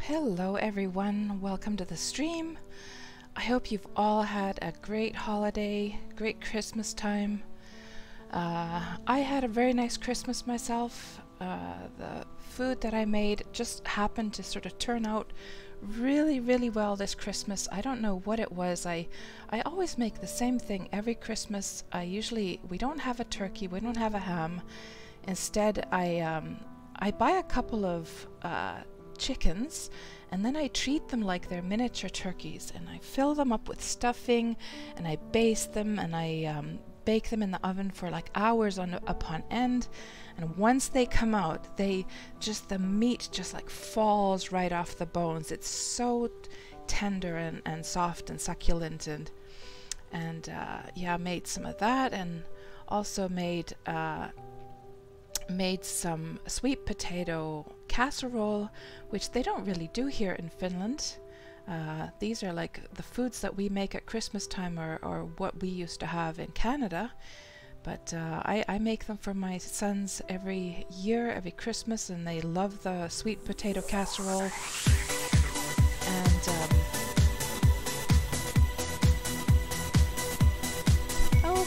Hello everyone, welcome to the stream. I hope you've all had a great holiday, great Christmas time. I had a very nice Christmas myself. The food that I made just happened to sort of turn out really well this Christmas. I don't know what it was. I always make the same thing every Christmas. We don't have a turkey, we don't have a ham. Instead, I buy a couple of chickens, and then I treat them like they're miniature turkeys, and I fill them up with stuffing, and I baste them, and I bake them in the oven for like hours upon end. And once they come out, the meat just like falls right off the bones. It's so tender and soft and succulent, and yeah, I made some of that, and also made some sweet potato casserole, which they don't really do here in Finland. These are like the foods that we make at Christmas time, or what we used to have in Canada. But I make them for my sons every year, every Christmas, and they love the sweet potato casserole. And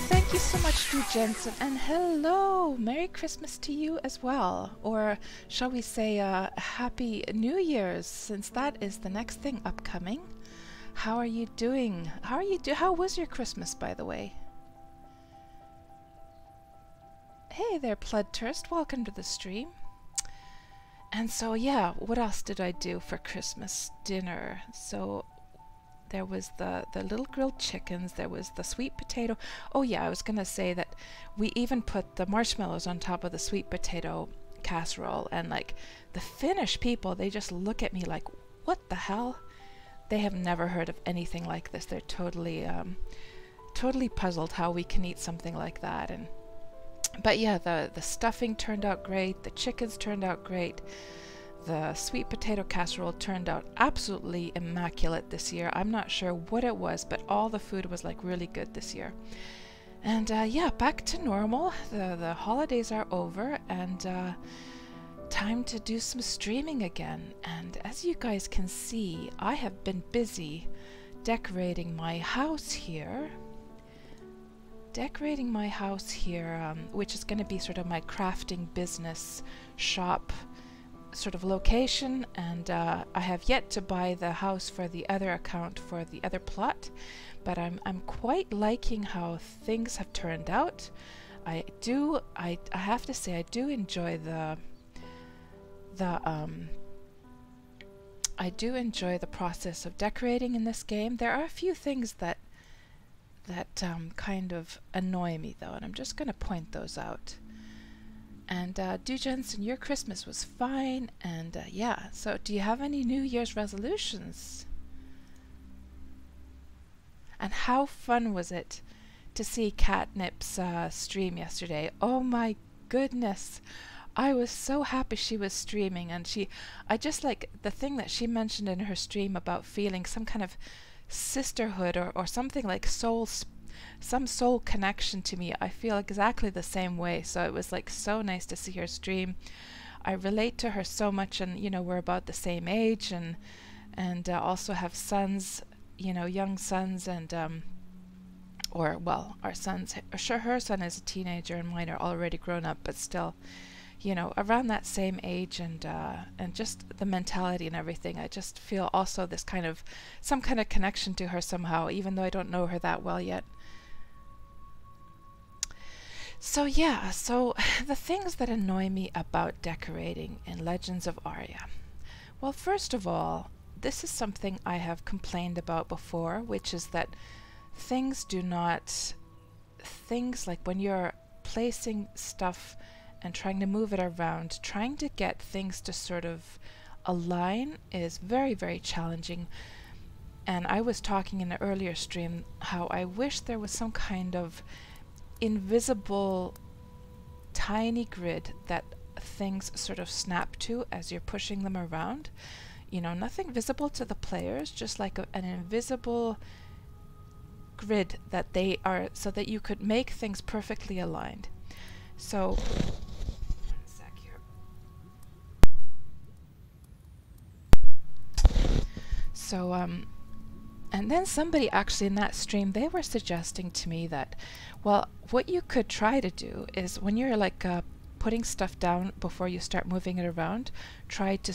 thank you so much, Drew Jensen, and hello! Merry Christmas to you as well. Or shall we say Happy New Year's, since that is the next thing upcoming. How are you doing? How was your Christmas, by the way? Hey there, Pludturst, welcome to the stream. And so yeah, what else did I do for Christmas dinner? So there was the little grilled chickens, there was the sweet potato. Oh yeah, I was gonna say that we even put the marshmallows on top of the sweet potato casserole, and like the Finnish people, they just look at me like, what the hell? They have never heard of anything like this. They're totally puzzled how we can eat something like that. But yeah, the stuffing turned out great, the chickens turned out great. The sweet potato casserole turned out absolutely immaculate this year. I'm not sure what it was, but all the food was like really good this year. And yeah, back to normal. The holidays are over, and time to do some streaming again. And as you guys can see, I have been busy decorating my house here. Which is going to be sort of my crafting business shop sort of location, and I have yet to buy the house for the other account for the other plot, but I'm quite liking how things have turned out. I have to say I do enjoy the process of decorating in this game. There are a few things that kind of annoy me though, and I'm just going to point those out. And Du Jensen, your Christmas was fine, and yeah, so do you have any New Year's resolutions? And how fun was it to see Catnip's stream yesterday? Oh my goodness, I was so happy she was streaming, and I just like the thing that she mentioned in her stream about feeling some kind of sisterhood or something like some soul connection to me. I feel exactly the same way, so it was like so nice to see her stream. I relate to her so much, and you know, we're about the same age, and also have sons, you know, young sons, and or well, our sons, sure, her son is a teenager and mine are already grown up, but still, you know, around that same age, and just the mentality and everything. I just feel also this kind of some kind of connection to her somehow, even though I don't know her that well yet. So yeah, so the things that annoy me about decorating in Legends of Aria. Well, first of all, this is something I have complained about before, which is that things like when you're placing stuff and trying to move it around, trying to get things to sort of align is very challenging. And I was talking in an earlier stream how I wish there was some kind of invisible tiny grid that things sort of snap to as you're pushing them around. You know, nothing visible to the players, just like an invisible grid that they are, so that you could make things perfectly aligned. So one sec here. So and then somebody actually in that stream, they were suggesting to me that, well, what you could try to do is when you're like putting stuff down before you start moving it around, try to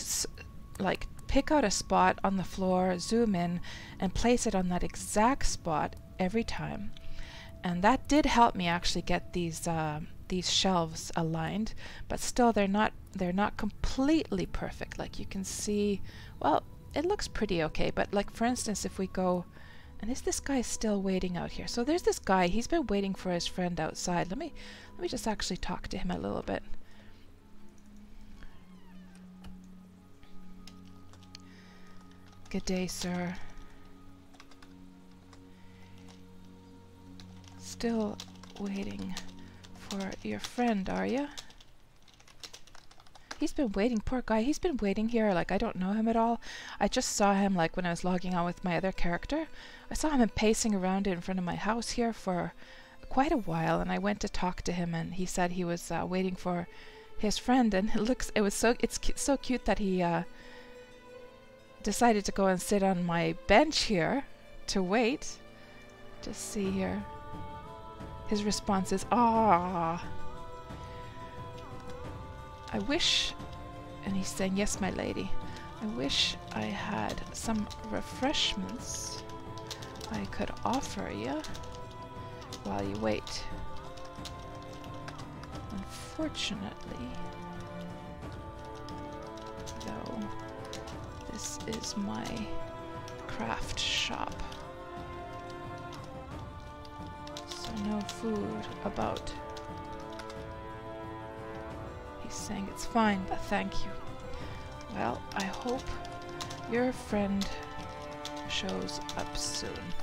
like pick out a spot on the floor, zoom in, and place it on that exact spot every time. And that did help me actually get these shelves aligned, but still they're not completely perfect. Like you can see, well, it looks pretty okay, but like for instance, if we go, and is this guy still waiting out here? So there's this guy, he's been waiting for his friend outside. Let me just actually talk to him a little bit. Good day, sir. Still waiting for your friend, are you? He's been waiting, poor guy. He's been waiting here, like I don't know him at all. I just saw him like when I was logging on with my other character. I saw him pacing around in front of my house here for quite a while, and I went to talk to him, and he said he was waiting for his friend, and it's so cute that he decided to go and sit on my bench here to wait. Just see here. His response is, "Ah, I wish," and he's saying, "Yes, my lady, I wish I had some refreshments I could offer you while you wait. Unfortunately, though, this is my craft shop, so no food about." He's saying it's fine, but thank you. Well, I hope your friend shows up soon.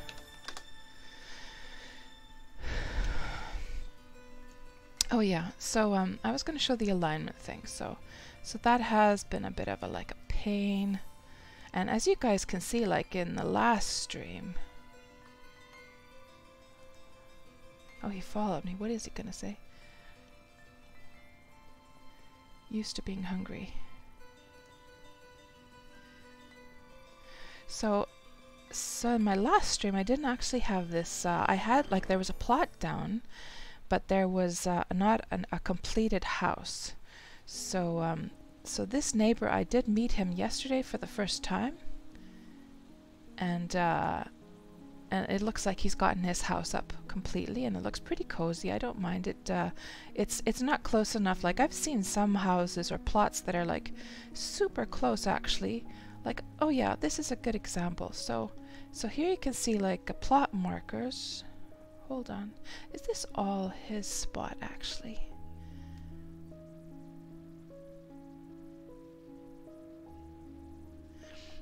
Oh yeah, so I was going to show the alignment thing. So that has been a bit of a pain. And as you guys can see, like in the last stream. Oh, he followed me. What is he going to say? Used to being hungry. So in my last stream, I didn't actually have this. I had there was a plot down, but there was not a completed house. So this neighbor, I did meet him yesterday for the first time, and it looks like he's gotten his house up completely, and it looks pretty cozy. I don't mind it. It's not close enough. Like I've seen some houses or plots that are like super close actually. Like, oh yeah, this is a good example. So here you can see like plot markers. Hold on. Is this all his spot actually?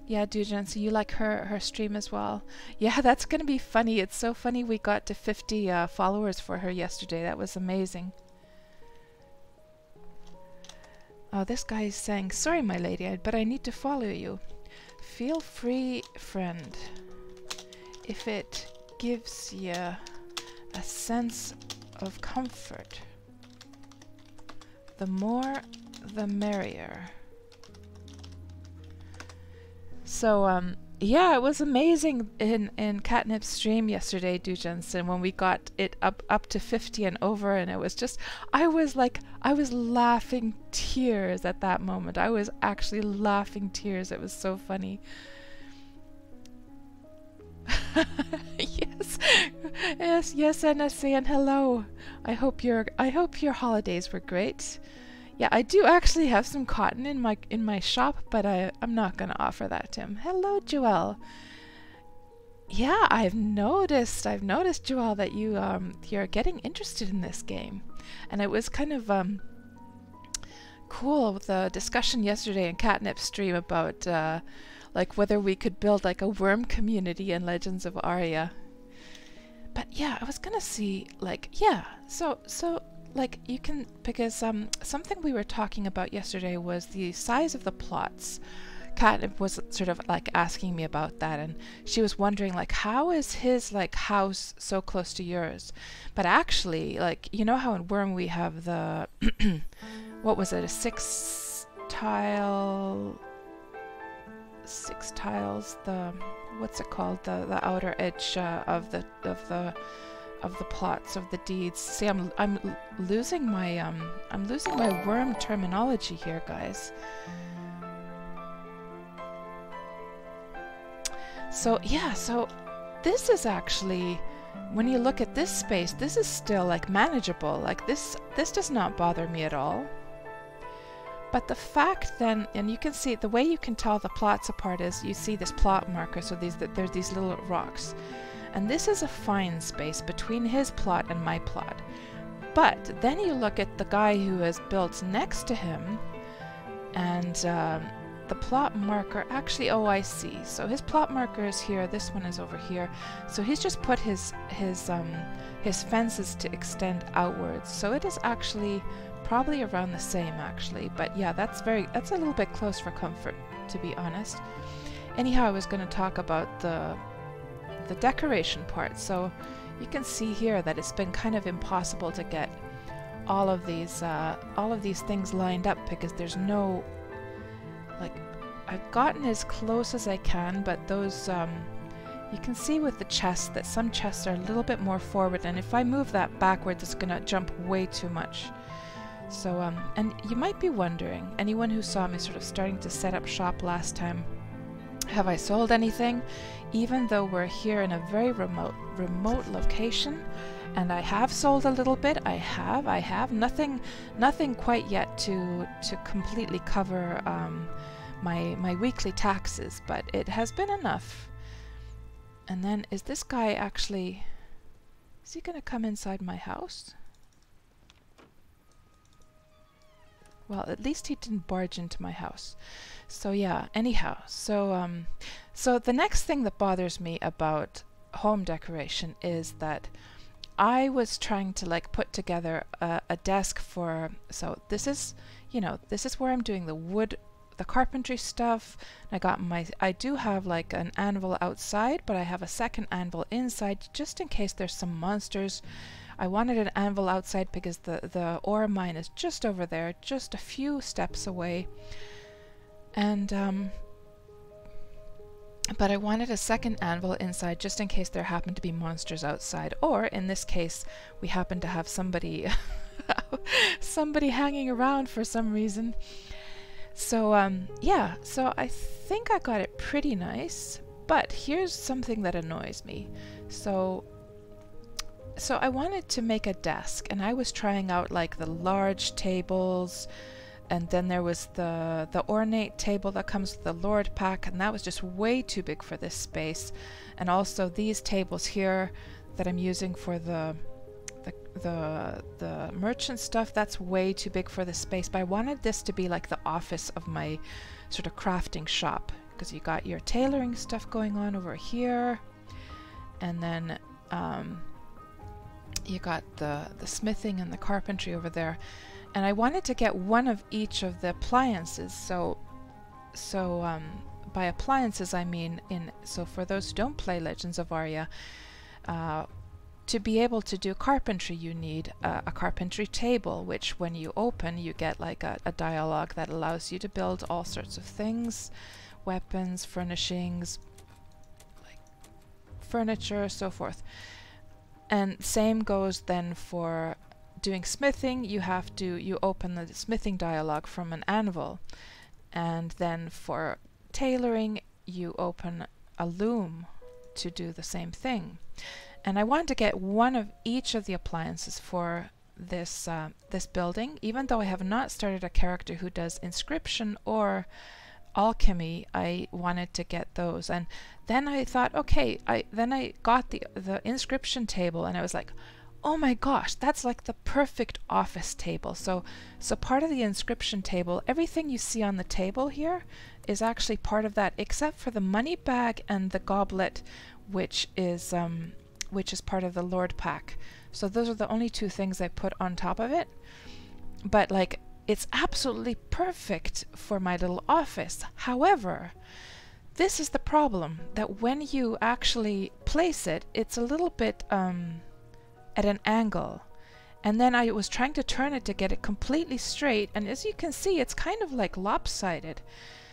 Yeah, Dujan, so you like her stream as well? Yeah, that's gonna be funny. It's so funny we got to 50 followers for her yesterday. That was amazing. Oh, this guy is saying, "Sorry, my lady, but I need to follow you." Feel free, friend. If it gives you a sense of comfort, the more the merrier. So yeah, it was amazing in Catnip's stream yesterday, Dujensen, when we got it up to 50 and over, and it was just, I was laughing tears at that moment. I was actually laughing tears. It was so funny. yes, NSA, and hello. I hope your holidays were great. Yeah, I do actually have some cotton in my shop, but I'm not gonna offer that to him. Hello, Joelle. Yeah, I've noticed, Joelle, that you're getting interested in this game, and it was kind of cool with the discussion yesterday in Catnip's stream about like whether we could build like a worm community in Legends of Aria. But yeah, I was gonna see like, yeah, so like you can, because something we were talking about yesterday was the size of the plots. Kat was sort of like asking me about that, and she was wondering like, how is his like house so close to yours? But actually, like, you know how in Worm we have the what was it, a 6 tile 6 tiles. The what's it called? The outer edge of the plots of the deeds. See, I'm losing my worm terminology here, guys. So yeah, so this is actually, when you look at this space, this is still like manageable. Like this does not bother me at all. But the fact then, and you can see the way you can tell the plots apart is you see this plot marker. So there's these little rocks. And this is a fine space between his plot and my plot. But then you look at the guy who has built next to him, and the plot marker, actually, oh, I see. So his plot marker is here, this one is over here. So he's just put his fences to extend outwards. So it is actually probably around the same, actually. But yeah, that's a little bit close for comfort, to be honest. Anyhow, I was going to talk about the decoration part. So you can see here that it's been kind of impossible to get all of these things lined up, because there's no, like, I've gotten as close as I can, but those you can see with the chests that some chests are a little bit more forward, and if I move that backwards it's gonna jump way too much. So and you might be wondering, anyone who saw me sort of starting to set up shop last time, have I sold anything? Even though we're here in a very remote location, and I have sold a little bit, I have nothing quite yet to completely cover my weekly taxes, but it has been enough. And then, is this guy actually, is he gonna come inside my house? Well, at least he didn't barge into my house. So yeah, anyhow, so the next thing that bothers me about home decoration is that I was trying to like put together a desk for, so this is, you know, this is where I'm doing the wood, the carpentry stuff. I do have like an anvil outside, but I have a second anvil inside just in case there's some monsters. I wanted an anvil outside because the ore mine is just over there, just a few steps away. And but I wanted a second anvil inside just in case there happened to be monsters outside, or in this case we happen to have somebody somebody hanging around for some reason. So yeah, so I think I got it pretty nice, but here's something that annoys me. So I wanted to make a desk, and I was trying out like the large tables, and then there was the ornate table that comes with the Lord pack, and that was just way too big for this space. And also these tables here that I'm using for the merchant stuff, that's way too big for this space. But I wanted this to be like the office of my sort of crafting shop, because you got your tailoring stuff going on over here, and then you got the smithing and the carpentry over there. And I wanted to get one of each of the appliances. So by appliances I mean, so for those who don't play Legends of Aria, to be able to do carpentry you need a carpentry table, which when you open you get like a dialogue that allows you to build all sorts of things, weapons, furnishings, like furniture, so forth. And same goes then for doing smithing. You open the smithing dialogue from an anvil, and then for tailoring you open a loom to do the same thing. And I wanted to get one of each of the appliances for this this building, even though I have not started a character who does inscription or alchemy. I wanted to get those, and then I thought, okay, then I got the inscription table, and I was like, oh my gosh, that's like the perfect office table. So part of the inscription table, everything you see on the table here is actually part of that, except for the money bag and the goblet, which is part of the Lord pack. So those are the only two things I put on top of it. But like, it's absolutely perfect for my little office. However, this is the problem, that when you actually place it, it's a little bit at an angle, and then I was trying to turn it to get it completely straight, and as you can see, it's kind of like lopsided.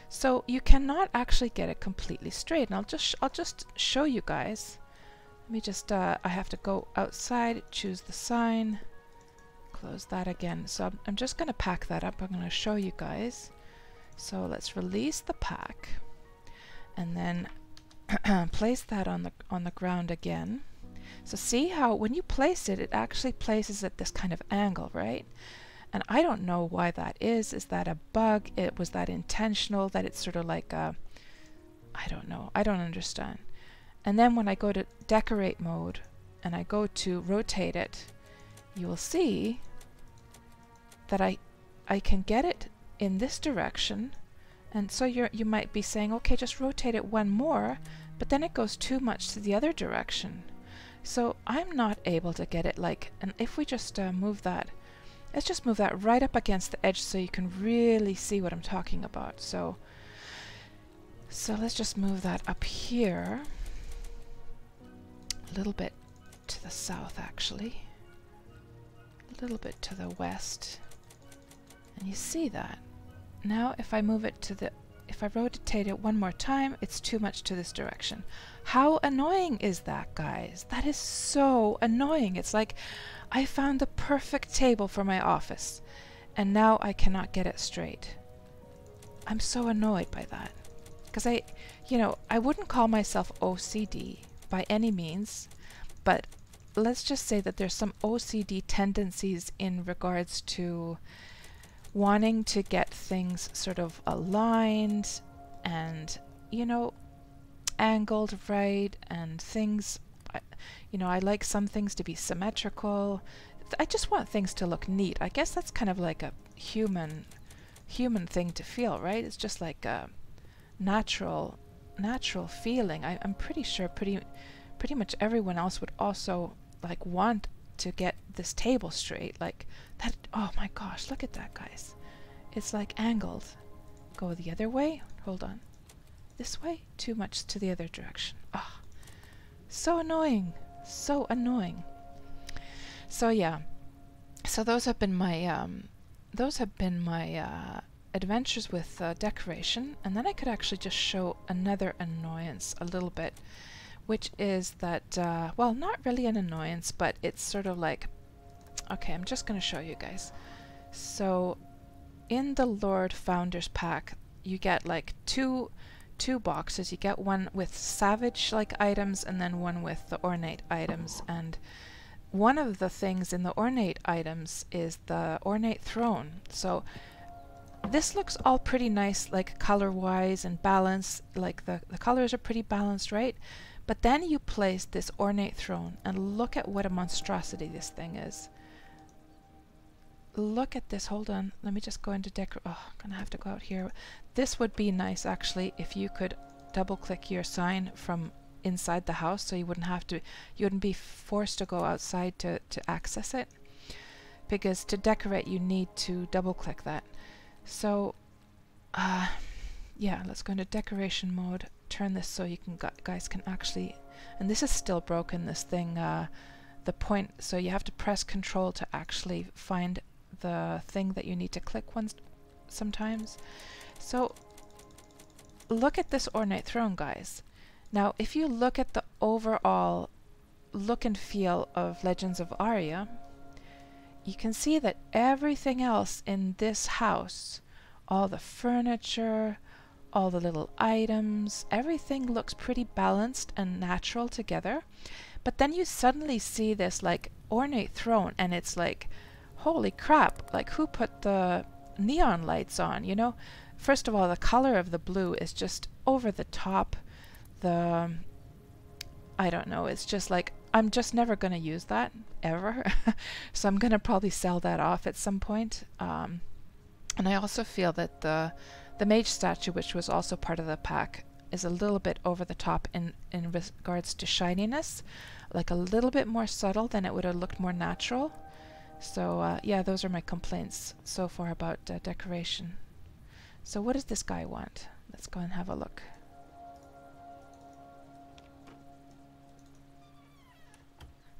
So you cannot actually get it completely straight. And I'll just show you guys. Let me just, I have to go outside, choose the sign, close that again. So I'm just going to pack that up. I'm going to show you guys. So let's release the pack and then place that on the ground again. So see how when you place it, it actually places at this kind of angle, right? And I don't know why that is. Is that a bug? Was that intentional? That it's sort of like a, I don't know. I don't understand. And then when I go to decorate mode and I go to rotate it, you will see that I can get it in this direction. And so you might be saying, okay, just rotate it one more, but then it goes too much to the other direction. So I'm not able to get it like, and if we just move that, let's just move that right up against the edge so you can really see what I'm talking about. So let's just move that up here. A little bit to the south, actually. A little bit to the west. And you see that. Now if I move it to the, if I rotate it one more time, it's too much to this direction. How annoying is that, guys? That is so annoying. It's like I found the perfect table for my office and now I cannot get it straight. I'm so annoyed by that. Because I wouldn't call myself OCD by any means, but let's just say that there's some OCD tendencies in regards to wanting to get things sort of aligned and, angled right, and things, I like some things to be symmetrical. I just want things to look neat. I guess that's kind of like a human thing to feel, right? It's just like a natural feeling. I'm pretty sure pretty much everyone else would also like want to get this table straight like that. Oh my gosh, look at that, guys. It's like angled. Go the other way. Hold on. This way? Too much to the other direction. Oh, so annoying. So annoying. So yeah. So those have been my adventures with decoration, and then I could actually just show another annoyance a little bit, which is that, well, not really an annoyance, but it's sort of like, okay, I'm just going to show you guys. So in the Lord Founders Pack, you get like two boxes. You get one with savage-like items and then one with the ornate items. And one of the things in the ornate items is the ornate throne. So this looks all pretty nice, like color-wise and balanced, like the colors are pretty balanced, right? But then you place this ornate throne and look at what a monstrosity this thing is. Look at this. Hold on. Let me just go into decor. Oh, I'm gonna have to go out here. This would be nice actually if you could double click your sign from inside the house, so you wouldn't be forced to go outside to access it. Because to decorate you need to double click that. So yeah, let's go into decoration mode. Turn this so you can guys can actually, and this is still broken, this thing, the point, so you have to press Control to actually find the thing that you need to click once sometimes. So look at this ornate throne, guys. Now if you look at the overall look and feel of Legends of Aria, you can see that everything else in this house, all the furniture, all the little items, everything looks pretty balanced and natural together. But then you suddenly see this like ornate throne and it's like, holy crap, like who put the neon lights on, First of all, the color of the blue is just over the top. I don't know, it's just like, I'm just never going to use that, ever. So I'm going to probably sell that off at some point. And I also feel that the mage statue, which was also part of the pack, is a little bit over the top in regards to shininess, like a little bit more subtle than it would have looked more natural. So yeah, those are my complaints so far about decoration. So what does this guy want? Let's go and have a look.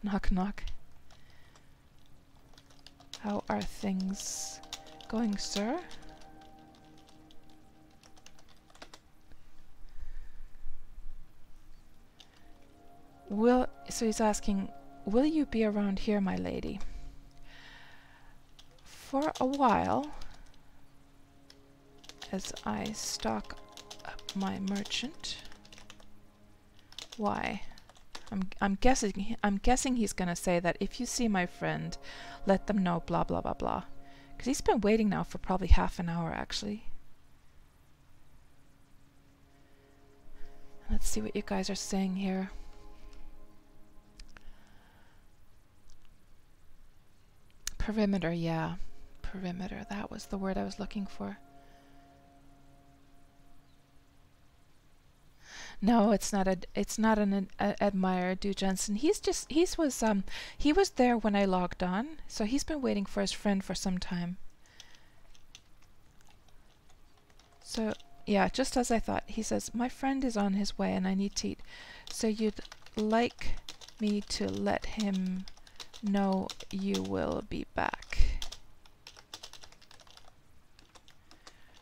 Knock knock. How are things going, sir? So he's asking, will you be around here, my lady? For a while, as I stock up my merchant. Why? I'm guessing he's gonna say that if you see my friend, let them know blah blah blah blah. Because he's been waiting now for probably half an hour actually. Let's see what you guys are saying here. Perimeter, yeah. Perimeter, that was the word I was looking for. No, it's not an admirer, Du Jensen. He was there when I logged on, so he's been waiting for his friend for some time. So yeah, just as I thought. He says, my friend is on his way and I need to eat. So you'd like me to let him know you will be back.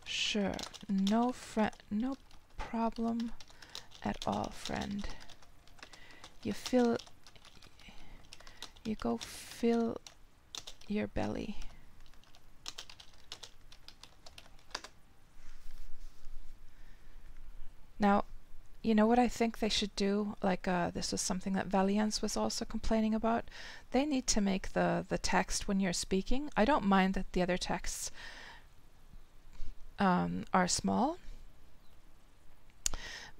Sure, no problem at all, friend. You go fill your belly. Now, you know what I think they should do? Like, this was something that Valiance was also complaining about. They need to make the text when you're speaking. I don't mind that the other texts are small,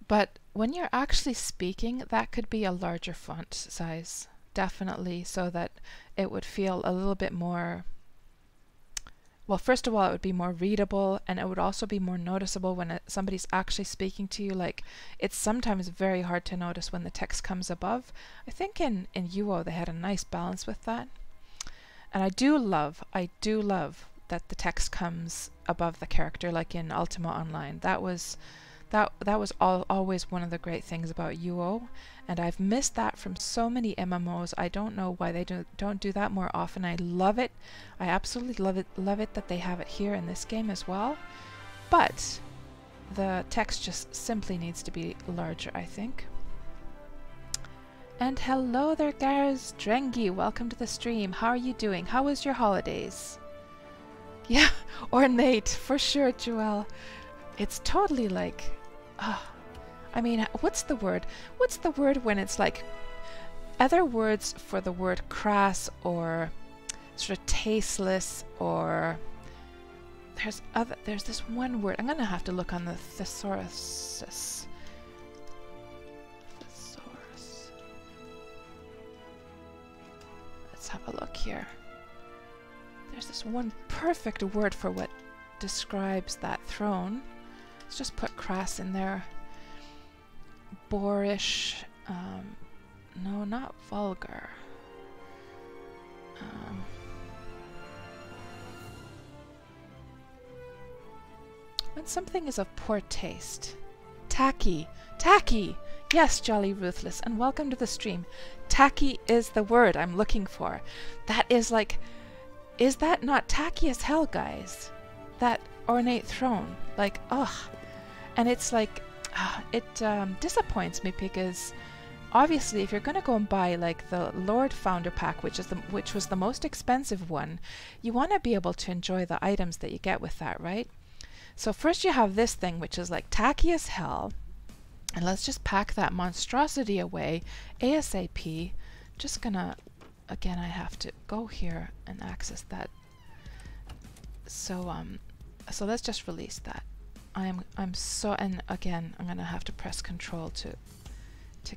but when you're actually speaking, that could be a larger font size, definitely, so that it would feel a little bit more, well, first of all, it would be more readable, and it would also be more noticeable when somebody's actually speaking to you. Like, it's sometimes very hard to notice when the text comes above. I think in UO they had a nice balance with that. And I do love that the text comes above the character, like in Ultima Online. That was always one of the great things about UO, and I've missed that from so many MMOs. I don't know why they don't do that more often. I love it. I absolutely love it that they have it here in this game as well. But the text just simply needs to be larger, I think. And hello there, Gars Drengi. Welcome to the stream. How are you doing? How was your holidays? Yeah, ornate for sure, Joelle. It's totally like, I mean, what's the word? What's the word when it's like other words for the word crass or sort of tasteless, or there's this one word. I'm gonna have to look on the thesaurus. Let's have a look here. There's this one perfect word for what describes that throne. Let's just put crass in there. Boorish. No, not vulgar. When something is of poor taste. Tacky. Tacky! Yes, Jolly Ruthless, and welcome to the stream. Tacky is the word I'm looking for. That is like... Is that not tacky as hell, guys? That ornate throne. Like, ugh. And it's like, it disappoints me because obviously if you're going to go and buy like the Lord Founder pack, which was the most expensive one, you want to be able to enjoy the items that you get with that, right? So first you have this thing which is like tacky as hell, and let's just pack that monstrosity away ASAP. Just gonna, again, I have to go here and access that. So so let's just release that. I'm so, and again I'm gonna have to press Control to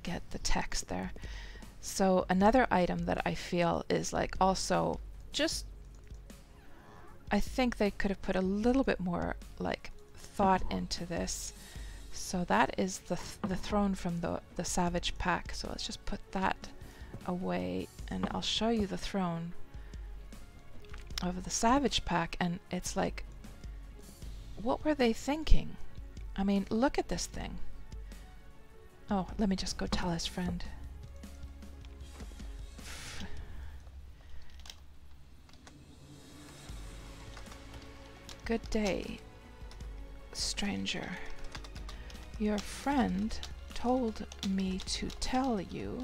get the text there. So another item that I feel is like also just, I think they could have put a little bit more like thought into this. So that is the throne from the Savage pack. So let's just put that away and I'll show you the throne of the Savage pack, and it's like, what were they thinking? I mean, look at this thing. Oh, let me just go tell his friend. Good day, stranger. Your friend told me to tell you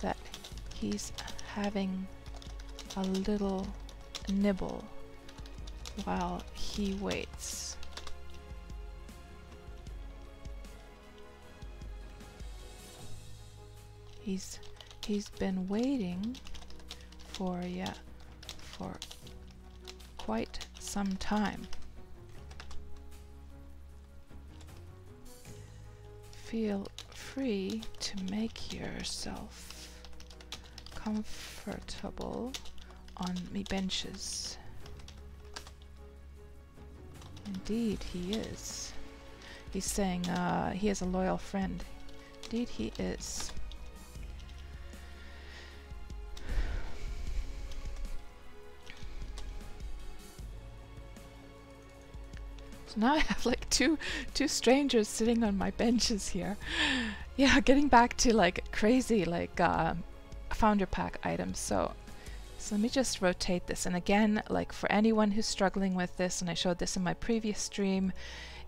that he's having a little nibble while he waits. He's been waiting for quite some time. Feel free to make yourself comfortable on me benches. Indeed he is. He's saying he is a loyal friend. Indeed he is. So now I have like two strangers sitting on my benches here. Yeah, getting back to like crazy like founder pack items. So let me just rotate this, and again, like for anyone who's struggling with this, and I showed this in my previous stream,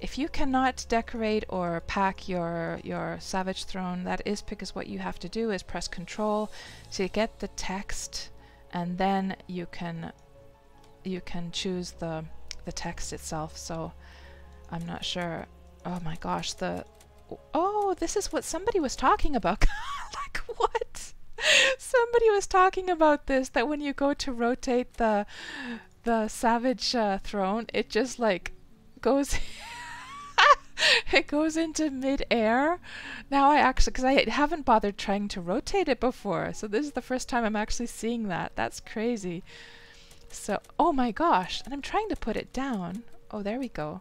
if you cannot decorate or pack your Savage Throne, that is because what you have to do is press Control to get the text, and then you can choose the text itself. So I'm not sure. Oh my gosh, oh, this is what somebody was talking about. Like what? Somebody was talking about this, that when you go to rotate the Savage Throne, it just like goes it goes into mid-air. Now I actually, because I haven't bothered trying to rotate it before, so this is the first time I'm actually seeing that. That's crazy. So, oh my gosh, and I'm trying to put it down. Oh, there we go.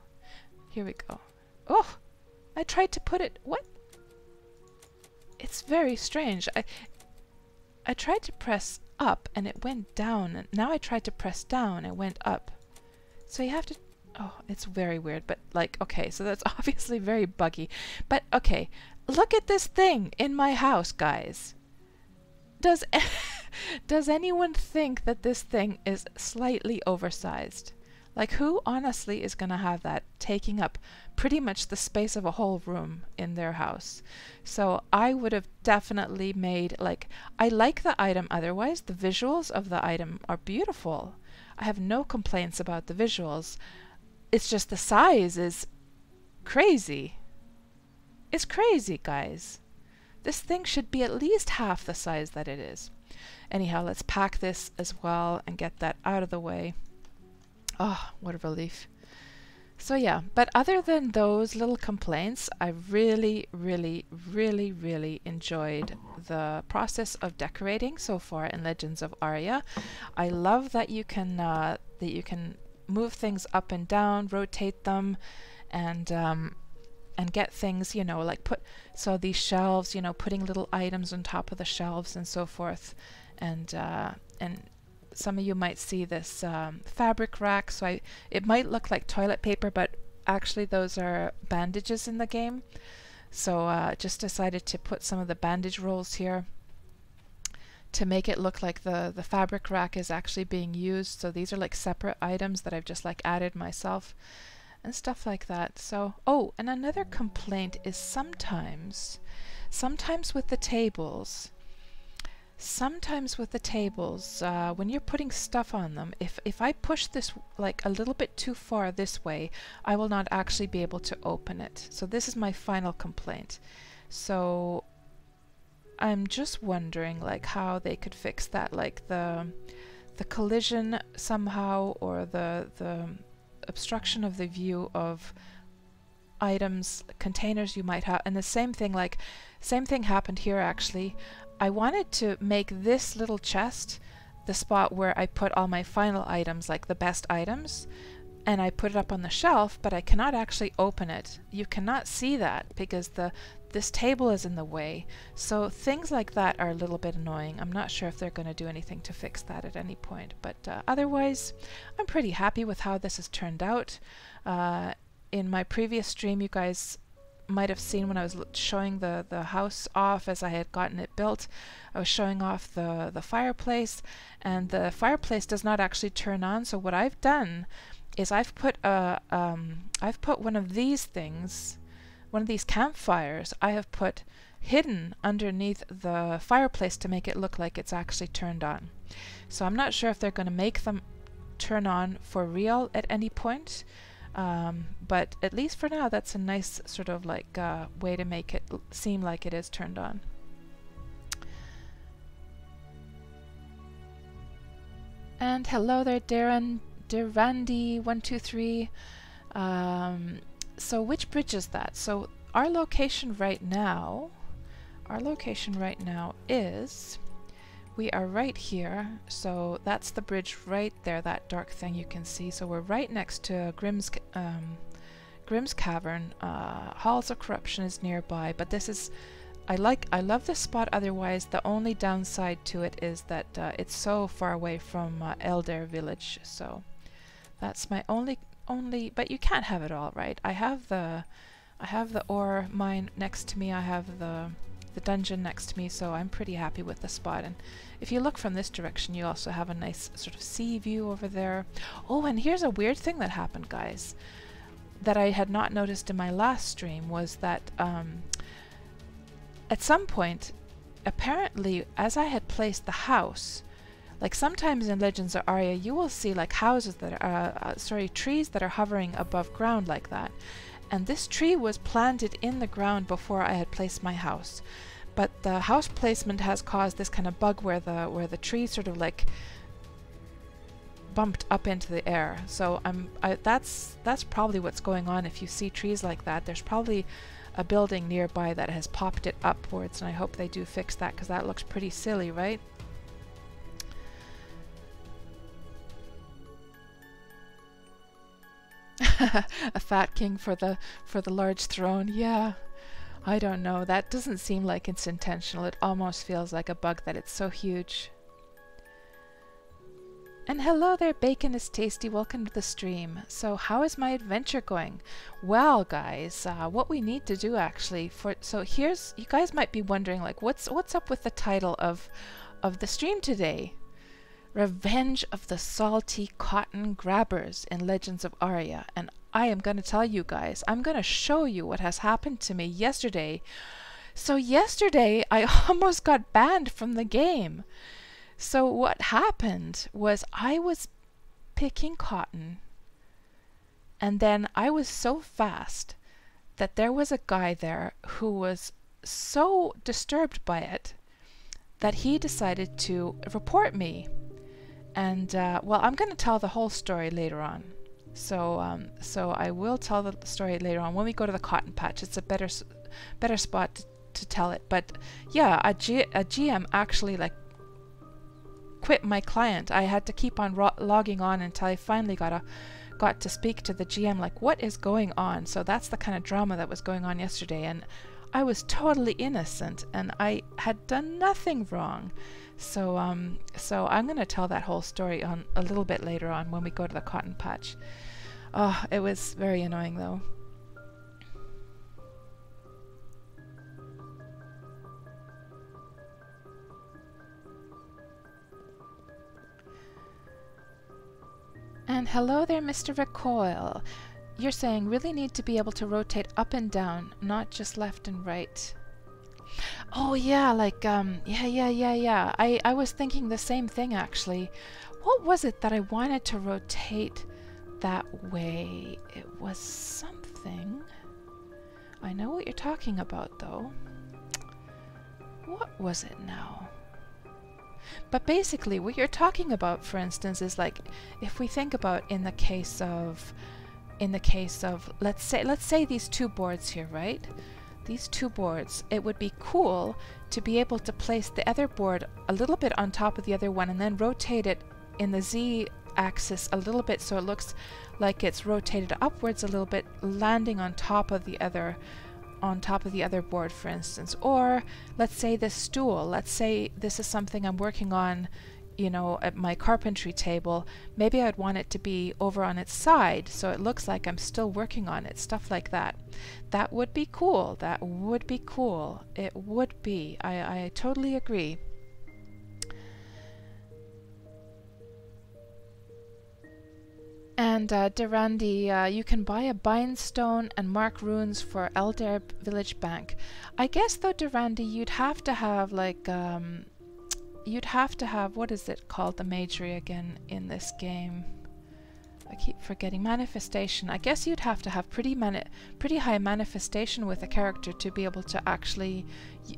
Here we go. Oh, I tried to put it, what? It's very strange. I tried to press up and it went down, and now I tried to press down, it went up. So you have to, oh, it's very weird, but like, okay, so that's obviously very buggy. But okay, look at this thing in my house, guys. Does anyone think that this thing is slightly oversized? Like, who honestly is gonna have that taking up pretty much the space of a whole room in their house? So I would have definitely made, like, I like the item otherwise. The visuals of the item are beautiful. I have no complaints about the visuals. It's just the size is crazy. It's crazy, guys. This thing should be at least half the size that it is. Anyhow, let's pack this as well and get that out of the way. Oh, what a relief. So yeah, but other than those little complaints, I really, really, really, really enjoyed the process of decorating so far in Legends of Aria. I love that you can move things up and down, rotate them, and get things, you know, like so these shelves, you know, putting little items on top of the shelves and so forth, and some of you might see this fabric rack, so it might look like toilet paper, but actually those are bandages in the game. So just decided to put some of the bandage rolls here to make it look like the fabric rack is actually being used. So these are like separate items that I've just like added myself and stuff like that. So, oh, and another complaint is sometimes with the tables, when you're putting stuff on them, if I push this like a little bit too far this way, I will not actually be able to open it. So this is my final complaint. So I'm just wondering like how they could fix that, like the collision somehow, or the obstruction of the view of items, containers you might have. And the same thing happened here actually. I wanted to make this little chest the spot where I put all my final items, like the best items, and I put it up on the shelf, but I cannot actually open it. You cannot see that because this table is in the way. So things like that are a little bit annoying. I'm not sure if they're going to do anything to fix that at any point, but otherwise I'm pretty happy with how this has turned out. In my previous stream, you guys might have seen when I was showing the house off as I had gotten it built, I was showing off the fireplace, and the fireplace does not actually turn on. So what I've done is I've put one of these things, one of these campfires I have put hidden underneath the fireplace to make it look like it's actually turned on. So I'm not sure if they're going to make them turn on for real at any point, but at least for now that's a nice sort of like way to make it seem like it is turned on. And hello there, Darren, Durandi123. So which bridge is that? So our location right now is, we are right here. So that's the bridge right there, that dark thing you can see. So we're right next to Grimm's Cavern. Halls of Corruption is nearby, but this is, I love this spot. Otherwise, the only downside to it is that it's so far away from Elder Village. So that's my only. But you can't have it all, right? I have the ore mine next to me. I have the dungeon next to me, so I'm pretty happy with the spot. And if you look from this direction, you also have a nice sort of sea view over there. Oh, and here's a weird thing that happened, guys, that I had not noticed in my last stream, was that at some point, apparently, as I had placed the house, like sometimes in Legends of Aria, you will see like houses that are, trees that are hovering above ground like that. And this tree was planted in the ground before I had placed my house. But the house placement has caused this kind of bug where the tree sort of like bumped up into the air. So that's probably what's going on. If you see trees like that, there's probably a building nearby that has popped it upwards, and I hope they do fix that, because that looks pretty silly, right? A fat king for the large throne. Yeah, I don't know. That doesn't seem like it's intentional. It almost feels like a bug that it's so huge. And hello there, Bacon is Tasty. Welcome to the stream. So how is my adventure going? Well, guys, what we need to do actually so here's, you guys might be wondering like what's up with the title of the stream today? Revenge of the Salty Cotton Grabbers in Legends of Aria. And I am going to tell you guys, I'm going to show you what has happened to me yesterday. So yesterday I almost got banned from the game. So what happened was I was picking cotton, and then I was so fast that there was a guy there who was so disturbed by it that he decided to report me. And well, I'm going to tell the whole story later on. So so I will tell the story later on when we go to the cotton patch. It's a better spot to tell it. But yeah, a GM actually like quit my client. I had to keep on logging on until I finally got to speak to the GM, like what is going on. So that's the kind of drama that was going on yesterday, and I was totally innocent and I had done nothing wrong. So so I'm going to tell that whole story on a little bit later on when we go to the cotton patch. Oh, it was very annoying though. And hello there, Mr. Recoil. You're saying really need to be able to rotate up and down, not just left and right. Oh yeah, like yeah. I was thinking the same thing actually. What was it that I wanted to rotate that way? It was something. I know what you're talking about though. What was it now? But basically what you're talking about, for instance, is like if we think about in the case of let's say these two boards here, right? These two boards, it would be cool to be able to place the other board a little bit on top of the other one and then rotate it in the Z axis a little bit so it looks like it's rotated upwards a little bit, landing on top of the other board, for instance. Or let's say this stool, let's say this is something I'm working on, you know, at my carpentry table. Maybe I'd want it to be over on its side so it looks like I'm still working on it, stuff like that. That would be cool. That would be cool. It would be. I totally agree. And Durandi, you can buy a bind stone and mark runes for Elder Village Bank. I guess though, Durandi, you'd have to have like you'd have to have, what is it called, the magery again in this game? I keep forgetting. Manifestation. I guess you'd have to have pretty high manifestation with a character to be able to actually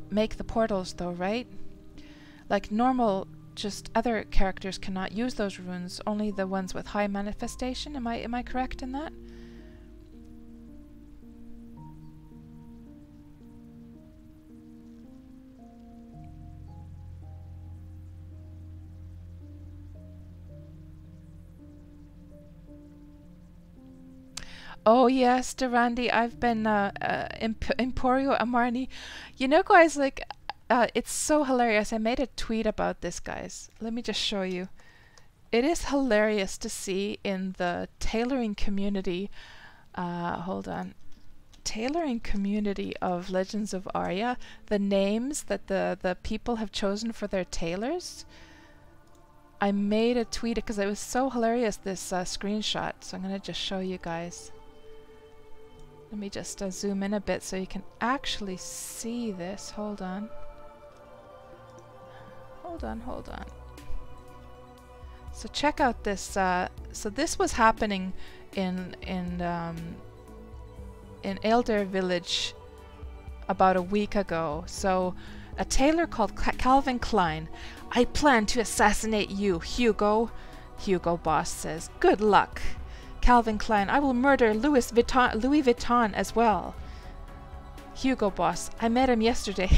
make the portals though, right? Like normal, just other characters cannot use those runes, only the ones with high manifestation. Am I correct in that? Oh yes, Durandi, I've been Emporio Amarni. You know, guys, like it's so hilarious. I made a tweet about this, guys. Let me just show you. It is hilarious to see in the tailoring community. Hold on. Tailoring community of Legends of Aria, the names that the people have chosen for their tailors. I made a tweet because it was so hilarious, this screenshot. So I'm going to just show you guys. Let me just zoom in a bit so you can actually see this. Hold on. Hold on. So check out this. So this was happening in Elder Village about a week ago. So a tailor called Calvin Klein. I plan to assassinate you, Hugo. Hugo Boss says, good luck. Calvin Klein, I will murder Louis Vuitton as well. Hugo Boss, I met him yesterday.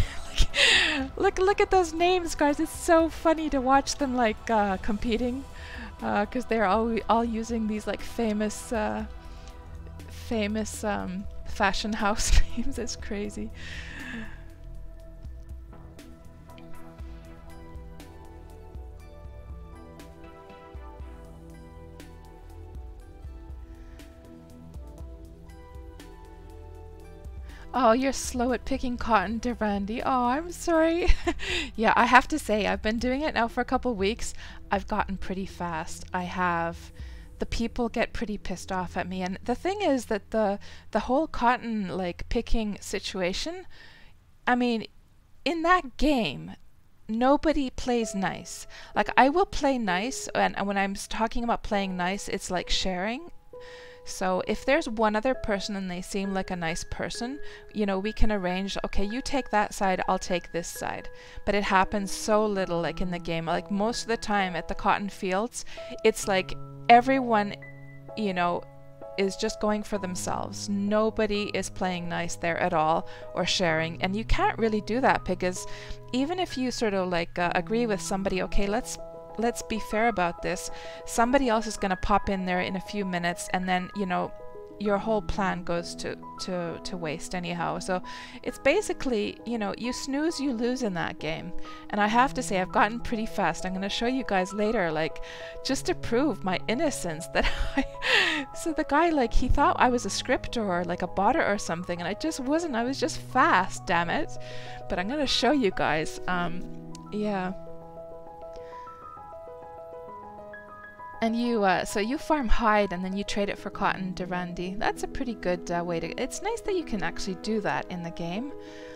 look at those names, guys. It's so funny to watch them like competing, because they're all using these like famous fashion house names. It's crazy. Oh, you're slow at picking cotton, Durandi. Oh, I'm sorry. Yeah, I have to say, I've been doing it now for a couple weeks. I've gotten pretty fast. I have. The people get pretty pissed off at me. And the thing is that the whole cotton, like, picking situation, I mean, in that game, nobody plays nice. Like, I will play nice, and when I'm talking about playing nice, it's like sharing. So if there's one other person and they seem like a nice person, you know, we can arrange, okay, you take that side, I'll take this side. But it happens so little, like in the game. Like most of the time at the cotton fields, it's like everyone, you know, is just going for themselves. Nobody is playing nice there at all or sharing. And you can't really do that because even if you sort of like agree with somebody, okay, let's be fair about this, somebody else is going to pop in there in a few minutes, and then, you know, your whole plan goes to waste anyhow. So it's basically, you know, you snooze, you lose in that game. And I have to say, I've gotten pretty fast. I'm going to show you guys later, like, just to prove my innocence that so the guy, like, he thought I was a scripter or like a botter or something, and I just wasn't. I was just fast, damn it. But I'm going to show you guys. Yeah. And you, so you farm hide and then you trade it for cotton, Durandi. That's a pretty good way to... It's nice that you can actually do that in the game.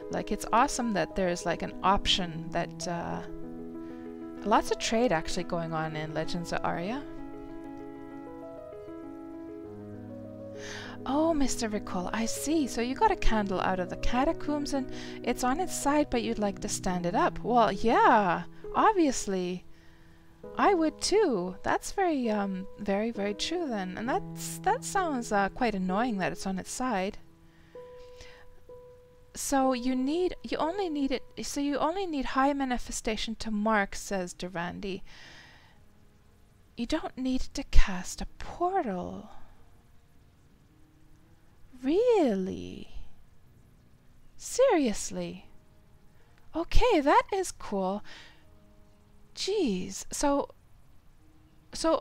Like, it's awesome that there's like an option that... lots of trade actually going on in Legends of Aria. Oh, Mr. Ricole, I see. So you got a candle out of the catacombs and it's on its side, but you'd like to stand it up. Well, yeah, obviously. I would too. That's very, very true then. And that sounds quite annoying that it's on its side. So you only need high manifestation to mark, says Durandi. You don't need to cast a portal. Really? Seriously? Okay, that is cool. Jeez, so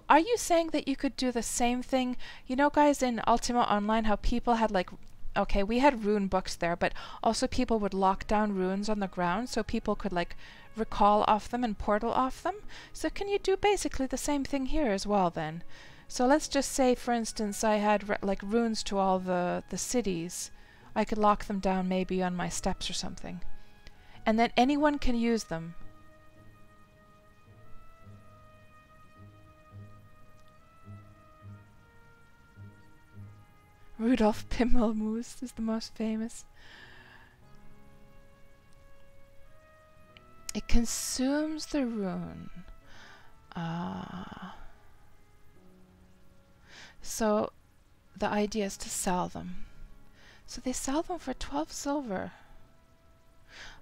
are you saying that you could do the same thing? You know, guys, in Ultima Online, how people had like, okay, we had rune books there, but also people would lock down runes on the ground so people could like recall off them and portal off them. So can you do basically the same thing here as well then? So let's just say, for instance, I had like runes to all the cities. I could lock them down maybe on my steps or something. And then anyone can use them. Rudolf Pimmelmoose is the most famous. It consumes the rune. So the idea is to sell them. So they sell them for 12 silver.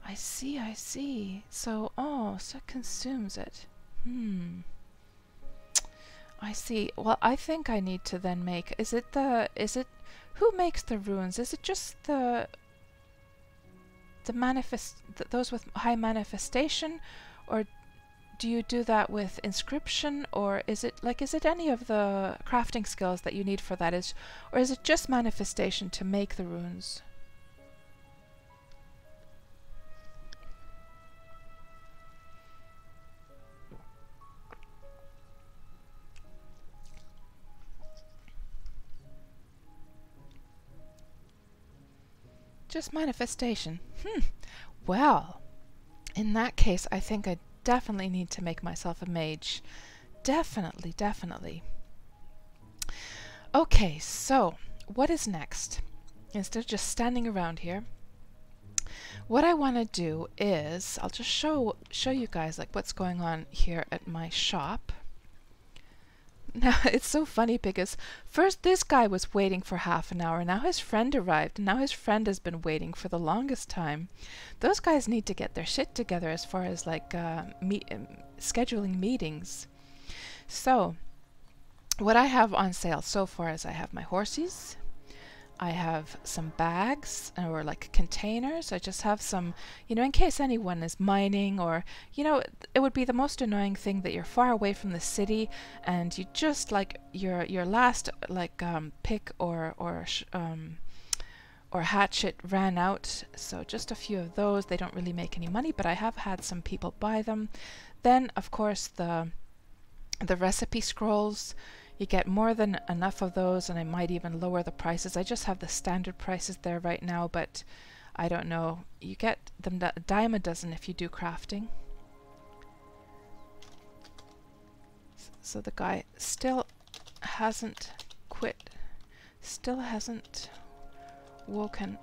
I see, I see. So, so it consumes it. I see. Well, I think I need to then make... Who makes the runes? Is it just those with high manifestation? Or do you do that with inscription? Or is it any of the crafting skills that you need for that? Or is it just manifestation to make the runes? Just manifestation. Well, in that case, I think I definitely need to make myself a mage. Definitely, definitely. Okay, so what is next? Instead of just standing around here, what I want to do is I'll just show you guys like what's going on here at my shop. Now, it's so funny because first this guy was waiting for half an hour. Now his friend arrived, and now his friend has been waiting for the longest time. Those guys need to get their shit together as far as like scheduling meetings. So, what I have on sale so far is I have my horses. I have some bags or like containers. I just have some, in case anyone is mining or, it would be the most annoying thing that you're far away from the city and you just like your last like pick or hatchet ran out. So just a few of those. They don't really make any money, but I have had some people buy them. Then of course the recipe scrolls. You get more than enough of those, and I might even lower the prices. I just have the standard prices there right now, but I don't know. You get them a dime a dozen if you do crafting. So the guy still hasn't quit. Still hasn't woken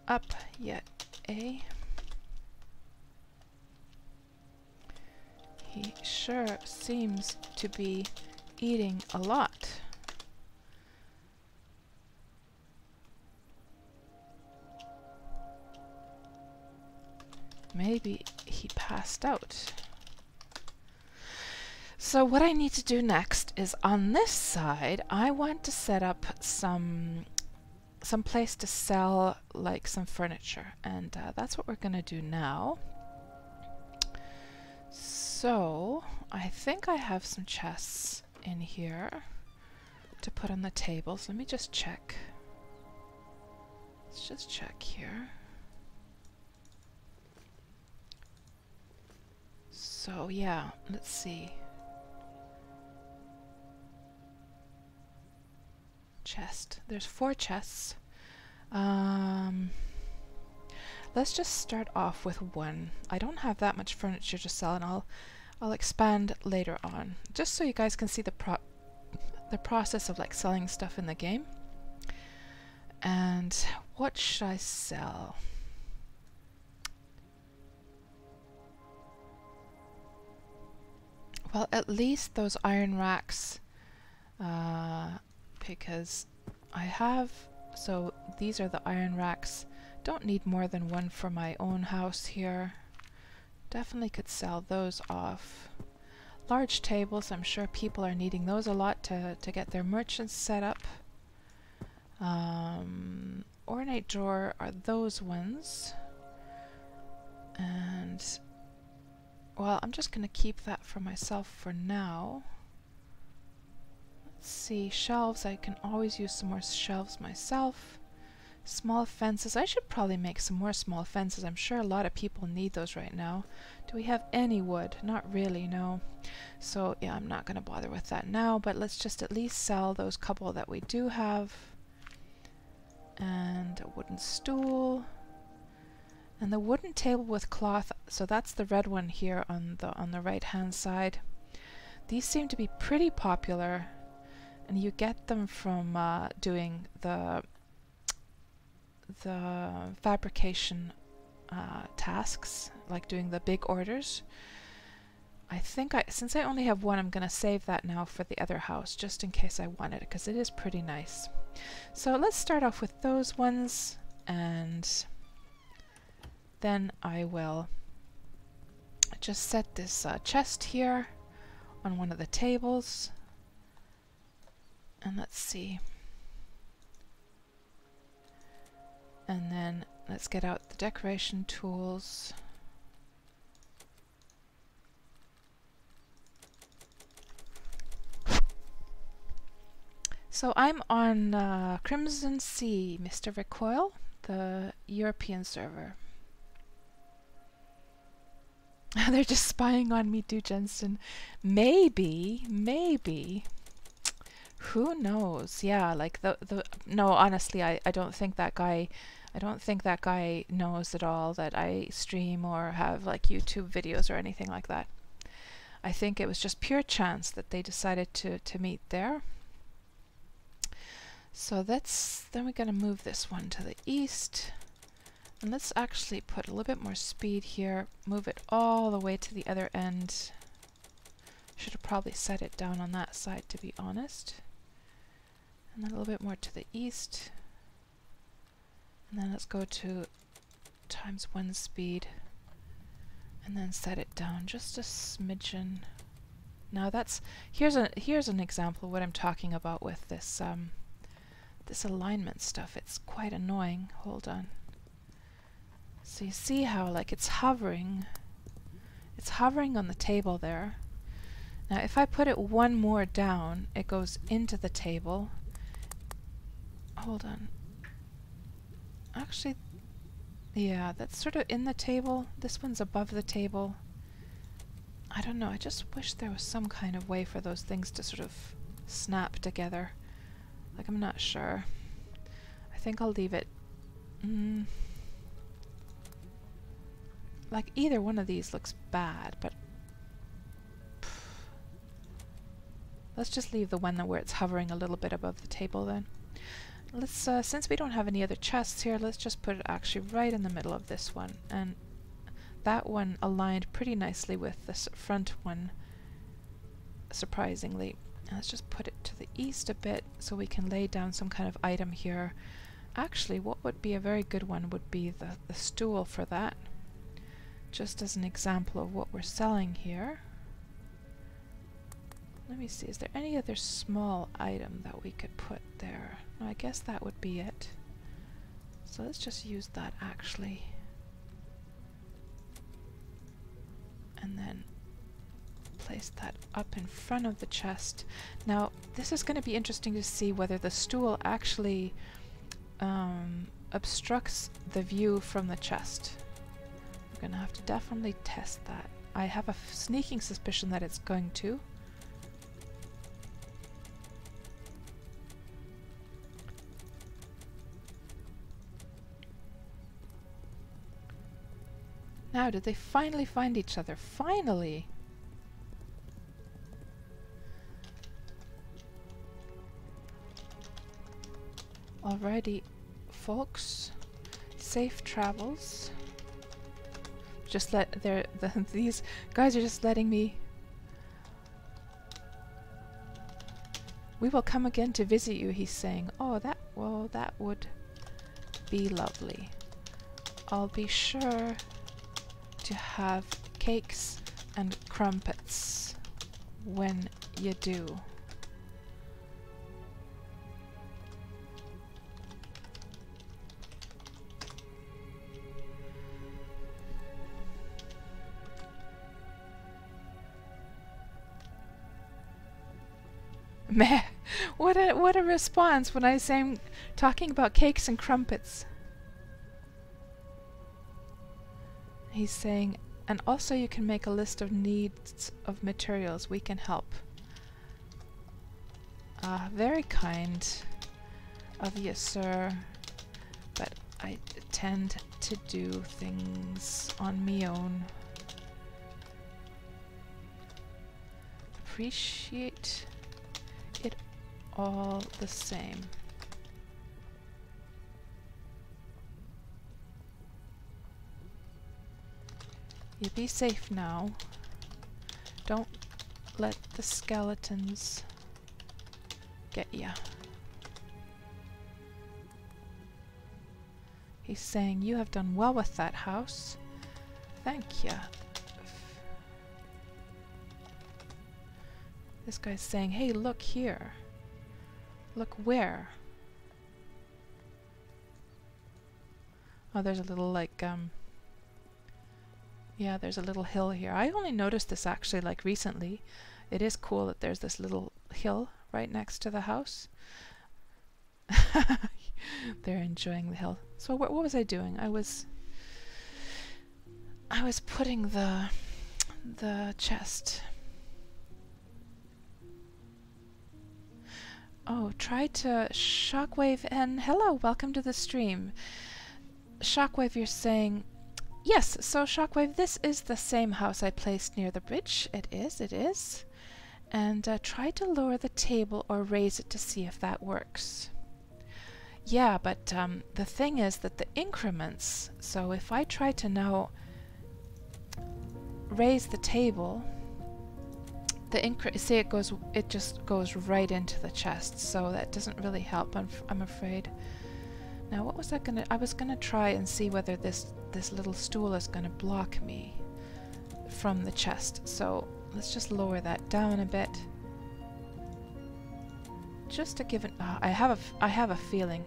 up yet, eh? He sure seems to be eating a lot. Maybe he passed out. So what I need to do next is on this side, I want to set up some place to sell like some furniture, and that's what we're gonna do now. So, I think I have some chests in here to put on the tables. Let me just check. Let's just check here. So, yeah, let's see. Chest. There's 4 chests. Let's just start off with 1. I don't have that much furniture to sell, and I'll expand later on, just so you guys can see the process of like selling stuff in the game. And what should I sell? Well, at least those iron racks, because I have. So these are the iron racks. Don't need more than 1 for my own house here. Definitely could sell those off. Large tables, I'm sure people are needing those a lot to get their merchants set up. Ornate drawer are those ones. And, well, I'm just going to keep that for myself for now. Let's see, shelves, I can always use some more shelves myself. Small fences. I should probably make some more small fences. I'm sure a lot of people need those right now. Do we have any wood? Not really, no. So yeah, I'm not going to bother with that now, but let's just at least sell those couple that we do have. And a wooden stool. And the wooden table with cloth, so that's the red one here on the right hand side. These seem to be pretty popular, and you get them from doing the fabrication tasks, like doing the big orders. I think since I only have one, I'm going to save that now for the other house, just in case I want it, because it is pretty nice. So let's start off with those ones, and then I will just set this chest here on one of the tables. And let's see. And then let's get out the decoration tools. So I'm on Crimson Sea, Mr. Recoil, the European server. They're just spying on me, too, Jensen. Maybe. Who knows? Yeah, like no, honestly, I don't think that guy knows at all that I stream or have like YouTube videos or anything like that. I think it was just pure chance that they decided to meet there. So then we're going to move this one to the east. And let's actually put a little bit more speed here, move it all the way to the other end. Should have probably set it down on that side, to be honest. And then a little bit more to the east. And then let's go to ×1 speed. And then set it down just a smidgen. Now here's an example of what I'm talking about with this this alignment stuff. It's quite annoying. Hold on. So you see how like it's hovering on the table there. Now if I put it one more down, it goes into the table. Hold on. Actually, yeah, that's sort of in the table. This one's above the table. I don't know, I just wish there was some kind of way for those things to sort of snap together. Like, I'm not sure. I think I'll leave it. Like, either one of these looks bad, but let's just leave the one where it's hovering a little bit above the table then. Let's, since we don't have any other chests here, let's just put it actually right in the middle of this one. And that one aligned pretty nicely with this front one, surprisingly. And let's just put it to the east a bit so we can lay down some kind of item here. Actually, what would be a very good one would be the stool for that. Just as an example of what we're selling here. Let me see, is there any other small item that we could put there? No, I guess that would be it. So let's just use that actually. And then place that up in front of the chest. Now, this is going to be interesting to see whether the stool actually obstructs the view from the chest. We're going to have to definitely test that. I have a sneaking suspicion that it's going to. Now, did they finally find each other? Finally! Alrighty, folks. Safe travels. Just these guys are just letting me. We will come again to visit you, he's saying. Oh, that would be lovely. I'll be sure to have cakes and crumpets when you do. Meh. What a response when I say I'm talking about cakes and crumpets. He's saying, and also you can make a list of needs of materials. We can help. Very kind of you, sir. But I tend to do things on me own. Appreciate it all the same. You be safe now. Don't let the skeletons get ya. He's saying, you have done well with that house. Thank ya. This guy's saying, hey, look here. Look where? Oh, there's a little, like, yeah, there's a little hill here. I only noticed this actually, like, recently. It is cool that there's this little hill right next to the house. They're enjoying the hill. So what was I doing? I was putting the chest. Oh, try to Shockwave, and hello, welcome to the stream. Shockwave, you're saying, yes, so Shockwave, this is the same house I placed near the bridge. It is. And try to lower the table or raise it to see if that works. Yeah, but the thing is that the increments, so if I try to now raise the table, see, it just goes right into the chest, so that doesn't really help, I'm afraid. Now what was I was gonna try and see whether this little stool is gonna block me from the chest, so let's just lower that down a bit. Just to give it, I have a feeling.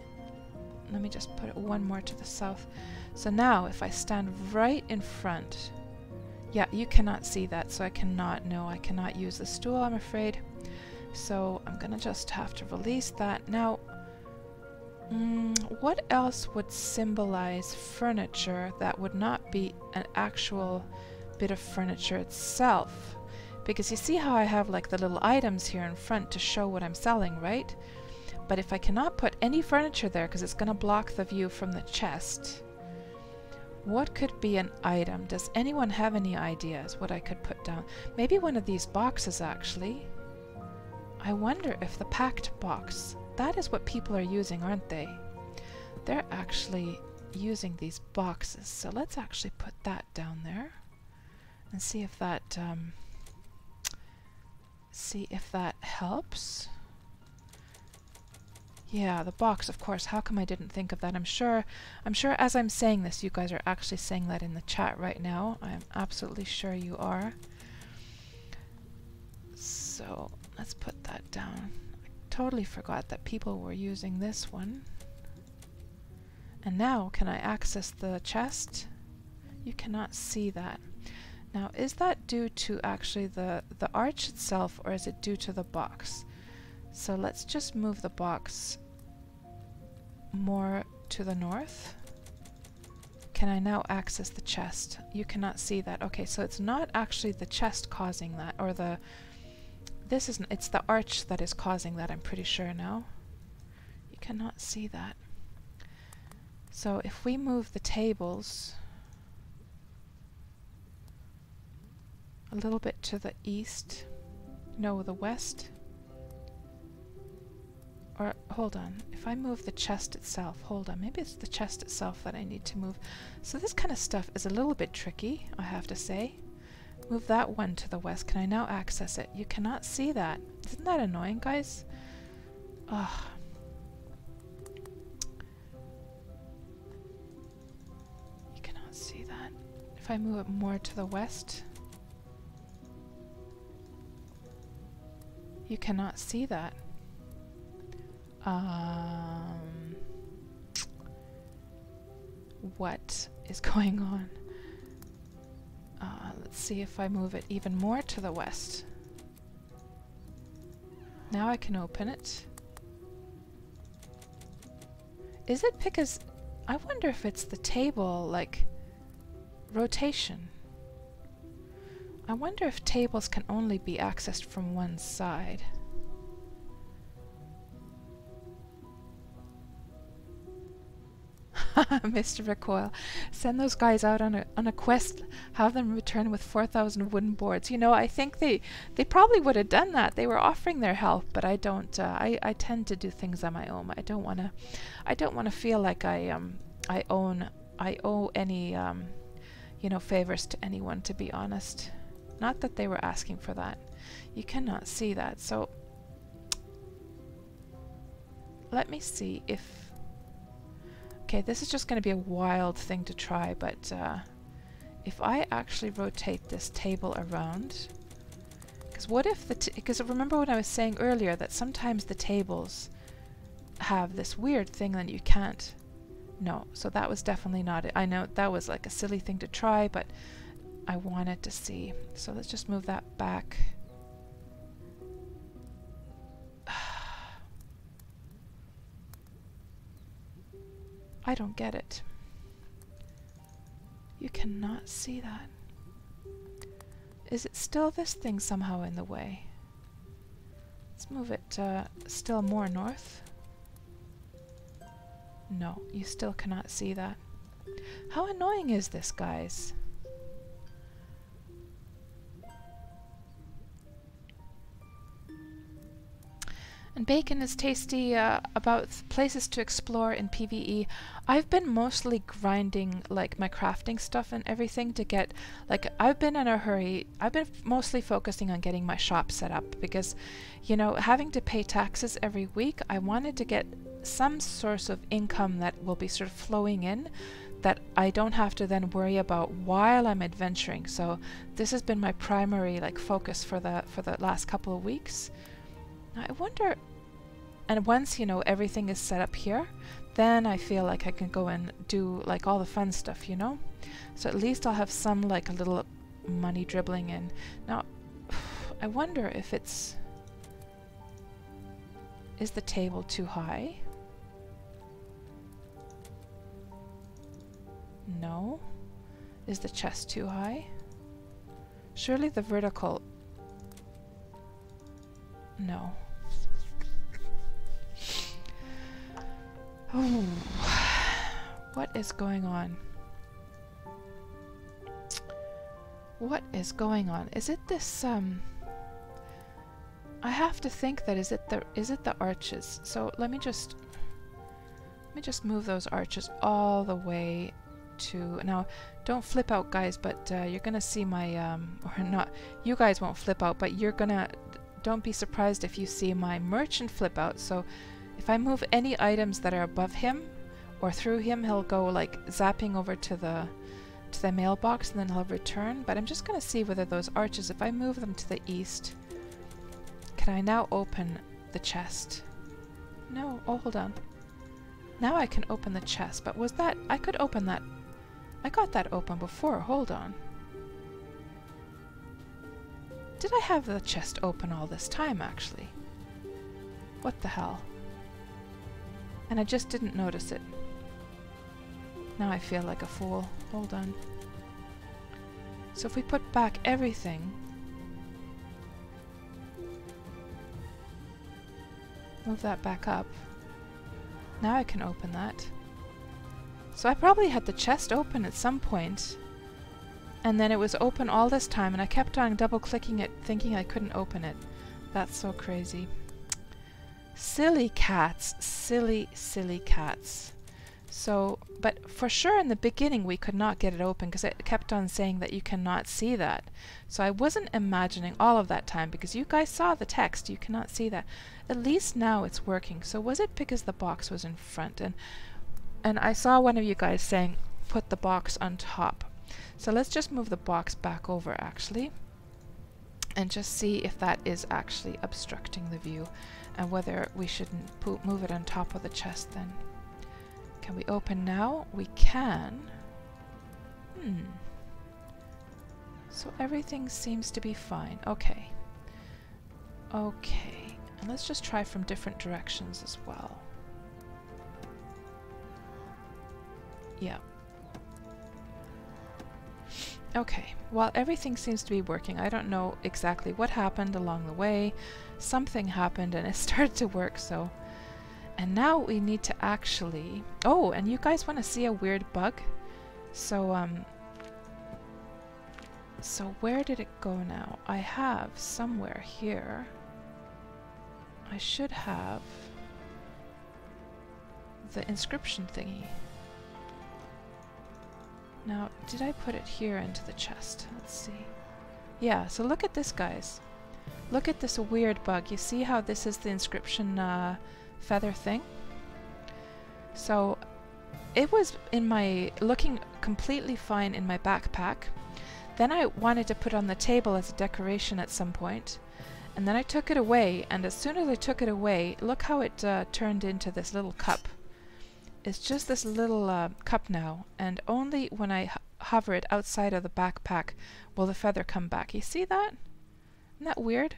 Let me just put it one more to the south. So now if I stand right in front, yeah, you cannot see that, so I cannot use the stool, I'm afraid. So I'm gonna just have to release that. Now, what else would symbolize furniture that would not be an actual bit of furniture itself? Because you see how I have like the little items here in front to show what I'm selling, right? But if I cannot put any furniture there because it's gonna block the view from the chest, what could be an item? Does anyone have any ideas what I could put down? Maybe one of these boxes, actually. I wonder if the packed box, that is what people are using, aren't they? They're actually using these boxes. So let's actually put that down there and see if that helps. Yeah, the box, of course. How come I didn't think of that? I'm sure as I'm saying this, you guys are actually saying that in the chat right now. I'm absolutely sure you are. So let's put that down. I totally forgot that people were using this one. And now, can I access the chest? You cannot see that. Now, is that due to actually the arch itself, or is it due to the box? So let's just move the box more to the north. Can I now access the chest? You cannot see that. Okay, so it's not actually the chest causing that, or it's the arch that is causing that, I'm pretty sure now. You cannot see that. So if we move the tables a little bit to the east, no, the west, or hold on, if I move the chest itself, hold on, maybe it's the chest itself that I need to move. So this kind of stuff is a little bit tricky, I have to say. Move that one to the west. Can I now access it? You cannot see that. Isn't that annoying, guys? Ugh. You cannot see that. If I move it more to the west, you cannot see that. What is going on? Let's see if I move it even more to the west. Now I can open it. Is it because... I wonder if it's the table, like, rotation. I wonder if tables can only be accessed from one side. Mr. Recoil, send those guys out on a quest, have them return with 4,000 wooden boards. You know, I think they probably would have done that. They were offering their help, but I don't. I tend to do things on my own. I don't want to feel like I owe any you know, favors to anyone, to be honest. Not that they were asking for that. You cannot see that. So let me see if... Okay, this is just going to be a wild thing to try, but if I actually rotate this table around... Because what if the... Because remember what I was saying earlier, that sometimes the tables have this weird thing that you can't... No, so that was definitely not it. I know that was like a silly thing to try, but I wanted to see. So let's just move that back. I don't get it. You cannot see that. Is it still this thing somehow in the way? Let's move it still more north. No, you still cannot see that. How annoying is this, guys? And Bacon is tasty about places to explore in PvE. I've been mostly grinding like my crafting stuff and everything to get, like, I've been in a hurry. I've been mostly focusing on getting my shop set up because, you know, having to pay taxes every week, I wanted to get some source of income that will be sort of flowing in that I don't have to then worry about while I'm adventuring. So this has been my primary like focus for the last couple of weeks. I wonder, and once, you know, everything is set up here, then I feel like I can go and do like all the fun stuff, you know? So at least I'll have some like a little money dribbling in. Now, I wonder if it's... Is the table too high? No. Is the chest too high? Surely the vertical... No. Oh, what is going on? What is going on? Is it this I have to think that is it the arches? So let me just move those arches all the way to... Now, don't flip out, guys, but you're gonna see my or not, you guys won't flip out, but you're gonna... Don't be surprised if you see my merchant flip out. So if I move any items that are above him or through him, he'll go like zapping over to the mailbox and then he'll return. But I'm just going to see whether those arches, if I move them to the east, can I now open the chest? No. Oh, hold on. Now I can open the chest. But was that... I could open that... I got that open before. Hold on. Did I have the chest open all this time, actually? What the hell? And I just didn't notice it. Now I feel like a fool. Hold on. So if we put back everything... Move that back up. Now I can open that. So I probably had the chest open at some point. And then it was open all this time, and I kept on double-clicking it, thinking I couldn't open it. That's so crazy. Silly cats. Silly, silly cats. So, but for sure in the beginning we could not get it open because it kept on saying that you cannot see that. So I wasn't imagining all of that time because you guys saw the text. You cannot see that. At least now it's working. So was it because the box was in front? And I saw one of you guys saying, put the box on top. So let's just move the box back over, actually, and just see if that is actually obstructing the view and whether we shouldn't move it on top of the chest then. Can we open now? We can. So everything seems to be fine. Okay. Okay. And let's just try from different directions as well. Yeah. Okay, well, everything seems to be working. I don't know exactly what happened along the way. Something happened and it started to work, so... And now we need to actually... Oh, and you guys want to see a weird bug? So, so where did it go now? I have somewhere here... I should have... the inscription thingy. Now, did I put it here into the chest? Let's see. Yeah, so look at this, guys. Look at this weird bug. You see how this is the inscription feather thing? So, it was in my... looking completely fine in my backpack. Then I wanted to put it on the table as a decoration at some point. And then I took it away, and as soon as I took it away, look how it turned into this little cup. It's just this little cup now, and only when I hover it outside of the backpack will the feather come back. You see that? Isn't that weird?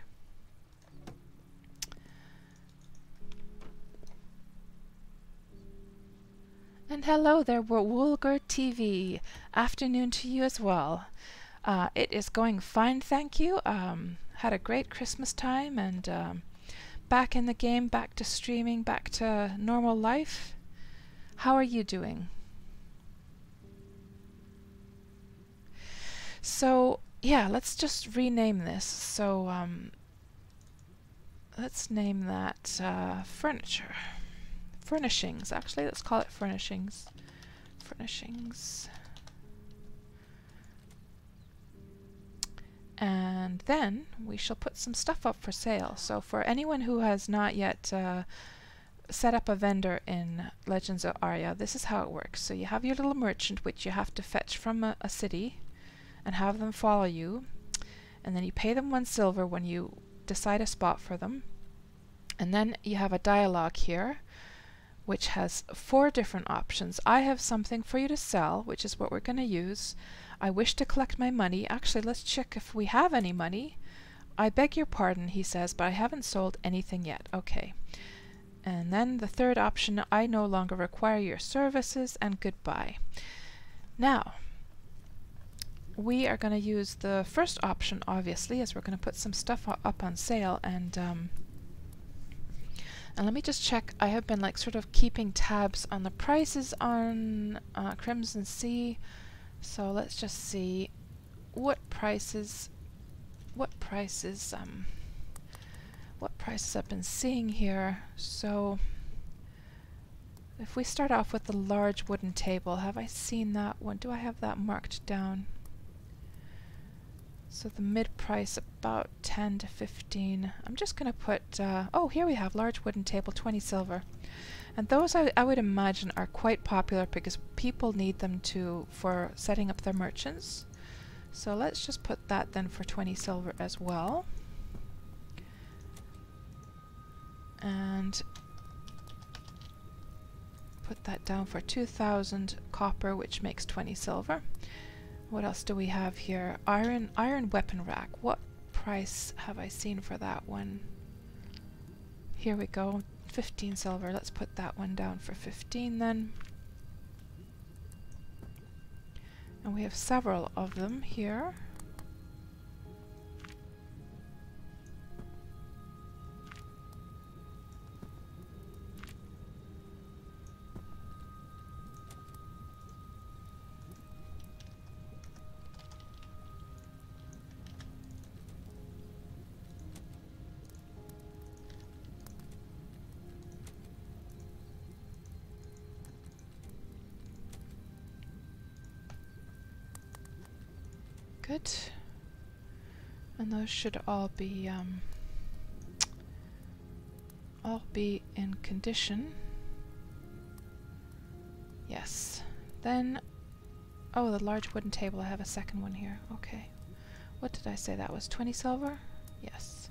And hello there, Woolger TV. Afternoon to you as well. It is going fine, thank you. Had a great Christmas time, and back in the game, back to streaming, back to normal life. How are you doing? So, yeah, let's just rename this. So, let's name that furniture. Furnishings, actually, let's call it furnishings. Furnishings. And then we shall put some stuff up for sale. So for anyone who has not yet set up a vendor in Legends of Aria, this is how it works. So you have your little merchant, which you have to fetch from a city and have them follow you, and then you pay them 1 silver when you decide a spot for them. And then you have a dialogue here which has 4 different options. I have something for you to sell, which is what we're going to use. I wish to collect my money. Actually, let's check if we have any money. I beg your pardon, he says, but I haven't sold anything yet. Okay. And then the 3rd option, I no longer require your services, and goodbye. Now, we are going to use the first option, obviously, as we're going to put some stuff up on sale. And let me just check. I have been like sort of keeping tabs on the prices on Crimson Sea. So let's just see what prices I've been seeing here. So if we start off with the large wooden table, have I seen that one? Do I have that marked down? So the mid price about 10 to 15. I'm just going to put, oh, here we have large wooden table, 20 silver. And those I would imagine are quite popular because people need them for setting up their merchants. So let's just put that then for 20 silver as well. And put that down for 2,000 copper, which makes 20 silver. What else do we have here? Iron weapon rack. What price have I seen for that one? Here we go. 15 silver. Let's put that one down for 15 then. And we have several of them here. Good. And those should all be in condition. Yes. Then, oh, the large wooden table, I have a second one here. Okay. What did I say that was? 20 silver? Yes.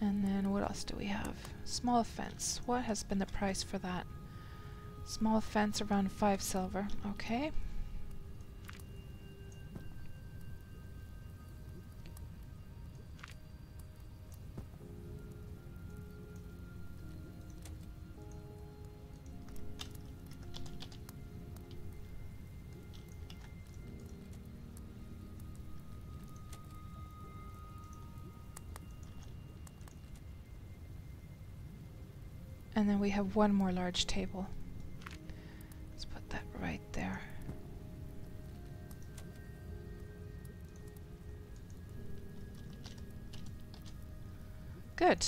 And then what else do we have? Small fence. What has been the price for that? Small fence around 5 silver. Okay. And then we have one more large table. Let's put that right there. Good.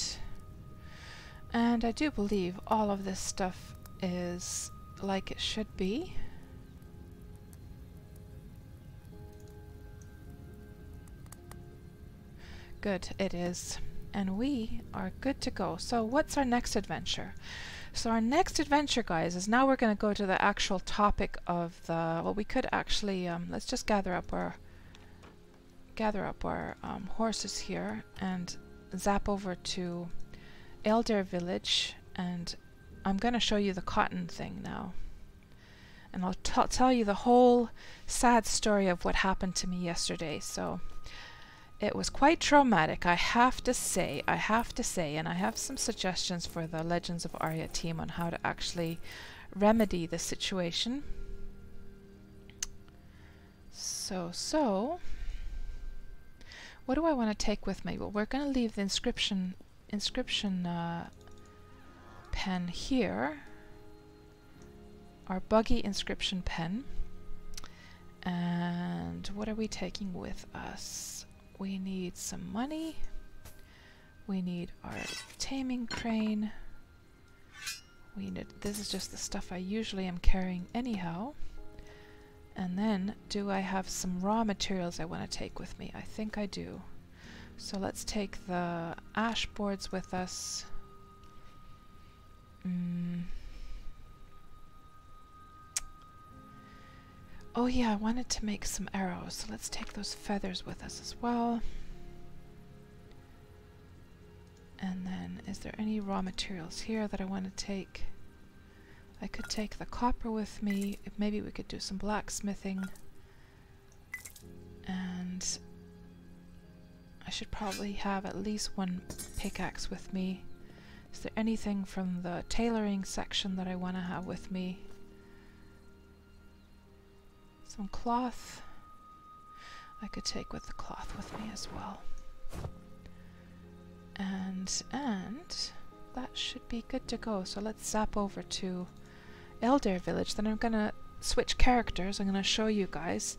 And I do believe all of this stuff is like it should be. Good, it is. And we are good to go. So what's our next adventure? So our next adventure, guys, is now we're going to go to the actual topic of the... Well, we could actually... let's just gather up our horses here and zap over to Elder Village, and I'm going to show you the cotton thing now. And I'll tell you the whole sad story of what happened to me yesterday. So it was quite traumatic, I have to say, and I have some suggestions for the Legends of Aria team on how to actually remedy the situation. So what do I want to take with me? Well, we're going to leave the inscription pen here, our buggy inscription pen. And what are we taking with us? We need some money. We need our taming crane. This is just the stuff I usually am carrying anyhow. And then, do I have some raw materials I want to take with me? I think I do. So let's take the ash boards with us. Oh yeah, I wanted to make some arrows, so let's take those feathers with us as well. And then, is there any raw materials here that I want to take? I could take the copper with me. Maybe we could do some blacksmithing. And I should probably have at least one pickaxe with me. Is there anything from the tailoring section that I want to have with me? Some cloth. I could take with the cloth with me as well. And that should be good to go. So let's zap over to Elder Village. Then I'm gonna switch characters. I'm gonna show you guys,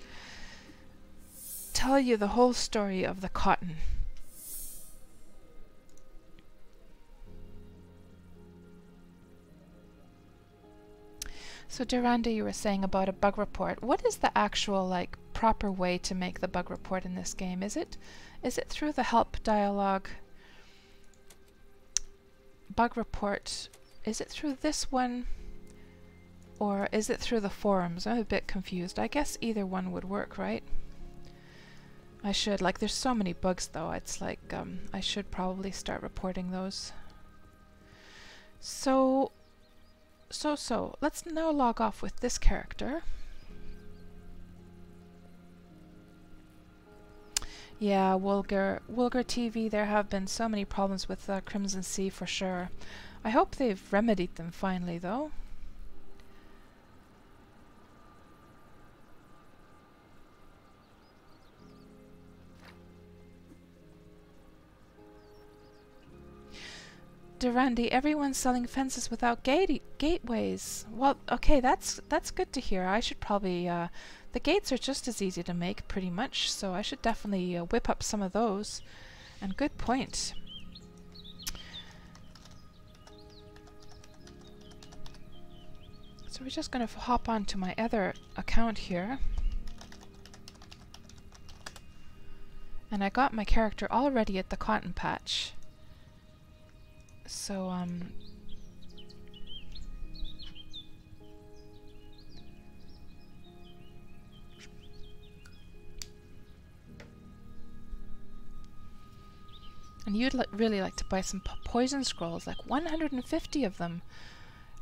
tell you the whole story of the cotton. So Duranda, you were saying about a bug report. What is the actual proper way to make the bug report in this game? Is it through the help dialogue? Bug report, is it through this one? Or is it through the forums? I'm a bit confused. I guess either one would work, right? I should, there's so many bugs though, it's I should probably start reporting those. So let's now log off with this character. Yeah, Wulgar TV, there have been so many problems with Crimson Sea for sure. I hope they've remedied them finally though. Durandi, everyone's selling fences without gateways. Well, okay, that's good to hear. I should probably the gates are just as easy to make, pretty much. So I should definitely whip up some of those. And good point. So we're just going to hop on to my other account here. And I got my character already at the cotton patch. So, and you'd really like to buy some poison scrolls, 150 of them.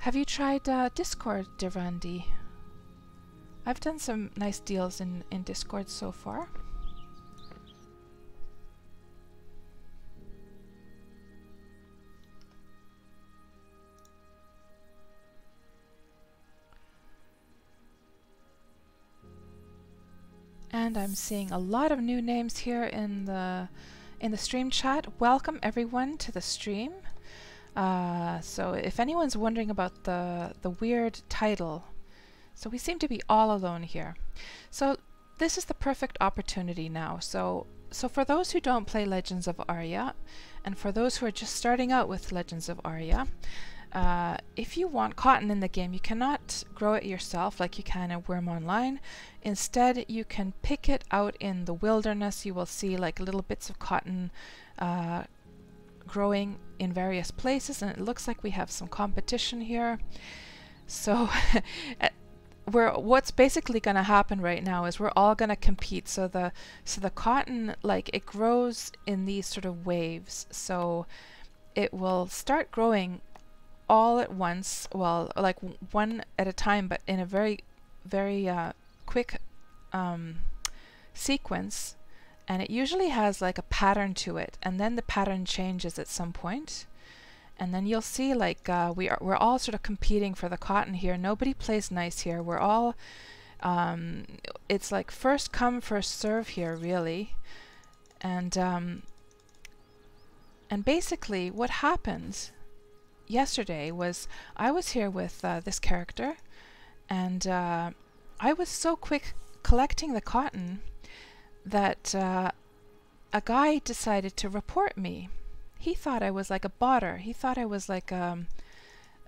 Have you tried Discord, Durandi? I've done some nice deals in Discord so far. And I'm seeing a lot of new names here in the stream chat. Welcome everyone to the stream. So if anyone's wondering about the weird title, so we seem to be all alone here. So this is the perfect opportunity now. So for those who don't play Legends of Aria, and for those who are just starting out with Legends of Aria, if you want cotton in the game, you cannot grow it yourself like you can in Worm Online. Instead, you can pick it out in the wilderness. You will see like little bits of cotton growing in various places, and it looks like we have some competition here. So what's basically going to happen right now is we're all going to compete. So the cotton, like, it grows in these sort of waves. So it will start growing all at once, well, like one at a time, but in a very quick sequence, and it usually has like a pattern to it, and then the pattern changes at some point, and then you'll see like we're all sort of competing for the cotton here. Nobody plays nice here. We're all it's like first come first serve here, really. And basically what happened yesterday was I was here with this character, and I was so quick collecting the cotton that a guy decided to report me. He thought I was like a botter. He thought I was like a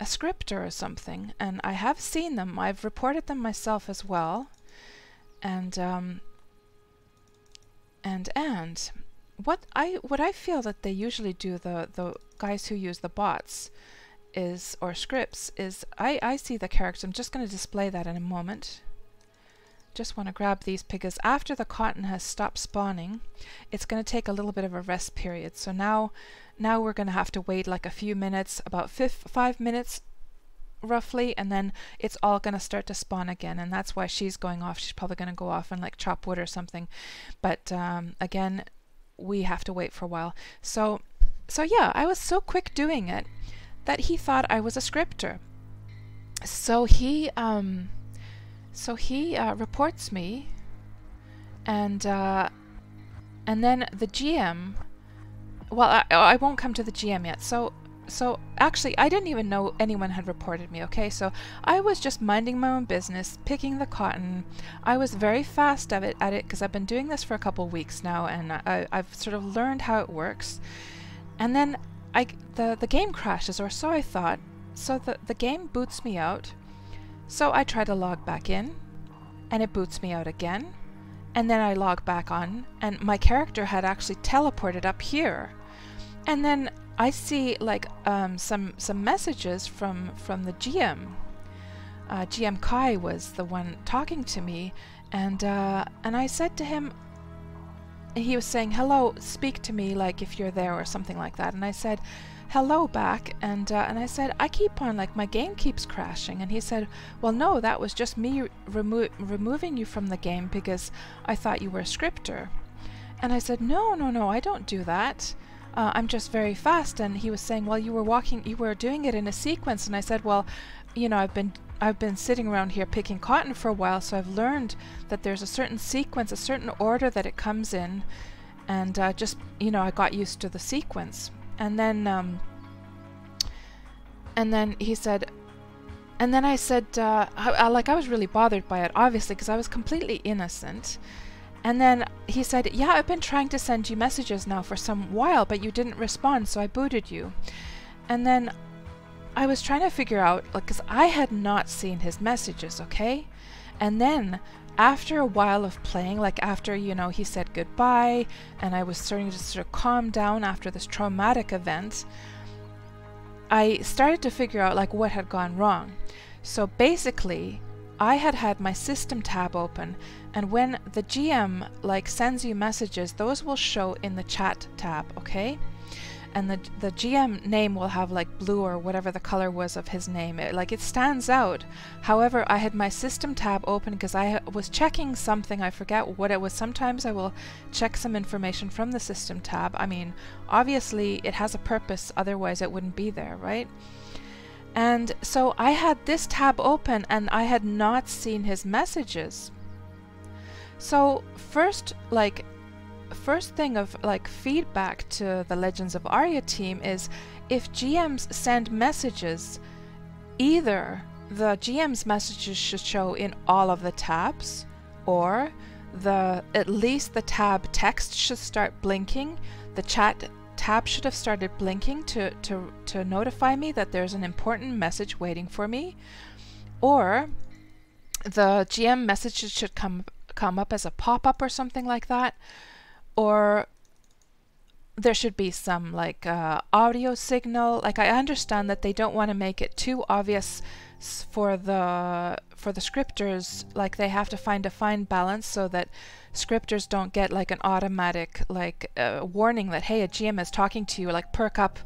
scripter or something, and I have seen them. I've reported them myself as well. And what I feel that they usually do, the guys who use the bots is, or scripts, is I see the characters. I'm just going to display that in a moment. Just want to grab these because after the cotton has stopped spawning, it's going to take a little bit of a rest period. So now we're going to have to wait like a few minutes, about 5 minutes roughly, and then it's all going to start to spawn again. And that's why she's going off. She's probably going to go off and like chop wood or something. But again, we have to wait for a while. So yeah, I was so quick doing it that he thought I was a scripter. So he reports me, and then the GM. Well, I won't come to the GM yet. So actually, I didn't even know anyone had reported me. Okay, so I was just minding my own business, picking the cotton. I was very fast at it because I've been doing this for a couple of weeks now, and I've sort of learned how it works. And then the game crashes, or so I thought. So the game boots me out. So I try to log back in, and it boots me out again, and then I log back on, and my character had actually teleported up here. And then I see like some messages from the GM. GM Kai was the one talking to me, and I said to him, he was saying, "Hello, speak to me like if you're there," or something like that. And I said hello back, and I said, "I keep on, like, my game keeps crashing." And he said, "Well, no, that was just me removing you from the game because I thought you were a scripter." And I said, no, I don't do that. I'm just very fast." And he was saying, "Well, you were doing it in a sequence." And I said, "Well, you know, I've been sitting around here picking cotton for a while, so I've learned that there's a certain sequence, a certain order that it comes in, and just, you know, I got used to the sequence." And then he said, and then I said, like, I was really bothered by it, obviously, because I was completely innocent. And then he said, "Yeah, I've been trying to send you messages now for some while, but you didn't respond, so I booted you." And then I was trying to figure out, like, because I had not seen his messages, okay? And then after a while of playing, like after, you know, he said goodbye, and I was starting to sort of calm down after this traumatic event, I started to figure out like what had gone wrong. So basically, I had my system tab open, and when the GM like sends you messages, those will show in the chat tab, okay? And the GM name will have like blue or whatever the color was of his name. It stands out. However, I had my system tab open because I was checking something. I forget what it was. Sometimes I will check some information from the system tab. I mean, obviously it has a purpose, otherwise it wouldn't be there, right? And so I had this tab open and I had not seen his messages. So first, like, first thing of like feedback to the Legends of Aria team is if GMs send messages, either the GM's messages should show in all of the tabs, or at least the tab text should start blinking. The chat tab should have started blinking to notify me that there's an important message waiting for me, or the GM messages should come up as a pop-up or something like that, or there should be some like audio signal. Like, I understand that they don't want to make it too obvious for the scripters. Like, they have to find a fine balance so that scripters don't get like an automatic like warning that, hey, a GM is talking to you, like perk up,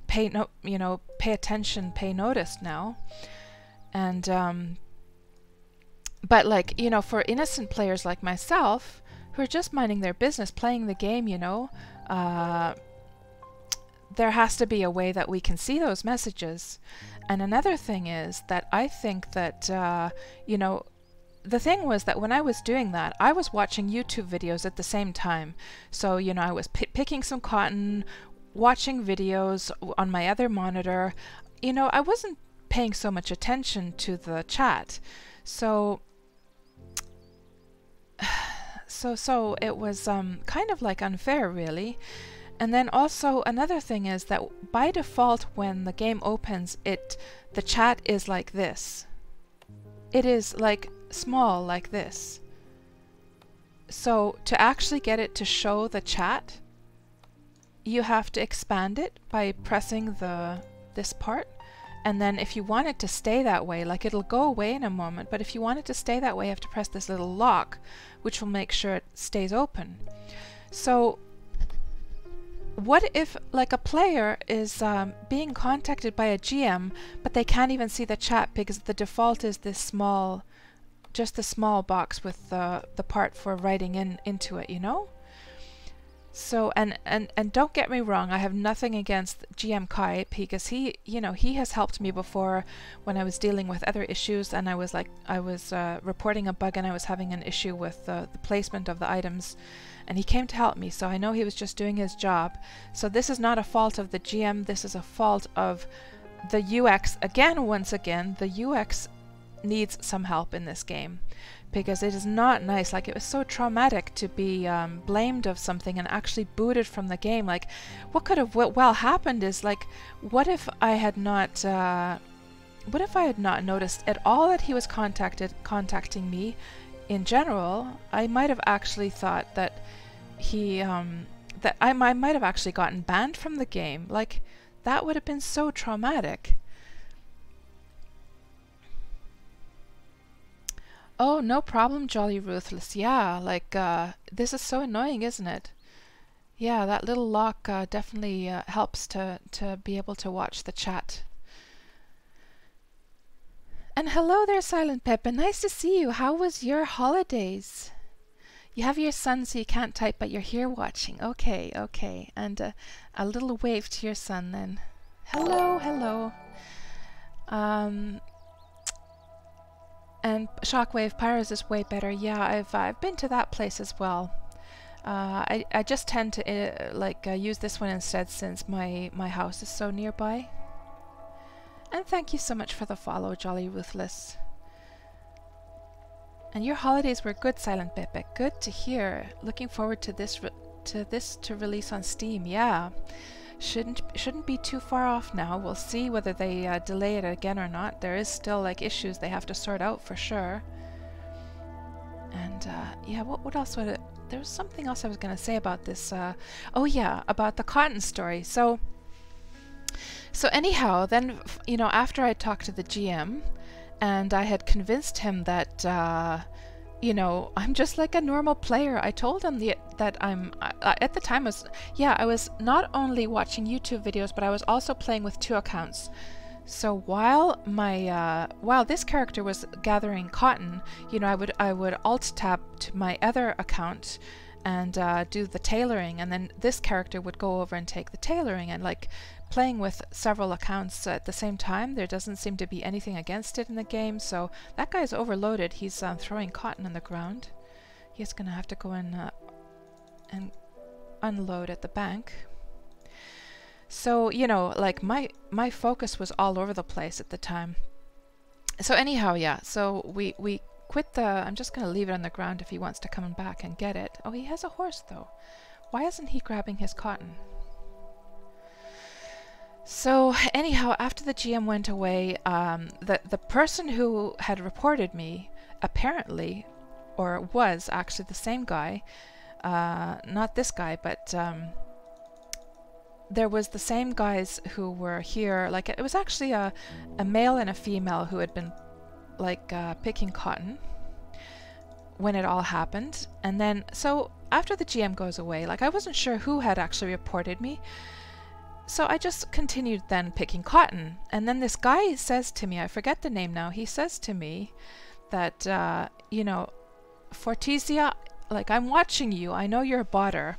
pay attention, pay notice now. And but like, you know, for innocent players like myself who are just minding their business, playing the game, you know, there has to be a way that we can see those messages. And another thing is that I think that, you know, the thing was that when I was doing that, I was watching YouTube videos at the same time. So, you know, I was picking some cotton, watching videos on my other monitor. You know, I wasn't paying so much attention to the chat. So it was kind of like unfair, really. And then also another thing is that by default when the game opens, the chat is like this. It is like small like this. So to actually get it to show the chat, you have to expand it by pressing this part. And then if you want it to stay that way, like, it'll go away in a moment, but if you want it to stay that way, you have to press this little lock, which will make sure it stays open. So what if like a player is being contacted by a GM, but they can't even see the chat because the default is this small, just the small box with the part for writing into it, you know? So, and don't get me wrong, I have nothing against GM Kai, because he, you know, he has helped me before when I was dealing with other issues, and I was reporting a bug and I was having an issue with the placement of the items, and he came to help me, so I know he was just doing his job. So this is not a fault of the GM, this is a fault of the UX. Once again, the UX needs some help in this game, because it is not nice. Like, it was so traumatic to be blamed of something and actually booted from the game. Like, what could have well happened is, like, what if I had not noticed at all that he was contacting me in general? I might have actually thought that he that I might have actually gotten banned from the game. Like, that would have been so traumatic. Oh, no problem, Jolly Ruthless. Yeah, like, this is so annoying, isn't it? Yeah, that little lock definitely helps to be able to watch the chat. And hello there, Silent Peppa. Nice to see you. How was your holidays? You have your son, so you can't type, but you're here watching. Okay, okay. And a little wave to your son, then. Hello, hello. And Shockwave Pyros is way better. Yeah, I've been to that place as well. I just tend to use this one instead, since my house is so nearby. And thank you so much for the follow, Jolly Ruthless. And your holidays were good, Silent Pepe. Good to hear. Looking forward to this to release on Steam. Yeah. Shouldn't be too far off now. We'll see whether they delay it again or not. There is still like issues they have to sort out for sure. And yeah, what else would it? There was something else I was going to say about this. Oh yeah, about the cotton story. So anyhow, then you know, after I talked to the GM, and I had convinced him that you know, I'm just like a normal player. I told him that at the time I was not only watching YouTube videos, but I was also playing with 2 accounts. So while this character was gathering cotton, you know, I would alt tab to my other account and do the tailoring, and then this character would go over and take the tailoring. And like, playing with several accounts at the same time, there doesn't seem to be anything against it in the game. So that guy's overloaded. He's throwing cotton on the ground. He's gonna have to go and and unload at the bank. So, you know, like my focus was all over the place at the time. So anyhow, yeah, so we quit the, I'm just going to leave it on the ground if he wants to come back and get it. Oh, he has a horse though. Why isn't he grabbing his cotton? So anyhow, after the GM went away, the person who had reported me apparently, or was actually the same guy, not this guy, but there was the same guys who were here. Like it was actually a male and a female who had been like picking cotton when it all happened. And then so after the GM goes away, like I wasn't sure who had actually reported me. So I just continued then picking cotton. And then this guy says to me, I forget the name now, he says to me that, you know, Fortizia, like, I'm watching you, I know you're a botter.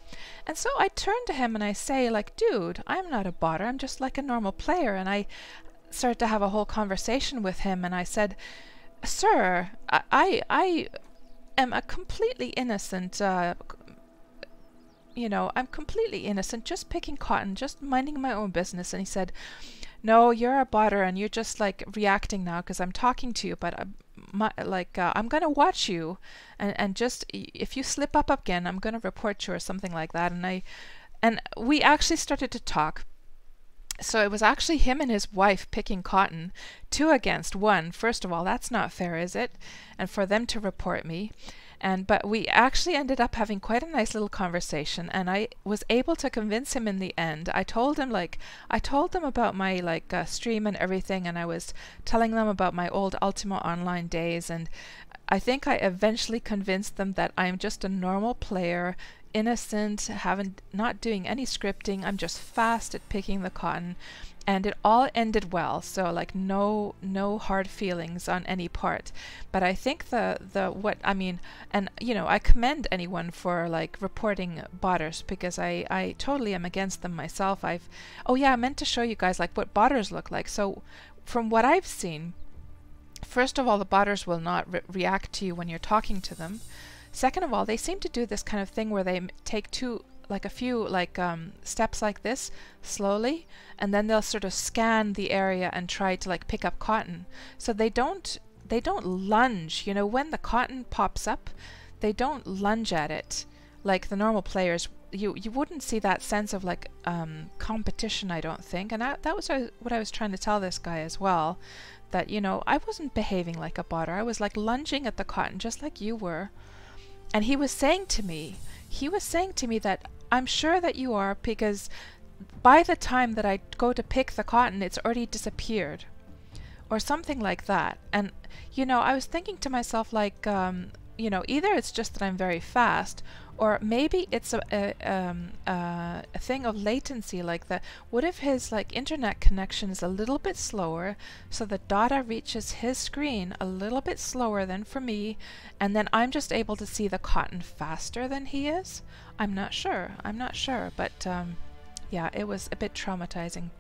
And so I turn to him and I say, like, dude, I'm not a botter, I'm just like a normal player. And I started to have a whole conversation with him, and I said, sir, I am a completely innocent, you know, I'm completely innocent, just picking cotton, just minding my own business. And he said, no, you're a botter and you're just like reacting now because I'm talking to you, but I'm going to watch you, and just if you slip up again, I'm going to report you or something like that. And we actually started to talk. So it was actually him and his wife picking cotton, 2 against 1. First of all, that's not fair, is it? And for them to report me. But we actually ended up having quite a nice little conversation, and I was able to convince him in the end. I told them about my stream and everything, and I was telling them about my old Ultima Online days, and I think I eventually convinced them that I'm just a normal player, innocent, not doing any scripting. I'm just fast at picking the cotton. And it all ended well, so like no hard feelings on any part. But I think and you know, I commend anyone for like reporting botters, because I totally am against them myself. Oh yeah, I meant to show you guys like what botters look like. So from what I've seen, first of all, the botters will not react to you when you're talking to them. Second of all, they seem to do this kind of thing where they take a few steps like this slowly, and then they'll sort of scan the area and try to like pick up cotton. So they don't lunge, you know, when the cotton pops up, they don't lunge at it like the normal players. You wouldn't see that sense of like competition, I don't think. And that was what I was trying to tell this guy as well, that, you know, I wasn't behaving like a botter. I was like lunging at the cotton just like you were. And he was saying to me that I'm sure that you are, because by the time that I go to pick the cotton, it's already disappeared, or something like that. And, you know, I was thinking to myself, like, you know, either it's just that I'm very fast, or maybe it's a thing of latency, like what if his like internet connection is a little bit slower, so the data reaches his screen a little bit slower than for me, and then I'm just able to see the cotton faster than he is? I'm not sure, but yeah, it was a bit traumatizing.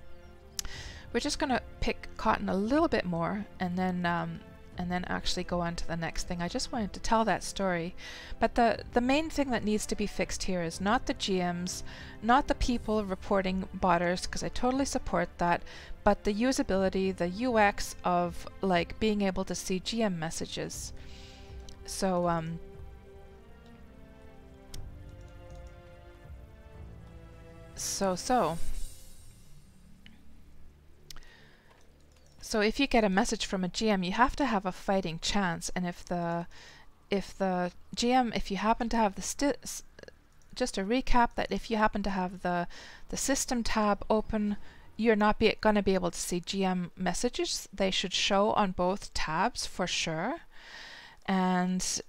We're just gonna pick cotton a little bit more, and then actually go on to the next thing. I just wanted to tell that story. But the main thing that needs to be fixed here is not the GMs, not the people reporting botters, because I totally support that, but the usability, the UX of like being able to see GM messages. So So if you get a message from a GM, you have to have a fighting chance. And if the GM, if you happen to have just a recap, that if you happen to have the system tab open, you're not going to be able to see GM messages. They should show on both tabs for sure. And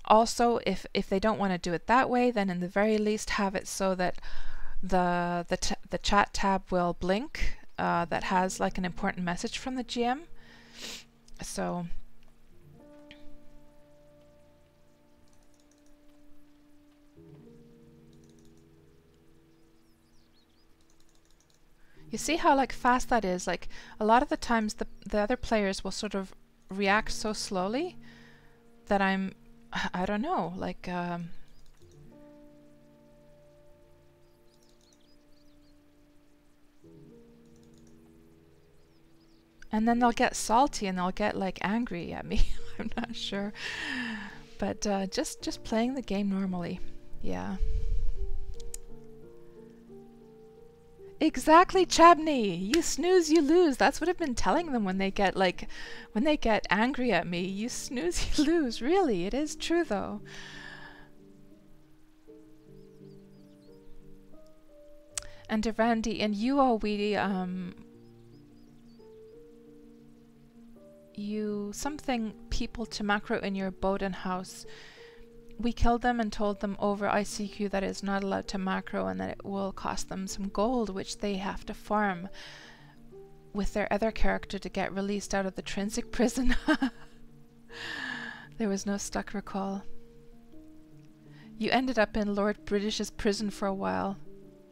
also, if they don't want to do it that way, then in the very least have it so that the chat tab will blink. That has like an important message from the GM. So you see how like fast that is? Like a lot of the times the other players will sort of react so slowly that I don't know, like And then they'll get salty and they'll get like angry at me. I'm not sure. But just playing the game normally. Yeah. Exactly, Chabney. You snooze, you lose. That's what I've been telling them when they get angry at me. You snooze, you lose. Really, it is true though. And Randy and you all you something people to macro in your boat and house. We killed them and told them over ICQ that it's not allowed to macro and that it will cost them some gold, which they have to farm with their other character to get released out of the Trinsic prison. There was no stuck recall. You ended up in Lord British's prison for a while.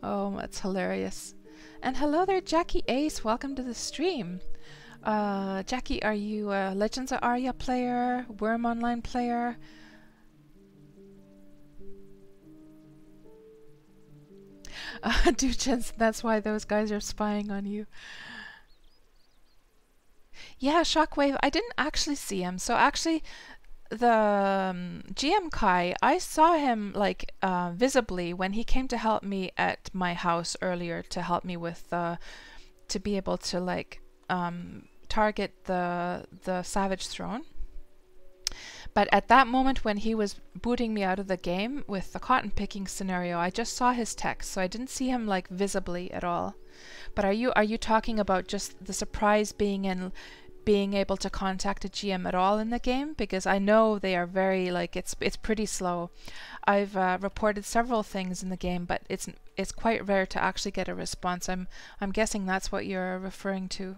Oh, that's hilarious. And hello there, Jackie Ace. Welcome to the stream. Jackie, are you a Legends of Aria player? Worm Online player? Duchens, that's why those guys are spying on you. Yeah, Shockwave, I didn't actually see him. So actually, the GM Kai, I saw him like visibly when he came to help me at my house earlier to help me with to be able to like target the Savage Throne. But at that moment when he was booting me out of the game with the cotton picking scenario, I just saw his text, so I didn't see him like visibly at all. But are you talking about just the surprise being able to contact a GM at all in the game? Because I know they are very like it's pretty slow. I've reported several things in the game, but it's quite rare to actually get a response. I'm guessing that's what you're referring to.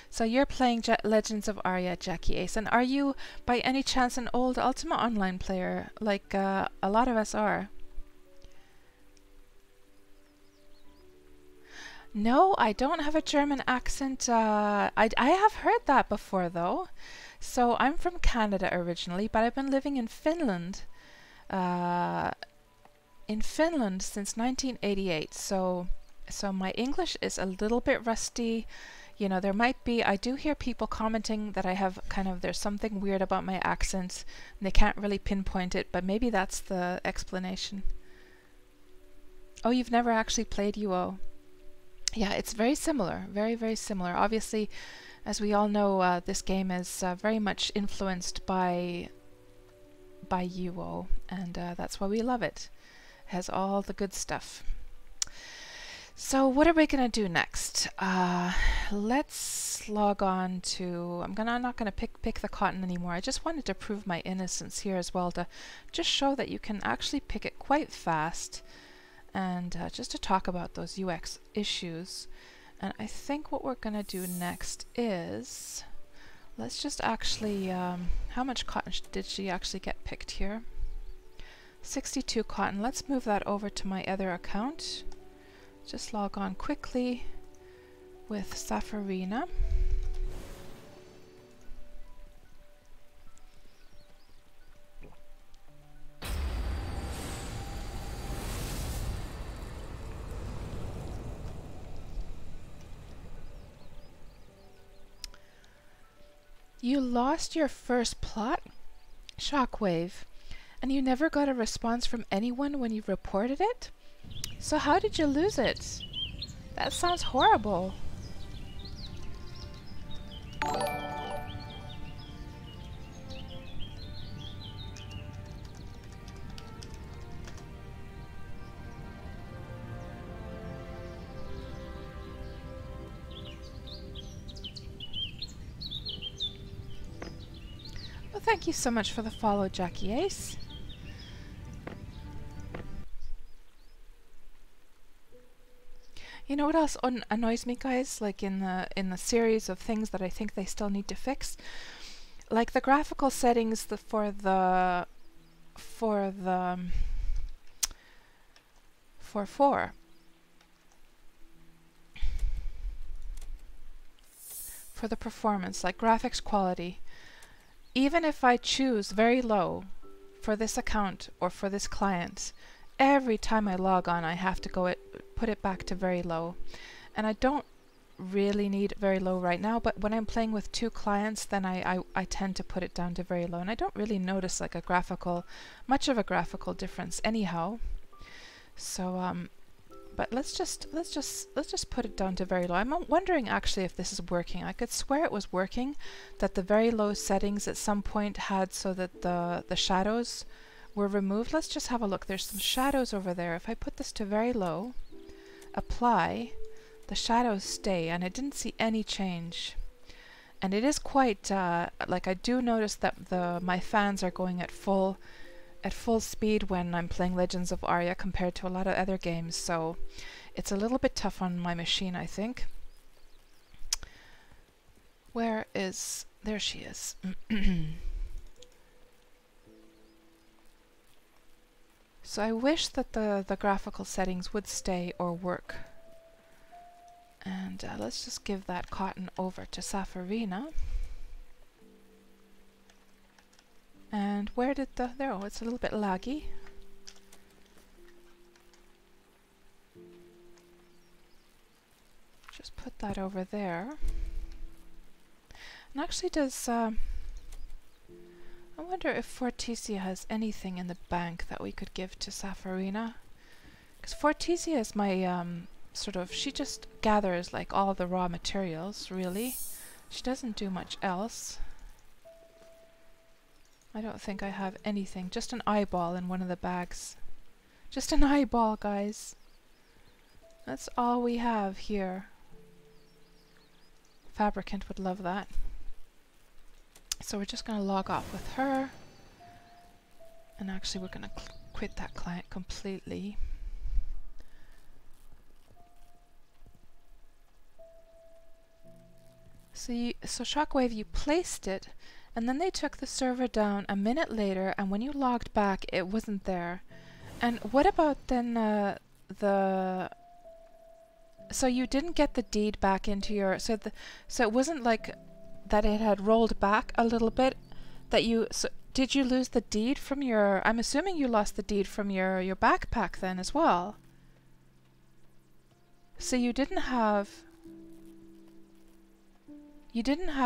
So you're playing Legends of Aria, Jackie Ace, and are you by any chance an old Ultima Online player, like a lot of us are? No, I don't have a German accent. I have heard that before though. So I'm from Canada originally, but I've been living in Finland. Since 1988. So my English is a little bit rusty. You know, there might be, I do hear people commenting that I have there's something weird about my accent and they can't really pinpoint it, but maybe that's the explanation. Oh, you've never actually played UO? Yeah, it's very similar, very, very similar. Obviously, as we all know, this game is very much influenced by UO, and that's why we love it. It has all the good stuff. So what are we gonna do next? Let's log on to. I'm not gonna pick the cotton anymore. I just wanted to prove my innocence here as well, to just show that you can actually pick it quite fast, and just to talk about those UX issues. And I think what we're gonna do next is let's just actually. How much cotton did she actually get picked here? 62 cotton. Let's move that over to my other account. Just log on quickly with Safarina. You lost your first plot, Shockwave, and you never got a response from anyone when you reported it? So how did you lose it? That sounds horrible. Well, thank you so much for the follow, Jackie Ace. You know what else annoys me, guys? Like in the series of things that I think they still need to fix, like the graphical settings for 4 for the performance, like graphics quality. Even if I choose very low for this account or for this client, every time I log on, I have to put it back to very low. And I don't really need it very low right now, but when I'm playing with two clients, then I tend to put it down to very low, and I don't really notice like much of a graphical difference anyhow. So but let's just put it down to very low. I'm wondering actually if this is working. I could swear it was working, that the very low settings at some point had so that the shadows were removed. Let's just have a look. There's some shadows over there. If I put this to very low, apply, the shadows stay, and I didn't see any change. And it is quite like, I do notice that my fans are going at full speed when I'm playing Legends of Aria compared to a lot of other games, so it's a little bit tough on my machine, I think. There she is. So I wish that the graphical settings would stay or work. And let's just give that cotton over to Safarina. And where did there, oh, it's a little bit laggy. Just put that over there. And actually I wonder if Fortizia has anything in the bank that we could give to Safarina. Because Fortizia is my she just gathers like all the raw materials, really. She doesn't do much else. I don't think I have anything. Just an eyeball in one of the bags. Just an eyeball, guys. That's all we have here. Fabricant would love that. So we're just going to log off with her. And actually we're going to quit that client completely. So Shockwave, you placed it, and then they took the server down a minute later, and when you logged back, it wasn't there. And what about then so you didn't get the deed back into your, so it wasn't like that it had rolled back a little bit, that you, so did you lose the deed from your, I'm assuming you lost the deed from your backpack then as well. So you didn't have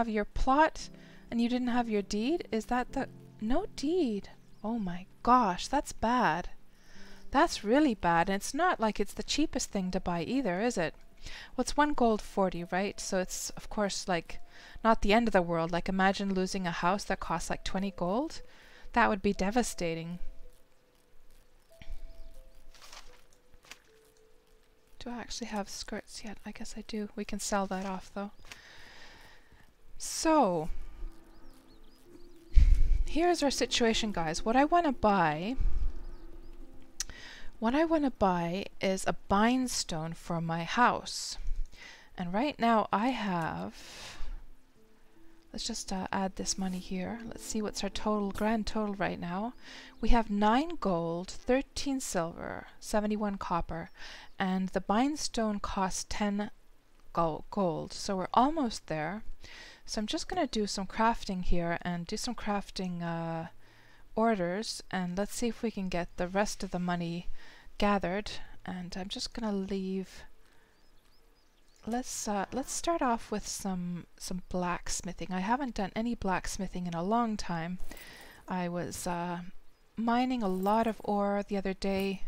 your plot, and you didn't have your deed? Is that no deed? Oh my gosh, that's bad. That's really bad, and it's not like it's the cheapest thing to buy either, is it? Well, it's 1 gold 40, right? So it's, of course, like, not the end of the world. Like, imagine losing a house that costs like 20 gold. That would be devastating. Do I actually have skirts yet? I guess I do. We can sell that off, though. So, here's our situation, guys. What I want to buy is a bindstone for my house. And right now I have, let's just add this money here. Let's see what's our grand total right now. We have 9 gold, 13 silver, 71 copper, and the bindstone costs 10 gold. So we're almost there. So I'm just going to do some crafting here and do some crafting orders, and let's see if we can get the rest of the money gathered. And I'm just going to leave. Let's start off with some blacksmithing. I haven't done any blacksmithing in a long time. I was mining a lot of ore the other day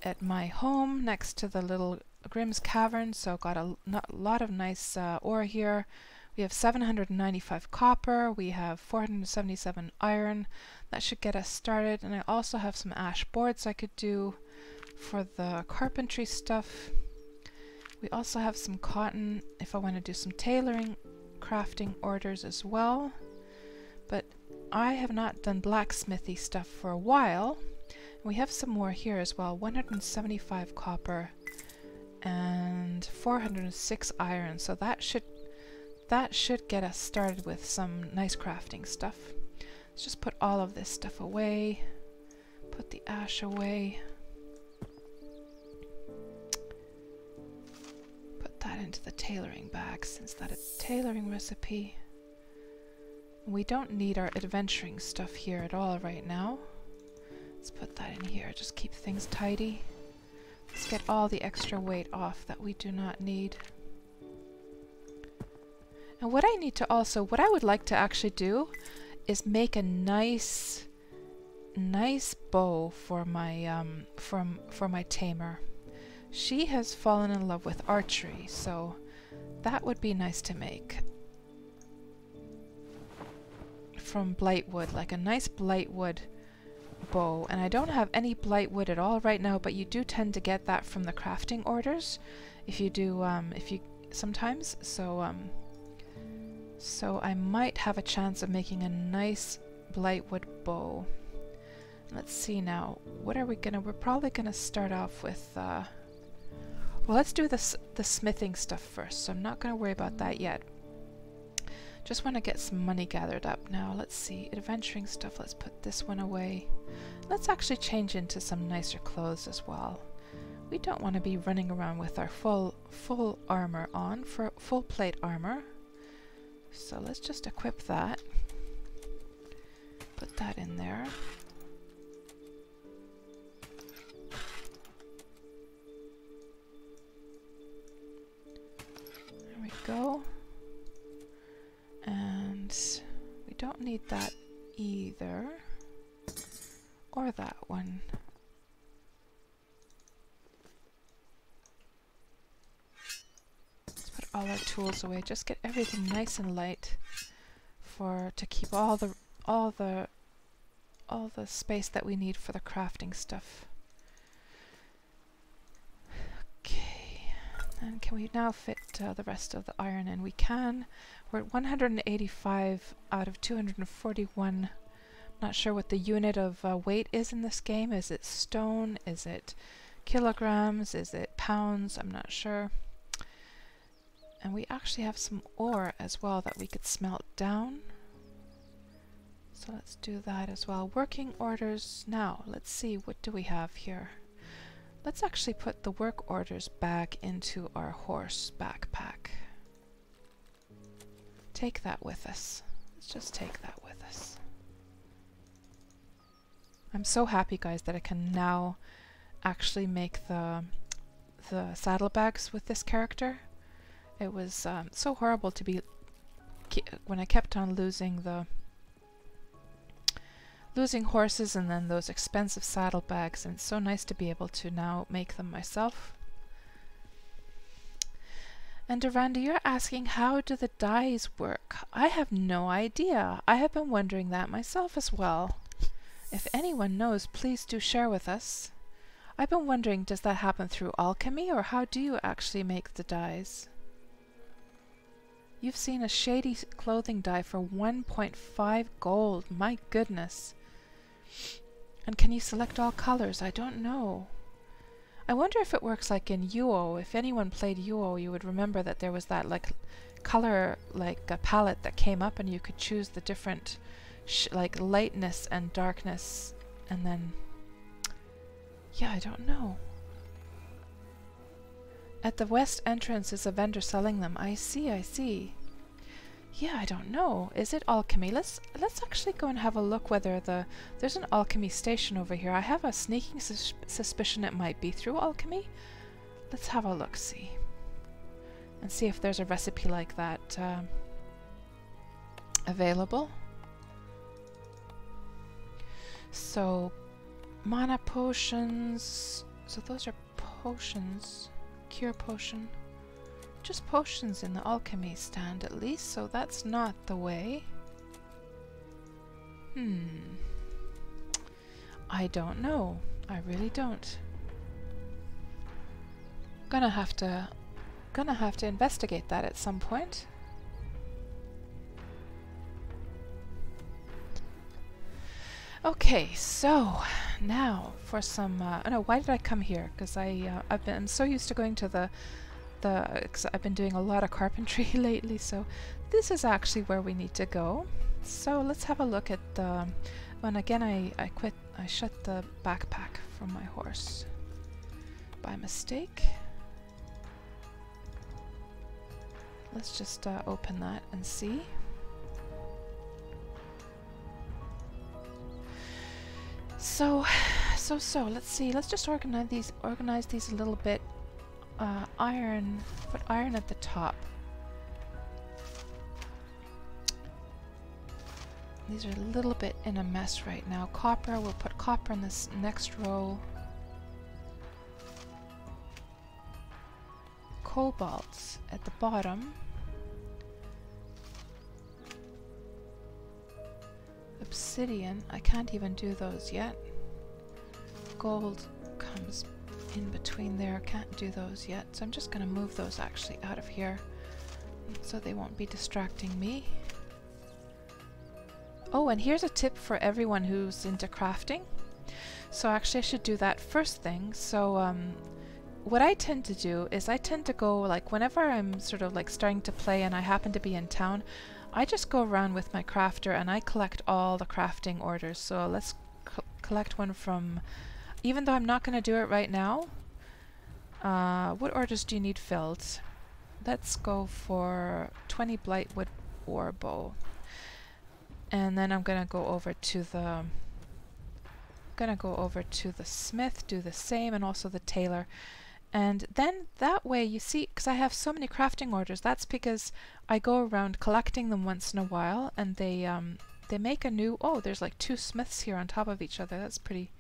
at my home next to the little Grimm's Cavern, so got a lot of nice ore here. We have 795 copper, we have 477 iron. That should get us started, and I also have some ash boards I could do for the carpentry stuff. We also have some cotton if I want to do some tailoring, crafting orders as well. But I have not done blacksmithy stuff for a while. We have some more here as well, 175 copper and 406 iron, so that should get us started with some nice crafting stuff. Let's just put all of this stuff away. Put the ash away. Put that into the tailoring bag, since that is a tailoring recipe. We don't need our adventuring stuff here at all right now. Let's put that in here, just keep things tidy. Let's get all the extra weight off that we do not need. And what I need to also, what I would like to actually do is make a nice bow for my for my tamer. She has fallen in love with archery, so that would be nice to make. From blightwood, like a nice blightwood bow. And I don't have any blightwood at all right now, but you do tend to get that from the crafting orders if you do sometimes. So I might have a chance of making a nice blightwood bow. Let's see now. What are we gonna? We're probably gonna start off with. Well, let's do the smithing stuff first. So I'm not gonna worry about that yet. Just want to get some money gathered up now. Let's see. Adventuring stuff. Let's put this one away. Let's actually change into some nicer clothes as well. We don't want to be running around with our full armor on, for full plate armor. So let's just equip that. Put that in there. There we go. And we don't need that either. Or that one. Let's put all our tools away. Just get everything nice and light to keep all the space that we need for the crafting stuff. Okay. And can we now fit the rest of the iron in? We can. We're at 185 out of 241. Not sure what the unit of weight is in this game. Is it stone? Is it kilograms? Is it pounds? I'm not sure. And we actually have some ore as well that we could smelt down. So let's do that as well. Working orders now. Let's see, what do we have here? Let's actually put the work orders back into our horse backpack. Take that with us. Let's just take that with us. I'm so happy, guys, that I can now actually make the saddlebags with this character. It was so horrible to be when I kept on losing horses and then those expensive saddlebags, and it's so nice to be able to now make them myself. And Duranda, you're asking, how do the dyes work? I have no idea. I have been wondering that myself as well. If anyone knows, please do share with us. I've been wondering, does that happen through alchemy, or how do you actually make the dyes? You've seen a shady clothing dye for 1.5 gold. My goodness. And can you select all colors? I don't know. I wonder if it works like in UO. If anyone played UO, you would remember that there was that like color, like a palette that came up, and you could choose the different like lightness and darkness, and then yeah, I don't know. At the west entrance is a vendor selling them. I see, I see. Yeah, I don't know. Is it alchemy? Let's actually go and have a look whether there's an alchemy station over here. I have a sneaking suspicion it might be through alchemy. Let's have a look, see. And see if there's a recipe like that available. So, mana potions. So those are potions. Cure potion. Just potions in the alchemy stand at least, so that's not the way. I don't know. I really don't. Gonna have to investigate that at some point. Okay, so now for some. Oh no, why did I come here? Because I'm so used to going to I've been doing a lot of carpentry lately, so this is actually where we need to go. So let's have a look at the. And again, I shut the backpack from my horse by mistake. Let's just open that and see. So, let's see. Let's just organize these a little bit. Iron, put iron at the top. These are a little bit in a mess right now. Copper, we'll put copper in this next row. Cobalt at the bottom. Obsidian, I can't even do those yet. Gold comes in between there, can't do those yet. So I'm just going to move those actually out of here so they won't be distracting me. Oh, and here's a tip for everyone who's into crafting. So actually I should do that first thing. So what I tend to do is I tend to go, like, whenever I'm sort of like starting to play and I happen to be in town, I just go around with my crafter and I collect all the crafting orders. So let's collect one from, even though I'm not going to do it right now. What orders do you need filled? Let's go for 20 Blightwood ore bow. And then I'm gonna go over to the smith, do the same, and also the tailor. And then that way, you see, because I have so many crafting orders, that's because I go around collecting them once in a while, and they make a new. Oh, there's like 2 smiths here on top of each other. That's pretty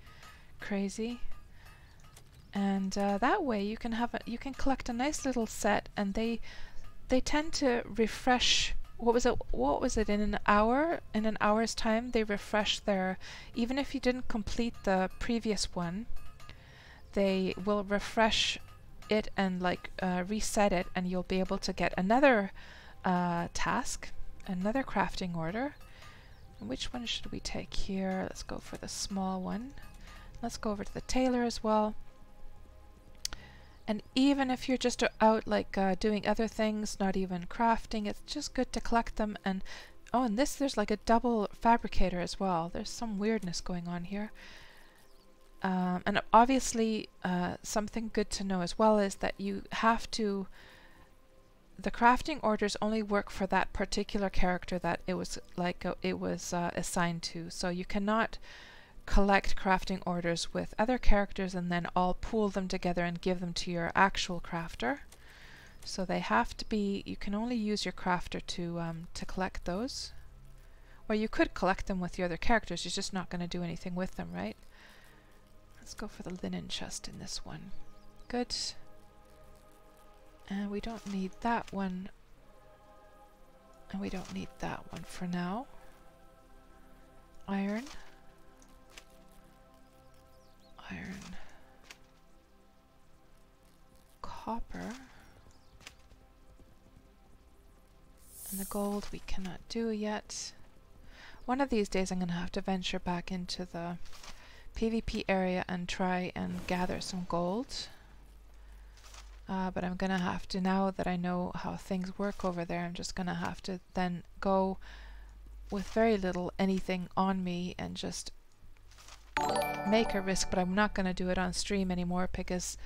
crazy. And that way, you can collect a nice little set, and they tend to refresh. What was it in an hour? In an hour's time, they refresh their, even if you didn't complete the previous one, they will refresh it and like reset it, and you'll be able to get another task, another crafting order. And which one should we take here? Let's go for the small one. Let's go over to the tailor as well. And even if you're just out like doing other things, not even crafting, it's just good to collect them. And oh, and there's like a double fabricator as well. There's some weirdness going on here. And obviously something good to know as well is that you have to, the crafting orders only work for that particular character that it was like assigned to. So you cannot collect crafting orders with other characters and then all pool them together and give them to your actual crafter. So they have to be, you can only use your crafter to collect those. Or you could collect them with your other characters, you're just not going to do anything with them, right? Let's go for the linen chest in this one. Good. And we don't need that one. And we don't need that one for now. Iron. Iron. Copper. And the gold we cannot do yet. One of these days I'm going to have to venture back into the PvP area and try and gather some gold. But I'm going to have to, now that I know how things work over there, I'm just going to have to then go with very little anything on me and just make a risk, but I'm not going to do it on stream anymore because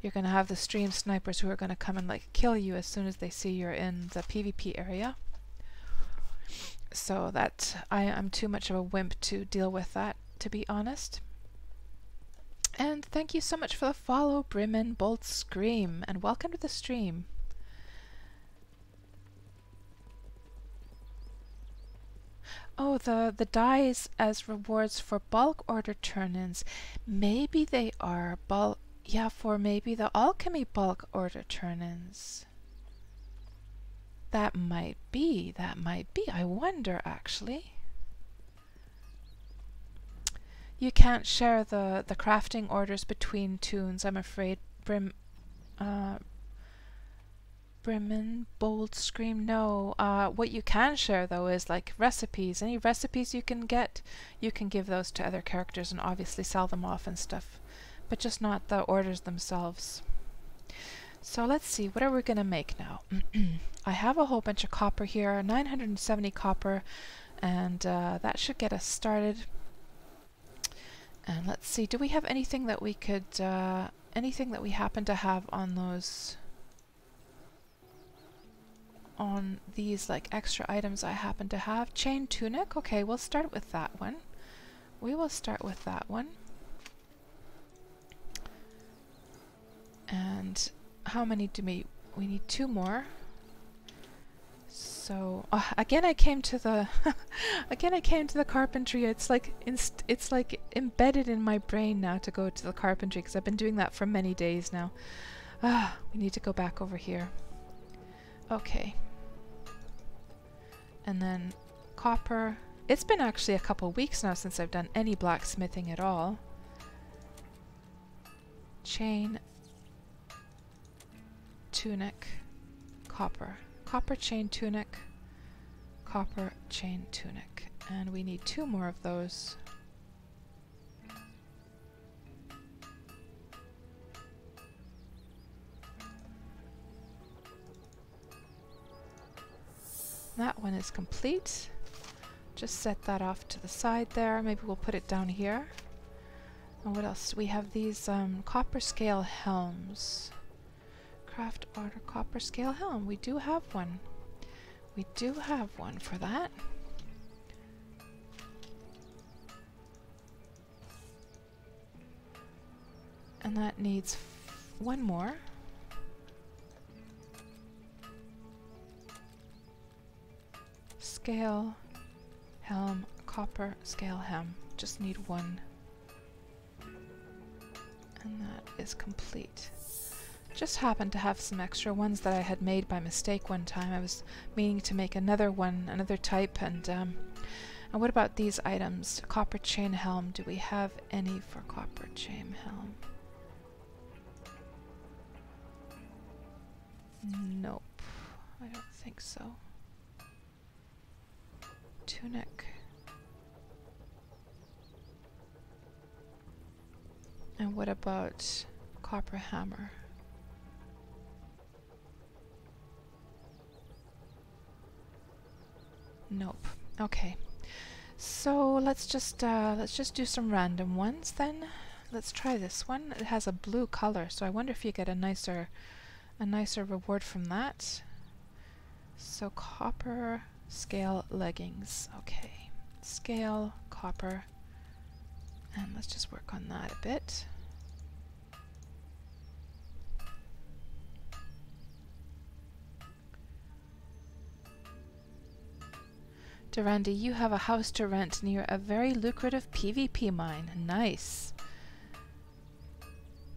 you're going to have the stream snipers who are going to come and like kill you as soon as they see you're in the PvP area. So that I'm too much of a wimp to deal with that, to be honest. And thank you so much for the follow, Brimmin Bolt Scream, and welcome to the stream. Oh, the dies as rewards for bulk order turn-ins. Maybe they are bulk, yeah, for maybe the alchemy bulk order turn-ins. That might be, I wonder actually. You can't share the crafting orders between tunes, I'm afraid. Brimmin Bold Scream, no. What you can share though is like recipes. Any recipes you can get, you can give those to other characters and obviously sell them off and stuff, but just not the orders themselves. So let's see, what are we gonna make now? I have a whole bunch of copper here, 970 copper, and that should get us started. And let's see, do we have anything that we could, anything that we happen to have on those, on these like extra items I happen to have? Chain tunic, okay, we'll start with that one. we will start with that one. And how many do we need? 2 more. So again I came to the again I came to the carpentry. It's like it's like embedded in my brain now to go to the carpentry because I've been doing that for many days now. We need to go back over here. Okay. And then copper. It's been actually a couple weeks now since I've done any blacksmithing at all. Chain, tunic, copper. Copper chain tunic, copper chain tunic. And we need 2 more of those. That one is complete. Just set that off to the side there. Maybe we'll put it down here. And what else? We have these copper scale helms. Craft order copper scale helm. We do have one. We do have one for that. And that needs 1 more. Scale helm, copper scale helm. Just need 1. And that is complete. Just happened to have some extra ones that I had made by mistake one time. I was meaning to make another one, another type, and what about these items? Copper chain helm. Do we have any for copper chain helm? Nope. I don't think so. Tunic. And what about copper hammer? Nope. Okay. So let's just do some random ones then. Let's try this one. It has a blue color, so I wonder if you get a nicer reward from that. So copper scale leggings. Okay. Scale copper. And let's just work on that a bit. Durandi, you have a house to rent near a very lucrative PvP mine. Nice.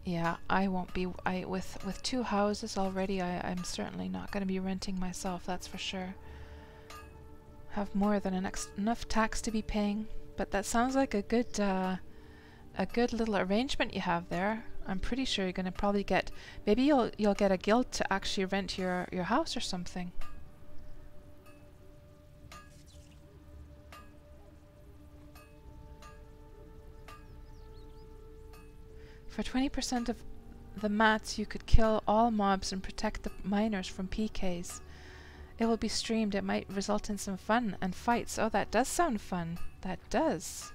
Yeah, I won't be. With 2 houses already, I'm certainly not going to be renting myself. That's for sure. Have more than enough tax to be paying. But that sounds like a good little arrangement you have there. I'm pretty sure you're going to probably get. Maybe you'll get a guild to actually rent your house or something. For 20% of the mats, you could kill all mobs and protect the miners from PKs. It will be streamed. It might result in some fun and fights. Oh, that does sound fun. That does.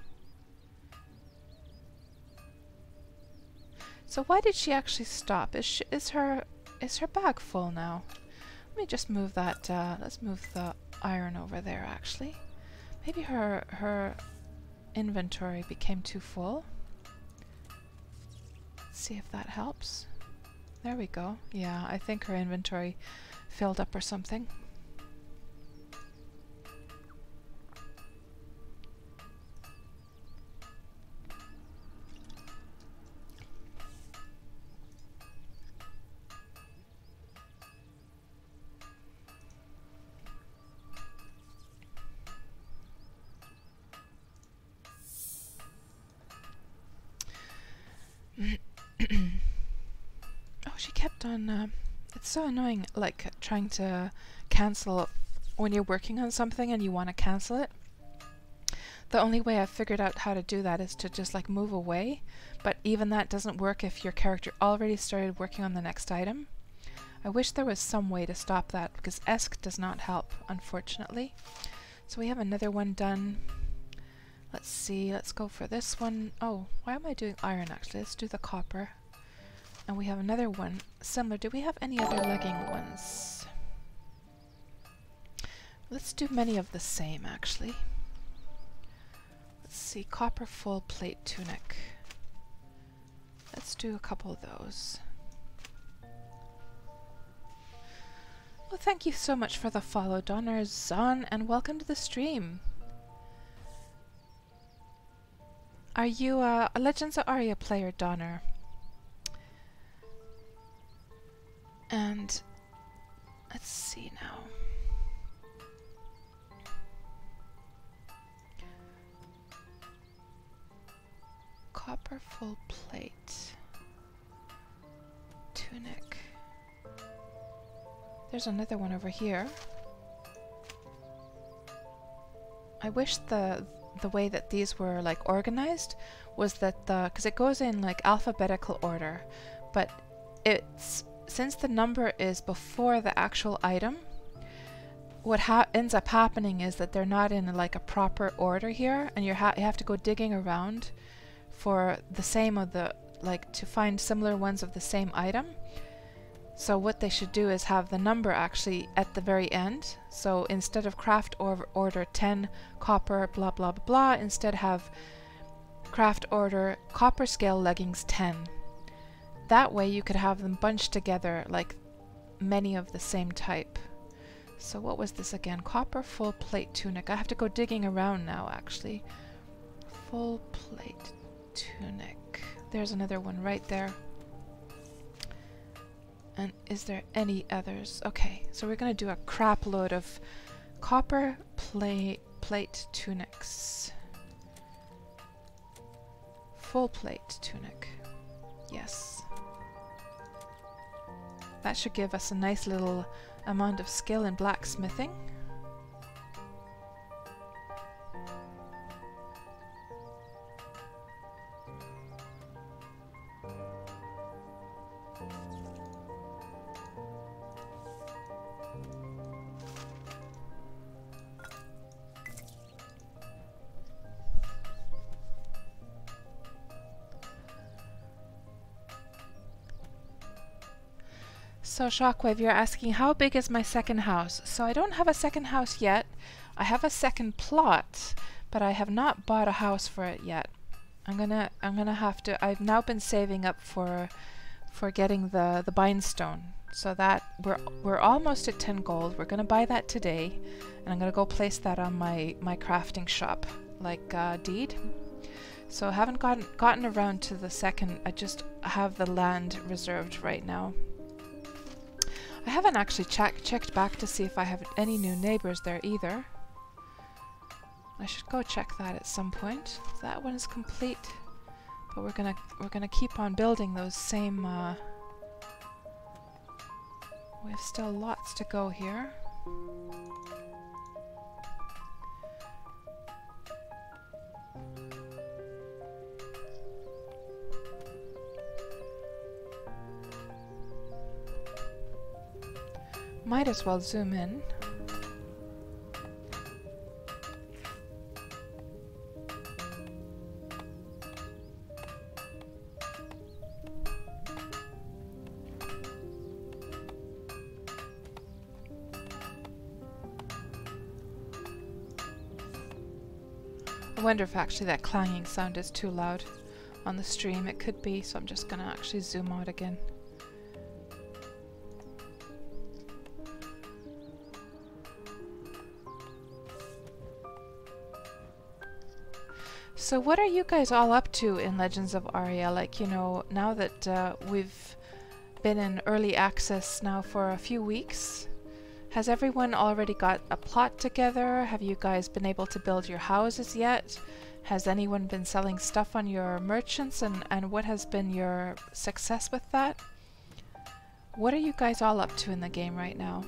So why did she actually stop? Is her bag full now? Let me just move that. Let's move the iron over there. Actually, maybe her inventory became too full. See if that helps. There we go. Yeah, I think her inventory filled up or something. Oh, she kept on. It's so annoying, like trying to cancel when you're working on something and you want to cancel it. The only way I've figured out how to do that is to just like move away, but even that doesn't work if your character already started working on the next item. I wish there was some way to stop that because ESC does not help, unfortunately. So we have another one done. Let's see, let's go for this one. Oh, why am I doing iron actually? Let's do the copper. And we have another one similar. Do we have any other legging ones? Let's do many of the same actually. Let's see, copper full plate tunic. Let's do a couple of those. Well, thank you so much for the follow, Donner Zahn, and welcome to the stream. Are you a Legends of Aria player, Donner? And let's see now. Copper full plate tunic. There's another one over here. I wish the way that these were like organized was that because it goes in like alphabetical order, but it's since the number is before the actual item, what ends up happening is that they're not in like a proper order here, and you have to go digging around for the same of the like to find similar ones of the same item. So what they should do is have the number actually at the very end. So instead of craft order 10 copper blah blah blah, instead have craft order copper scale leggings 10. That way you could have them bunched together like many of the same type. So what was this again? Copper full plate tunic. I have to go digging around now actually. Full plate tunic. There's another one right there. And is there any others? Okay, so we're going to do a crap load of copper plate tunics. Full plate tunic. Yes. That should give us a nice little amount of skill in blacksmithing. So Shockwave, you're asking how big is my second house? So I don't have a second house yet. I have a second plot, but I have not bought a house for it yet. I'm gonna have to. I've now been saving up for getting the bindstone, so that we're almost at 10 gold. We're gonna buy that today, and I'm gonna go place that on my crafting shop, like deed. So I haven't gotten around to the second. I just have the land reserved right now. I haven't actually checked back to see if I have any new neighbors there either. I should go check that at some point. That one is complete, but we're gonna keep on building those same. We have still lots to go here. Might as well zoom in. I wonder if actually that clanging sound is too loud on the stream. It could be, so I'm just gonna actually zoom out again. So what are you guys all up to in Legends of Aria? Like, you know, now that we've been in early access now for a few weeks, has everyone already got a plot together? Have you guys been able to build your houses yet? Has anyone been selling stuff on your merchants, and what has been your success with that? What are you guys all up to in the game right now?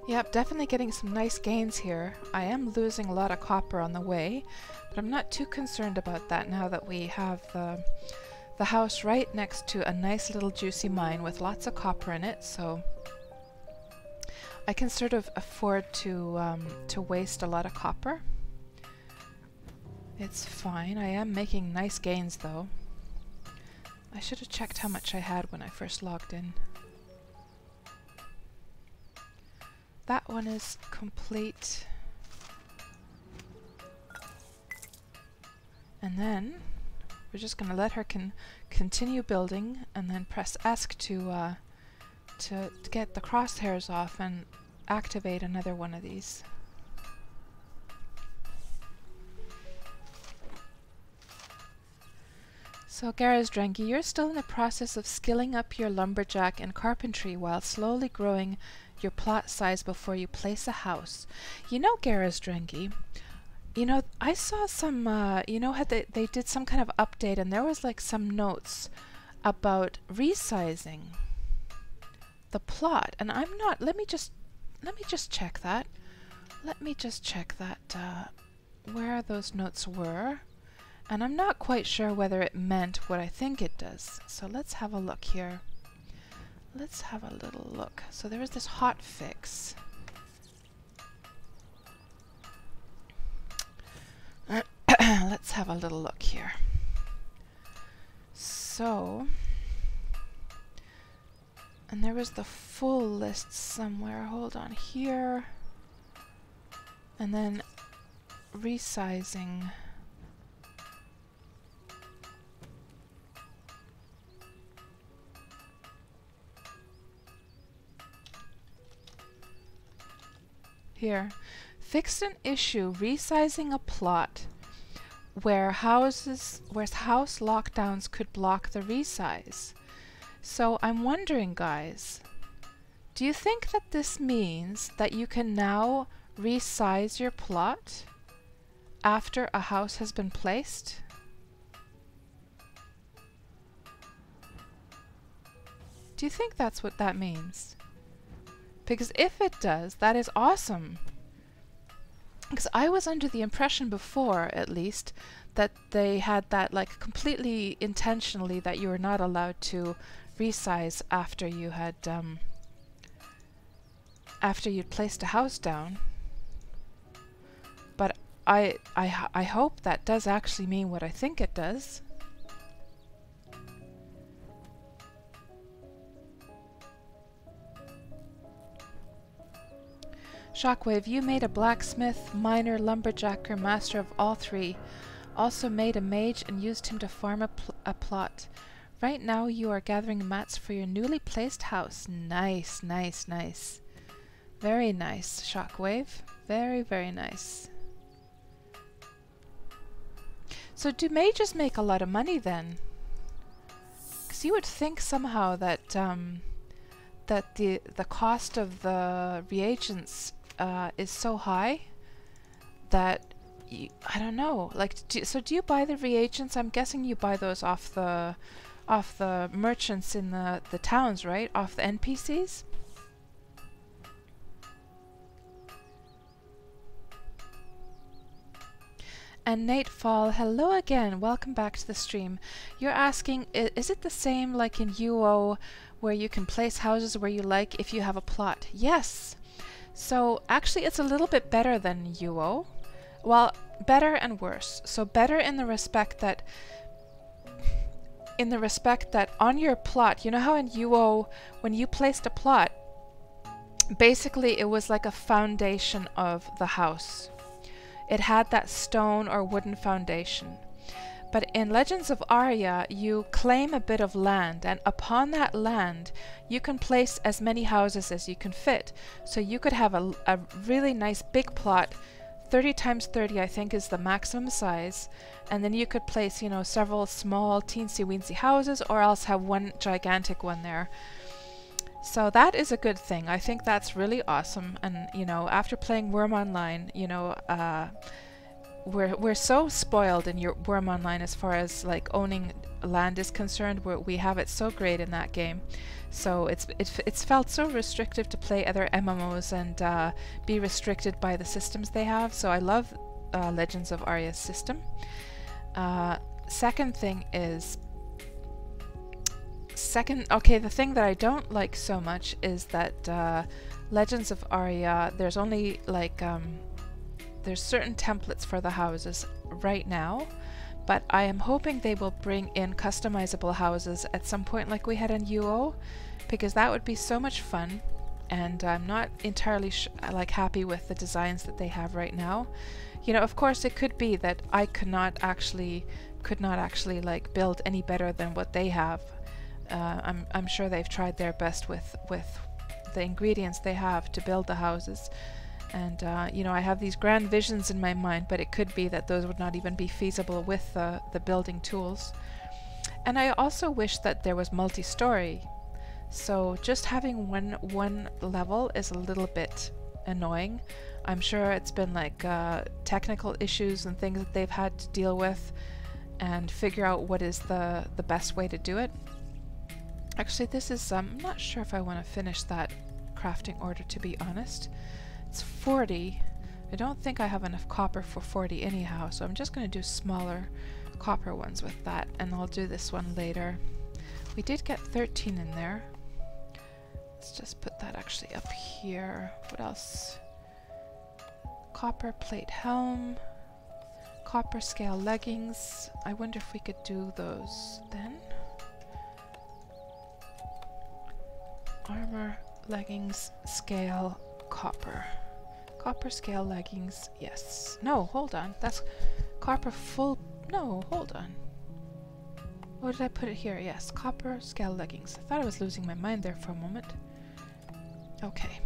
Yep, definitely getting some nice gains here. I am losing a lot of copper on the way, but I'm not too concerned about that now that we have the house right next to a nice little juicy mine with lots of copper in it, so I can sort of afford to waste a lot of copper. It's fine. I am making nice gains though. I should have checked how much I had when I first logged in. That one is complete. And then we're just going to let her continue building and then press ESC to get the crosshairs off and activate another one of these. So Garazdranghi, you're still in the process of skilling up your lumberjack and carpentry while slowly growing your plot size before you place a house. You know, Garazdranghi, you know, I saw some, you know how they did some kind of update and there was like some notes about resizing the plot, and I'm not, let me just check that. Let me just check that, where those notes were. And I'm not quite sure whether it meant what I think it does. So let's have a look here. Let's have a little look. So there is this hot fix. Let's have a little look here. So, and there was the full list somewhere. Hold on here. And then resizing. Here, fixed an issue resizing a plot where house lockdowns could block the resize. So I'm wondering, guys, do you think that this means that you can now resize your plot after a house has been placed? Do you think that's what that means? Because if it does, that is awesome. Because I was under the impression before, at least, that they had that like completely intentionally that you were not allowed to resize after you had after you'd placed a house down. But I hope that does actually mean what I think it does. Shockwave, you made a blacksmith, miner, lumberjacker, master of all three. Also made a mage and used him to farm a plot. Right now you are gathering mats for your newly placed house. Nice, nice, nice. Very nice, Shockwave. Very, very nice. So do mages make a lot of money then? Because you would think somehow that that the cost of the reagents is so high that I don't know. Like, so do you buy the reagents? I'm guessing you buy those off the merchants in the towns, right? Off the NPCs. And Nate Fall, hello again. Welcome back to the stream. You're asking, is it the same like in UO where you can place houses where you like if you have a plot? Yes. So actually it's a little bit better than UO. Well, better and worse. So better in the respect that on your plot, you know how in UO when you placed a plot, basically it was like a foundation of the house. It had that stone or wooden foundation. But in Legends of Aria, you claim a bit of land, and upon that land, you can place as many houses as you can fit. So you could have a really nice big plot, 30 times 30 I think is the maximum size, and then you could place, you know, several small teensy-weensy houses, or else have one gigantic one there. So that is a good thing. I think that's really awesome, and you know, after playing Worm Online, you know, we're so spoiled in your Worm Online as far as like owning land is concerned, we have it so great in that game. So it's felt so restrictive to play other MMOs and be restricted by the systems they have. So I love Legends of Aria's system. Second thing is, the thing that I don't like so much is that Legends of Aria, there's only like there's certain templates for the houses right now, but I am hoping they will bring in customizable houses at some point like we had in UO, because that would be so much fun, and I'm not entirely happy with the designs that they have right now. You know, of course it could be that I could not actually like build any better than what they have. I'm sure they've tried their best with the ingredients they have to build the houses. And you know, I have these grand visions in my mind, but it could be that those would not even be feasible with the building tools. And I also wish that there was multi-story. So just having one level is a little bit annoying. I'm sure it's been like technical issues and things that they've had to deal with and figure out what is the best way to do it. Actually, this is I'm not sure if I want to finish that crafting order, to be honest. It's 40. I don't think I have enough copper for 40 anyhow, so I'm just going to do smaller copper ones with that, and I'll do this one later. We did get 13 in there. Let's just put that actually up here. What else? Copper plate helm, copper scale leggings. I wonder if we could do those then. Armor, leggings, scale, copper. Copper scale leggings, yes. No, hold on. That's copper full. No, hold on. What did I put it here? Yes, copper scale leggings. I thought I was losing my mind there for a moment. Okay.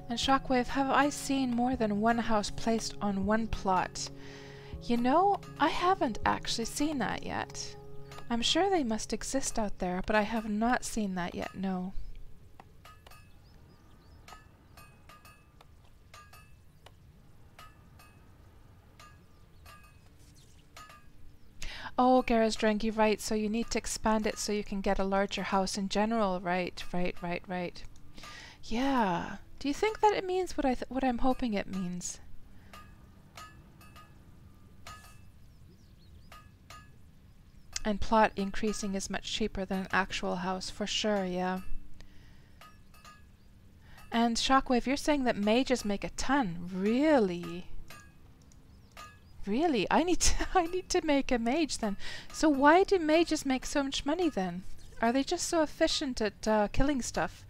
And Shockwave, have I seen more than one house placed on one plot? You know, I haven't actually seen that yet. I'm sure they must exist out there, but I have not seen that yet, no. Oh, Gara's Drangy, right, so you need to expand it so you can get a larger house in general, right. Yeah. Do you think that it means what I'm hoping it means? And plot increasing is much cheaper than an actual house, for sure, yeah. And Shockwave, you're saying that mages make a ton. Really? Really? I need to make a mage then. So why do mages make so much money then? Are they just so efficient at killing stuff?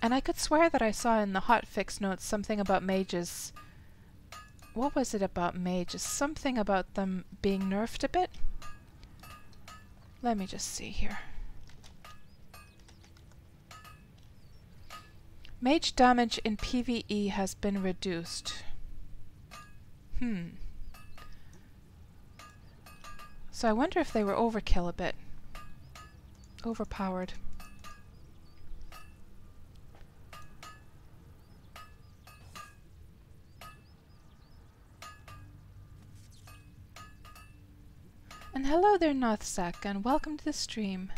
And I could swear that I saw in the hotfix notes something about mages. What was it about mages? Something about them being nerfed a bit? Let me just see here. Mage damage in PvE has been reduced. So I wonder if they were overkill a bit. Overpowered. And hello there, Nothsack, and welcome to the stream.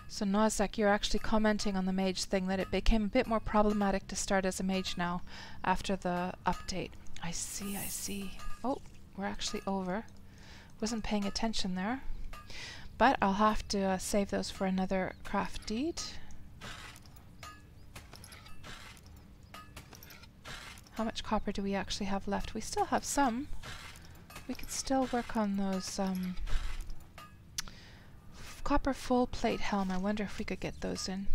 So Nothsack, you're actually commenting on the mage thing, that it became a bit more problematic to start as a mage now after the update. I see, I see. Oh, we're actually over. Wasn't paying attention there, but I'll have to save those for another craft deed. How much copper do we actually have left? We still have some. We could still work on those copper full plate helm. I wonder if we could get those in.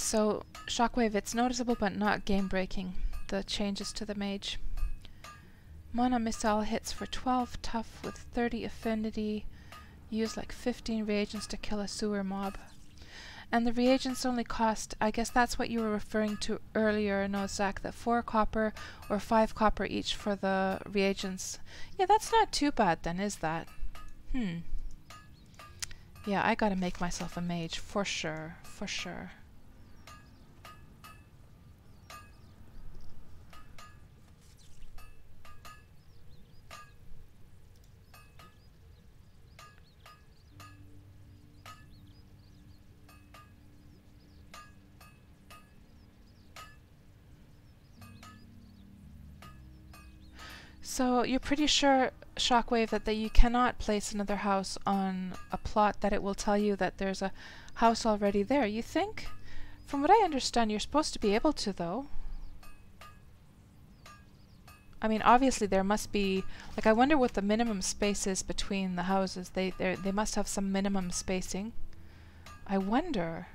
So, Shockwave, it's noticeable but not game-breaking, the changes to the mage. Mana Missile hits for 12 tough with 30 affinity. Use like 15 reagents to kill a sewer mob. And the reagents only cost, I guess that's what you were referring to earlier, Nozak, that 4 copper or 5 copper each for the reagents. Yeah, that's not too bad then, is that? Yeah, I gotta make myself a mage, for sure, for sure. So you're pretty sure, Shockwave, that you cannot place another house on a plot, that it will tell you that there's a house already there, you think? From what I understand, you're supposed to be able to, though. I mean, obviously there must be, like, I wonder what the minimum space is between the houses. They must have some minimum spacing. I wonder.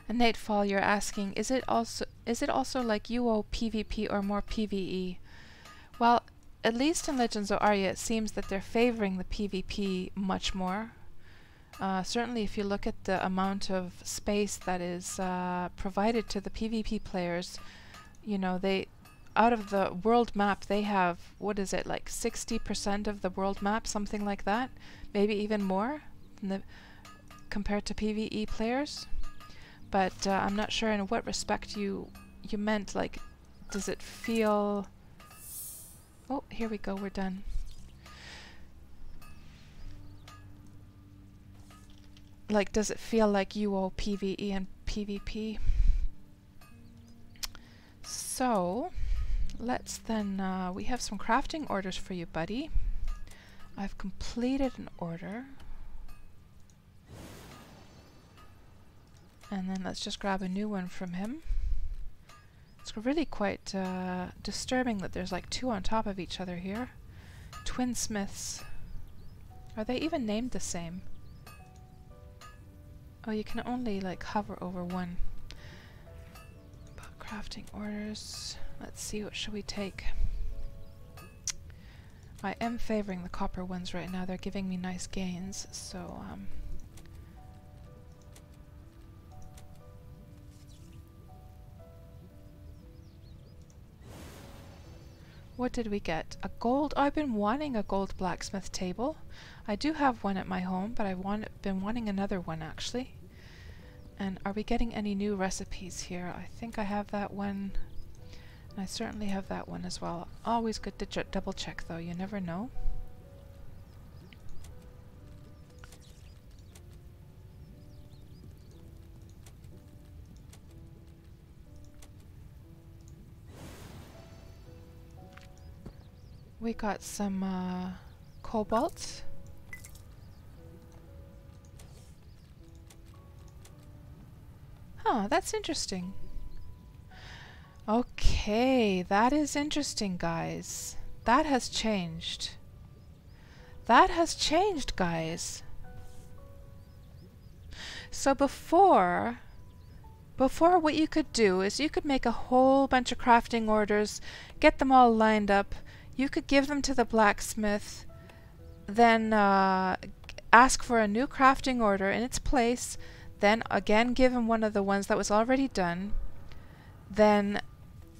And Natefall, you're asking, is it also like UO PvP or more PvE? Well, at least in Legends of Aria, it seems that they're favoring the PvP much more. Certainly, if you look at the amount of space that is provided to the PvP players, you know, out of the world map, they have, what is it, like 60% of the world map, something like that, maybe even more compared to PvE players. But I'm not sure in what respect you meant, like, does it feel... Oh, here we go, we're done. Like, does it feel like UO PvE and PvP? So, let's then, we have some crafting orders for you, buddy. I've completed an order. And then let's just grab a new one from him. It's really quite disturbing that there's like 2 on top of each other here. Twin Smiths. Are they even named the same? Oh, you can only like hover over one. About crafting orders. Let's see, what should we take? I am favoring the copper ones right now. They're giving me nice gains, so what did we get? A gold? Oh, I've been wanting a gold blacksmith table. I do have one at my home, but I've been wanting another one actually. And are we getting any new recipes here? I think I have that one. And I certainly have that one as well. Always good to double check though, you never know. We got some cobalt. Huh, that's interesting. Okay, that is interesting, guys. That has changed. That has changed, guys. So before what you could do is you could make a whole bunch of crafting orders, get them all lined up. You could give them to the blacksmith, then ask for a new crafting order in its place, then again give him one of the ones that was already done, then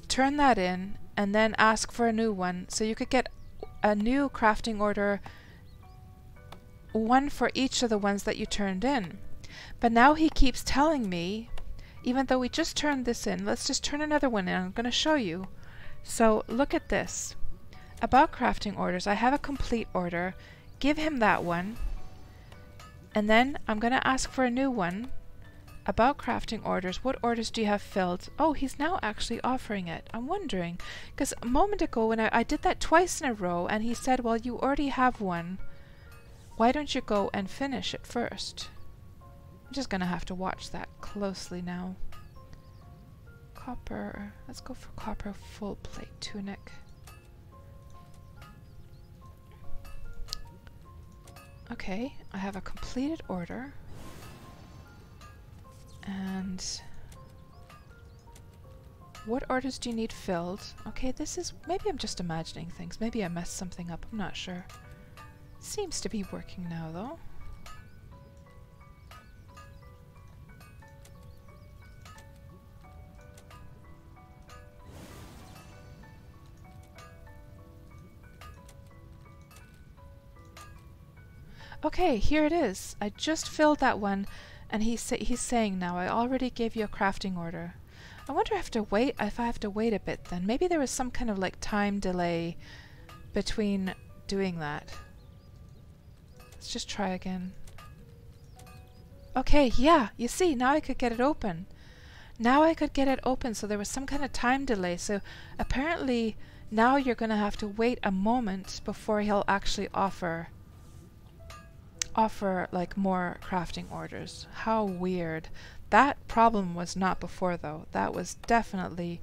turn that in, and then ask for a new one. So you could get a new crafting order, one for each of the ones that you turned in. But now he keeps telling me, even though we just turned this in, let's just turn another one in. I'm going to show you. So look at this. About crafting orders, I have a complete order. Give him that one. And then I'm going to ask for a new one. About crafting orders, what orders do you have filled? Oh, he's now actually offering it. I'm wondering, because a moment ago when I did that twice in a row and he said, well, you already have one. Why don't you go and finish it first? I'm just going to have to watch that closely now. Copper. Let's go for copper full plate tunic. Okay, I have a completed order. And what orders do you need filled? Okay, this is... maybe I'm just imagining things. Maybe I messed something up. I'm not sure. Seems to be working now, though. Okay, here it is. I just filled that one, and he's saying now, I already gave you a crafting order. I wonder if I have to wait a bit then. Maybe there was some kind of like time delay between doing that. Let's just try again. Okay, yeah, you see, now I could get it open. Now I could get it open, so there was some kind of time delay. So apparently now you're going to have to wait a moment before he'll actually offer like more crafting orders. How weird. That problem was not before though. That was definitely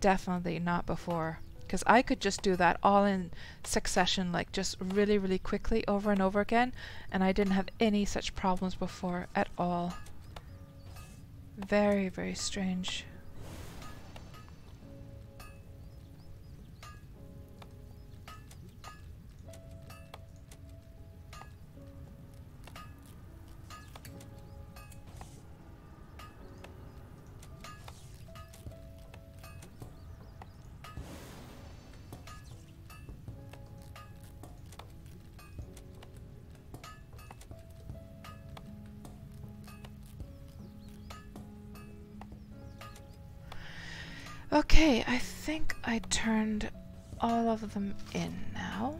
not before, because I could just do that all in succession, like just really quickly over and over again, and I didn't have any such problems before at all. Very strange. Okay, I think I turned all of them in now.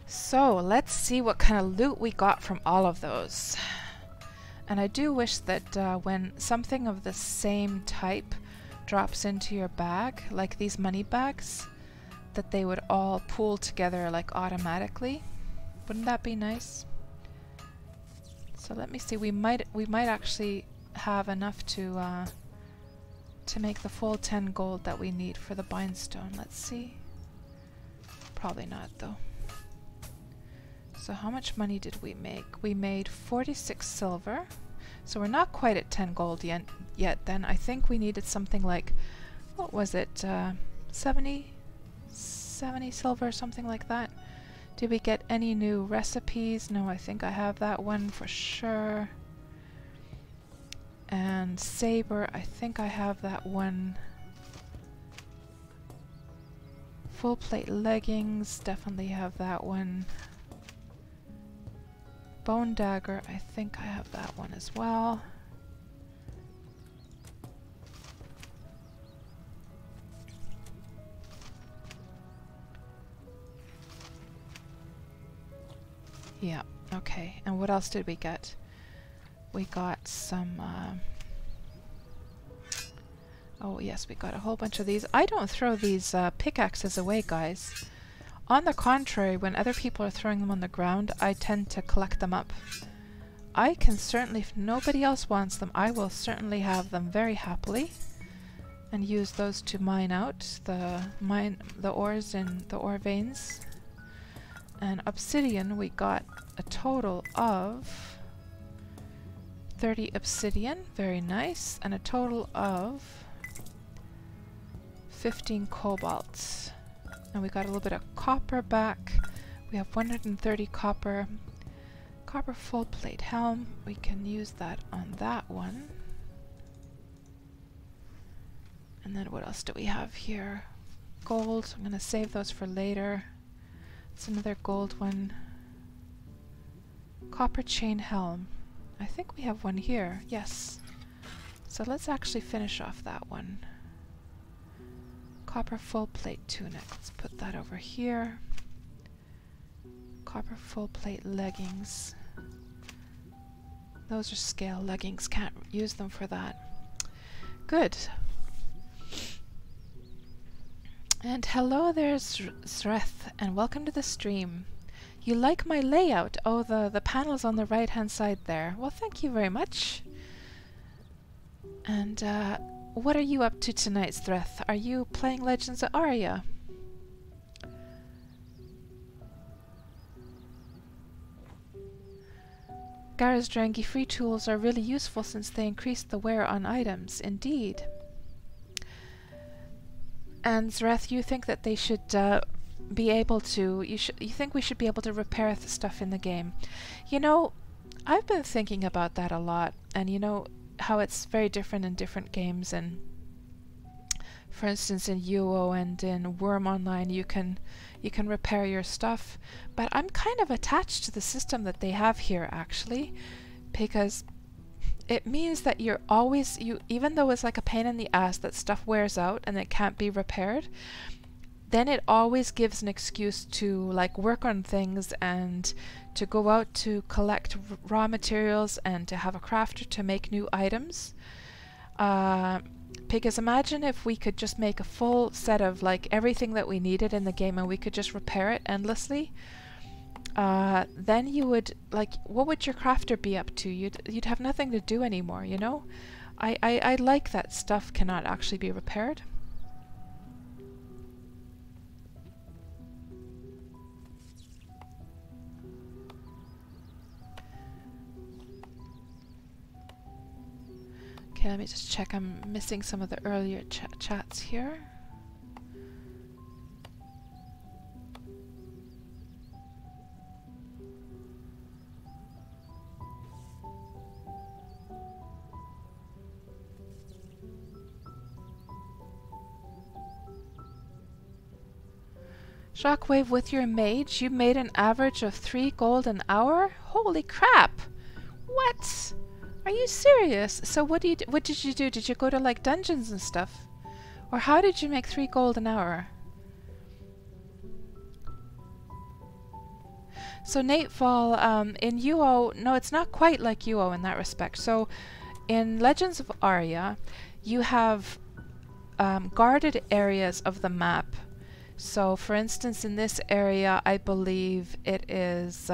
So let's see what kind of loot we got from all of those. And I do wish that when something of the same type drops into your bag, like these money bags, that they would all pool together like automatically. Wouldn't that be nice? So let me see, we might actually have enough to make the full 10 gold that we need for the bindstone. Let's see. Probably not though. So how much money did we make? We made 46 silver. So we're not quite at 10 gold yet then. I think we needed something like, what was it, 70 silver, something like that. Did we get any new recipes? No, I think I have that one for sure. And saber, I think I have that one. Full plate leggings, definitely have that one. Bone dagger, I think I have that one as well. Yeah, okay. And what else did we get? We got some, oh yes, we got a whole bunch of these. I don't throw these pickaxes away, guys. On the contrary, when other people are throwing them on the ground, I tend to collect them up. I can certainly, if nobody else wants them, I will certainly have them very happily and use those to mine out the ores in the ore veins. And obsidian, we got a total of 30 obsidian, very nice, and a total of 15 cobalt. And we got a little bit of copper back. We have 130 copper. Copper full plate helm. We can use that on that one. And then what else do we have here? Gold. I'm going to save those for later. It's another gold one. Copper chain helm. I think we have one here. Yes. So let's actually finish off that one. Copper full plate tunic. Let's put that over here. Copper full plate leggings. Those are scale leggings. Can't use them for that. Good. And hello there, Sreth, and welcome to the stream. You like my layout? Oh, the panels on the right hand side there. Well, thank you very much. And what are you up to tonight, Threth? Are you playing Legends of Aria? Gara's Drangi free tools are really useful since they increase the wear on items. Indeed. And Zareth, you think that they should be able to... You think we should be able to repair the stuff in the game. You know, I've been thinking about that a lot, and you know how it's very different in different games. And for instance, in UO and in Worm Online, you can repair your stuff. But I'm kind of attached to the system that they have here, actually, because it means that you're always, even though it's like a pain in the ass that stuff wears out and it can't be repaired, then it always gives an excuse to like work on things and to go out to collect raw materials and to have a crafter to make new items. Because imagine if we could just make a full set of like everything that we needed in the game and we could just repair it endlessly. Then you would, like, what would your crafter be up to? You'd have nothing to do anymore, you know? I like that stuff cannot actually be repaired. Okay, let me just check. I'm missing some of the earlier chats here. Shockwave with your mage, you made an average of 3 gold an hour? Holy crap! What? Are you serious? So what did you do? Did you go to like dungeons and stuff? Or how did you make 3 gold an hour? So Natefall, in UO, no, it's not quite like UO in that respect. So in Legends of Aria, you have guarded areas of the map. So, for instance, in this area, I believe it is...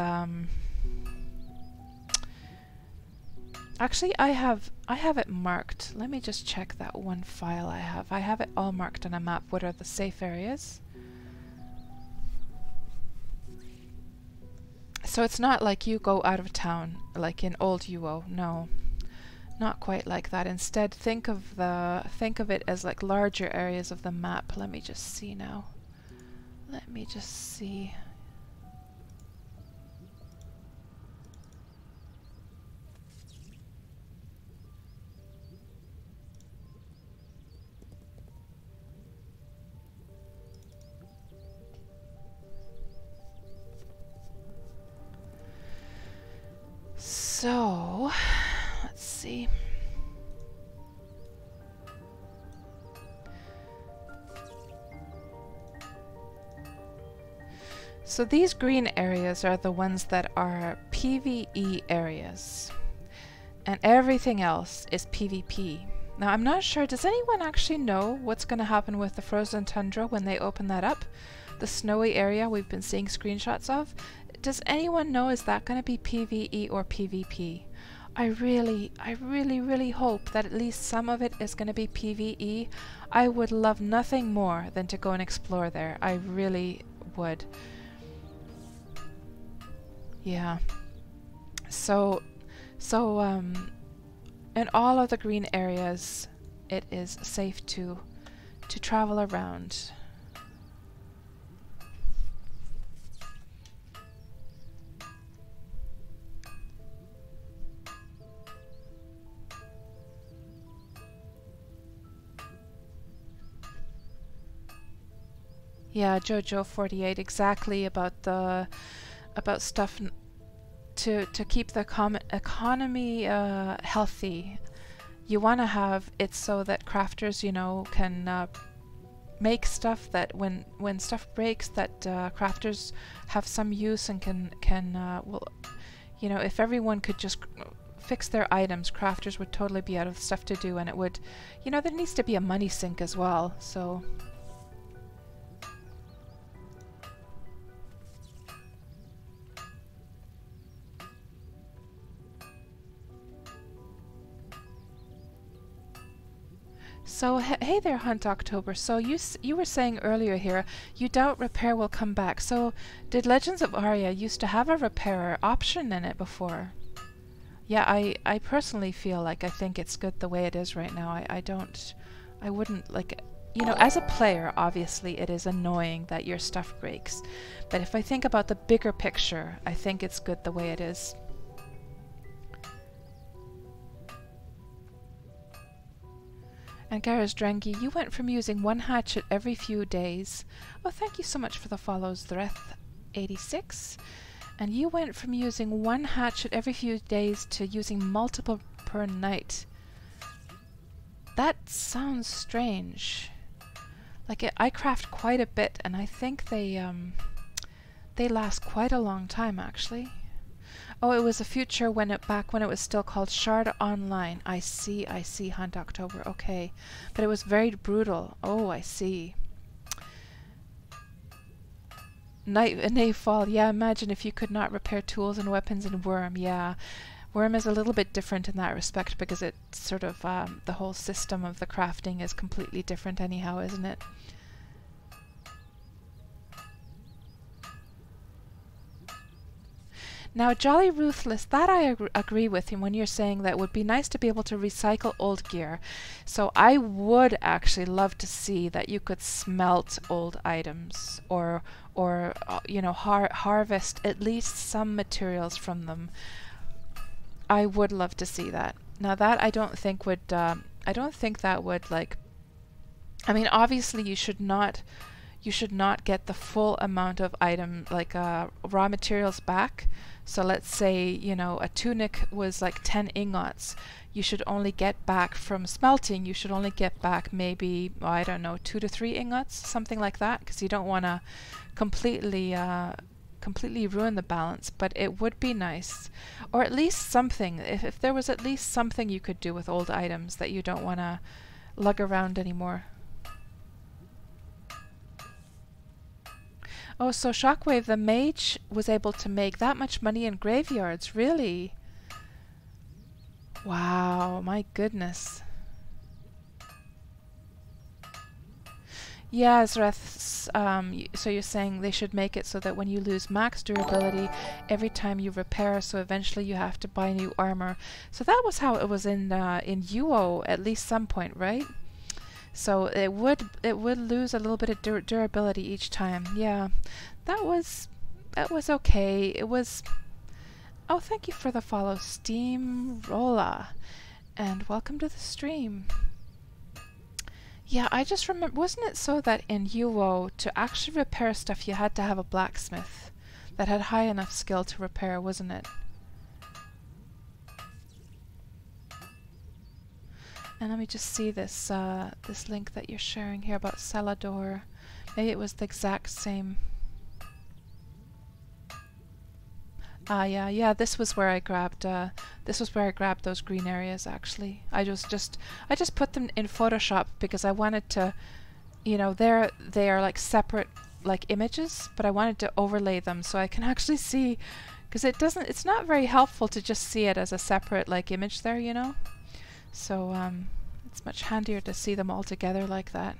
actually, I have it marked. Let me just check that one file I have. I have it all marked on a map. What are the safe areas? So it's not like you go out of town, like in old UO. No, not quite like that. Instead, think of it as like larger areas of the map. Let me just see now. Let me just see. So, let's see. So these green areas are the ones that are PvE areas, and everything else is PvP. Now I'm not sure, does anyone actually know what's going to happen with the frozen tundra when they open that up? The snowy area we've been seeing screenshots of? Does anyone know, is that going to be PvE or PvP? I really hope that at least some of it is going to be PvE. I would love nothing more than to go and explore there. I really would. Yeah. So in all of the green areas, it is safe to travel around. Yeah, Jojo48, exactly about stuff to keep the economy healthy. You want to have it so that crafters, you know, can make stuff that when stuff breaks, that crafters have some use and can well, you know, if everyone could just fix their items, crafters would totally be out of stuff to do, and it would, you know, there needs to be a money sink as well. So. So hey there, Hunt October. So you were saying earlier here, you doubt repair will come back. So did Legends of Aria used to have a repair option in it before? Yeah, I personally feel like I think it's good the way it is right now. I wouldn't like, you know, as a player, obviously it is annoying that your stuff breaks. But if I think about the bigger picture, I think it's good the way it is. And Gareth Drangi, you went from using one hatchet every few days. Oh, thank you so much for the follows, Threth86. And you went from using one hatchet every few days to using multiple per night. That sounds strange. Like I craft quite a bit, and I think they last quite a long time actually. Oh, it was a future back when it was still called Shard Online. I see, Hunt October. Okay. But it was very brutal. Oh, I see. Nightfall. Yeah, imagine if you could not repair tools and weapons in Worm. Yeah. Worm is a little bit different in that respect because it sort of, the whole system of the crafting is completely different anyhow, isn't it? Now, Jolly Ruthless, that I agree with him when you're saying that it would be nice to be able to recycle old gear. So I would actually love to see that you could smelt old items or you know, harvest at least some materials from them. I would love to see that. Now that I don't think would, I don't think that would like, I mean, obviously you should not get the full amount of item, like raw materials back. So let's say, you know, a tunic was like 10 ingots. You should only get back from smelting, you should only get back maybe, oh, I don't know, 2 to 3 ingots, something like that, because you don't want to completely ruin the balance. But it would be nice, or at least something, if there was at least something you could do with old items that you don't want to lug around anymore. Oh, so Shockwave the mage was able to make that much money in graveyards, really? Wow, my goodness. Yeah, Zreth, so you're saying they should make it so that when you lose max durability, every time you repair, so eventually you have to buy new armor. So that was how it was in UO at least some point, right? So it would lose a little bit of durability each time. Yeah, that was okay. It was. Oh, thank you for the follow, Steamrolla, and welcome to the stream. Yeah, I just remember, wasn't it so that in UO to actually repair stuff you had to have a blacksmith that had high enough skill to repair, wasn't it? And let me just see this this link that you're sharing here about Celador. Maybe it was the exact same. Yeah. This was where I grabbed. Those green areas. Actually, I just put them in Photoshop because I wanted to, you know, they are like separate like images, but I wanted to overlay them so I can actually see, because it's not very helpful to just see it as a separate like image there, you know. So it's much handier to see them all together like that.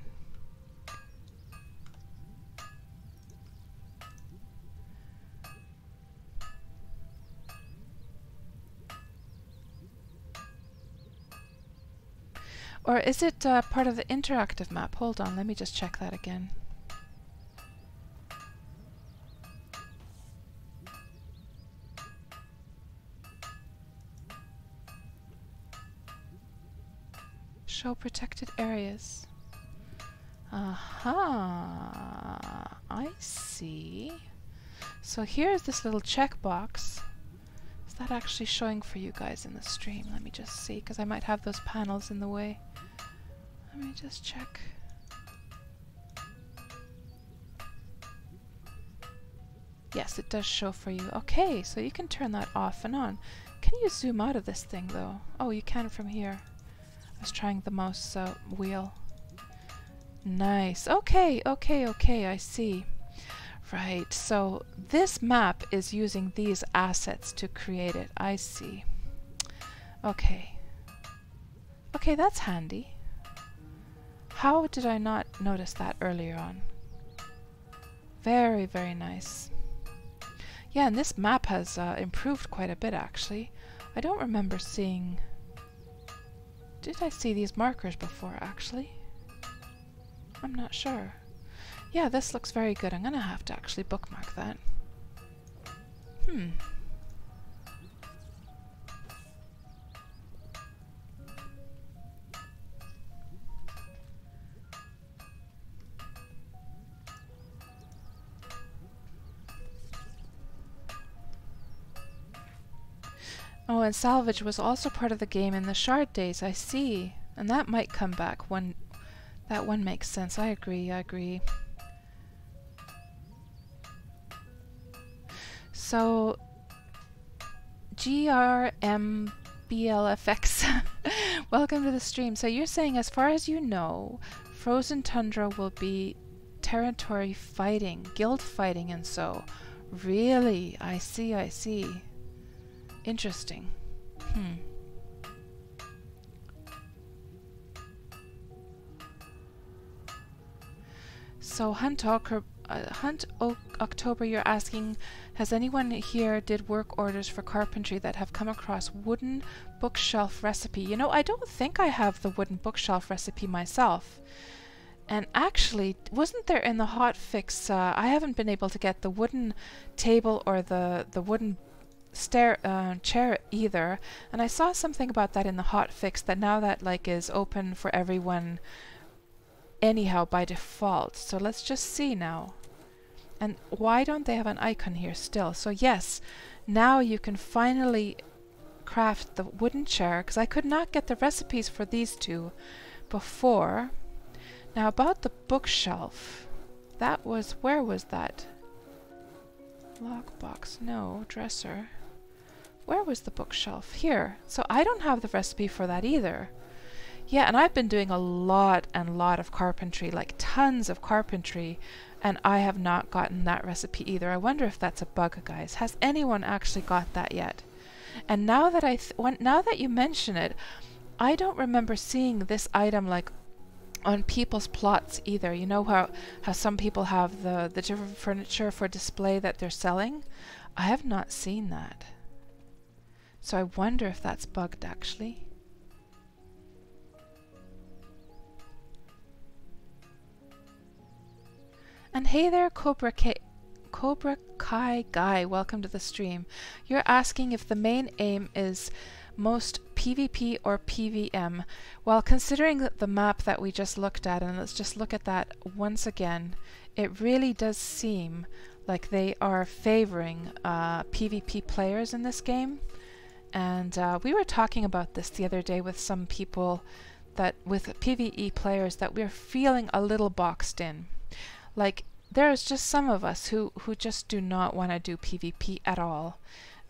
Or is it part of the interactive map? Hold on, let me just check that again. Show protected areas. Aha, I see. So here's this little checkbox. Is that actually showing for you guys in the stream? Let me just see, because I might have those panels in the way. Let me just check. Yes, it does show for you. Okay, so you can turn that off and on. Can you zoom out of this thing though? Oh, you can from here. I was trying the mouse wheel. Nice. Okay, I see. Right, so this map is using these assets to create it. I see. Okay. Okay, that's handy. How did I not notice that earlier on? Very, very nice. Yeah, and this map has improved quite a bit, actually. I don't remember seeing... Did I see these markers before, actually? I'm not sure. Yeah, this looks very good. I'm gonna have to actually bookmark that. Oh, and salvage was also part of the game in the shard days, I see. And that might come back when... That one makes sense. I agree, I agree. So... GRMBLFX. Welcome to the stream. So you're saying, as far as you know, Frozen Tundra will be territory fighting, guild fighting, and so... Really? I see, I see. Interesting. So October, you're asking, has anyone here did work orders for carpentry that have come across wooden bookshelf recipe? You know, I don't think I have the wooden bookshelf recipe myself. And actually, wasn't there in the hotfix, I haven't been able to get the wooden table or the wooden chair either, and I saw something about that in the hotfix, that now that like is open for everyone anyhow by default. So let's just see now. And why don't they have an icon here still? So yes, now you can finally craft the wooden chair, because I could not get the recipes for these two before. Now about the bookshelf, that was, where was that? Lockbox, no, dresser. Where was the bookshelf? Here. So I don't have the recipe for that either. Yeah, and I've been doing a lot of carpentry, like tons of carpentry, and I have not gotten that recipe either. I wonder if that's a bug, guys. Has anyone actually got that yet? And now that now that you mention it, I don't remember seeing this item like on people's plots either. You know how some people have the different furniture for display that they're selling? I have not seen that. So I wonder if that's bugged actually. And hey there, Cobra Kai Guy, welcome to the stream. You're asking if the main aim is most PvP or PvM. Well, considering the map that we just looked at, and let's just look at that once again, it really does seem like they are favoring PvP players in this game. And we were talking about this the other day with some people, that with PvE players, that we're feeling a little boxed in. Like, there's just some of us who just do not want to do PvP at all.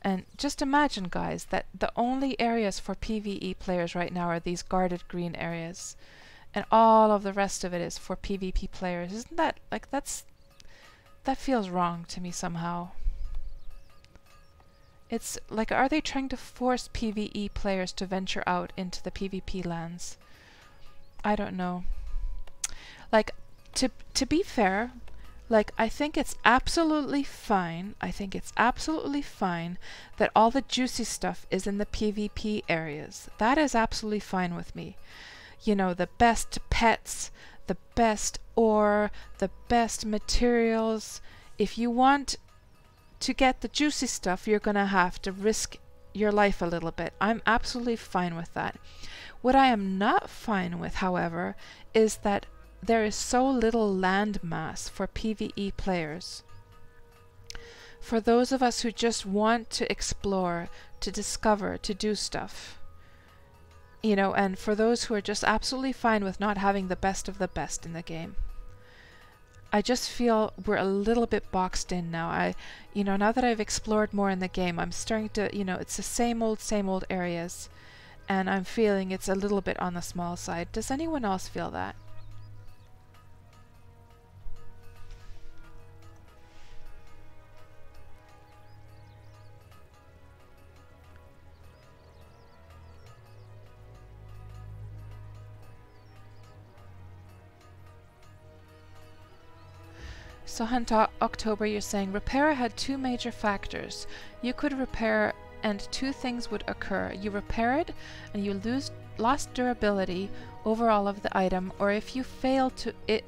And just imagine, guys, that the only areas for PvE players right now are these guarded green areas. And all of the rest of it is for PvP players. Isn't that, like, that feels wrong to me somehow. It's like, are they trying to force PvE players to venture out into the PvP lands? I don't know. Like, to be fair, like, I think it's absolutely fine. I think it's absolutely fine that all the juicy stuff is in the PvP areas. That is absolutely fine with me. You know, the best pets, the best ore, the best materials. If you want to get the juicy stuff, you're gonna have to risk your life a little bit. I'm absolutely fine with that. What I am not fine with, however, is that there is so little land mass for PvE players. For those of us who just want to explore, to discover, to do stuff, you know, and for those who are just absolutely fine with not having the best of the best in the game. I just feel we're a little bit boxed in now. You know, now that I've explored more in the game, I'm starting to, you know, it's the same old areas, and I'm feeling it's a little bit on the small side. Does anyone else feel that? So Hunt October, you're saying repair had two major factors. You could repair and two things would occur. You repair it and you lost durability overall of the item, or if you failed at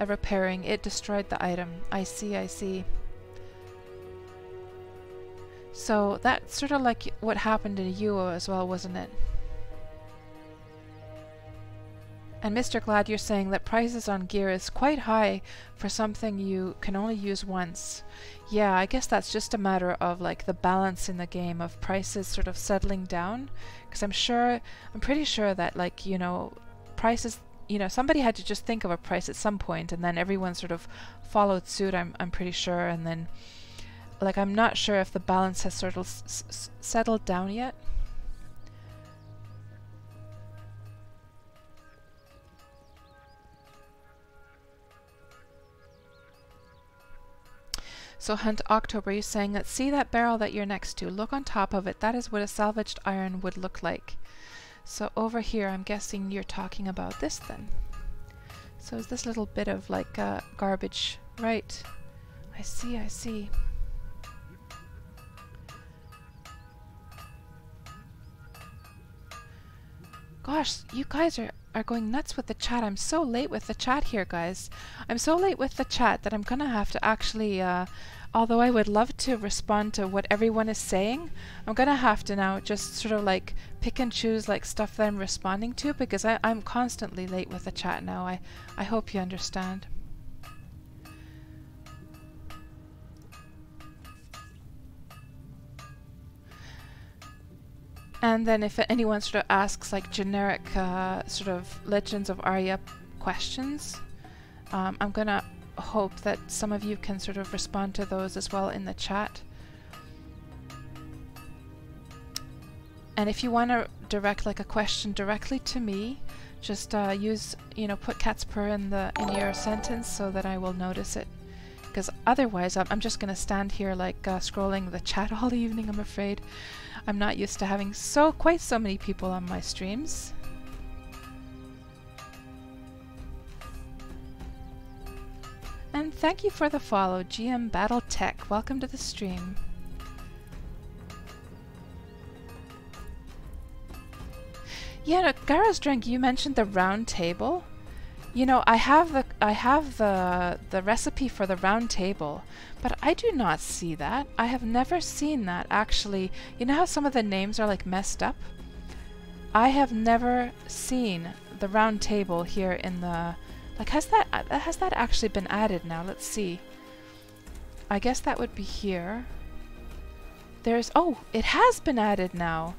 repairing, it destroyed the item. I see, I see. So that's sort of like what happened to you as well, wasn't it? And Mr. Glad, you're saying that prices on gear is quite high for something you can only use once. Yeah, I guess that's just a matter of like the balance in the game of prices sort of settling down. Because I'm pretty sure that, like, you know, prices, you know, somebody had to just think of a price at some point and then everyone sort of followed suit, I'm pretty sure. And then, like, I'm not sure if the balance has sort of settled down yet. So Hunt October, you're saying that see that barrel that you're next to, look on top of it. That is what a salvaged iron would look like. So over here, I'm guessing you're talking about this then. So is this little bit of like garbage, right? I see, I see. Gosh, you guys are going nuts with the chat. I'm so late with the chat here, guys. I'm so late with the chat that I'm gonna have to actually, although I would love to respond to what everyone is saying, I'm gonna have to now just sort of like pick and choose like stuff that I'm responding to, because I'm constantly late with the chat now. I hope you understand. And then if anyone sort of asks like generic sort of Legends of Aria questions, I'm gonna hope that some of you can sort of respond to those as well in the chat. And if you want to direct like a question directly to me, just use, you know, put cat's purr in your sentence so that I will notice it. Because otherwise I'm just gonna stand here like scrolling the chat all evening, I'm afraid. I'm not used to having quite so many people on my streams. And thank you for the follow, GM Battle Tech. Welcome to the stream. Yeah, no, Gara's Drink, you mentioned the round table. You know, I have the recipe for the round table, but I do not see that. I have never seen that actually. You know how some of the names are like messed up? I have never seen the round table here in the, like, has that actually been added now? Let's see. I guess that would be here. Oh, it has been added now.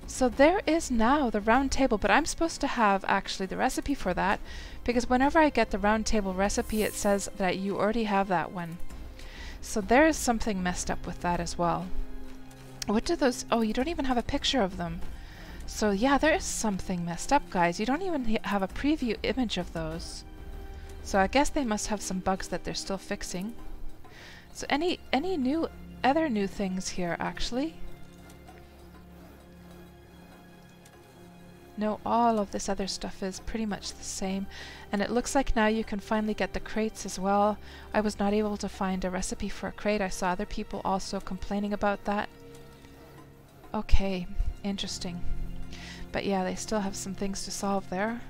So there is now the round table, but I'm supposed to have actually the recipe for that, because whenever I get the round table recipe, it says that you already have that one. So there is something messed up with that as well. What do those... Oh, you don't even have a picture of them. So yeah, there is something messed up, guys. You don't even have a preview image of those. So I guess they must have some bugs that they're still fixing. So any other new things here, actually? No, all of this other stuff is pretty much the same. And it looks like now you can finally get the crates as well. I was not able to find a recipe for a crate. I saw other people also complaining about that. Okay, interesting. But yeah, they still have some things to solve there.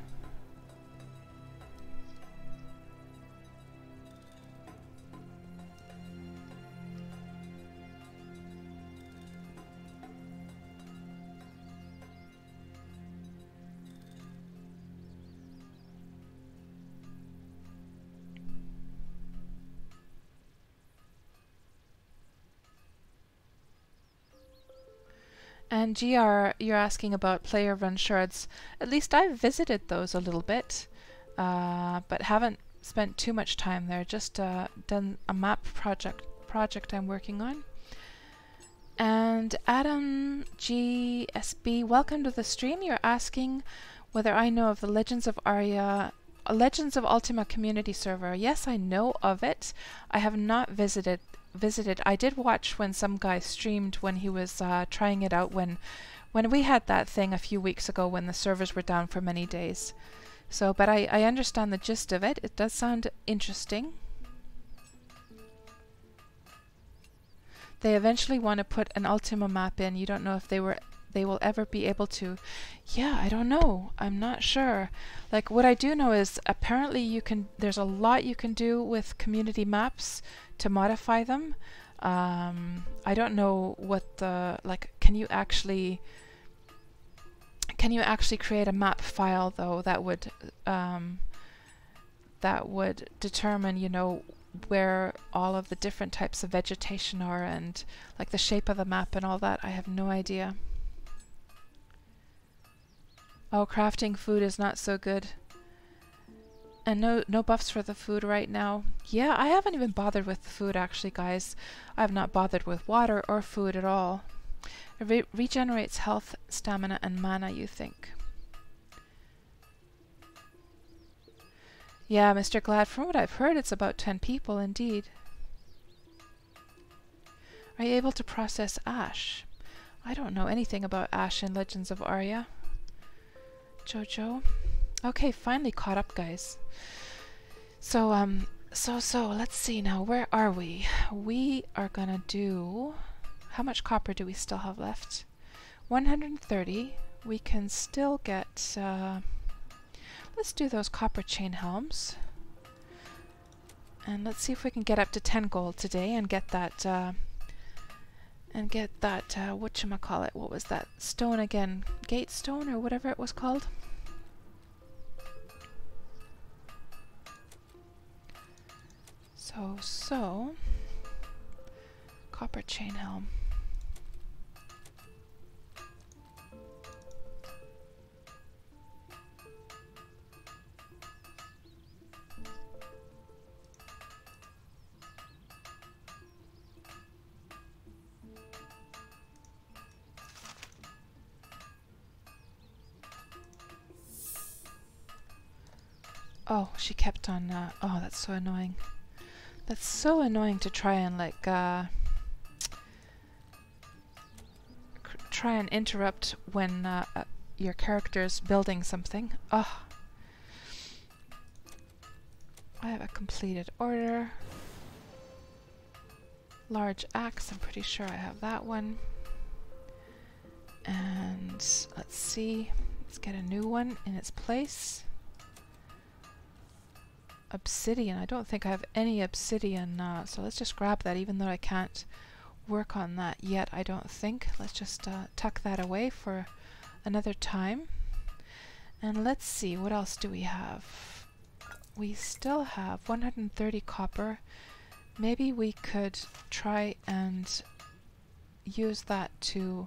And GR, you're asking about player run shards. At least I've visited those a little bit, but haven't spent too much time there. Just done a map project I'm working on. And Adam GSB, welcome to the stream. You're asking whether I know of the Legends of Aria, Legends of Ultima community server. Yes, I know of it. I have not visited. I did watch when some guy streamed when he was trying it out when we had that thing a few weeks ago when the servers were down for many days. So, but I understand the gist of it. It does sound interesting. they eventually want to put an Ultima map in. You don't know if they will ever be able to. Yeah, I don't know. I'm not sure. Like, what I do know is apparently there's a lot you can do with community maps to modify them. I don't know what can you actually create a map file though that would determine, you know, where all of the different types of vegetation are and like the shape of the map and all that. I have no idea. Oh, crafting food is not so good. And no buffs for the food right now. Yeah, I haven't even bothered with the food actually, guys. I have not bothered with water or food at all. It regenerates health, stamina, and mana, you think. Yeah, Mr. Glad, from what I've heard, it's about 10 people indeed. Are you able to process ash? I don't know anything about ash in Legends of Aria. Jojo? Okay, finally caught up, guys. So, let's see now. Where are we? We are gonna do... How much copper do we still have left? 130. We can still get... let's do those copper chain helms. And let's see if we can get up to 10 gold today and get that... whatchamacallit, what was that stone again? Gate stone or whatever it was called? So, copper chain helm. Oh, she kept on, oh, that's so annoying. That's so annoying to try and like, try and interrupt when your character's building something. Oh. I have a completed order. Large axe, I'm pretty sure I have that one. And let's see, let's get a new one in its place. Obsidian. I don't think I have any obsidian, so let's just grab that, even though I can't work on that yet, I don't think. Let's just tuck that away for another time. And let's see, what else do we have? We still have 130 copper. Maybe we could try and use that to...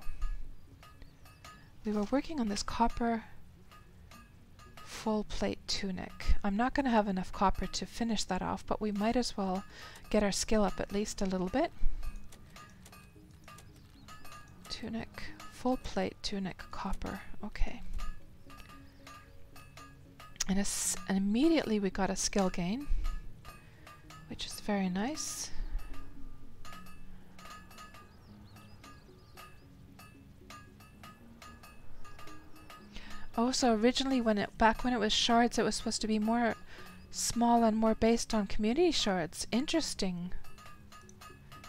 We were working on this copper full plate tunic. I'm not going to have enough copper to finish that off, but we might as well get our skill up at least a little bit. Tunic, full plate tunic, copper. Okay. And immediately we got a skill gain, which is very nice. Oh, so originally back when it was shards, it was supposed to be more small and more based on community shards. Interesting.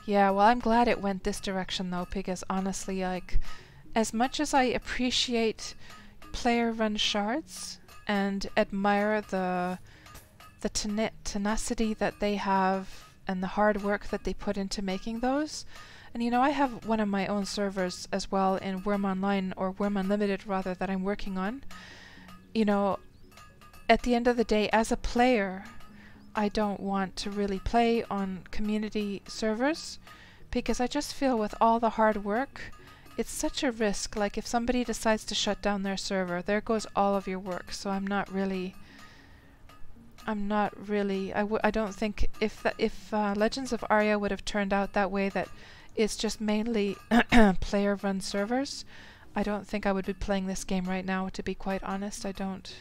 Yeah, well, I'm glad it went this direction though, because honestly, like, as much as I appreciate player-run shards and admire the tenacity that they have and the hard work that they put into making those, and you know, I have one of my own servers as well in Worm Online, or Worm Unlimited rather, that I'm working on. You know, at the end of the day, as a player, I don't want to really play on community servers, because I just feel with all the hard work, it's such a risk. Like, if somebody decides to shut down their server, there goes all of your work. So I don't think if Legends of Aria would have turned out that way, that it's just mainly player-run servers, I don't think I would be playing this game right now, to be quite honest. I don't.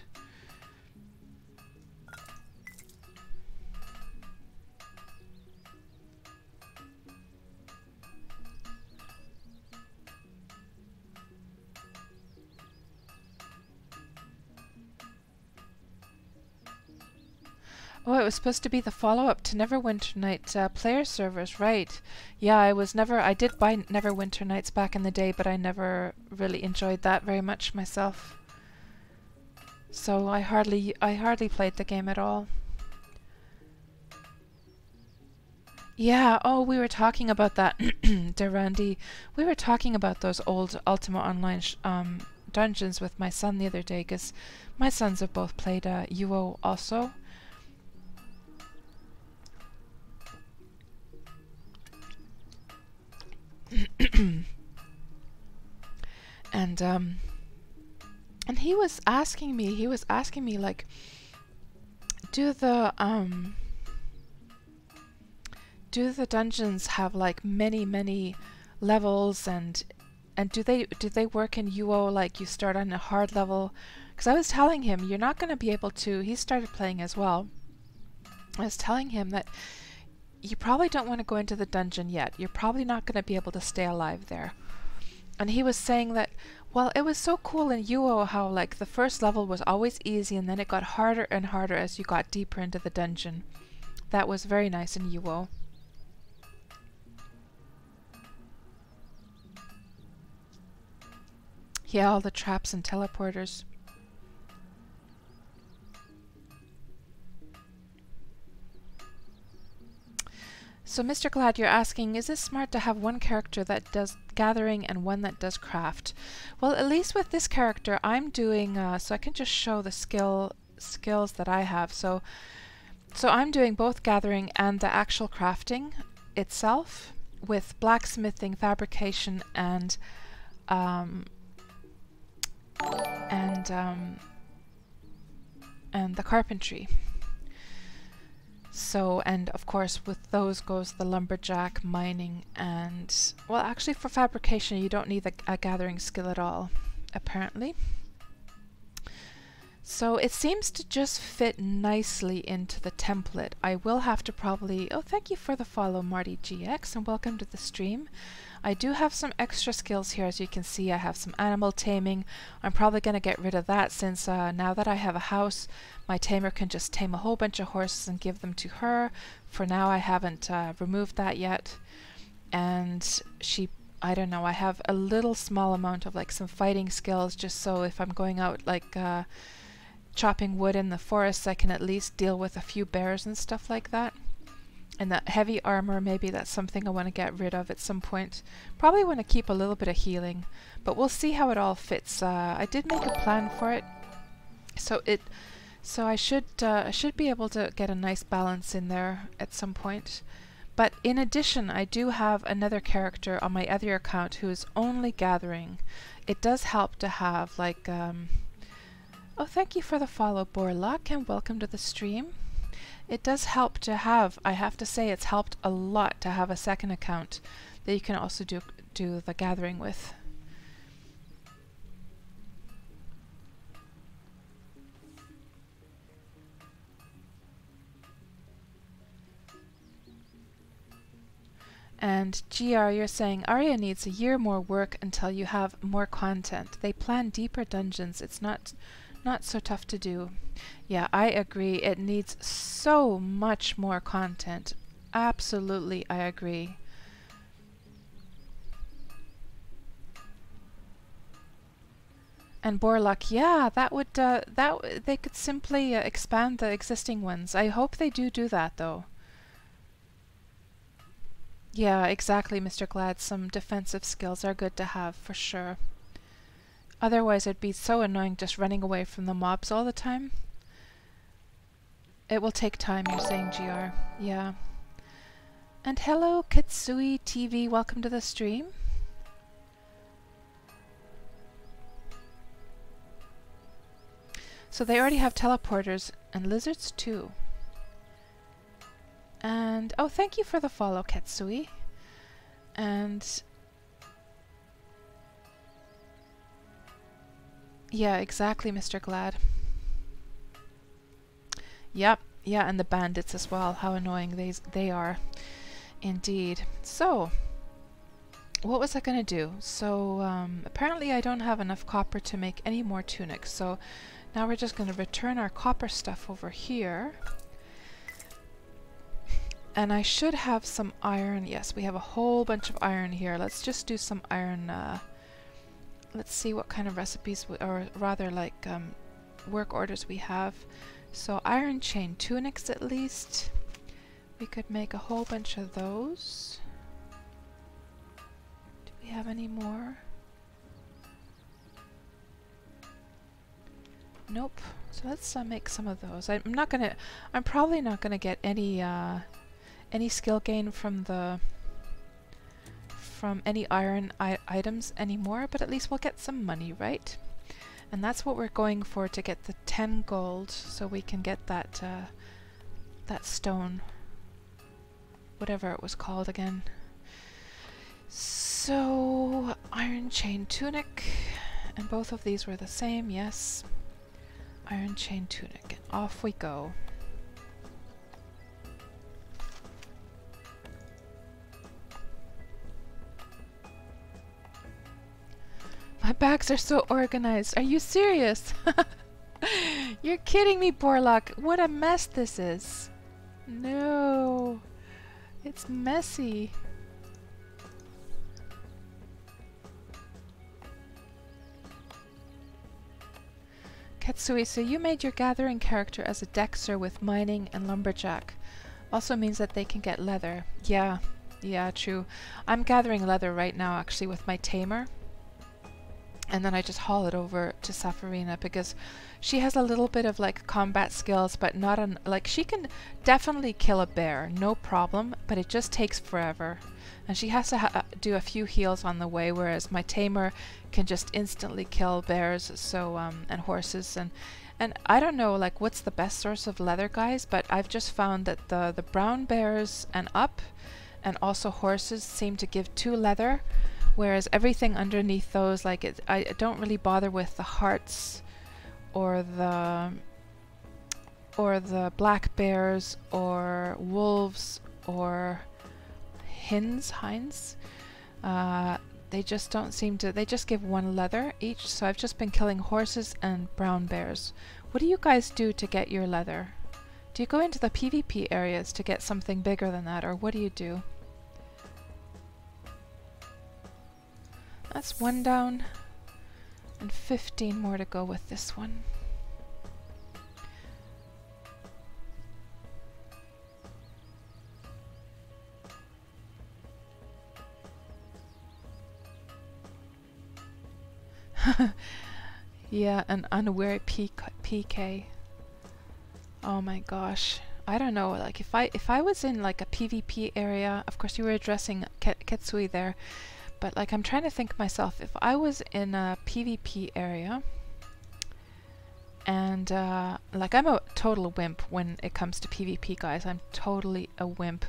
Oh, it was supposed to be the follow-up to Neverwinter Night player servers, right? Yeah, I did buy Neverwinter Nights back in the day, but I never really enjoyed that very much myself. So I hardly played the game at all. Yeah, oh, we were talking about that, Durandi. We were talking about those old Ultima Online dungeons with my son the other day, because my sons have both played UO also. And he was asking me like, do the dungeons have like many levels, and do they work in UO like you start on a hard level? Because I was telling him you're not going to be able to. He started playing as well. I was telling him that you probably don't want to go into the dungeon yet. You're probably not going to be able to stay alive there. And he was saying that, well, it was so cool in UO how like the first level was always easy and then it got harder and harder as you got deeper into the dungeon. That was very nice in UO. Yeah, all the traps and teleporters. So, Mr. Glad, you're asking, is it smart to have one character that does gathering and one that does craft? Well, at least with this character, I'm doing, so I can just show the skills that I have. So I'm doing both gathering and the actual crafting itself with blacksmithing, fabrication, and the carpentry. So, and of course with those goes the lumberjack, mining, and, well, actually for fabrication you don't need a gathering skill at all, apparently. So it seems to just fit nicely into the template. I will have to probably, oh, thank you for the follow, Marty GX, and welcome to the stream. I do have some extra skills here, as you can see. I have some animal taming. I'm probably going to get rid of that since now that I have a house, my tamer can just tame a whole bunch of horses and give them to her. For now I haven't removed that yet. And I don't know, I have a little small amount of like some fighting skills, just so if I'm going out like chopping wood in the forests, I can at least deal with a few bears and stuff like that. And that heavy armor, maybe that's something I want to get rid of at some point. Probably want to keep a little bit of healing, but we'll see how it all fits. I did make a plan for it, so I should be able to get a nice balance in there at some point. But in addition, I do have another character on my other account who is only gathering. It does help to have like oh, thank you for the follow, Borluck, and welcome to the stream. It does help to have, I have to say, it's helped a lot to have a second account that you can also do the gathering with. And GR, you're saying Aria needs a year more work until you have more content. They plan deeper dungeons. It's not so tough to do. Yeah, I agree. It needs so much more content. Absolutely, I agree. And Borluck, yeah, that would they could simply expand the existing ones. I hope they do that though. Yeah, exactly, Mr. Glad. Some defensive skills are good to have for sure. Otherwise it'd be so annoying just running away from the mobs all the time. It will take time, you're saying, GR. Yeah. And hello, Kitsui TV. Welcome to the stream. So they already have teleporters and lizards too. And oh, thank you for the follow, Kitsui. And yeah, exactly, Mr. Glad. Yep, yeah, and the bandits as well. How annoying they are. Indeed. So, what was I going to do? So, apparently I don't have enough copper to make any more tunics. So, now we're just going to return our copper stuff over here. And I should have some iron. Yes, we have a whole bunch of iron here. Let's just do some iron. Let's see what kind of recipes, or rather like work orders we have. So iron chain tunics at least. We could make a whole bunch of those. Do we have any more? Nope. So let's make some of those. I'm probably not gonna get any skill gain from any iron items anymore, but at least we'll get some money, right? And that's what we're going for, to get the 10 gold, so we can get that that stone, whatever it was called again. So iron chain tunic, and both of these were the same. Yes, iron chain tunic. Off we go. My bags are so organized. Are you serious? You're kidding me, Borlock. What a mess this is. No. It's messy. Katsui, so you made your gathering character as a Dexter with mining and lumberjack. Also means that they can get leather. Yeah, true. I'm gathering leather right now actually with my tamer. And then I just haul it over to Safarina because she has a little bit of like combat skills, but not on, like she can definitely kill a bear, no problem, but it just takes forever. And she has to do a few heals on the way, whereas my tamer can just instantly kill bears, so and horses, and I don't know like what's the best source of leather, guys, but I've just found that the brown bears and up, and also horses seem to give 2 leather. Whereas everything underneath those, like I don't really bother with the hearts or the black bears or wolves or hinds. They just don't seem to. They just give 1 leather each. So I've just been killing horses and brown bears. What do you guys do to get your leather? Do you go into the PvP areas to get something bigger than that, or what do you do? That's 1 down, and 15 more to go with this one. Yeah, an unaware PK. Oh my gosh. I don't know, like if I was in like a PvP area, of course you were addressing Ketsui there, but like I'm trying to think myself, if I was in a PvP area, and like I'm a total wimp when it comes to PvP, guys. I'm totally a wimp.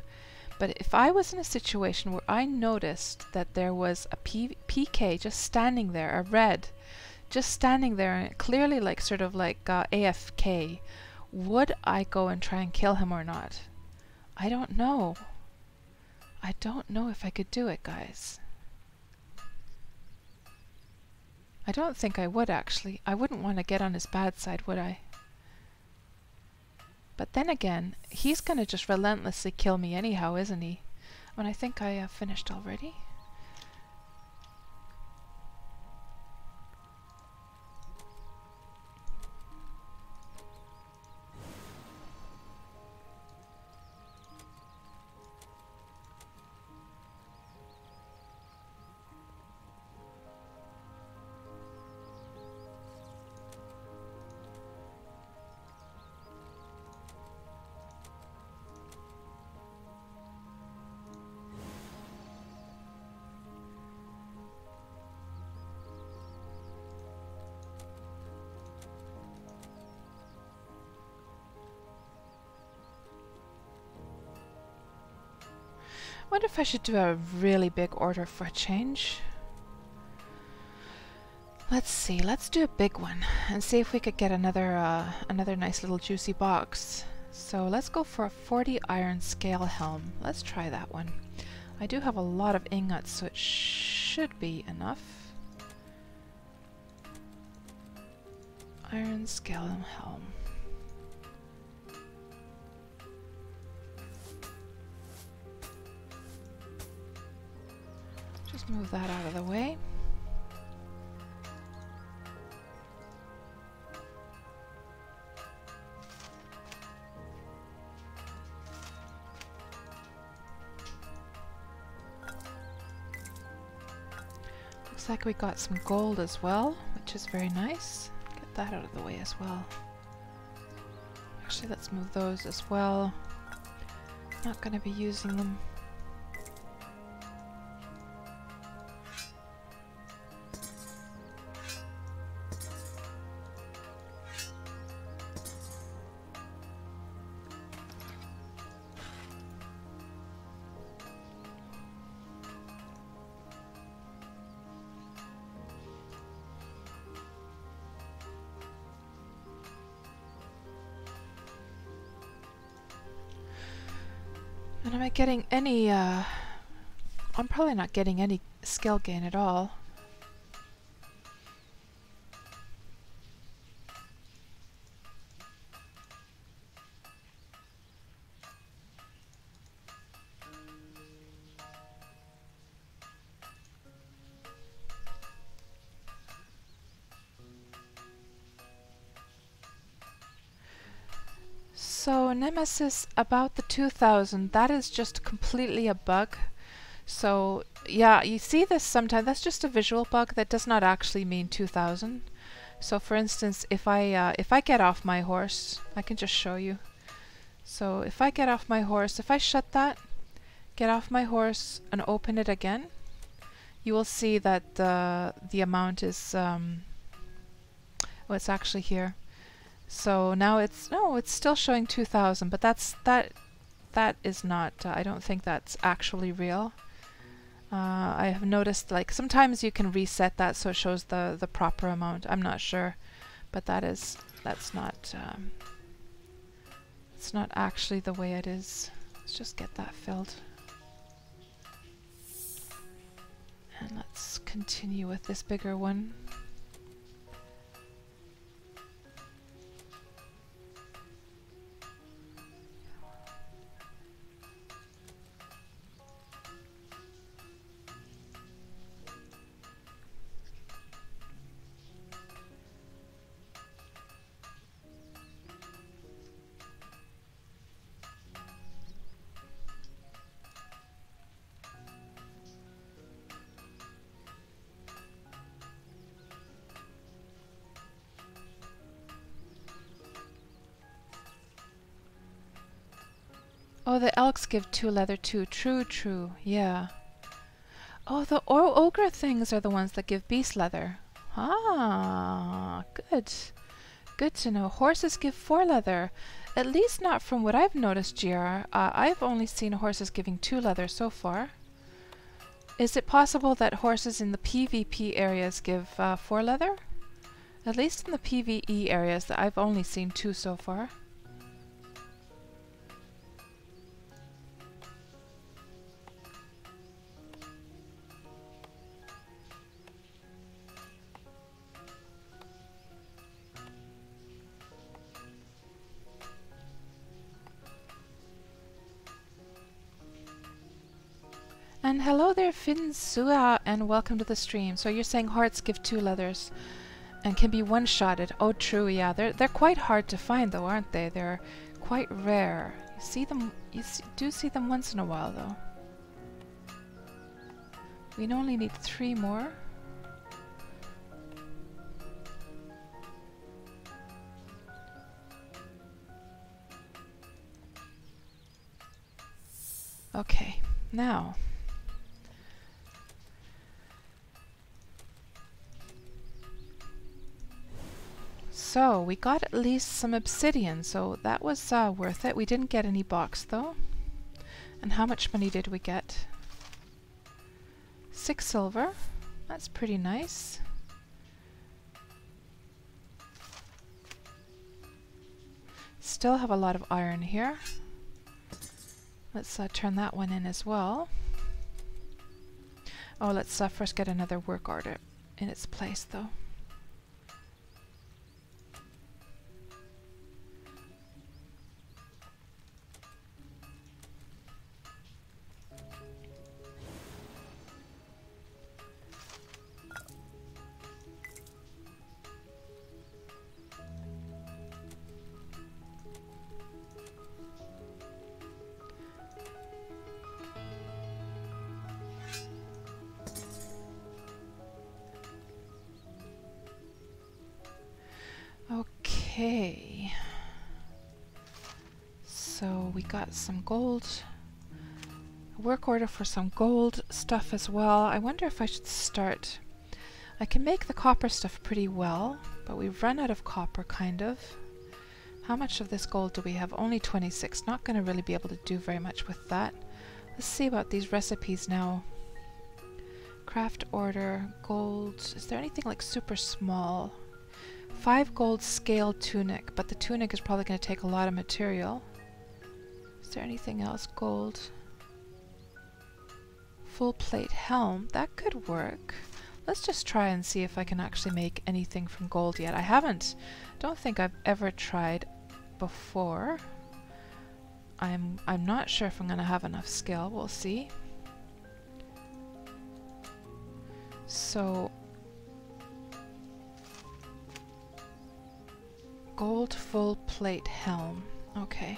But if I was in a situation where I noticed that there was a PK just standing there, a red, just standing there, and clearly like sort of like AFK, would I go and try and kill him or not? I don't know. I don't know if I could do it, guys. I don't think I would, actually. I wouldn't want to get on his bad side, would I? But then again, he's going to just relentlessly kill me anyhow, isn't he? When I think I finished already. I wonder if I should do a really big order for a change. Let's see, let's do a big one and see if we could get another another nice little juicy box. So let's go for a 40 iron scale helm. Let's try that one. I do have a lot of ingots, so it should be enough. Iron scale helm. Just move that out of the way. Looks like we got some gold as well, which is very nice. Get that out of the way as well. Actually, let's move those as well. Not going to be using them. And am I getting any, I'm probably not getting any skill gain at all. So Nemesis, about the 2000, that is just completely a bug. So yeah, you see this sometimes, that's just a visual bug, that does not actually mean 2000. So for instance, if I get off my horse, I can just show you. So if I get off my horse, if I shut that, get off my horse and open it again, you will see that the amount is, oh, it's actually here. So now it's, no, it's still showing 2000, but that is not, I don't think that's actually real. I have noticed, like, sometimes you can reset that so it shows the proper amount. I'm not sure, but that's not, it's not actually the way it is. Let's just get that filled. And let's continue with this bigger one. Oh, the elks give 2 leather too. True, true. Yeah. Oh, the ogre things are the ones that give beast leather. Ah, good. Good to know. Horses give 4 leather. At least not from what I've noticed, GR. I've only seen horses giving 2 leather so far. Is it possible that horses in the PvP areas give 4 leather? At least in the PvE areas, that I've only seen 2 so far. And hello there, Finsua, and welcome to the stream. So you're saying hearts give 2 leathers and can be one-shotted. Oh, true, yeah. They're quite hard to find, though, aren't they? They're quite rare. You see them, do see them once in a while, though. We only need 3 more. Okay, now. So, we got at least some obsidian, so that was worth it. We didn't get any box, though. And how much money did we get? 6 silver. That's pretty nice. Still have a lot of iron here. Let's turn that one in as well. Oh, let's first get another work order in its place, though. Okay. So we got some gold. Work order for some gold stuff as well. I wonder if I should start. I can make the copper stuff pretty well, but we've run out of copper, kind of. How much of this gold do we have? Only 26. Not going to really be able to do very much with that. Let's see about these recipes now. Craft order, gold. Is there anything like super small? 5 gold scale tunic, but the tunic is probably going to take a lot of material. Is there anything else? Gold. Full plate helm. That could work. Let's just try and see if I can actually make anything from gold yet. Don't think I've ever tried before. I'm not sure if I'm going to have enough skill. We'll see. So gold full plate helm. Okay.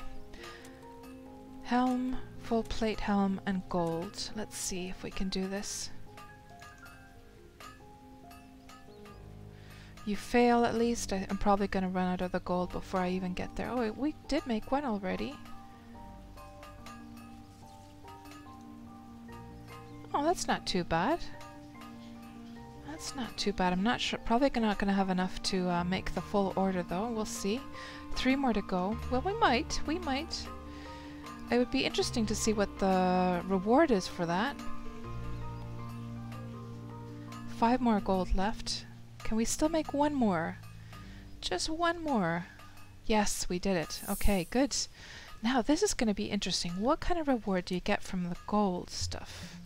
Helm, full plate helm, and gold. Let's see if we can do this. You fail at least. I'm probably going to run out of the gold before I even get there. Oh, we did make one already. Oh, that's not too bad. That's not too bad. I'm not sure. Probably not going to have enough to make the full order, though. We'll see. 3 more to go. Well, we might. We might. It would be interesting to see what the reward is for that. 5 more gold left. Can we still make one more? Just one more. Yes, we did it. Okay, good. Now, this is going to be interesting. What kind of reward do you get from the gold stuff?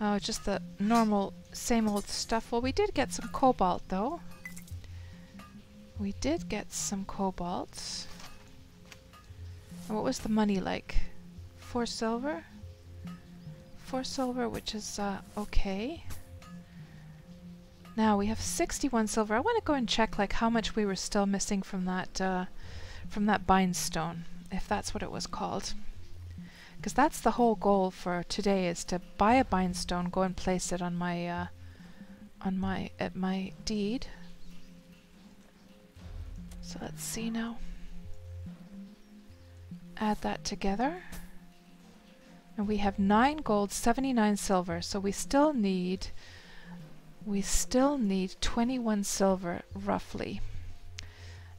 Oh, just the normal, same old stuff. Well, we did get some cobalt, though. We did get some cobalt. And what was the money like? 4 silver? 4 silver, which is, okay. Now, we have 61 silver. I want to go and check, like, how much we were still missing from that bindstone, if that's what it was called. Because that's the whole goal for today, is to buy a bindstone, go and place it on my at my deed. So let's see now. Add that together. And we have 9 gold, 79 silver, so we still need 21 silver roughly.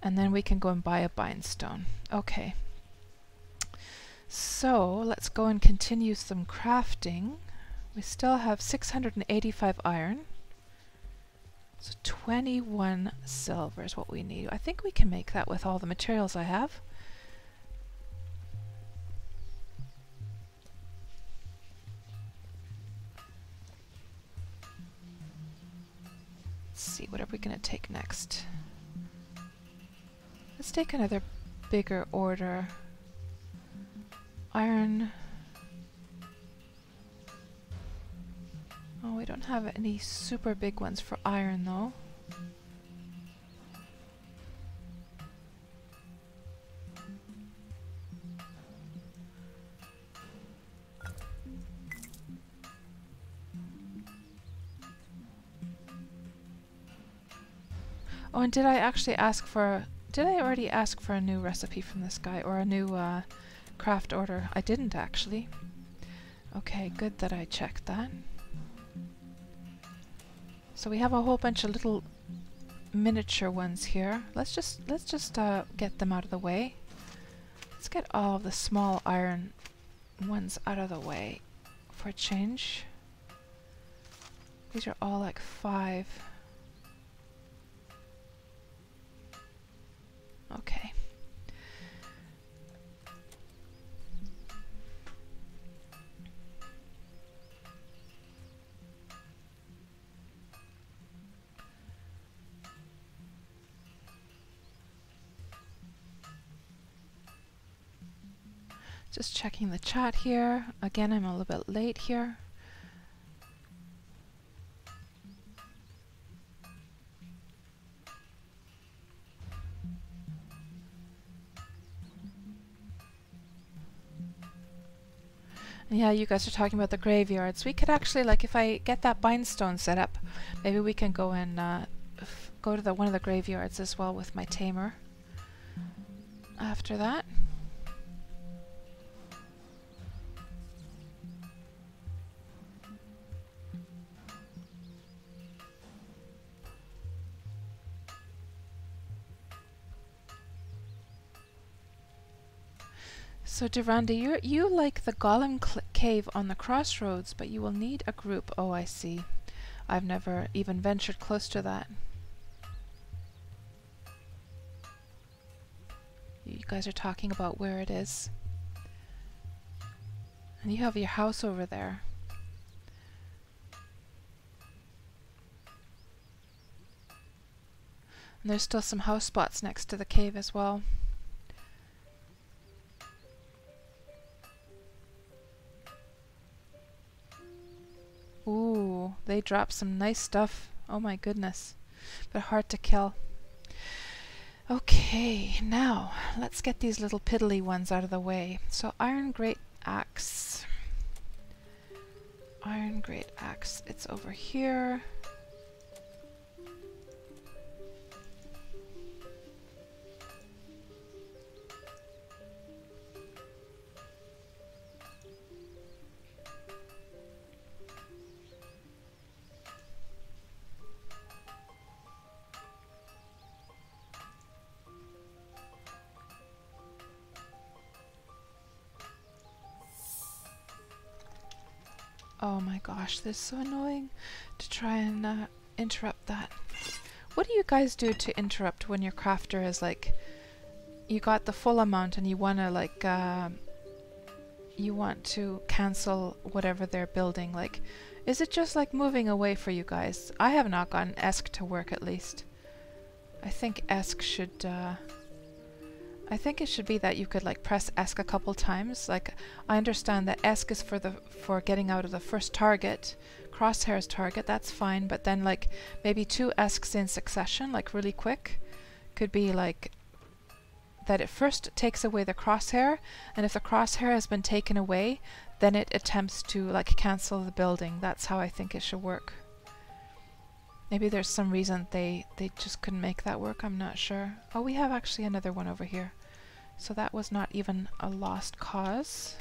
And then we can go and buy a bindstone. Okay. So let's go and continue some crafting. We still have 685 iron. So 21 silver is what we need. I think we can make that with all the materials I have. Let's see, what are we going to take next? Let's take another bigger order. Iron. Oh, we don't have any super big ones for iron though. Oh, and did I already ask for a new recipe from this guy, or a new craft order? I didn't actually. Okay, good that I checked that. So we have a whole bunch of little miniature ones here. Let's just get them out of the way. Let's get all of the small iron ones out of the way for a change. These are all like 5. Okay. Just checking the chat here. Again, I'm a little bit late here. Yeah, you guys are talking about the graveyards. We could actually, like, if I get that bindstone set up, maybe we can go and go to the one of the graveyards as well with my tamer after that. So Duranda, you like the Golem cave on the crossroads, but you will need a group. Oh, I see. I've never even ventured close to that. You guys are talking about where it is. And you have your house over there. And there's still some house spots next to the cave as well. Ooh, they dropped some nice stuff. Oh my goodness. But hard to kill. Okay, now let's get these little piddly ones out of the way. So iron great axe. Iron great axe. It's over here. Oh my gosh, this is so annoying to try and interrupt that. What do you guys do to interrupt when your crafter is like, you got the full amount and you want to like, you want to cancel whatever they're building? Like, is it just like moving away for you guys? I have not gotten ESC to work at least. I think ESC should, I think it should be that you could like press ESC a couple times. Like, I understand that ESC is for getting out of the first target, crosshairs target, that's fine, but then like maybe 2 ESCs in succession, like really quick, could be like that it first takes away the crosshair, and if the crosshair has been taken away, then it attempts to like cancel the building. That's how I think it should work. Maybe there's some reason they just couldn't make that work, I'm not sure. Oh, we have actually another one over here. So that was not even a lost cause.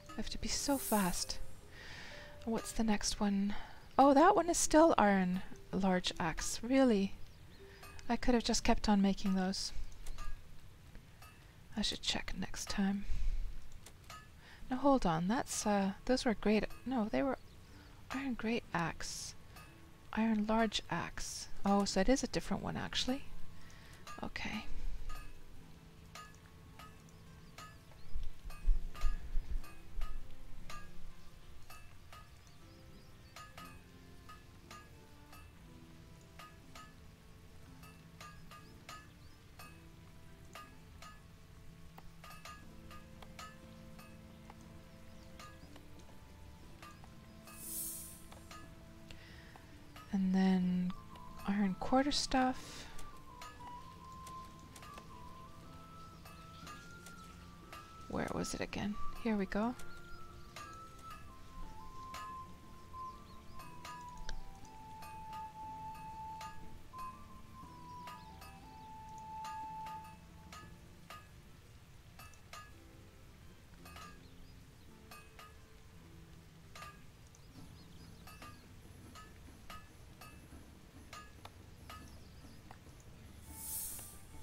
I have to be so fast. What's the next one? Oh, that one is still iron large axe. Really? I could have just kept on making those. I should check next time. Now hold on, that's those were great. No, they were iron great axe. Iron large axe. Oh, so it is a different one actually. Okay. And then iron quarterstaff. Where was it again? Here we go.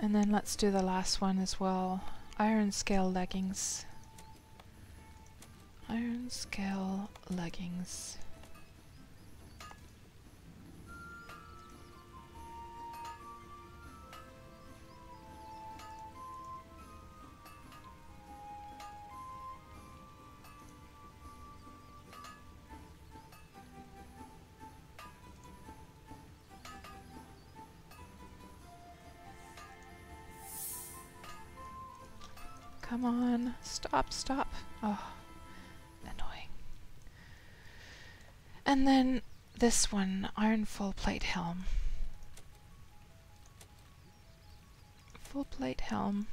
And then let's do the last one as well. Iron scale leggings. Iron scale leggings. Come on, stop, stop. Oh, And then this one, iron full plate helm. Full plate helm.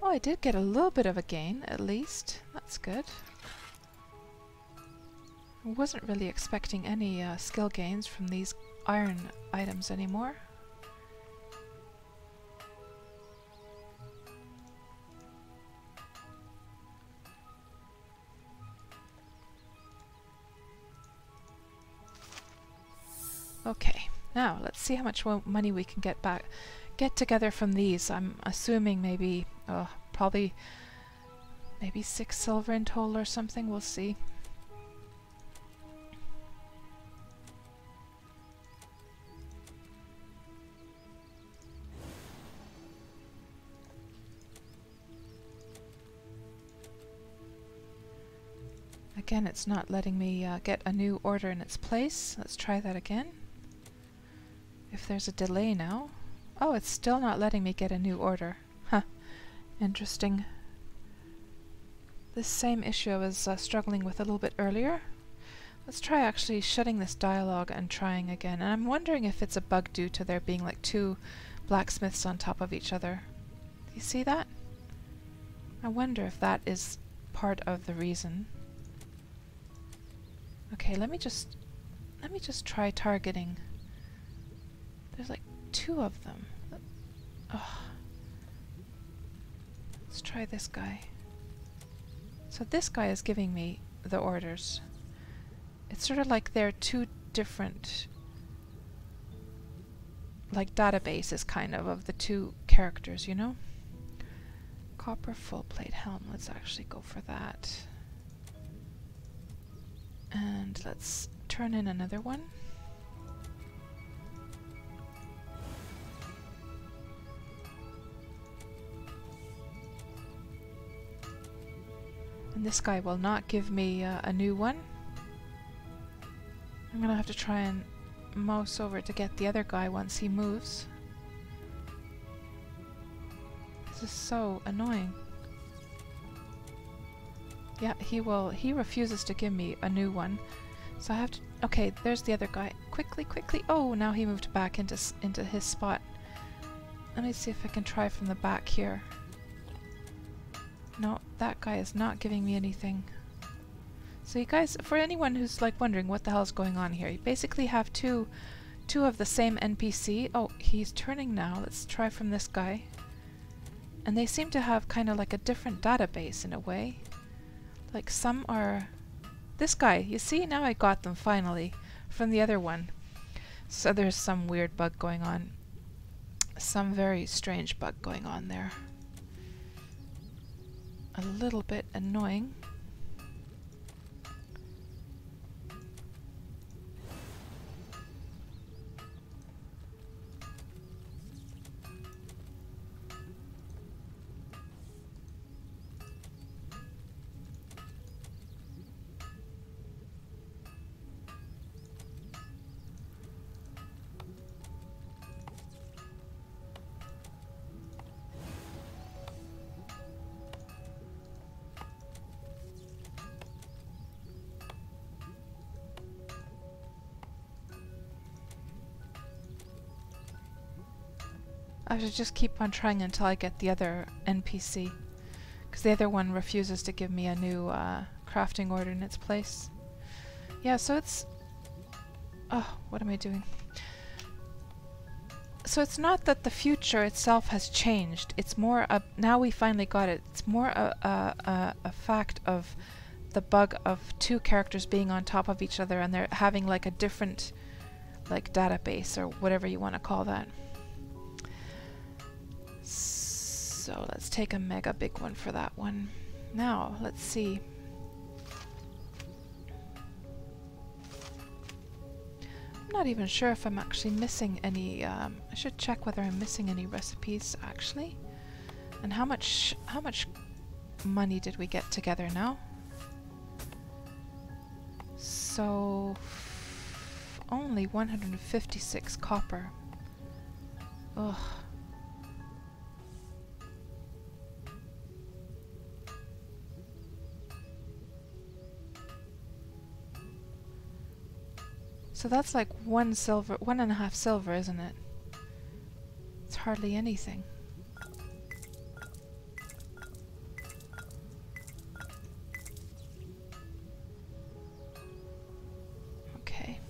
Oh, I did get a little bit of a gain, at least. That's good. I wasn't really expecting any skill gains from these iron items anymore. Okay, now let's see how much money we can get together from these. I'm assuming maybe, probably maybe 6 silver in total or something. We'll see. Again, it's not letting me get a new order in its place. Let's try that again. If there's a delay now. Oh, it's still not letting me get a new order. Huh. Interesting. This same issue I was struggling with a little bit earlier. Let's try actually shutting this dialogue and trying again. And I'm wondering if it's a bug due to there being like 2 blacksmiths on top of each other. Do you see that? I wonder if that is part of the reason. Okay, let me just try targeting. There's like 2 of them. Oh. Let's try this guy. So this guy is giving me the orders. It's sort of like they're 2 different like databases kind of the 2 characters, you know? Copper full plate helm. Let's actually go for that. And let's turn in another one. And this guy will not give me a new one. I'm gonna have to try and mouse over to get the other guy once he moves. This is so annoying. Yeah, he refuses to give me a new one. So I have to... Okay, there's the other guy. Quickly, quickly! Oh, now he moved back into his spot. Let me see if I can try from the back here. No, that guy is not giving me anything. So you guys, for anyone who's like wondering what the hell is going on here, you basically have two of the same NPC. Oh, he's turning now. Let's try from this guy. And they seem to have kind of like a different database in a way. Like some are... This guy, you see, now I got them finally from the other one. So there's some weird bug going on. Some very strange bug going on there. A little bit annoying. I should just keep on trying until I get the other NPC, because the other one refuses to give me a new crafting order in its place. Yeah, so it's... Oh, what am I doing? So it's not that the future itself has changed, it's more now we finally got it, it's more a fact of the bug of 2 characters being on top of each other and they're having like a different like database or whatever you want to call that. So let's take a mega big one for that one. Now, let's see. I'm not even sure if I'm actually missing any, I should check whether I'm missing any recipes actually. And how much money did we get together now? So, only 156 copper. Ugh. So that's like 1.5 silver, isn't it? It's hardly anything. Okay.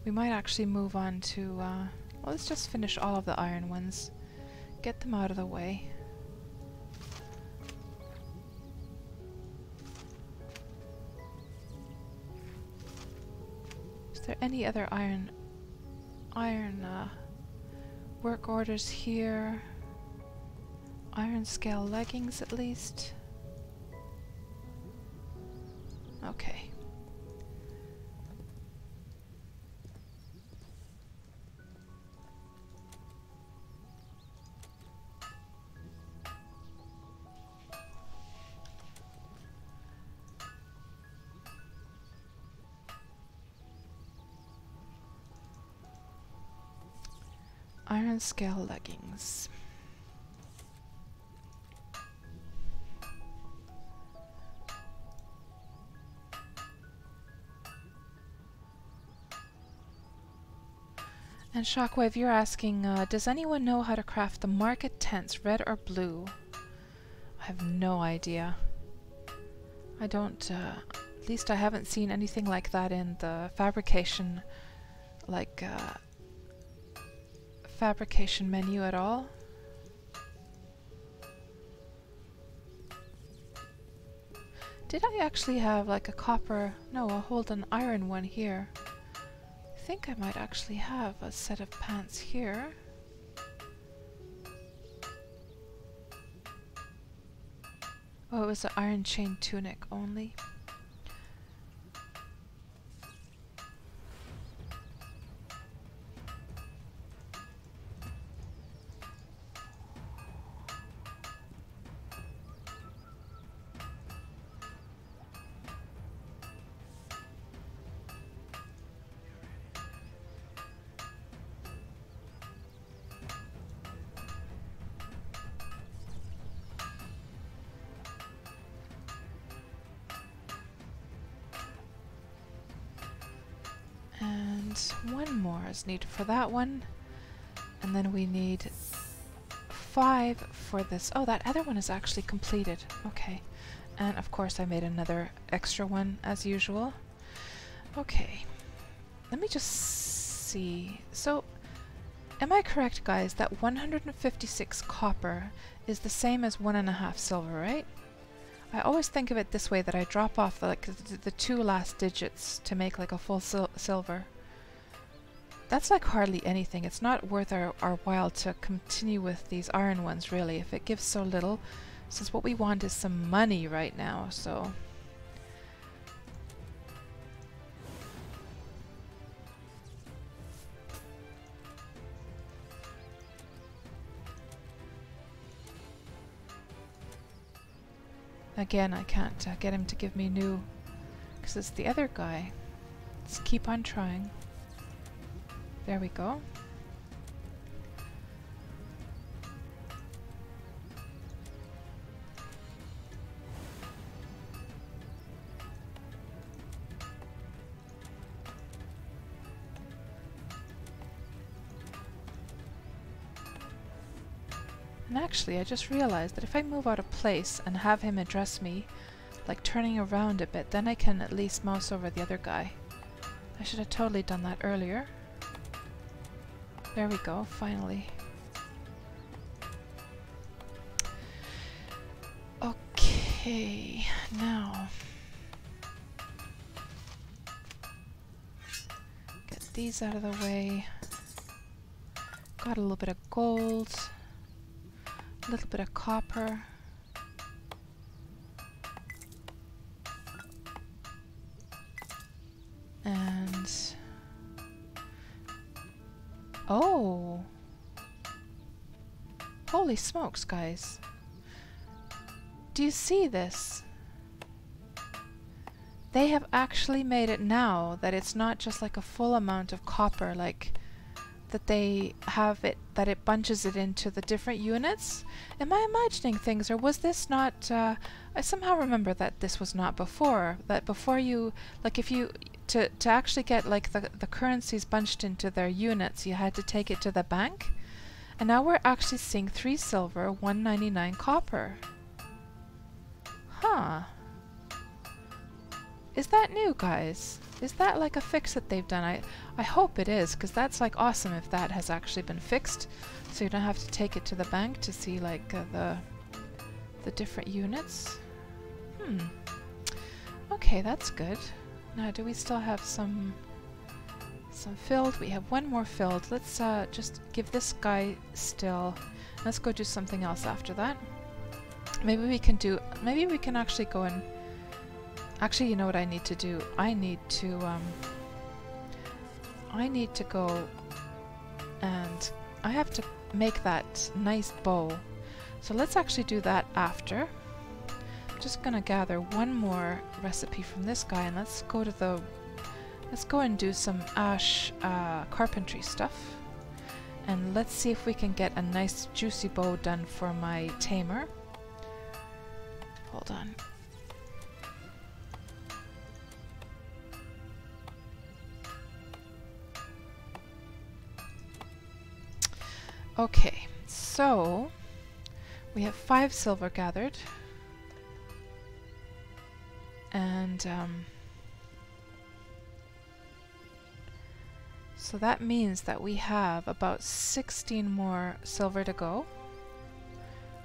We might actually move on to, well, let's just finish all of the iron ones. Get them out of the way. Is there any other iron work orders here? Iron scale leggings at least. Okay. Iron scale leggings. And Shockwave, you're asking, does anyone know how to craft the market tents, red or blue? I have no idea. I don't, at least I haven't seen anything like that in the fabrication, like, fabrication menu at all. Did I actually have like a copper, no, I'll hold an iron one here. I think I might actually have a set of pants here. Oh, it was an iron chain tunic only. And one more is needed for that one. And then we need 5 for this. Oh, that other one is actually completed. Okay. And of course I made another extra one as usual. Okay. Let me just see. So, am I correct, guys, that 156 copper is the same as 1.5 silver, right? I always think of it this way, that I drop off the 2 last digits to make like a full silver. That's like hardly anything. It's not worth our while to continue with these iron ones, really, if it gives so little, since what we want is some money right now, so... Again, I can't get him to give me new, because it's the other guy. Let's keep on trying. There we go. And actually, I just realized that if I move out of place and have him address me, like turning around a bit, then I can at least mouse over the other guy. I should have totally done that earlier. There we go, finally. Okay, now... get these out of the way. Got a little bit of gold. A little bit of copper. And... oh! Holy smokes, guys. Do you see this? They have actually made it now that it's not just like a full amount of copper, like that they have it that it bunches it into the different units. Am I imagining things, or was this not, I somehow remember that this was not before, that before you, like if you, to actually get like the currencies bunched into their units, you had to take it to the bank. And now we're actually seeing 3 silver, 1.99 copper. Huh. Is that new, guys? Is that like a fix that they've done? I hope it is, because that's like awesome if that has actually been fixed. So you don't have to take it to the bank to see like the different units. Okay, that's good. Now, do we still have some filled? We have one more filled. Let's just give this guy still. Let's go do something else after that. Maybe we can actually go and... Actually, you know what I need to do? I need to go and I have to make that nice bow. So let's actually do that after. I'm just gonna gather one more recipe from this guy, and let's go and do some ash carpentry stuff. And let's see if we can get a nice juicy bow done for my tamer. Hold on. Okay, so we have 5 silver gathered, and so that means that we have about 16 more silver to go.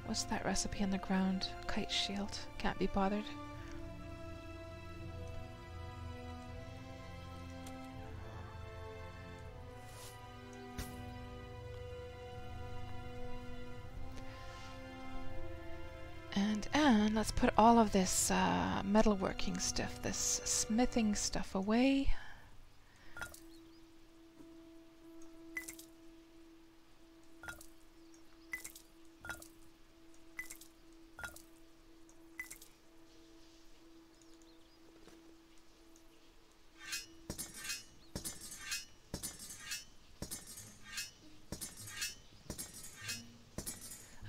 What's that recipe on the ground? Kite shield. Can't be bothered. And let's put all of this metalworking stuff, this smithing stuff away.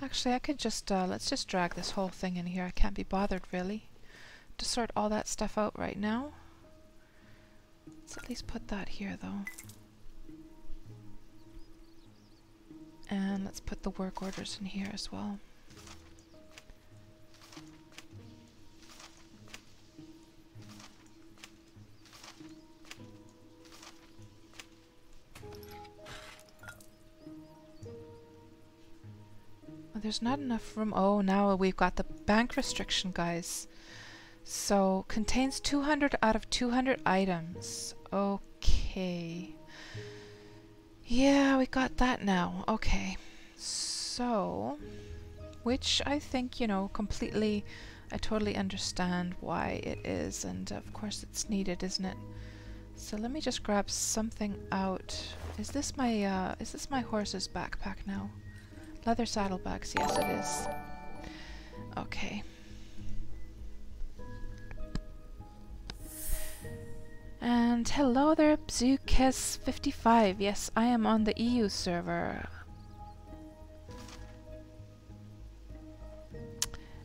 Actually, I could just, let's just drag this whole thing in here. I can't be bothered, really, to sort all that stuff out right now. Let's at least put that here, though. And let's put the work orders in here as well. There's not enough room. Oh, now we've got the bank restriction, guys. So, contains 200 out of 200 items. Okay. Yeah, we got that now. Okay. So, which I think, you know, completely, I totally understand why it is. And of course it's needed, isn't it? So let me just grab something out. Is this my horse's backpack now? Leather saddlebags, yes it is. Okay. And hello there, Bzukes55. Yes, I am on the EU server.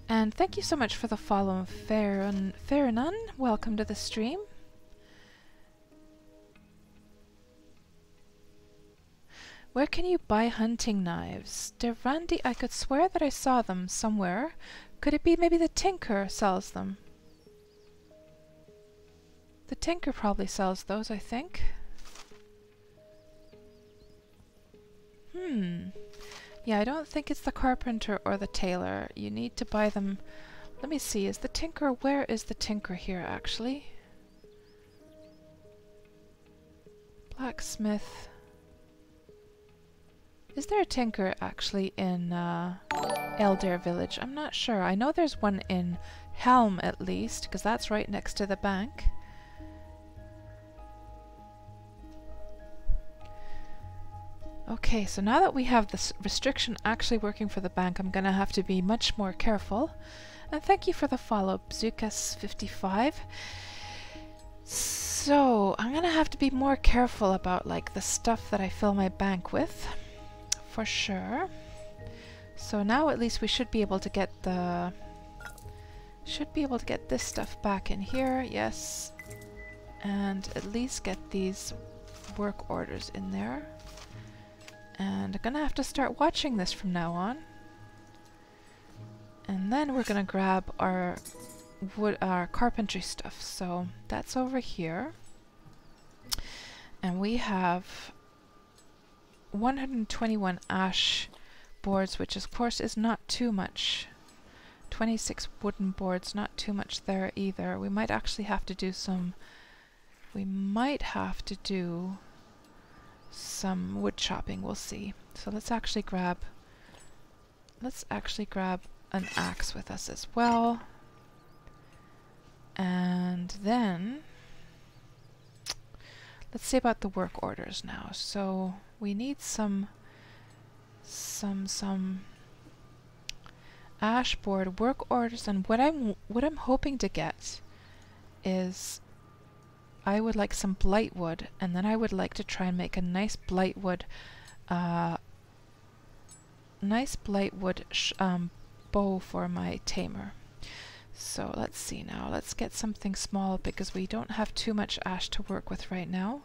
And thank you so much for the follow, Farinan. Welcome to the stream. Where can you buy hunting knives? They're randy. I could swear that I saw them somewhere. Could it be maybe the Tinker sells them? The Tinker probably sells those, I think. Yeah, I don't think it's the Carpenter or the Tailor. You need to buy them. Let me see, is the Tinker, where is the Tinker here actually? Blacksmith. Is there a Tinker actually in Elder Village? I'm not sure. I know there's one in Helm at least, because that's right next to the bank. Okay, so now that we have this restriction actually working for the bank, I'm going to have to be much more careful. And thank you for the follow, Bzukes55. So, I'm going to have to be more careful about like the stuff that I fill my bank with. for sure. So now at least we should be able to get this stuff back in here, yes. And at least get these work orders in there. And I'm gonna have to start watching this from now on. And then we're gonna grab our carpentry stuff. So that's over here. And we have 121 ash boards, which of course is not too much. 26 wooden boards, not too much there either. We might actually have to do some wood chopping, we'll see. So let's actually grab an axe with us as well. And then let's see about the work orders now. So we need some ash board work orders, and what I'm hoping to get is I would like some blight wood, and then I would like to try and make a nice blight wood bow for my tamer. So let's see now. Let's get something small because we don't have too much ash to work with right now.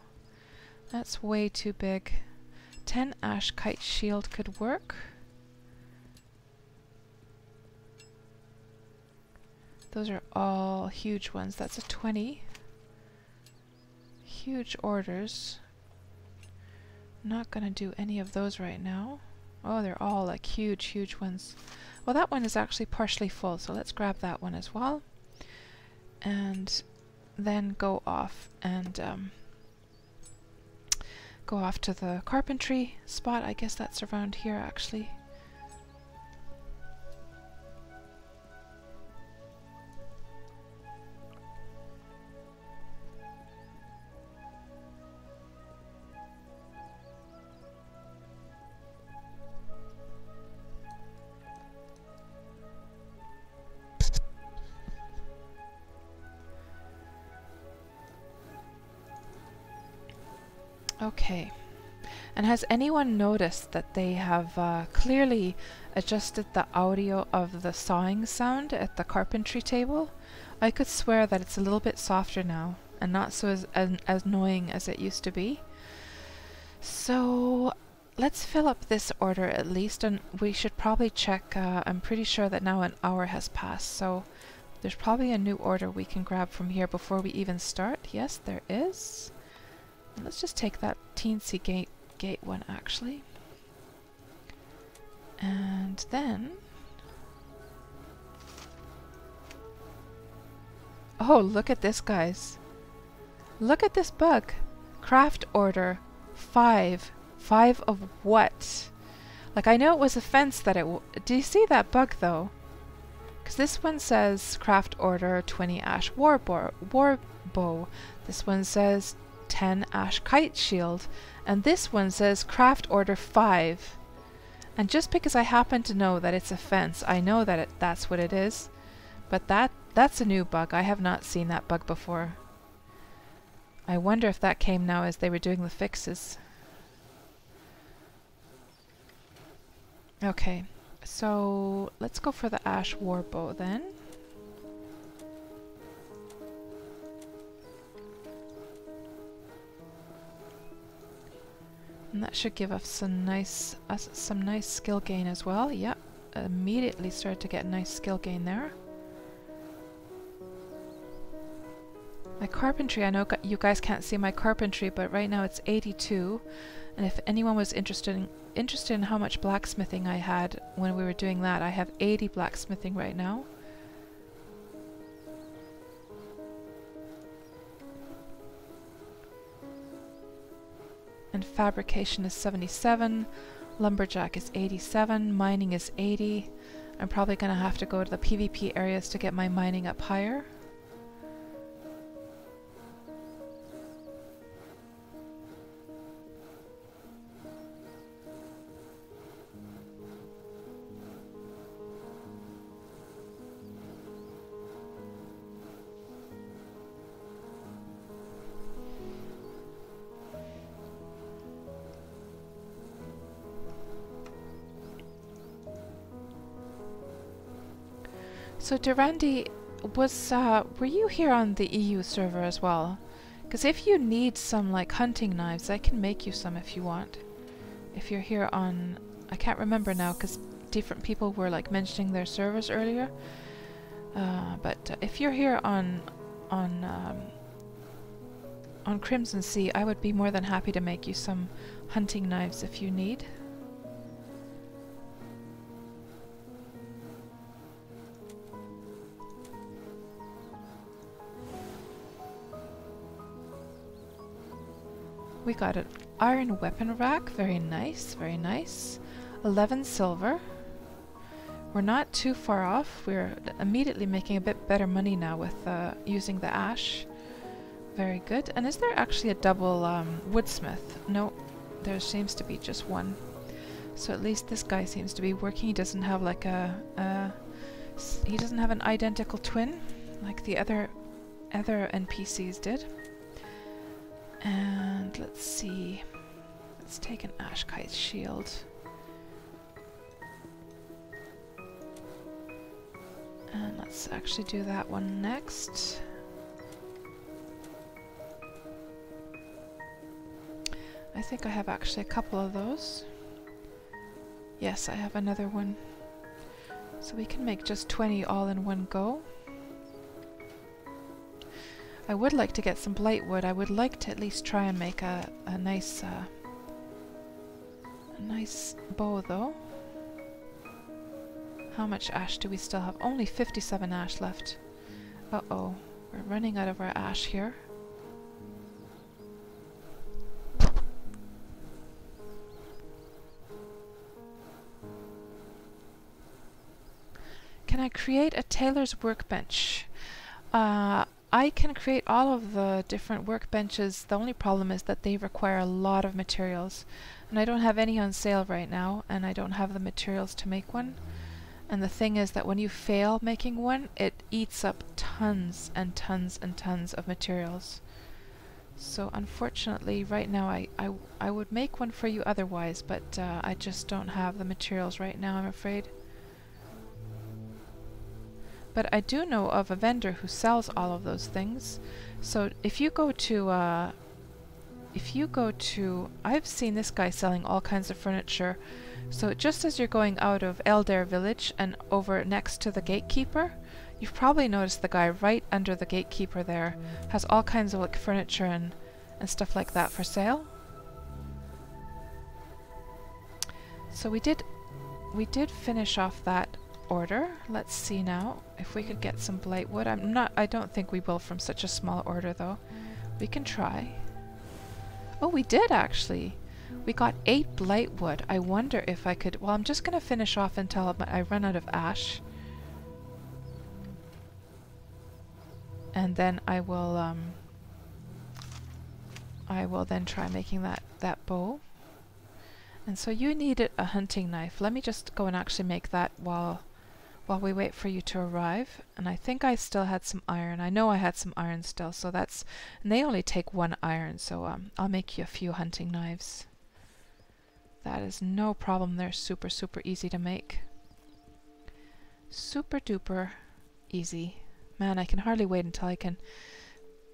That's way too big. 10 ash kite shield could work. Those are all huge ones. That's a 20. Huge orders. Not gonna do any of those right now. Oh, they're all like huge ones. Well, that one is actually partially full, so let's grab that one as well. And then go off and go off to the carpentry spot. I guess that's around here actually. Okay, and has anyone noticed that they have clearly adjusted the audio of the sawing sound at the carpentry table? I could swear that it's a little bit softer now and not so as annoying as it used to be. So let's fill up this order at least, and we should probably check. I'm pretty sure that now an hour has passed, so there's probably a new order we can grab from here before we even start. Yes, there is. Let's just take that teensy gate one actually. And then... oh, look at this, guys. Look at this bug. Craft order 5. 5 of what? Like, I know it was a fence that do you see that bug though? Because this one says craft order 20 ash war bow. This one says 10 ash kite shield, and this one says craft order 5. And just because I happen to know that it's a fence, I know that that's what it is. But that's a new bug. I have not seen that bug before. I wonder if that came now as they were doing the fixes. Okay, so let's go for the ash war bow then. And that should give us some nice skill gain as well. Yep, immediately started to get nice skill gain there. My carpentry, I know you guys can't see my carpentry, but right now it's 82. And if anyone was interested in how much blacksmithing I had when we were doing that, I have 80 blacksmithing right now. And fabrication is 77, lumberjack is 87, mining is 80. I'm probably going to have to go to the PvP areas to get my mining up higher. So Durandi, were you here on the EU server as well? Because if you need some like hunting knives, I can make you some if you want. If you're here on, I can't remember now because different people were like mentioning their servers earlier. But if you're here on Crimson Sea, I would be more than happy to make you some hunting knives if you need. We got an iron weapon rack, very nice, very nice. 11 silver. We're not too far off. We're immediately making a bit better money now with using the ash. Very good. And is there actually a double woodsmith? No, there seems to be just one. So at least this guy seems to be working. He doesn't have like he doesn't have an identical twin like the other NPCs did. And let's see. Let's take an Ashkite shield. And let's actually do that one next. I think I have actually a couple of those. Yes, I have another one. So we can make just 20 all in one go. I would like to get some blightwood. I would like to at least try and make a nice bow though. How much ash do we still have? Only 57 ash left. Uh-oh, we're running out of our ash here. Can I create a tailor's workbench? I can create all of the different workbenches. The only problem is that they require a lot of materials. And I don't have any on sale right now, and I don't have the materials to make one. And the thing is that when you fail making one, it eats up tons and tons and tons of materials. So unfortunately, right now I would make one for you otherwise, but I just don't have the materials right now, I'm afraid. But I do know of a vendor who sells all of those things. So if you go to, I've seen this guy selling all kinds of furniture. So just as you're going out of Elder Village and over next to the gatekeeper, you've probably noticed the guy right under the gatekeeper there has all kinds of like furniture and stuff like that for sale. So we did finish off that order. Let's see now if we could get some blightwood. I don't think we will from such a small order though. We can try. Oh, we did actually. We got 8 blightwood. I wonder if I could, well, I'm just gonna finish off until I run out of ash. And then I will then try making that bow. And so you needed a hunting knife. Let me just go and actually make that while we wait for you to arrive. And I think I still had some iron. I know I had some iron still, so that's... And they only take 1 iron, so I'll make you a few hunting knives. That is no problem. They're super, super easy to make. Super duper easy. Man, I can hardly wait until I can...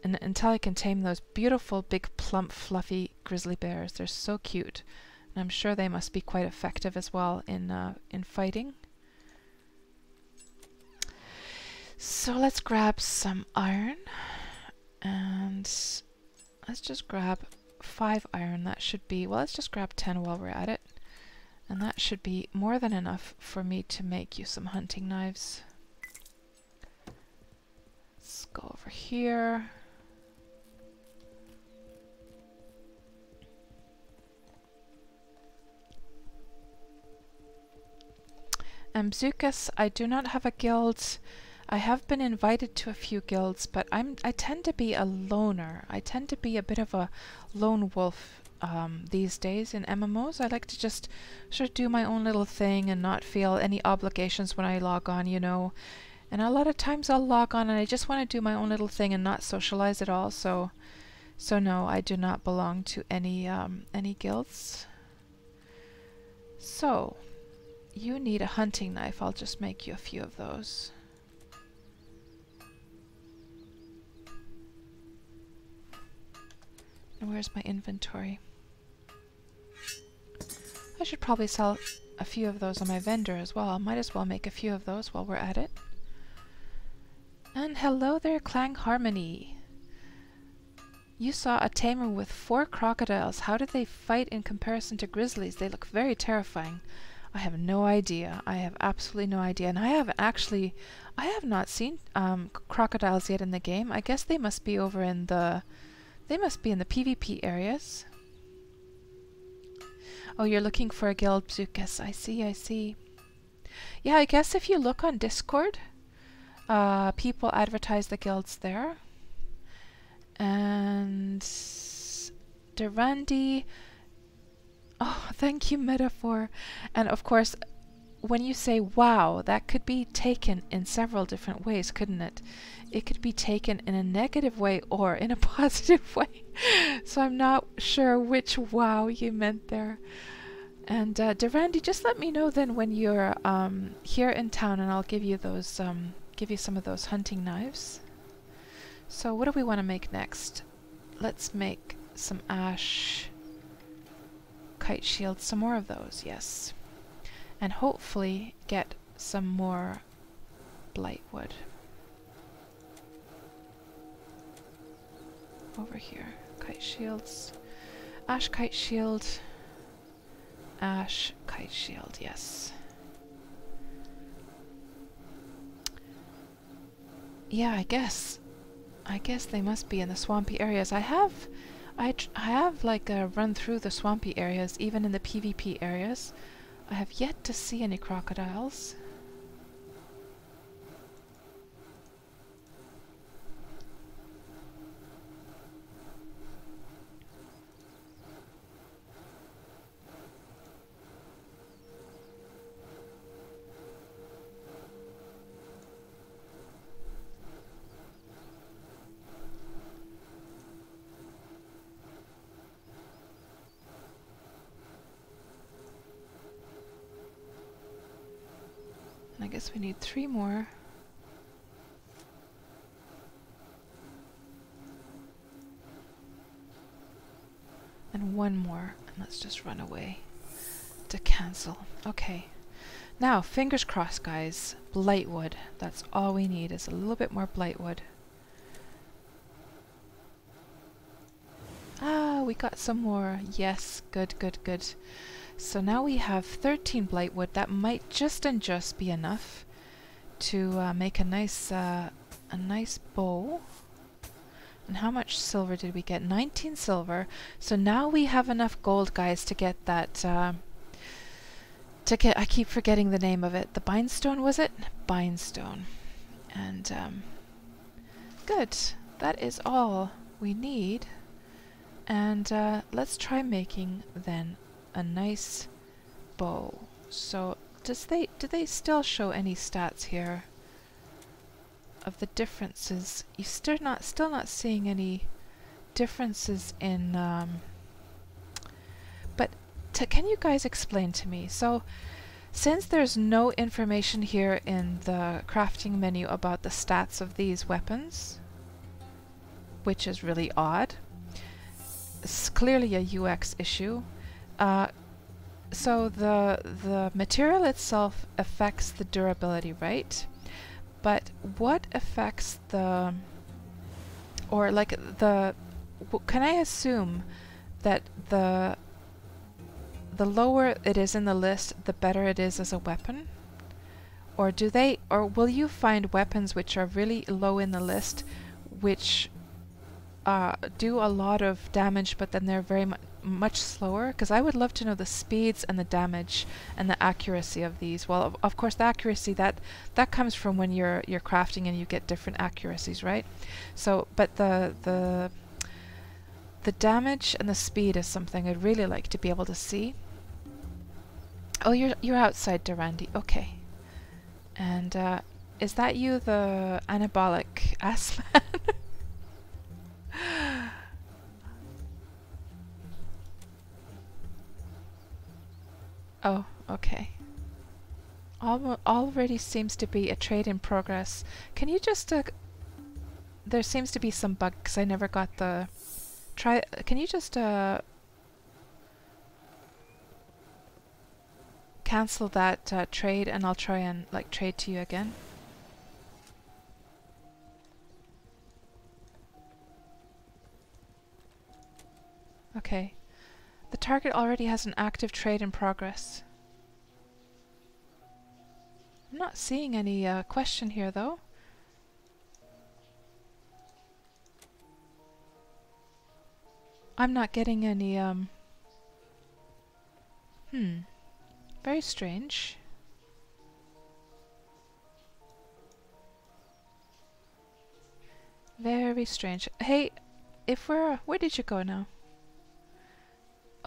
until I can tame those beautiful, big, plump, fluffy grizzly bears. They're so cute. And I'm sure they must be quite effective as well in fighting. So let's grab some iron, and let's just grab 5 iron. That should be, well, let's just grab 10 while we're at it. And that should be more than enough for me to make you some hunting knives. Let's go over here. Zukas, I do not have a guild. I have been invited to a few guilds, but I tend to be a loner. I tend to be a bit of a lone wolf these days in MMOs. I like to just sort of do my own little thing and not feel any obligations when I log on, you know. And a lot of times I'll log on and I just want to do my own little thing and not socialize at all. So no, I do not belong to any guilds. So you need a hunting knife. I'll just make you a few of those. Where's my inventory? I should probably sell a few of those on my vendor as well. I might as well make a few of those while we're at it. And hello there, Clang Harmony. You saw a tamer with 4 crocodiles. How did they fight in comparison to grizzlies? They look very terrifying. I have no idea. I have absolutely no idea. And I have not seen crocodiles yet in the game. I guess they must be over in the PvP areas. Oh, you're looking for a guild, Bzukas. I see. Yeah, I guess if you look on Discord, people advertise the guilds there. And Durandi. Oh, thank you, Metaphor. And of course, when you say wow, that could be taken in several different ways, couldn't it? It could be taken in a negative way or in a positive way. So I'm not sure which wow you meant there. And Durandi, just let me know then when you're here in town, and I'll give you those give you some of those hunting knives. So what do we want to make next? Let's make some ash kite shields, some more of those, yes. And hopefully get some more blight wood. Over here, kite shields. Ash kite shield. Ash kite shield, yes. Yeah, I guess they must be in the swampy areas. I have like run through the swampy areas, even in the PvP areas. I have yet to see any crocodiles. I guess we need 3 more. And 1 more. And let's just run away to cancel. Okay. Now, fingers crossed, guys. Blightwood. That's all we need, is a little bit more blightwood. Ah, we got some more. Yes, good. So now we have 13 blightwood. That might just be enough to make a nice bow. And how much silver did we get? 19 silver. So now we have enough gold, guys, to get that. I keep forgetting the name of it. The bindstone, was it? Bindstone. And good. That is all we need. And let's try making then a nice bow. So do they still show any stats here of the differences? You're still not seeing any differences in but can you guys explain to me? So since there's no information here in the crafting menu about the stats of these weapons, which is really odd, it's clearly a UX issue. So the material itself affects the durability, right? But what affects the, or like can I assume that the lower it is in the list, the better it is as a weapon? Or will you find weapons which are really low in the list, which do a lot of damage, but then they're very much slower? Because I would love to know the speeds and the damage and the accuracy of these. Well, of course, the accuracy that comes from when you're crafting and you get different accuracies, right? So, but the damage and the speed is something I'd really like to be able to see. Oh, you're outside, Durandi. Okay. And is that you, the anabolic ass man? Oh, okay. Already seems to be a trade in progress. Can you just there seems to be some bug because I never got the try. Can you just cancel that trade, and I'll try and like trade to you again. Okay. The target already has an active trade in progress. I'm not seeing any question here though. I'm not getting any very strange. Very strange. Hey, if we're where did you go now?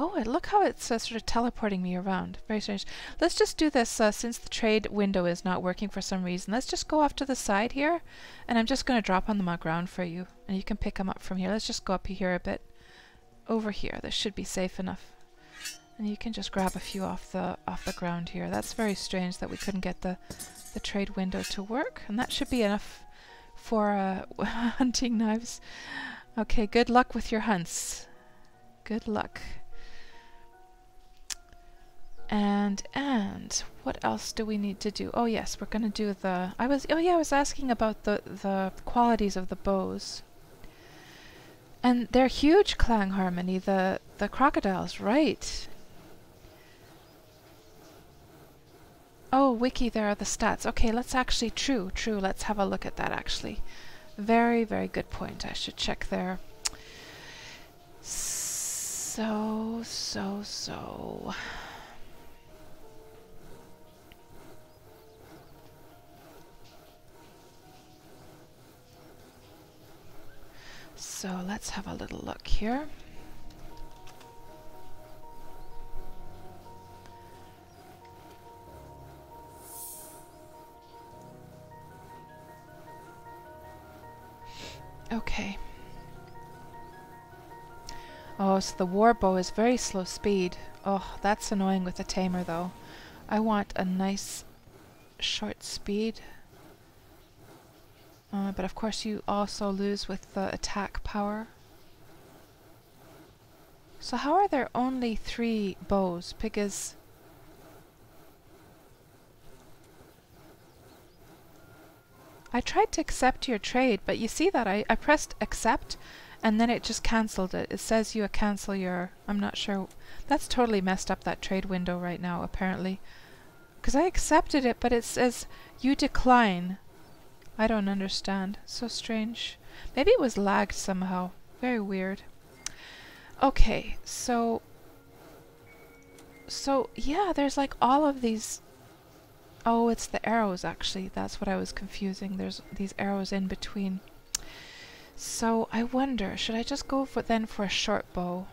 Oh, and look how it's sort of teleporting me around. Very strange. Let's just do this since the trade window is not working for some reason. Let's just go off to the side here, and I'm just going to drop them on the ground for you, and you can pick them up from here. Let's just go up here a bit. Over here. This should be safe enough. And you can just grab a few off the ground here. That's very strange that we couldn't get the trade window to work, and that should be enough for hunting knives. Okay, good luck with your hunts. Good luck. And what else do we need to do? Oh yes, we're gonna do the. I was asking about the qualities of the bows. And they're huge, Clang Harmony. The crocodiles, right? Oh, wiki, there are the stats. Okay, let's actually true. Let's have a look at that actually. Very, very good point. I should check there. So. So let's have a little look here. Okay. Oh, so the war bow is very slow speed. Oh, that's annoying with the tamer though. I want a nice short speed. But of course you also lose with the attack power. So how are there only 3 bows? Because I tried to accept your trade, but you see that I pressed accept and then it just cancelled it. It says you cancel your... I'm not sure. That's totally messed up, that trade window right now apparently. Because I accepted it, but it says you decline. I don't understand. So strange. Maybe it was lagged somehow. Very weird. Okay, so yeah, there's like all of these. Oh, it's the arrows actually. That's what I was confusing. There's these arrows in between. So I wonder, should I just go for a short bow?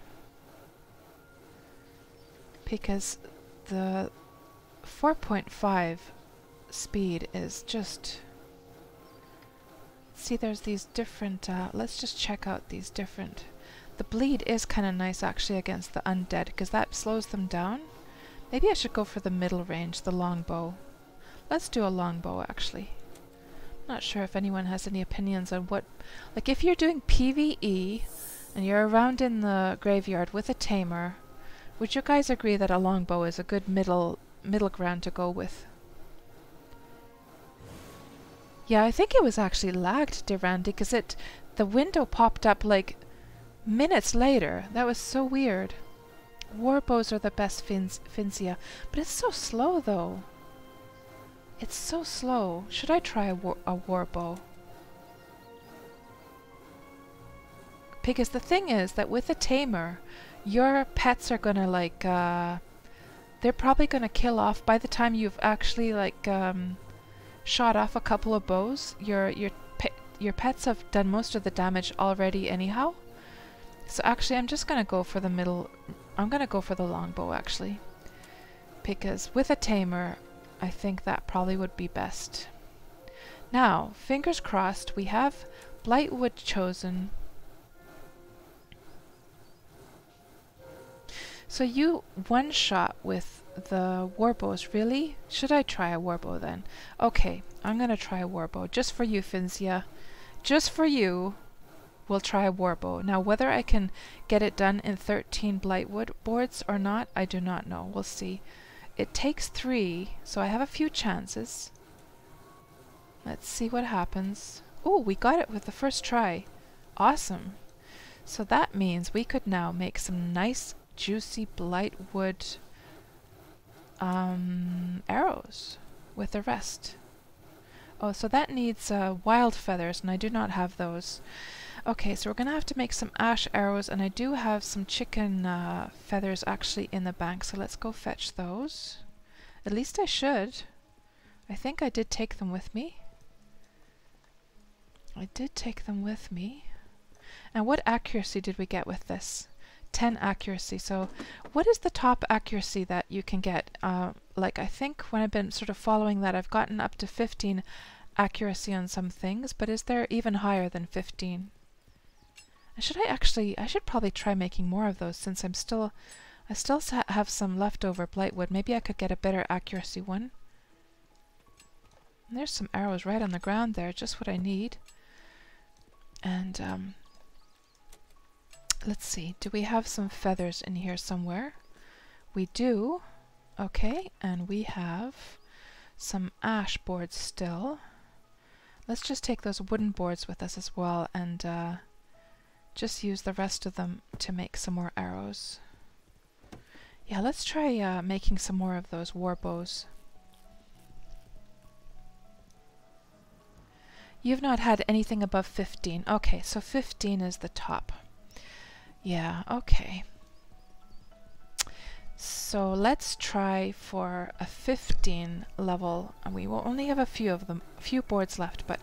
Because the 4.5 speed is just... See, there's these different, let's just check out these different. The bleed is kind of nice actually against the undead, because that slows them down. Maybe I should go for the middle range, the long bow. Let's do a long bow actually. Not sure if anyone has any opinions on what, like if you're doing PvE and you're around in the graveyard with a tamer, would you guys agree that a long bow is a good middle ground to go with? Yeah, I think it was actually lagged, Durandi, because the window popped up like minutes later. That was so weird. War bows are the best, Finzia, but it's so slow though. It's so slow. Should I try a war bow? Because the thing is that with a tamer, your pets are gonna like they're probably gonna kill off by the time you've actually like shot off a couple of bows. Your pets have done most of the damage already anyhow. So actually I'm just gonna go for the middle. I'm gonna go for the longbow actually, because with a tamer I think that probably would be best. Now, fingers crossed, we have Blightwood chosen. So you one-shot with the warbows, really? Should I try a warbow then? Okay, I'm gonna try a warbow just for you, Finzia. Just for you. we'll try a warbow. Now, whether I can get it done in 13 blightwood boards or not, I do not know. We'll see. It takes 3, so I have a few chances. Let's see what happens. Oh, we got it with the first try. Awesome. So that means we could now make some nice, juicy blightwood arrows with the rest. Oh, so that needs wild feathers, and I do not have those. Okay, so we're going to have to make some ash arrows, and I do have some chicken feathers actually in the bank, so let's go fetch those. At least I should. I think I did take them with me. I did take them with me. And what accuracy did we get with this? 10 accuracy. So what is the top accuracy that you can get? Like, I think when I've been sort of following that, I've gotten up to 15 accuracy on some things, but is there even higher than 15? I should probably try making more of those, since I still have some leftover blightwood. Maybe I could get a better accuracy one. And there's some arrows right on the ground there, just what I need. And let's see, do we have some feathers in here somewhere? We do. Okay, and we have some ash boards still. Let's just take those wooden boards with us as well, and just use the rest of them to make some more arrows. Yeah, let's try making some more of those war bows. You've not had anything above 15. Okay, so 15 is the top. Yeah, okay. So let's try for a 15 level, and we will only have a few boards left, but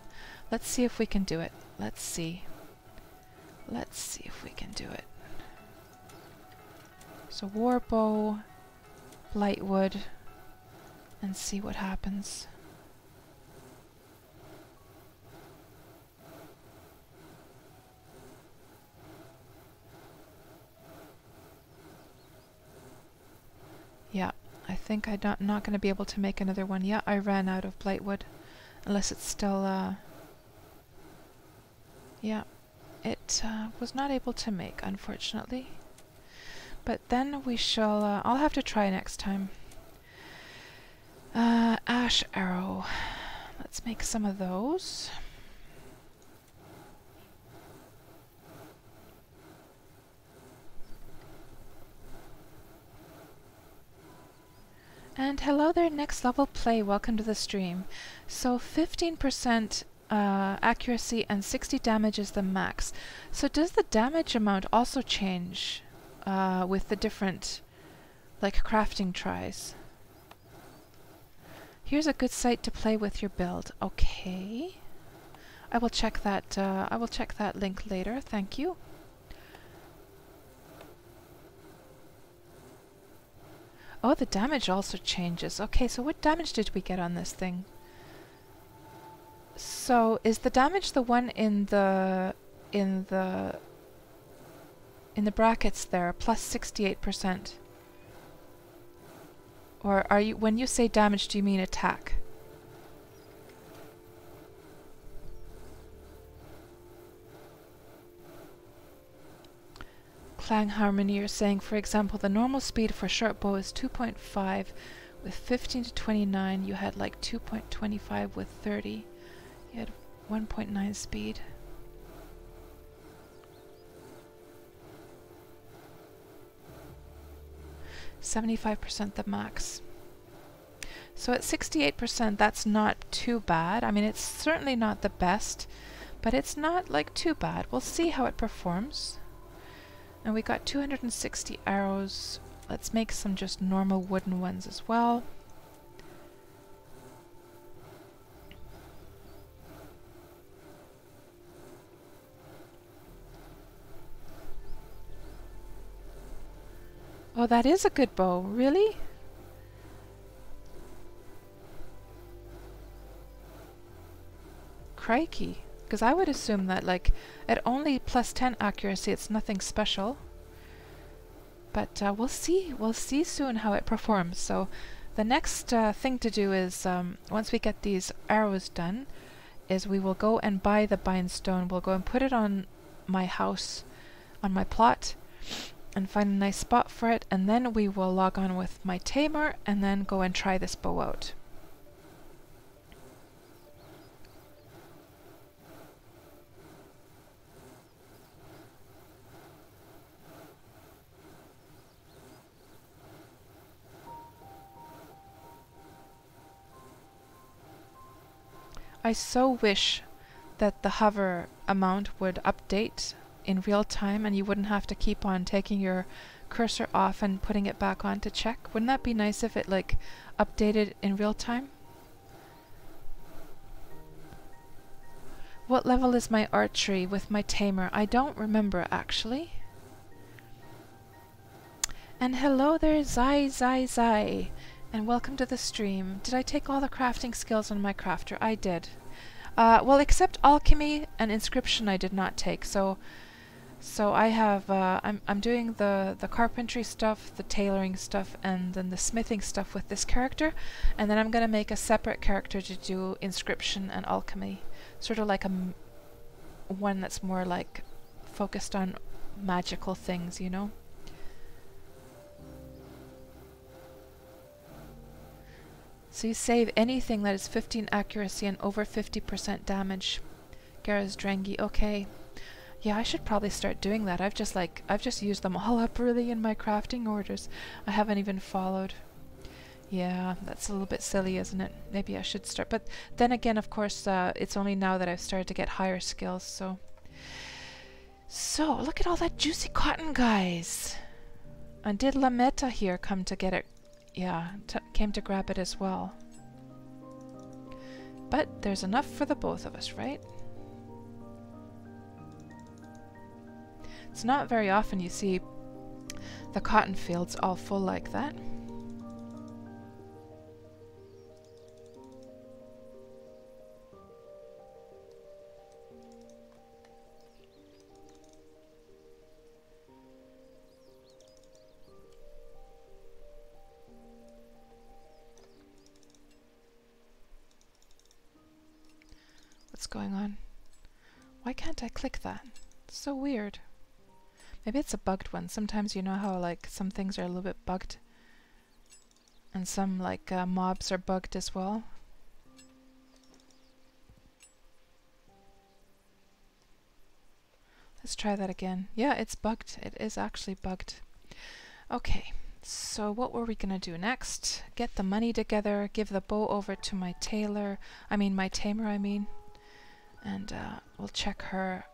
let's see if we can do it. Let's see. Let's see if we can do it. So warbow, blightwood, and see what happens. Yeah, I think I'm not going to be able to make another one. Yeah, I ran out of blightwood. Unless it's still, yeah, it was not able to make, unfortunately. But then we shall, I'll have to try next time. Ash arrow. Let's make some of those. And hello there, Next Level Play. Welcome to the stream. So 15% accuracy and 60 damage is the max. So does the damage amount also change with the different, like, crafting tries? Here's a good site to play with your build. Okay. I will check that. I will check that link later. Thank you. Oh, the damage also changes. Okay, so what damage did we get on this thing? So is the damage the one in the brackets there, plus 68%? Or are you, when you say damage, do you mean attack? Clang Harmony, you're saying, for example, the normal speed for short bow is 2.5 with 15 to 29. You had like 2.25 with 30. You had 1.9 speed. %, the max. So at 68%, that's not too bad. I mean, it's certainly not the best, but it's not like too bad. We'll see how it performs. And we got 260 arrows. Let's make some just normal wooden ones as well. Oh, that is a good bow. Really? Crikey. Because I would assume that, like, at only plus 10 accuracy, it's nothing special. But we'll see. We'll see soon how it performs. So the next thing to do is, once we get these arrows done, is we will go and buy the bindstone. We'll go and put it on my house on my plot and find a nice spot for it, and then we will log on with my tamer and then go and try this bow out. I so wish that the hover amount would update in real time and you wouldn't have to keep on taking your cursor off and putting it back on to check. Wouldn't that be nice if it like updated in real time? What level is my archery with my tamer? I don't remember actually. And hello there, Zai, and welcome to the stream. Did I take all the crafting skills on my crafter? I did. Well, except alchemy and inscription I did not take. So I have I'm doing the carpentry stuff, the tailoring stuff, and then the smithing stuff with this character, and then I'm gonna make a separate character to do inscription and alchemy, sort of like one that's more like focused on magical things, you know. So you save anything that is 15 accuracy and over 50% damage. Gara's Drengi, okay. Yeah, I should probably start doing that. I've just used them all up really in my crafting orders. I haven't even followed. Yeah, that's a little bit silly, isn't it? Maybe I should start. But then again, of course, it's only now that I've started to get higher skills, so. So, look at all that juicy cotton, guys. And did Lametta here come to get it? Yeah, came to grab it as well. But there's enough for the both of us, right? It's not very often you see the cotton fields all full like that. What's going on? Why can't I click that? It's so weird. Maybe it's a bugged one. Sometimes you know how like some things are a little bit bugged and some like mobs are bugged as well. Let's try that again. Yeah, it's bugged. It is actually bugged. Okay, so what were we gonna do next? Get the money together, give the bow over to my tamer, and we'll check her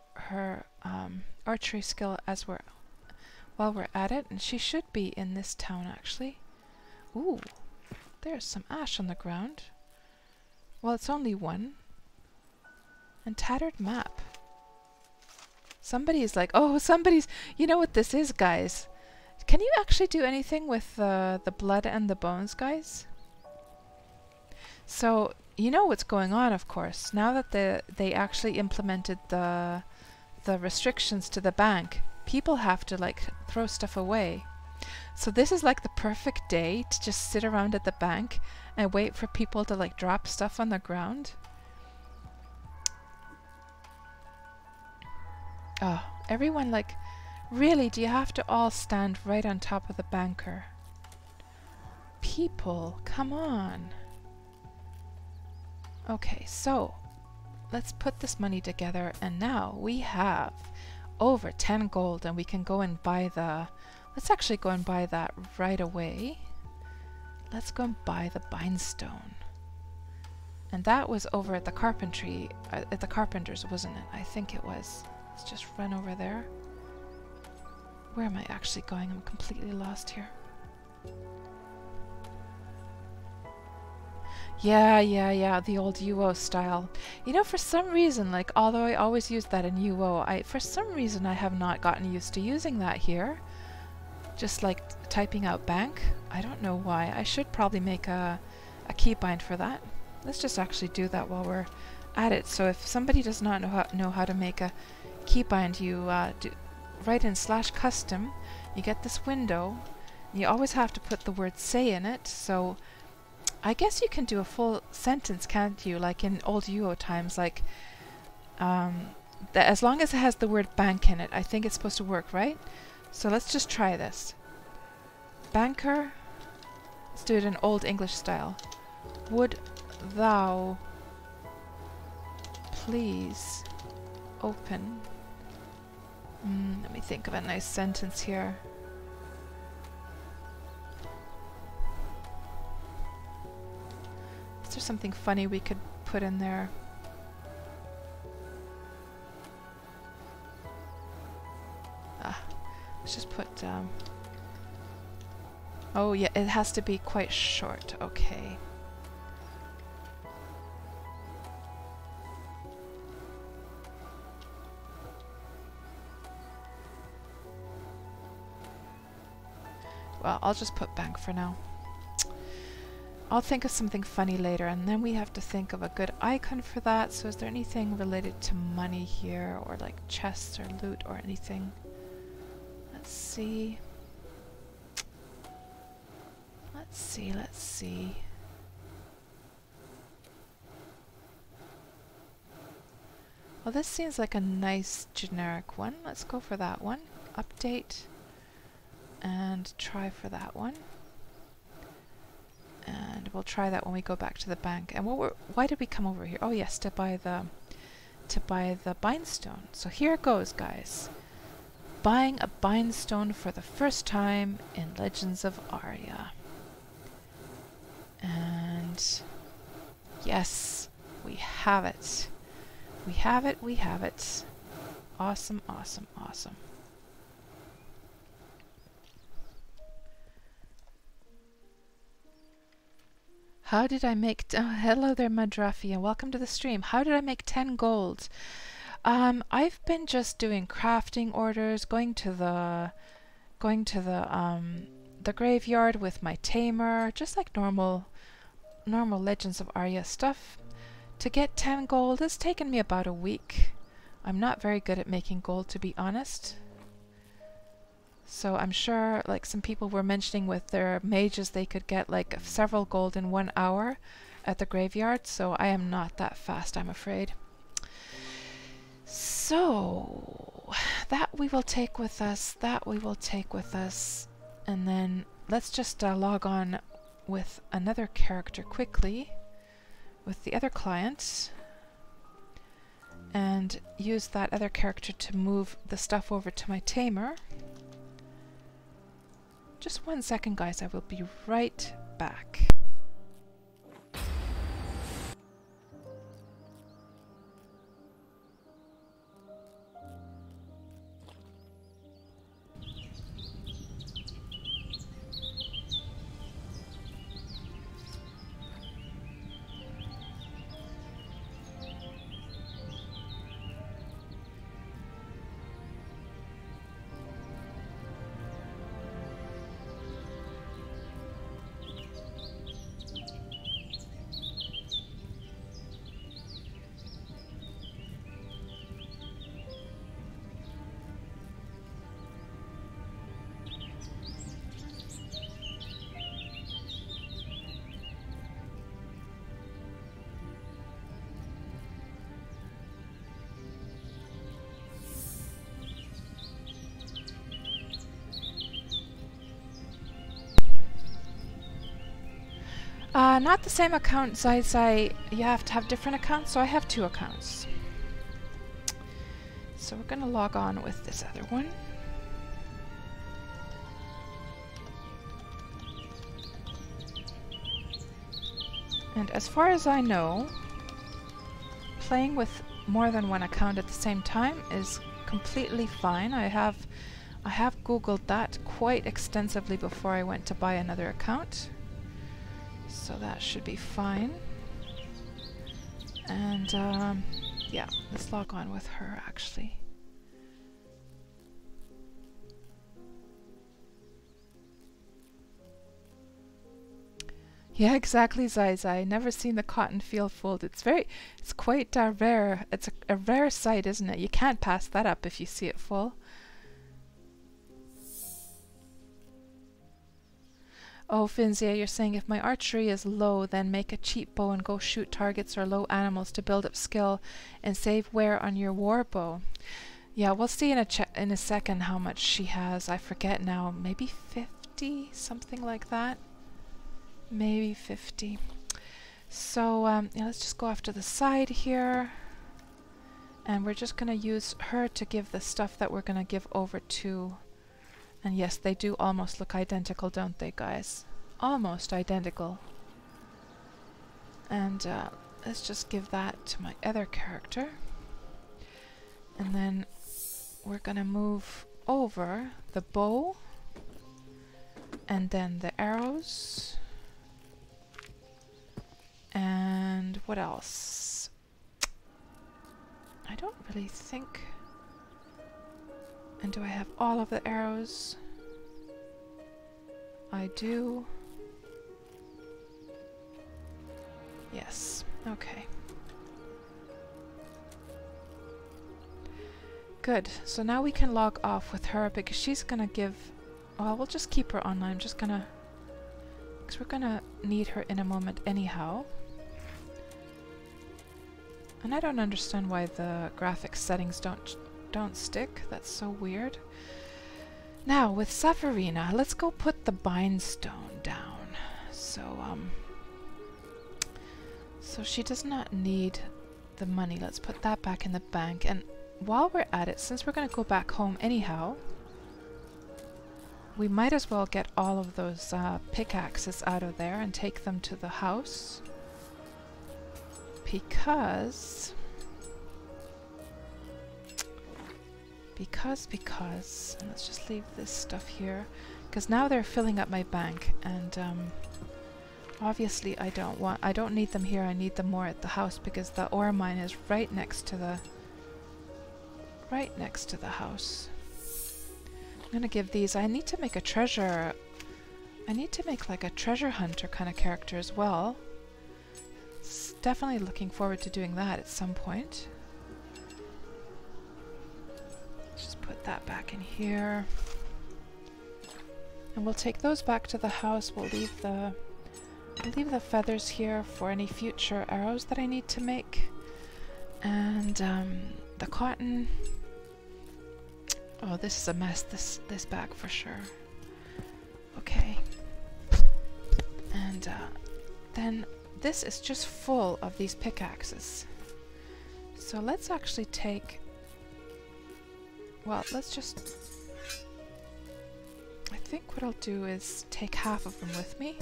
archery skill as while we're at it, and she should be in this town actually. Ooh, there's some ash on the ground. Well, it's only one. And tattered map. Somebody's like, oh, you know what this is, guys? Can you actually do anything with the blood and the bones, guys? So you know what's going on, of course. Now that they actually implemented the restrictions to the bank, people have to like throw stuff away. So this is like the perfect day to just sit around at the bank and wait for people to like drop stuff on the ground. Oh, everyone like, really, do you have to all stand right on top of the banker? People, come on. Okay, so let's put this money together, and now we have over 10 gold, and we can go and buy let's actually go and buy that right away. Let's go and buy the bindstone. And that was over at the at the carpenter's, wasn't it? I think it was. Let's just run over there. Where am I actually going? I'm completely lost here. Yeah, the old UO style. You know, for some reason, like, although I always use that in UO, for some reason I have not gotten used to using that here. Just like typing out bank. I don't know why. I should probably make a keybind for that. Let's just actually do that while we're at it. So if somebody does not know how to make a keybind, you write in /custom, you get this window. You always have to put the word say in it, so I guess you can do a full sentence, can't you? Like in old UO times, like as long as it has the word bank in it, I think it's supposed to work, right? So let's just try this. Banker. Let's do it in Old English style. Would thou please open... let me think of a nice sentence here. Is there something funny we could put in there? Let's just put... oh yeah, it has to be quite short. Okay. Well, I'll just put bank for now. I'll think of something funny later, and then we have to think of a good icon for that. So is there anything related to money here, or like chests or loot or anything? Let's see. Let's see. Well, this seems like a nice generic one. Let's go for that one. Update. And try for that one. And we'll try that when we go back to the bank. And why did we come over here? Oh yes, to buy the bindstone. So here it goes, guys. Buying a bindstone for the first time in Legends of Aria. And yes, we have it. We have it, we have it. Awesome, awesome, awesome. How did I make... hello there, Madrafi, and welcome to the stream. How did I make 10 gold? I've been just doing crafting orders, going to the graveyard with my tamer, just like normal Legends of Aria stuff. To get 10 gold, it's taken me about a week. I'm not very good at making gold, to be honest. So I'm sure, like some people were mentioning with their mages, they could get like several gold in 1 hour at the graveyard. So I am not that fast, I'm afraid. So that we will take with us. That we will take with us. And then let's just log on with another character quickly with the other client and use that other character to move the stuff over to my tamer. Just 1 second, guys. I will be right back. Not the same account, Zai. You have to have different accounts, so I have 2 accounts. So we're going to log on with this other one. And as far as I know, playing with more than 1 account at the same time is completely fine. I have Googled that quite extensively before I went to buy another account. So that should be fine. And yeah, let's log on with her actually. Yeah, exactly, Zai. Never seen the cotton field fold. It's quite rare. It's a rare sight, isn't it? You can't pass that up if you see it full. Oh, Finzia, you're saying if my archery is low, then make a cheap bow and go shoot targets or low animals to build up skill and save wear on your war bow. Yeah, we'll see in a second how much she has. I forget now. Maybe 50, something like that. Maybe 50. So yeah, let's just go off to the side here. And we're just going to use her to give the stuff that we're going to give over to... And yes, they do almost look identical, don't they, guys? Almost identical. And let's just give that to my other character. And then we're going to move over the bow. And then the arrows. And what else? I don't really think... And do I have all of the arrows? I do. Yes. Okay. Good. So now we can log off with her because she's gonna give... Well, we'll just keep her online. I'm just gonna... Because we're gonna need her in a moment anyhow. And I don't understand why the graphics settings don't stick. That's so weird. Now with Safarina, let's go put the bindstone down. So she does not need the money. Let's put that back in the bank. And while we're at it, since we're going to go back home anyhow, we might as well get all of those pickaxes out of there and take them to the house. Because, and let's just leave this stuff here, because now they're filling up my bank, and obviously I don't need them here. I need them more at the house because the ore mine is right next to the house. I'm gonna give these. I need to make a treasure. I need to make like a treasure hunter kind of character as well. Definitely looking forward to doing that at some point. Just put that back in here. And we'll take those back to the house. We'll leave the feathers here for any future arrows that I need to make. And the cotton. Oh, this is a mess, this bag for sure. Okay. And then this is just full of these pickaxes. So let's actually take... Well, let's just... I think what I'll do is take half of them with me.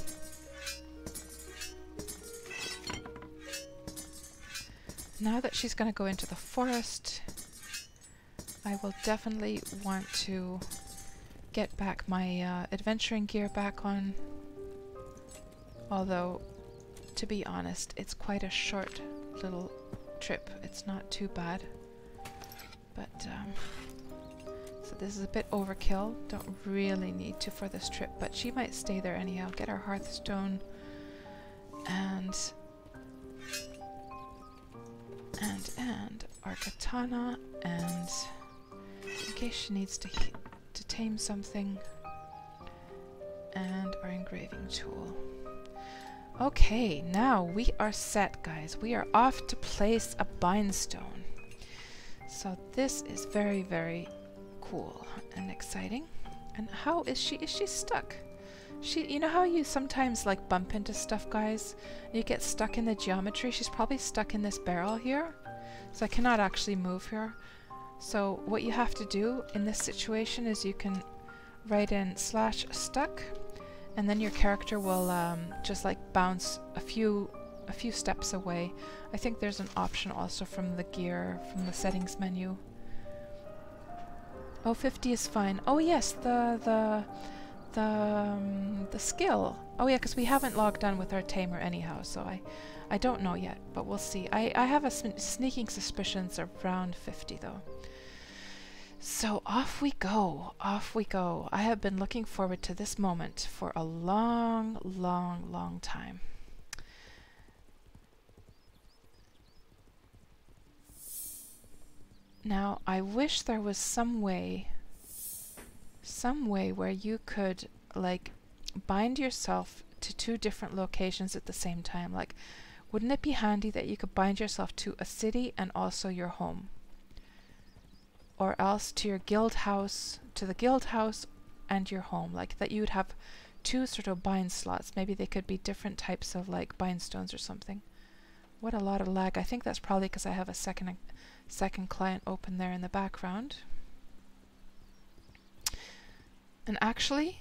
Now that she's going to go into the forest, I will definitely want to get back my adventuring gear back on. Although, to be honest, it's quite a short little trip. It's not too bad. But, so this is a bit overkill. Don't really need to for this trip, but she might stay there anyhow. Get our hearthstone and our katana, and in case she needs to tame something, and our engraving tool. Okay, now we are set, guys. We are off to place a bindstone. So this is very, very cool and exciting. And how is she? Is she stuck? You know how you sometimes like bump into stuff, guys? And you get stuck in the geometry? She's probably stuck in this barrel here. So I cannot actually move her. So what you have to do in this situation is you can write in /stuck, and then your character will just like bounce a few steps away. I think there's an option also from the gear, from the settings menu. Oh, 50 is fine. Oh yes, the skill. Oh yeah, because we haven't logged on with our tamer anyhow, so I don't know yet, but we'll see. I have a sneaking suspicions around 50 though. So off we go, off we go. I have been looking forward to this moment for a long, long, long time. Now, I wish there was some way where you could, like, bind yourself to two different locations at the same time. Like, wouldn't it be handy that you could bind yourself to a city and also your home? Or else to your guild house, to the guild house and your home. Like that you would have two sort of bind slots. Maybe they could be different types of like bind stones or something. What a lot of lag. I think that's probably because I have a second client open there in the background. And actually,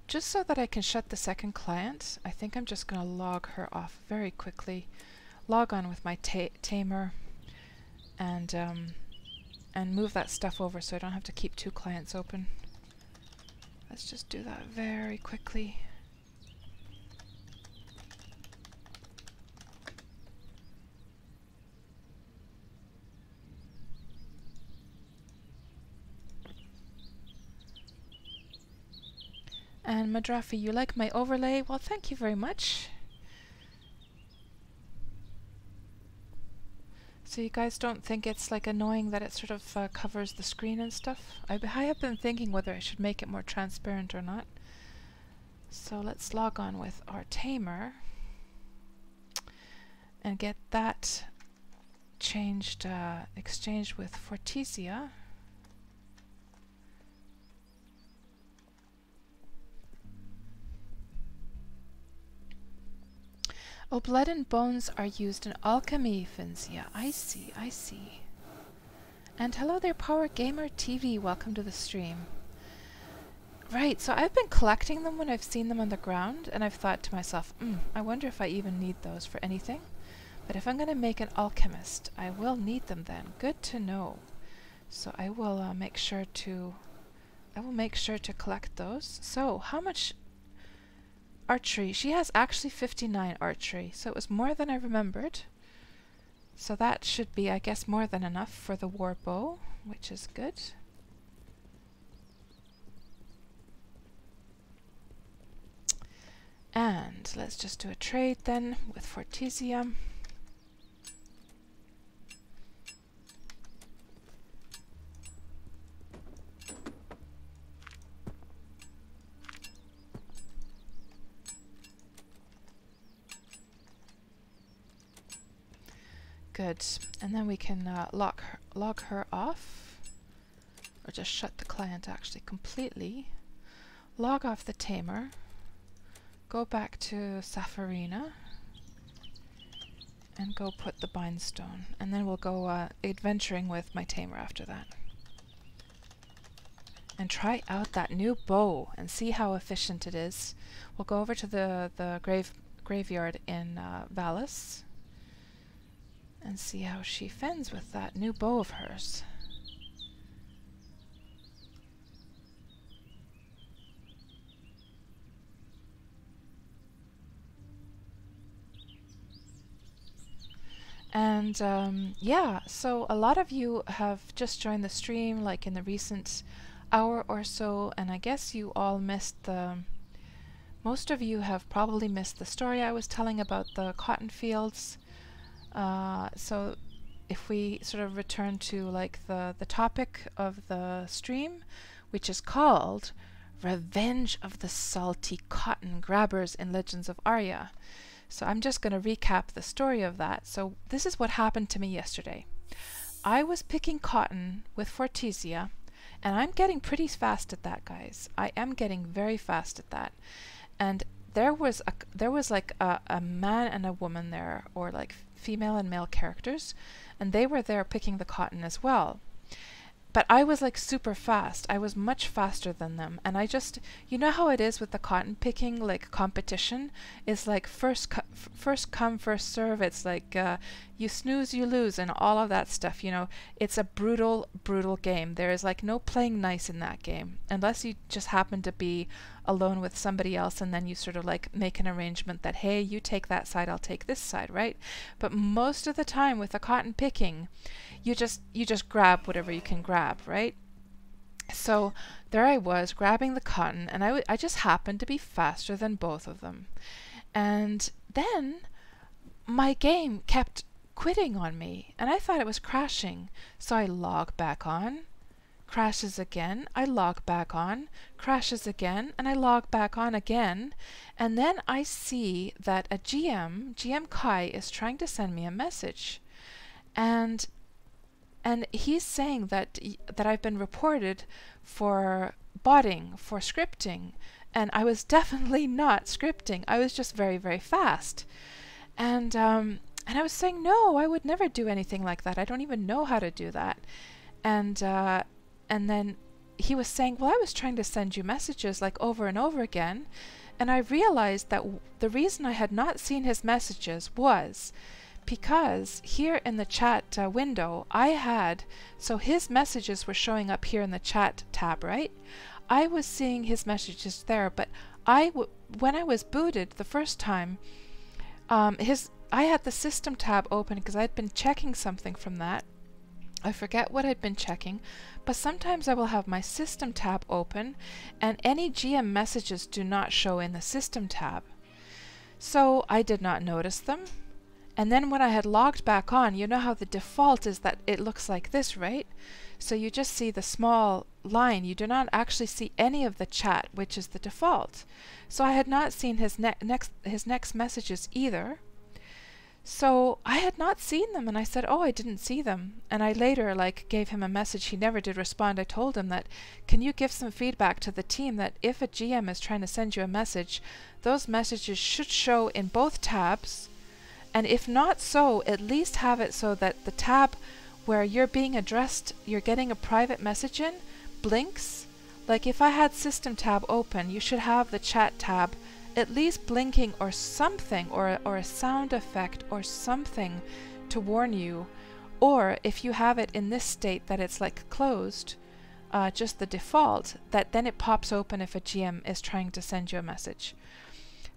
just so that I can shut the second client, I think I'm just going to log her off very quickly. Log on with my tamer and move that stuff over so I don't have to keep two clients open. Let's just do that very quickly. And Madrafi, you like my overlay? Well, thank you very much. So you guys don't think it's like annoying that it sort of covers the screen and stuff? I have been thinking whether I should make it more transparent or not. So let's log on with our tamer and get that changed, exchanged with Fortizia. Oh, blood and bones are used in alchemy, Finzia. I see, I see. And hello there, Power Gamer TV. Welcome to the stream. Right, so I've been collecting them when I've seen them on the ground, and I've thought to myself, I wonder if I even need those for anything. But if I'm going to make an alchemist, I will need them then. Good to know. So I will make sure to collect those. So how much archery? She has actually 59 archery, so it was more than I remembered. So that should be, I guess, more than enough for the war bow, which is good. And let's just do a trade then with Fortizia. Good. And then we can log her off, or just shut the client actually completely. Log off the tamer. Go back to Safarina and go put the bindstone. And then we'll go adventuring with my tamer after that. And try out that new bow and see how efficient it is. We'll go over to the graveyard in Valis and see how she fends with that new bow of hers. And yeah, so a lot of you have just joined the stream like in the recent hour or so, and I guess you all missed most of you have probably missed the story I was telling about the cotton fields. So if we sort of return to like the topic of the stream, which is called Revenge of the Salty Cotton Grabbers in Legends of Aria. So I'm just going to recap the story of that. So this is what happened to me yesterday. I was picking cotton with Fortizia, and I'm getting pretty fast at that, guys. I am getting very fast at that. And there was like a man and a woman there, or like female and male characters, and they were there picking the cotton as well. But I was like super fast. I was much faster than them, and I just, you know how it is with the cotton picking, like competition is like first come first serve. It's like you snooze you lose and all of that stuff, you know. It's a brutal game. There is like no playing nice in that game, unless you just happen to be alone with somebody else, and then you sort of like make an arrangement that, hey, you take that side, I'll take this side, right? But most of the time with the cotton picking, you just grab whatever you can grab, right? So there I was grabbing the cotton, and I just happened to be faster than both of them. And then my game kept quitting on me, and I thought it was crashing. So I log back on, crashes again, I log back on, crashes again, and I log back on again, and then I see that a GM Kai, is trying to send me a message, and he's saying that I've been reported for botting, for scripting, and I was definitely not scripting. I was just very, very fast, and I was saying, no, I would never do anything like that. I don't even know how to do that. And then he was saying, well, I was trying to send you messages like over and over again, and I realized that the reason I had not seen his messages was because here in the chat window so his messages were showing up here in the chat tab, right? I was seeing his messages there, but when I was booted the first time, I had the system tab open because I'd been checking something from that. I forget what I'd been checking, but sometimes I will have my system tab open and any GM messages do not show in the system tab. So I did not notice them. And then when I had logged back on, you know how the default is that it looks like this, right? So you just see the small line. You do not actually see any of the chat, which is the default. So I had not seen his next messages either. So I had not seen them, and I said, oh, I didn't see them. And I later gave him a message. He never did respond. I told him that, can you give some feedback to the team that if a GM is trying to send you a message, those messages should show in both tabs, and if not so, at least have it so that the tab where you're being addressed, you're getting a private message in, blinks. Like if I had system tab open, you should have the chat tab at least blinking or something, or a sound effect or something to warn you. Or if you have it in this state that it's like closed, just the default, that then it pops open if a GM is trying to send you a message.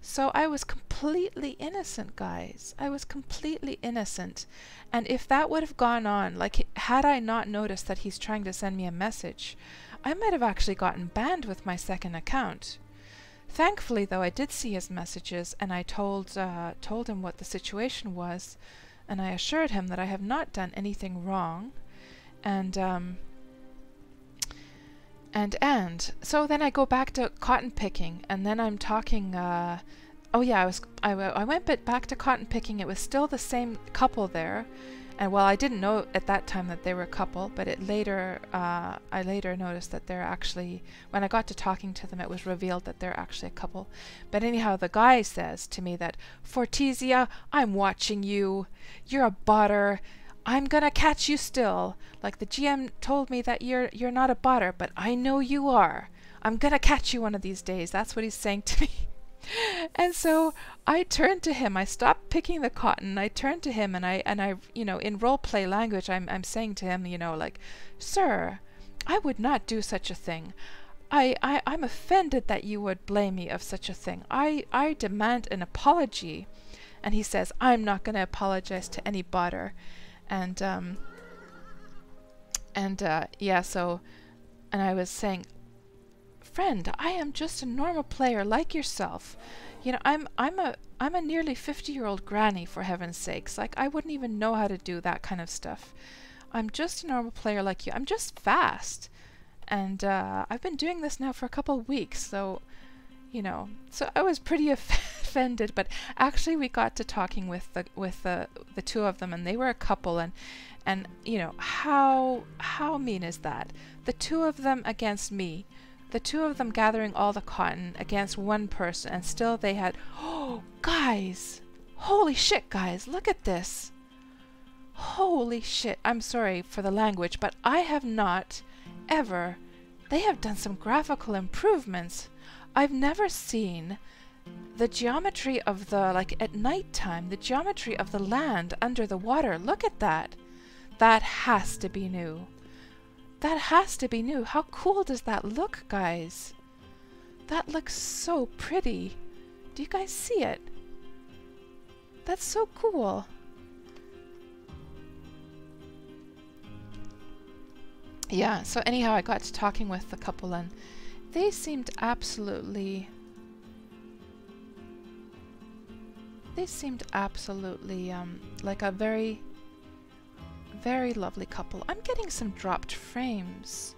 So I was completely innocent, guys. I was completely innocent. And if that would have gone on, had I not noticed that he's trying to send me a message, I might have actually gotten banned with my second account. Thankfully, though, I did see his messages, and I told him what the situation was, and I assured him that I have not done anything wrong. And so then I go back to cotton picking, and then I'm talking. Oh yeah, I went back to cotton picking. It was still the same couple there, and well, I didn't know at that time that they were a couple, but I later noticed that they're actually. When I got to talking to them, it was revealed that they're actually a couple. But anyhow, the guy says to me that, Fortizia, I'm watching you. You're a botter. I'm gonna catch you still. Like the GM told me that you're not a botter, but I know you are. I'm gonna catch you one of these days. That's what he's saying to me. And so I turned to him. I stopped picking the cotton. I turned to him and I in role play language I'm saying to him, sir, I would not do such a thing. I'm offended that you would blame me of such a thing. I demand an apology. And he says, I'm not gonna apologize to any botter. And I was saying, friend, I am just a normal player like yourself. I'm a nearly 50-year-old granny, for heaven's sakes. Like, I wouldn't even know how to do that kind of stuff. I'm just a normal player like you. I'm just fast. And I've been doing this now for a couple of weeks, so so I was pretty offended. But actually we got to talking with the two of them, and they were a couple, and how mean is that? The two of them against me. The two of them gathering all the cotton against one person, and still they had... Oh, guys! Holy shit, guys! Look at this! Holy shit! I'm sorry for the language, but I have not ever... They have done some graphical improvements. I've never seen the geometry of the... at night time, the geometry of the land under the water. Look at that! That has to be new. That has to be new. How cool does that look, guys? That looks so pretty. Do you guys see it? That's so cool. Yeah, so anyhow, I got to talking with the couple, and they seemed absolutely... like a very... very lovely couple. I'm getting some dropped frames.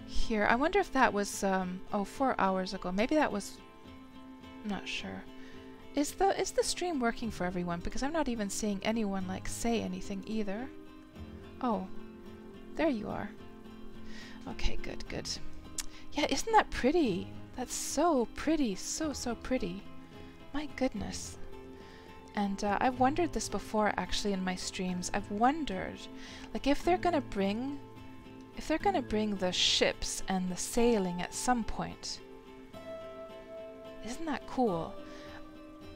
here. I wonder if that was, oh, 4 hours ago. Maybe that was, not sure. Is the stream working for everyone? Because I'm not even seeing anyone like say anything either. Oh, there you are. Okay, good, good. Yeah, isn't that pretty? That's so pretty, so pretty. My goodness. And I've wondered this before actually in my streams. I've wondered, like, if they're gonna bring the ships and the sailing at some point. Isn't that cool?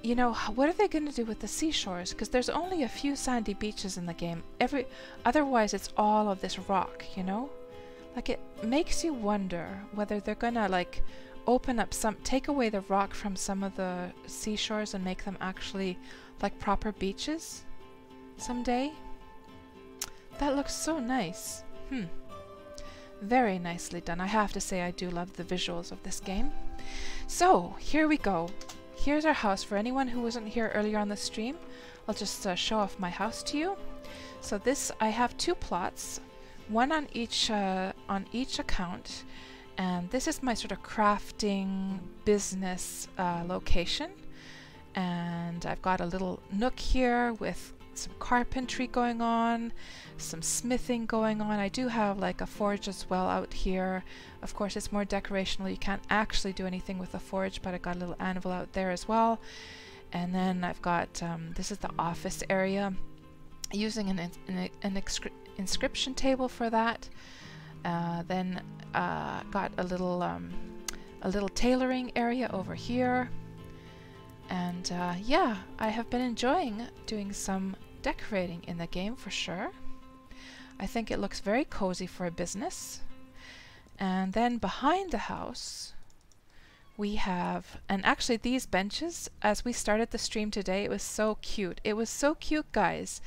You know, what are they going to do with the seashores? Because there's only a few sandy beaches in the game. Otherwise, it's all of this rock, you know? Like, it makes you wonder whether they're going to, like, take away the rock from some of the seashores and make them actually, like, proper beaches someday. That looks so nice. Very nicely done. I have to say I do love the visuals of this game. So, here we go. Here's our house. For anyone who wasn't here earlier on the stream, I'll just show off my house to you. So this, I have 2 plots, one on each account, and this is my sort of crafting business location. And I've got a little nook here with some carpentry going on, some smithing going on. I do have like a forge as well out here. Of course, it's more decorational. You can't actually do anything with a forge, but I got a little anvil out there as well. And then I've got this is the office area, using an inscription table for that. Then got a little tailoring area over here. And yeah, I have been enjoying doing some decorating in the game for sure. I think it looks very cozy for a business. And then behind the house we have, and actually these benches, as we started the stream today, it was so cute. It was so cute, guys.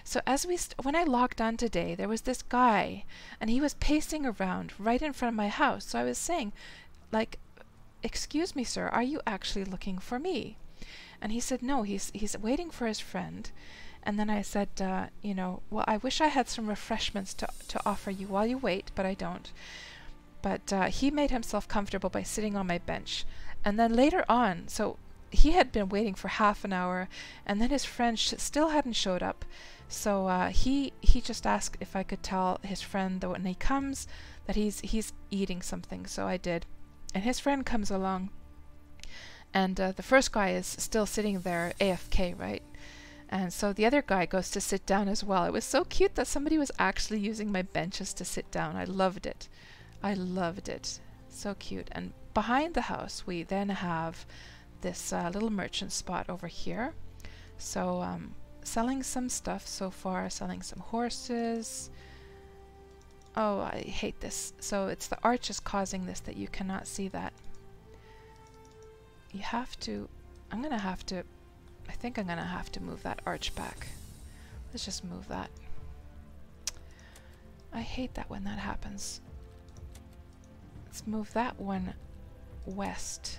So as when I logged on today, there was this guy and he was pacing around right in front of my house. So I was saying, like, excuse me, sir, are you actually looking for me? And he said, no, he's waiting for his friend. And then I said, you know, well, I wish I had some refreshments to offer you while you wait, but I don't. But he made himself comfortable by sitting on my bench. And then later on, so he had been waiting for half an hour, and then his friend still hadn't showed up. So he just asked if I could tell his friend that when he comes that he's eating something. So I did. And his friend comes along, and the first guy is still sitting there AFK, right? And so the other guy goes to sit down as well. It was so cute that somebody was actually using my benches to sit down. I loved it. I loved it. So cute. And behind the house we then have this little merchant spot over here. So selling some stuff so far, selling some horses. Oh, I hate this. So it's the arch is causing this, that you cannot see that. You have to, I think I'm gonna have to move that arch back. Let's just move that. I hate that when that happens. Let's move that one west.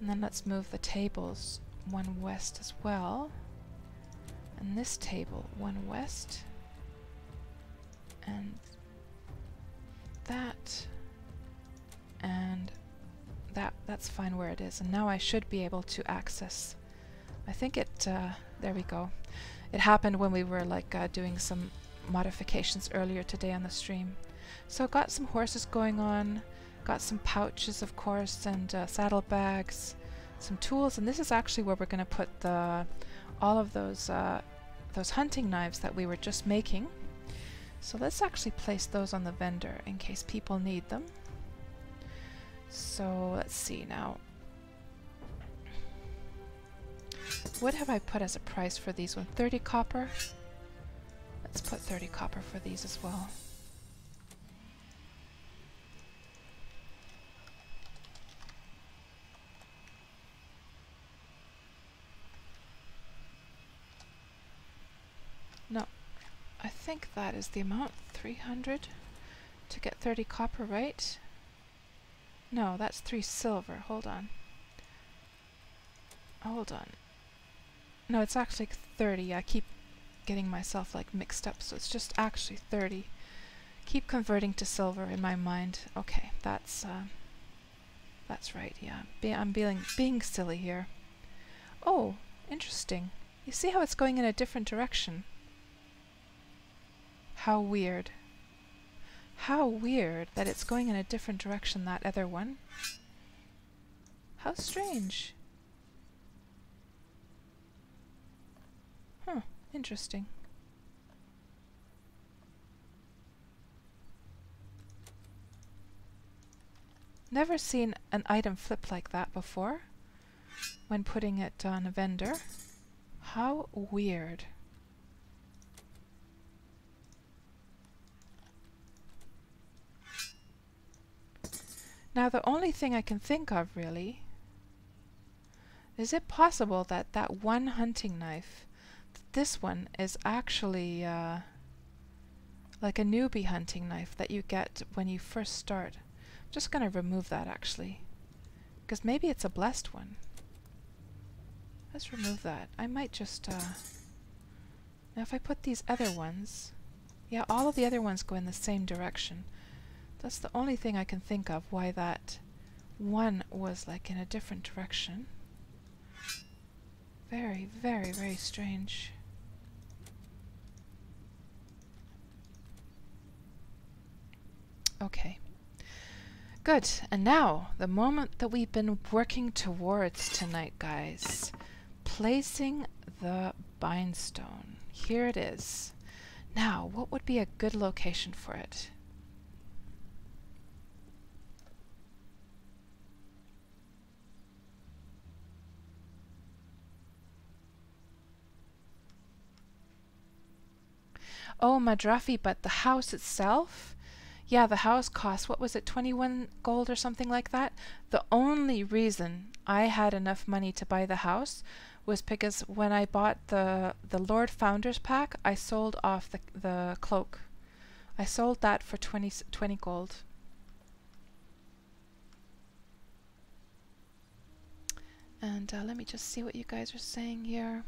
And then let's move the tables one west as well. And this table one west. And that. And that's fine where it is. And now I should be able to access. I think it, there we go. It happened when we were like doing some modifications earlier today on the stream. So got some horses going on, got some pouches of course, and saddlebags, some tools, and this is actually where we're going to put all of those hunting knives that we were just making. So let's actually place those on the vendor in case people need them. So let's see now. What have I put as a price for these one? 30 copper? Let's put 30 copper for these as well. No, I think that is the amount. 300 to get 30 copper, right? No, that's 3 silver. Hold on. Hold on. No, it's actually 30. I keep getting myself like mixed up, so it's just actually 30. Keep converting to silver in my mind. Okay, that's right, yeah. I'm being silly here. Oh, interesting. You see how it's going in a different direction? How weird. How weird that it's going in a different direction, that other one. How strange. Huh, interesting. Never seen an item flip like that before when putting it on a vendor. How weird. Now the only thing I can think of really, is it possible that that one hunting knife, this one is actually like a newbie hunting knife that you get when you first start. I'm just going to remove that actually, because maybe it's a blessed one. Let's remove that. I might just now if I put these other ones, yeah, all of the other ones go in the same direction. That's the only thing I can think of why that one was like in a different direction. Very, very, very strange. Okay. Good. And now, the moment that we've been working towards tonight, guys. Placing the bindstone. Here it is. Now, what would be a good location for it? Oh, Madrafi, but the house itself? Yeah, the house cost, what was it, 21 gold or something like that? The only reason I had enough money to buy the house was because when I bought the Lord Founders pack, I sold off the cloak. I sold that for 20 gold. And let me just see what you guys are saying here.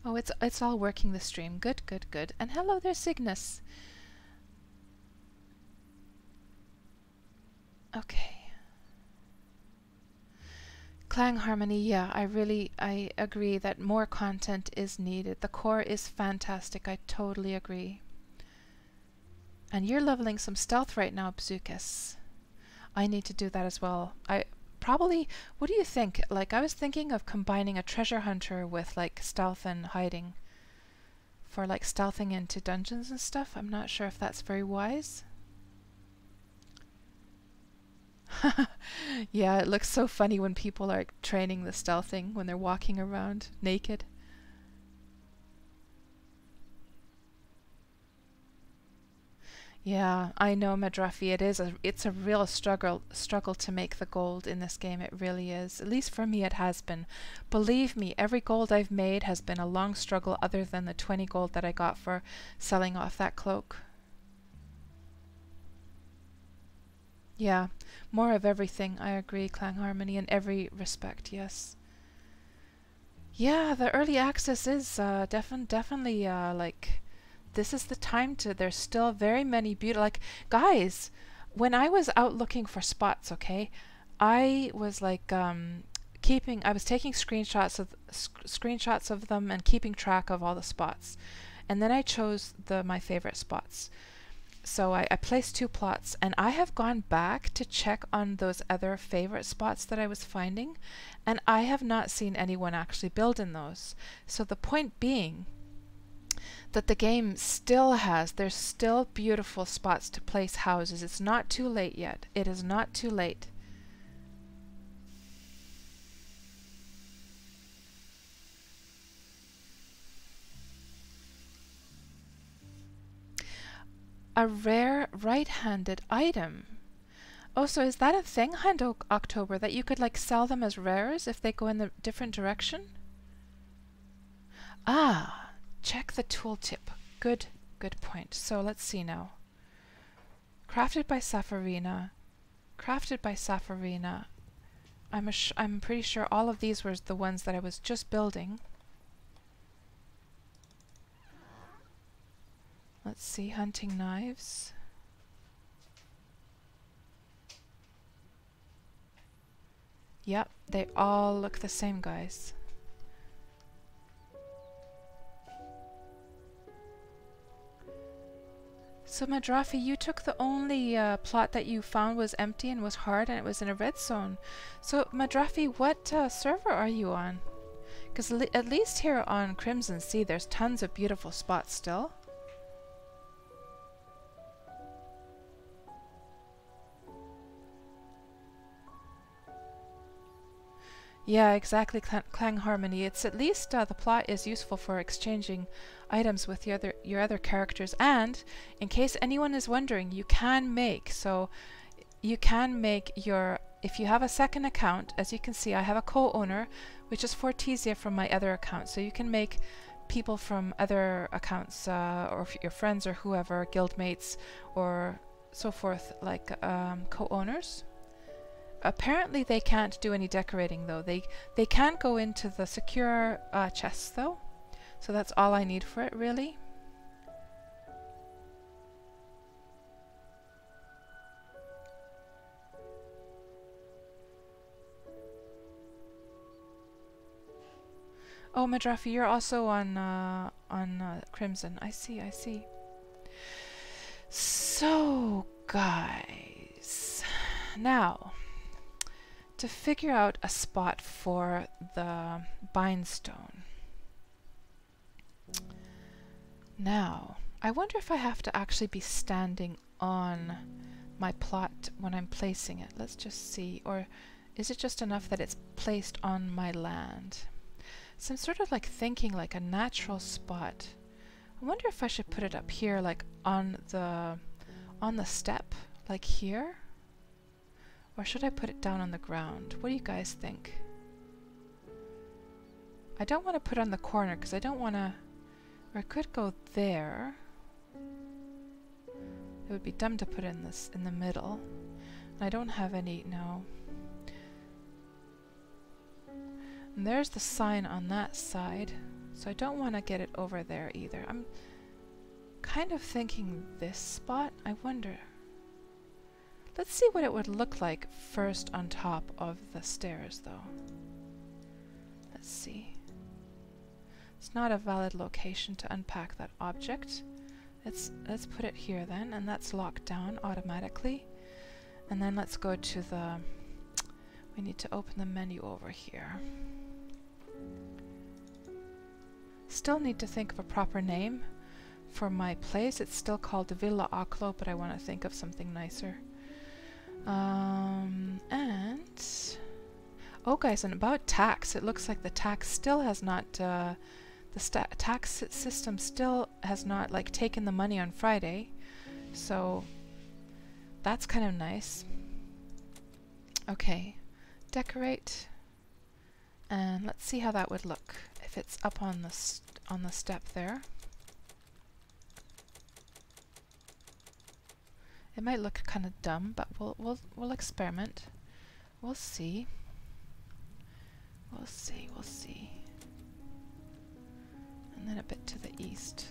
Oh, it's all working the stream. Good, good, good. And hello there, Cygnus. Okay. Clang Harmony, yeah, I agree that more content is needed. The core is fantastic. I totally agree. And you're leveling some stealth right now, Bzookas. I need to do that as well. Probably, what do you think? Like, I was thinking of combining a treasure hunter with like stealth and hiding for like stealthing into dungeons and stuff. I'm not sure if that's very wise. Yeah, it looks so funny when people are training the stealthing when they're walking around naked. Yeah, I know, Madrafi. It's a real struggle to make the gold in this game. It really is. At least for me, it has been. Believe me, every gold I've made has been a long struggle, other than the 20 gold that I got for selling off that cloak. Yeah, more of everything. I agree, Clang Harmony, in every respect. Yes. Yeah, the early access is definitely like. This is the time to, there's still very many beautiful, like, guys, when I was out looking for spots, okay, I was like I was taking screenshots of them and keeping track of all the spots, and then I chose my favorite spots. So I placed 2 plots, and I have gone back to check on those other favorite spots that I was finding, and I have not seen anyone actually build in those. So the point being that the game still has, there's still beautiful spots to place houses. It's not too late yet. It is not too late. A rare right-handed item. Oh, so is that a thing, Hunt October, that you could like sell them as rares if they go in the different direction? Ah. Check the tooltip. Good point. So let's see now. Crafted by Safarina. Crafted by Safarina. I'm pretty sure all of these were the ones that I was just building. Let's see, hunting knives. Yep, they all look the same, guys. So Madrafi, you took the only plot that you found was empty and was hard and it was in a red zone. So Madrafi, what server are you on? Because at least here on Crimson Sea there's tons of beautiful spots still. Yeah, exactly, Clang Harmony. It's at least the plot is useful for exchanging items with your other characters. And in case anyone is wondering, you can make your, if you have a second account, as you can see, I have a co-owner, which is Fortizia from my other account. So you can make people from other accounts, or your friends or whoever, guildmates or so forth, like co-owners. Apparently they can't do any decorating though. They can go into the secure chests though. So that's all I need for it really. Oh, Madrafi, you're also on Crimson. I see, I see. So, guys, now to figure out a spot for the bindstone. Now, I wonder if I have to actually be standing on my plot when I'm placing it. Let's just see. Or is it just enough that it's placed on my land? So I'm sort of like thinking like a natural spot. I wonder if I should put it up here, like on the step, like here? Or should I put it down on the ground? What do you guys think? I don't want to put it on the corner because I don't want to... Or I could go there. It would be dumb to put it in the middle. I don't have any... No. And there's the sign on that side. So I don't want to get it over there either. I'm kind of thinking this spot. I wonder... Let's see what it would look like first on top of the stairs, though. Let's see. It's not a valid location to unpack that object. Let's put it here then, and that's locked down automatically. And then let's go to the... We need to open the menu over here. Still need to think of a proper name for my place. It's still called Villa Oclo, but I want to think of something nicer. And oh guys, and about tax, it looks like the tax still has not the tax system still has not like taken the money on Friday, so that's kind of nice. Okay, decorate, and let's see how that would look if it's up on the step there. It might look kind of dumb, but we'll experiment. We'll see. We'll see. We'll see. And then a bit to the east.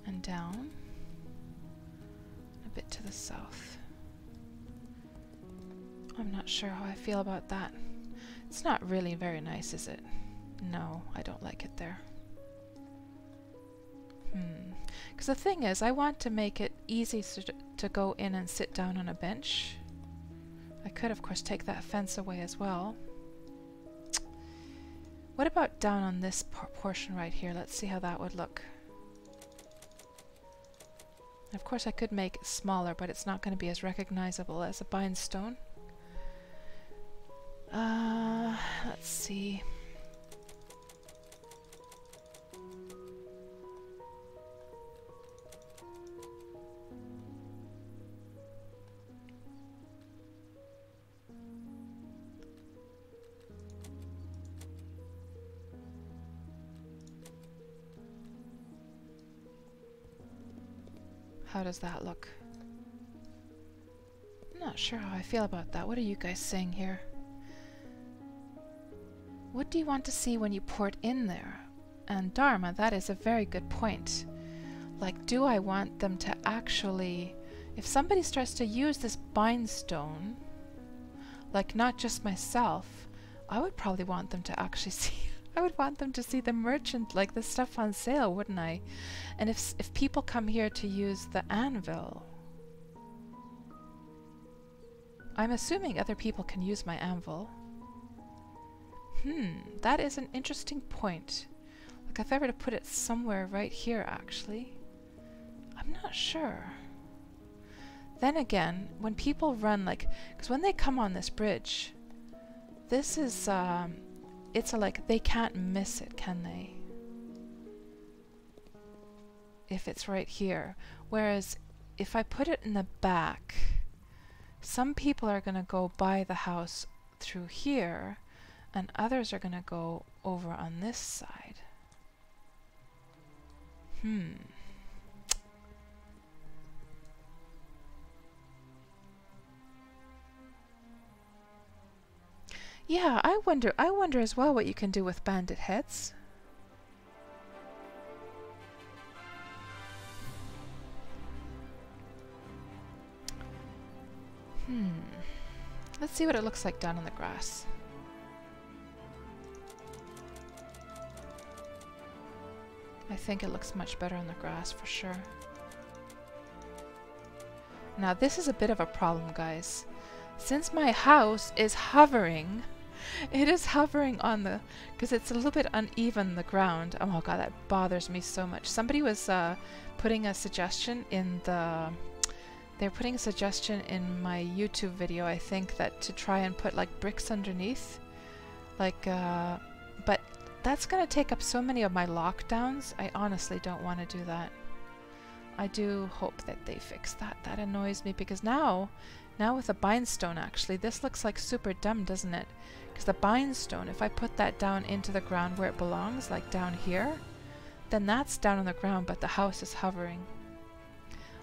And down. A bit to the south. I'm not sure how I feel about that. It's not really very nice, is it? No, I don't like it there. Because the thing is, I want to make it easy to go in and sit down on a bench. I could, of course, take that fence away as well. What about down on this portion right here? Let's see how that would look. Of course, I could make it smaller, but it's not going to be as recognizable as a bindstone. Let's see. How does that look? I'm not sure how I feel about that. What are you guys saying here? What do you want to see when you port in there? And Dharma, that is a very good point. Like, do I want them to actually, if somebody starts to use this bindstone, like not just myself, I would probably want them to actually see, I would want them to see the merchant, like the stuff on sale, wouldn't I? And if people come here to use the anvil, I'm assuming other people can use my anvil. That is an interesting point. Like if I were to put it somewhere right here, actually, I'm not sure. Then again, when people run, like, because when they come on this bridge, this is, it's like, they can't miss it, can they? If it's right here. Whereas, if I put it in the back, some people are going to go by the house through here, and others are going to go over on this side. Yeah, I wonder as well what you can do with bandit heads. Let's see what it looks like down in the grass. I think it looks much better on the grass for sure. Now this is a bit of a problem, guys. Since my house is hovering, it is hovering on the, because it's a little bit uneven, the ground. Oh my god, that bothers me so much. Somebody was putting a suggestion in the, they're putting a suggestion in my YouTube video, I think, that to try and put like bricks underneath. Like, but that's going to take up so many of my lockdowns. I honestly don't want to do that. I do hope that they fix that. That annoys me because now with the bindstone, actually, this looks like super dumb, doesn't it? Because the bindstone, if I put that down into the ground where it belongs, like down here, then that's down on the ground, but the house is hovering.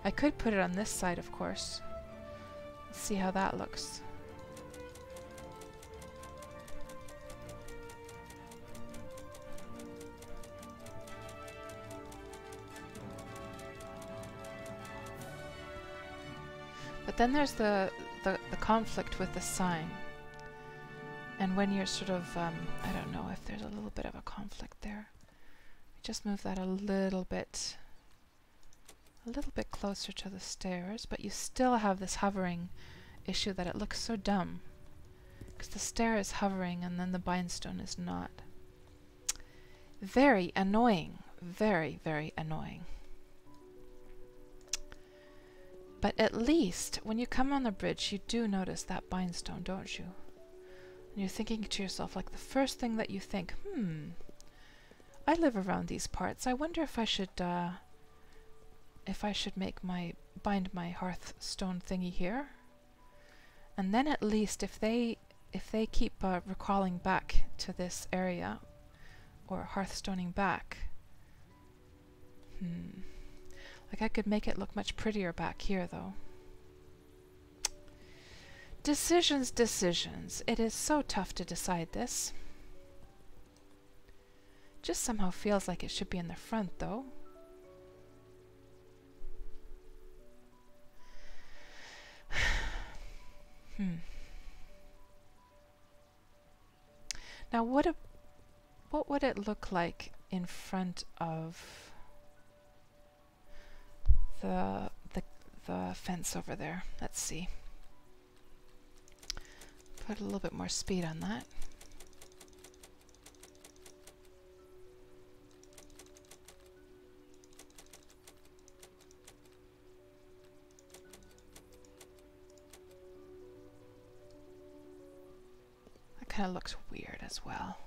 I could put it on this side, of course. Let's see how that looks. But then there's the conflict with the sign. And when you're sort of, I don't know if there's a little bit of a conflict there. Just move that a little bit closer to the stairs, but you still have this hovering issue that it looks so dumb. Because the stair is hovering and then the bindstone is not. Very annoying. Very, very annoying. But at least, when you come on the bridge, you do notice that bindstone, don't you? And you're thinking to yourself, like, the first thing that you think, I live around these parts. I wonder if I should bind my hearthstone thingy here. And then at least, if they keep recalling back to this area, or hearthstoning back, like I could make it look much prettier back here, though. Decisions, decisions. It is so tough to decide this. Just somehow feels like it should be in the front, though. Now, what would it look like in front of the fence over there? Let's see. Put a little bit more speed on that. That kind of looks weird as well.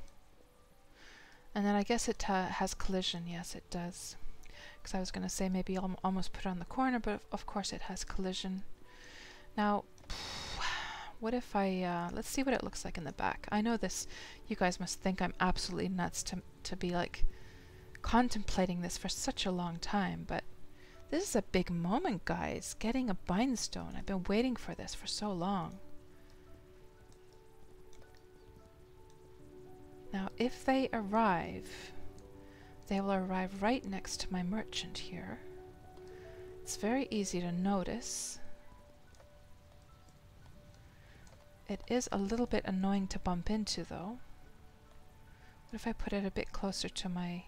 And then I guess it has collision. Yes, it does. Because I was going to say maybe I'll almost put it on the corner, but of course it has collision. Now, what if I, let's see what it looks like in the back. I know this, you guys must think I'm absolutely nuts to be like contemplating this for such a long time, but this is a big moment, guys. Getting a bindstone. I've been waiting for this for so long. Now, if they arrive they will arrive right next to my merchant here. It's very easy to notice. It is a little bit annoying to bump into, though. What if I put it a bit closer to my...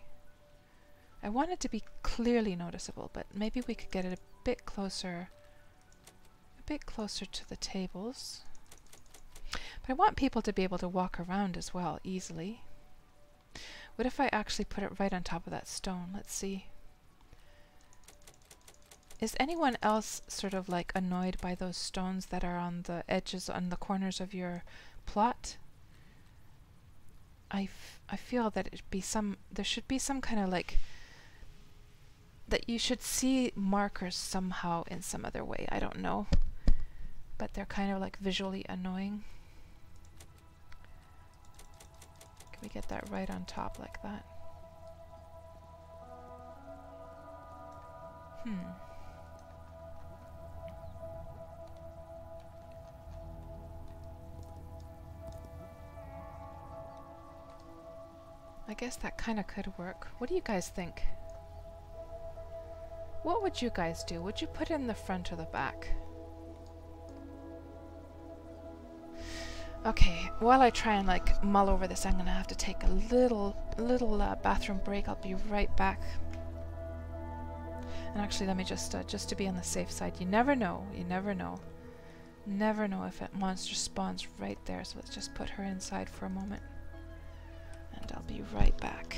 I want it to be clearly noticeable, but maybe we could get it a bit closer to the tables. But I want people to be able to walk around as well, easily. What if I actually put it right on top of that stone? Let's see. Is anyone else sort of like annoyed by those stones that are on the edges, on the corners of your plot? I feel that there should be some kind of like, that you should see markers somehow in some other way. I don't know. But they're kind of like visually annoying. Can we get that right on top like that? I guess that kind of could work. What do you guys think? What would you guys do? Would you put it in the front or the back? Okay, while I try and like mull over this, I'm gonna have to take a little bathroom break. I'll be right back. And actually, let me just to be on the safe side. You never know. You never know. Never know if a monster spawns right there. So let's just put her inside for a moment. And I'll be right back.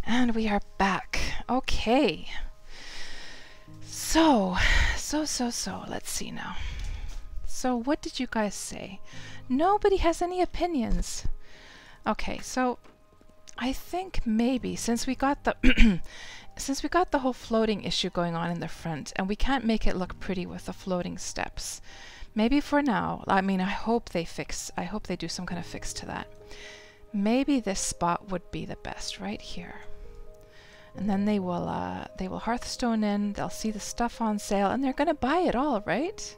And we are back. Okay. So, let's see now. So what did you guys say? Nobody has any opinions. Okay, so I think maybe since we got the since we got the whole floating issue going on in the front, and we can't make it look pretty with the floating steps, maybe for now, I mean, I hope they do some kind of fix to that. Maybe this spot would be the best, right here. And then they will Hearthstone in, they'll see the stuff on sale, and they're gonna buy it all, right?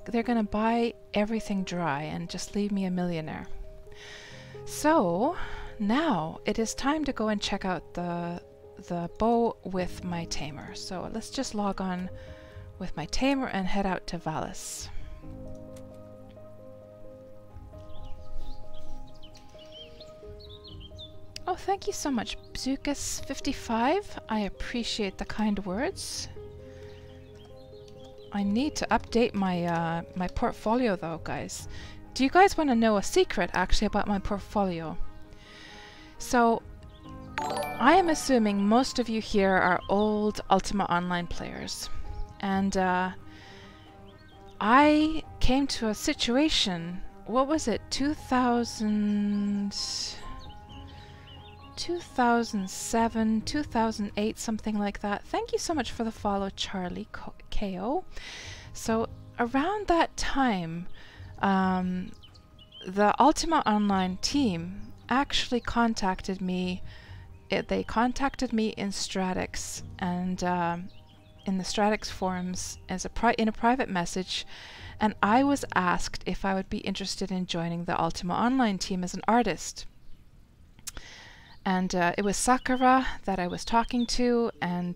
They're gonna buy everything dry and just leave me a millionaire. So now it is time to go and check out the bow with my tamer. So let's just log on with my tamer and head out to Valis. Oh, thank you so much, Bzukas55. I appreciate the kind words. I need to update my my portfolio though, guys. Do you guys want to know a secret actually about my portfolio? So, I am assuming most of you here are old Ultima Online players. And I came to a situation, what was it, 2007, 2008, something like that. Thank you so much for the follow, Charlie KO. So around that time, the Ultima Online team actually contacted me. They contacted me in Stratix and in the Stratix forums as in a private message, and I was asked if I would be interested in joining the Ultima Online team as an artist. And it was Sakura that I was talking to, and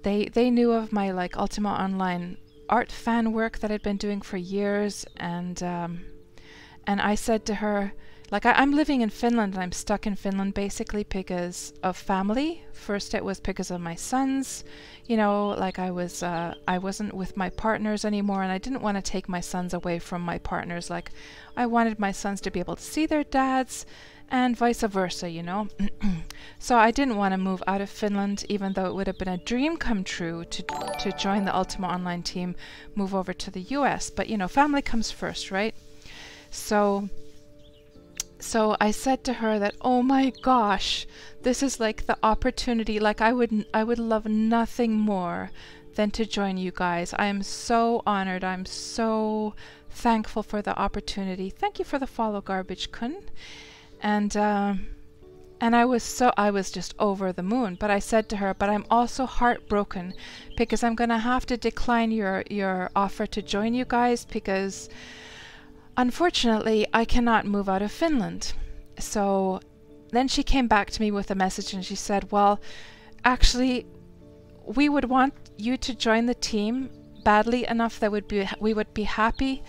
they knew of my like Ultima Online art fan work that I'd been doing for years, and I said to her, like, I'm living in Finland and I'm stuck in Finland basically because of family. First it was because of my sons, you know, like I wasn't with my partners anymore, and I didn't want to take my sons away from my partners. Like, I wanted my sons to be able to see their dads and vice versa, you know. So I didn't want to move out of Finland, even though it would have been a dream come true to join the Ultima Online team, move over to the US. But, you know, family comes first, right? So I said to her that, oh my gosh, this is like the opportunity. Like, I would love nothing more than to join you guys. I am so honored. I'm so thankful for the opportunity. Thank you for the follow, Garbage Kun. And I was just over the moon. But I said to her, but I'm also heartbroken because I'm gonna have to decline your offer to join you guys because unfortunately I cannot move out of Finland. So then she came back to me with a message and she said, well, actually we would want you to join the team badly enough that we would be happy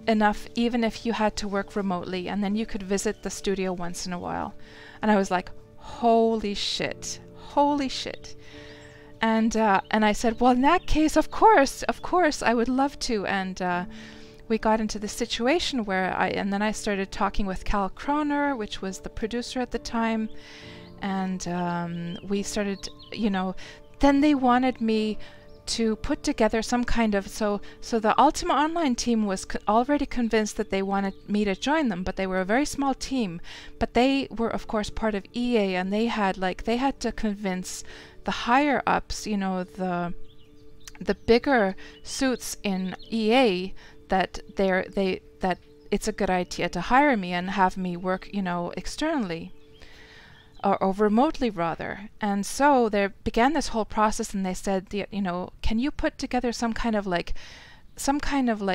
enough even if you had to work remotely, and then you could visit the studio once in a while. And I was like, holy shit, holy shit. And I said, well, in that case, of course I would love to. And we got into the situation where then I started talking with Cal Kroner, which was the producer at the time, and we started, you know, then they wanted me to put together some kind of, so the Ultima Online team was already convinced that they wanted me to join them, but they were a very small team. But they were, of course, part of EA, and they had to convince the higher ups, you know, the bigger suits in EA that that it's a good idea to hire me and have me work, you know, externally. Or remotely rather. And so there began this whole process, and they said, you know, can you put together some kind of like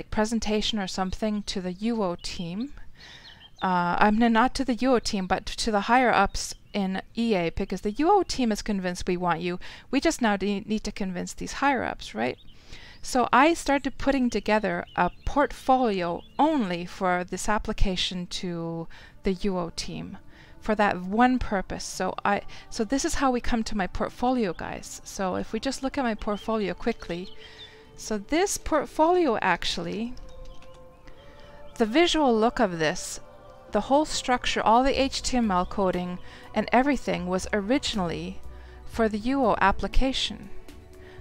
presentation or something to the UO team? I'm not to the UO team, but to the higher ups in EA, because the UO team is convinced we want you. We just now need to convince these higher ups, right? So I started putting together a portfolio only for this application to the UO team, for that one purpose. So this is how we come to my portfolio, guys. So if we just look at my portfolio quickly, so this portfolio actually, the visual look of this, the whole structure, all the HTML coding and everything was originally for the UO application.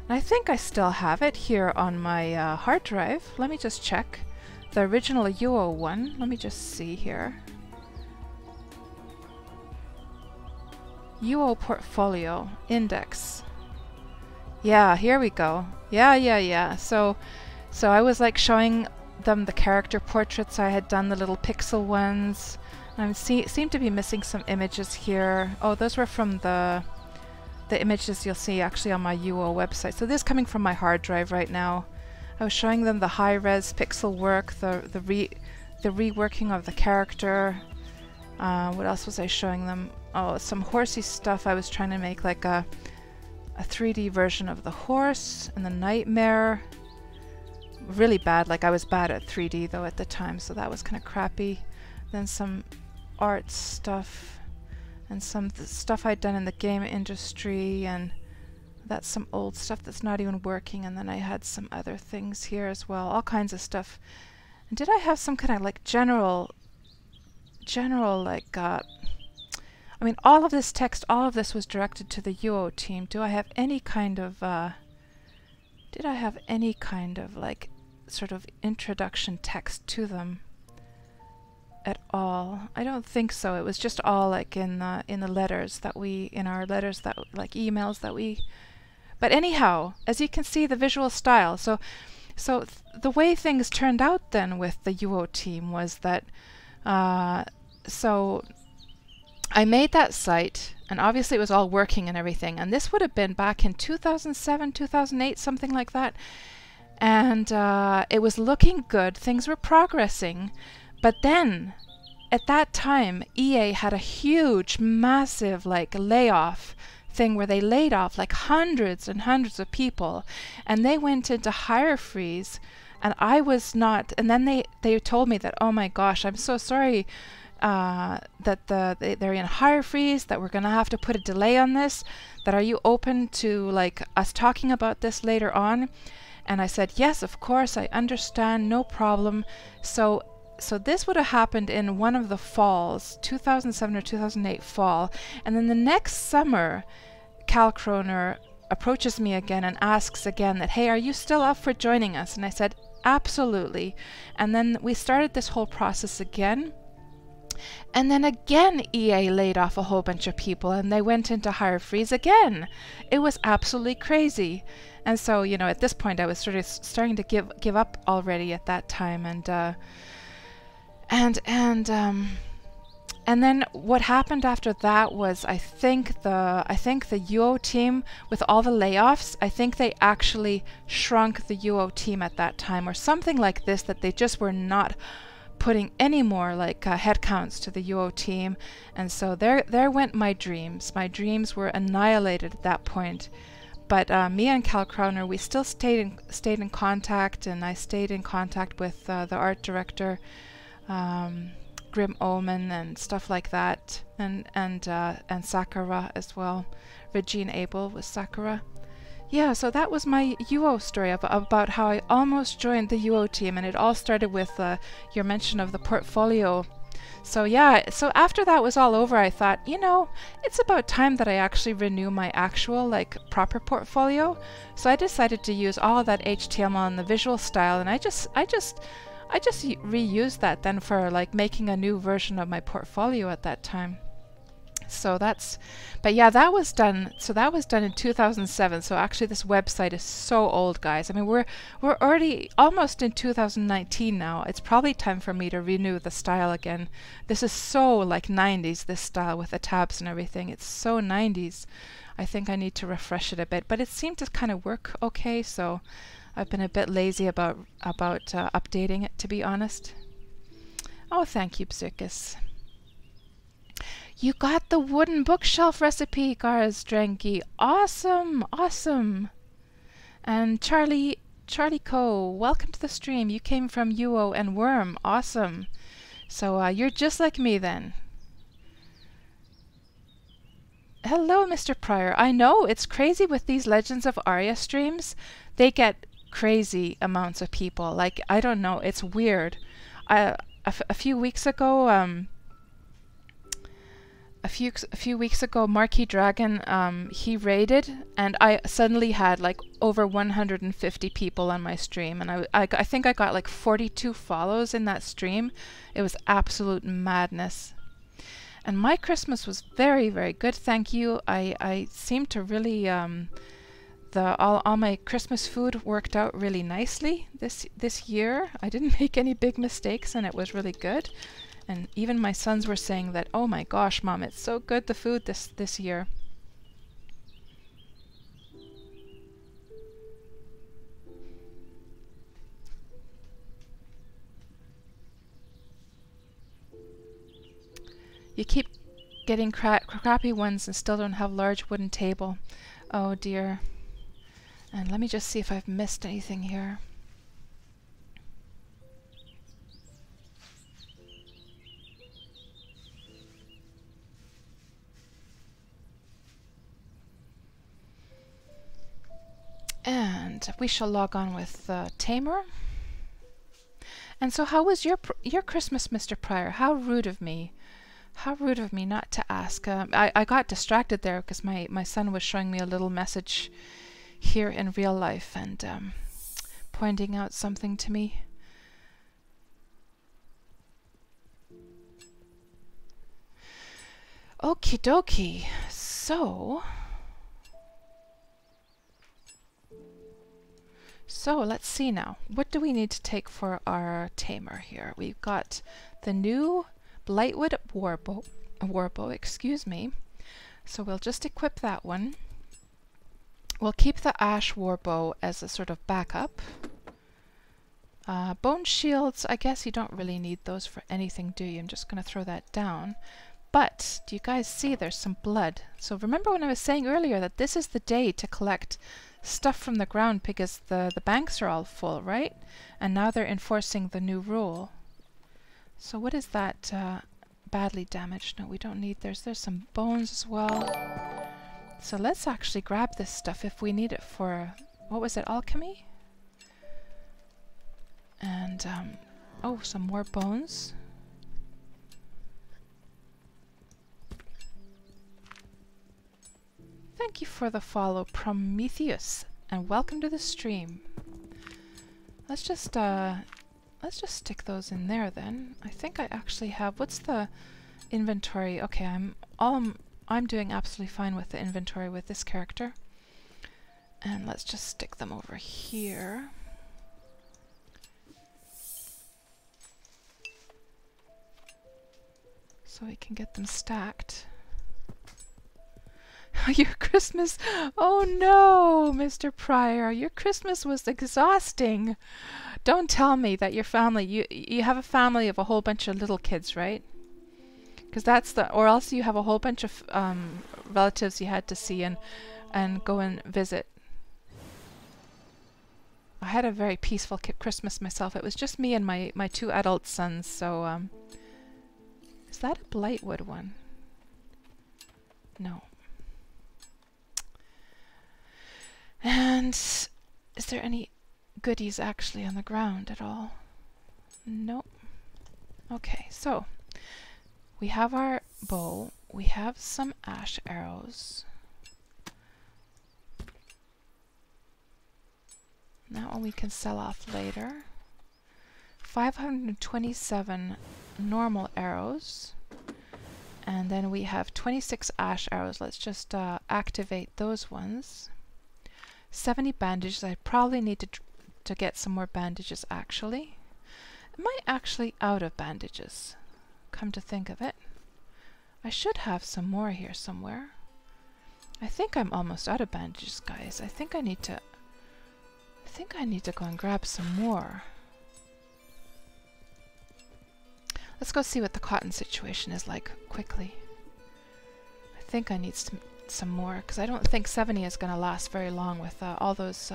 And I think I still have it here on my hard drive. Let me just check the original UO one. Let me just see here. UO portfolio index. Yeah, here we go. Yeah. So I was like showing them the character portraits. I had done the little pixel ones. I seem to be missing some images here. Oh, those were from the images you'll see actually on my UO website. So this is coming from my hard drive right now. I was showing them the high-res pixel work, the reworking of the character. What else was I showing them? Oh, some horsey stuff. I was trying to make like a 3D version of the horse and the nightmare. Really bad. Like, I was bad at 3D though at the time, so that was kind of crappy. Then some art stuff. and some of the stuff I'd done in the game industry, and that's some old stuff that's not even working. And then I had some other things here as well, all kinds of stuff. And did I have some kind of like general like I mean, all of this text, all of this was directed to the UO team. Do I have any kind of did I have any kind of like sort of introduction text to them at all? I don't think so. It was just all like in the letters that we, in our letters that, like emails that we, but anyhow, as you can see, the visual style. So the way things turned out then with the UO team was that so I made that site, and obviously it was all working and everything, and this would have been back in 2007, 2008, something like that. And it was looking good, things were progressing, but then at that time EA had a huge, massive like layoff thing where they laid off like hundreds and hundreds of people, and they went into hire freeze, and I was not, and then they told me that, oh my gosh, I'm so sorry, that they're in hire freeze, that we're gonna have to put a delay on this, that are you open to like us talking about this later on? And I said, yes, of course, I understand, no problem. So this would have happened in one of the falls, 2007 or 2008 fall, and then the next summer Cal Croner approaches me again and asks again that, hey, are you still up for joining us? And I said, absolutely. And then we started this whole process again. And then again EA laid off a whole bunch of people, and they went into hire freeze again. It was absolutely crazy. And so, you know, at this point I was sort of starting to give up already at that time, and then what happened after that was, I think the UO team, with all the layoffs, I think they actually shrunk the UO team at that time, or something like this, that they just were not putting any more like headcounts to the UO team. And so there went my dreams. My dreams were annihilated at that point. But me and Cal Croner, we still stayed in contact, and I stayed in contact with the art director, Grim Omen, and stuff like that, and Sakura as well. Regine Abel was Sakura. Yeah, so that was my UO story about how I almost joined the UO team, and it all started with your mention of the portfolio. So yeah, so after that was all over, I thought, you know, it's about time that I actually renew my actual, like, proper portfolio. So I decided to use all of that HTML and the visual style, and I just reused that then for like making a new version of my portfolio at that time. So that's, but yeah, that was done. So that was done in 2007. So actually, this website is so old, guys. I mean, we're already almost in 2019 now. It's probably time for me to renew the style again. This is so like 90s, this style with the tabs and everything. It's so 90s. I think I need to refresh it a bit, but it seemed to kind of work okay. So I've been a bit lazy about updating it, to be honest. Oh, thank you, Bzirkus. You got the wooden bookshelf recipe, Garaz Drenki. Awesome, awesome. And Charlie Co, welcome to the stream. You came from UO and Worm. Awesome. So you're just like me then. Hello, Mr. Pryor. I know, it's crazy with these Legends of Aria streams. They get crazy amounts of people. Like, I don't know, it's weird. A few weeks ago, a few weeks ago, Marquis Dragon, he raided, and I suddenly had like over 150 people on my stream, and I think I got like 42 follows in that stream. It was absolute madness. And my Christmas was very, very good, thank you. I seemed to really all my Christmas food worked out really nicely this year. I didn't make any big mistakes, and it was really good. And even my sons were saying that, oh my gosh, Mom, it's so good, the food this year. You keep getting crappy ones and still don't have large wooden table. Oh dear. And let me just see if I've missed anything here. And we shall log on with Tamer. And so how was your Christmas, Mr. Pryor? How rude of me. How rude of me not to ask. I got distracted there because my son was showing me a little message here in real life and pointing out something to me. Okie dokie. So let's see now. What do we need to take for our tamer here? We've got the new Blightwood warbow, excuse me. So we'll just equip that one. We'll keep the ash warbow as a sort of backup. Bone shields, I guess you don't really need those for anything, do you? I'm just going to throw that down. But do you guys see there's some blood? So remember when I was saying earlier that this is the day to collect stuff from the ground because the banks are all full, right? And now they're enforcing the new rule. So what is that? Badly damaged. No, we don't need. There's some bones as well. So let's actually grab this stuff if we need it for, what was it, alchemy? And oh, some more bones. Thank you for the follow, Prometheus, and welcome to the stream. Let's just stick those in there then. I think I actually have, what's the inventory? Okay, I'm doing absolutely fine with the inventory with this character. And let's just stick them over here. So we can get them stacked. Your Christmas, oh no, Mr. Pryor, your Christmas was exhausting. Don't tell me that your family, you have a family of a whole bunch of little kids, right? Because that's the, or else you have a whole bunch of relatives you had to see and go and visit. I had a very peaceful Christmas myself. It was just me and my two adult sons, so is that a Blightwood one? No. And is there any goodies actually on the ground at all? Nope. Okay, so we have our bow. We have some ash arrows. That one we can sell off later. 527 normal arrows. And then we have 26 ash arrows. Let's just activate those ones. 70 bandages. I probably need to get some more bandages actually. Am I actually out of bandages? Come to think of it. I should have some more here somewhere. I think I'm almost out of bandages, guys. I think I need to go and grab some more. Let's go see what the cotton situation is like quickly. I think I need some more because I don't think 70 is going to last very long with all those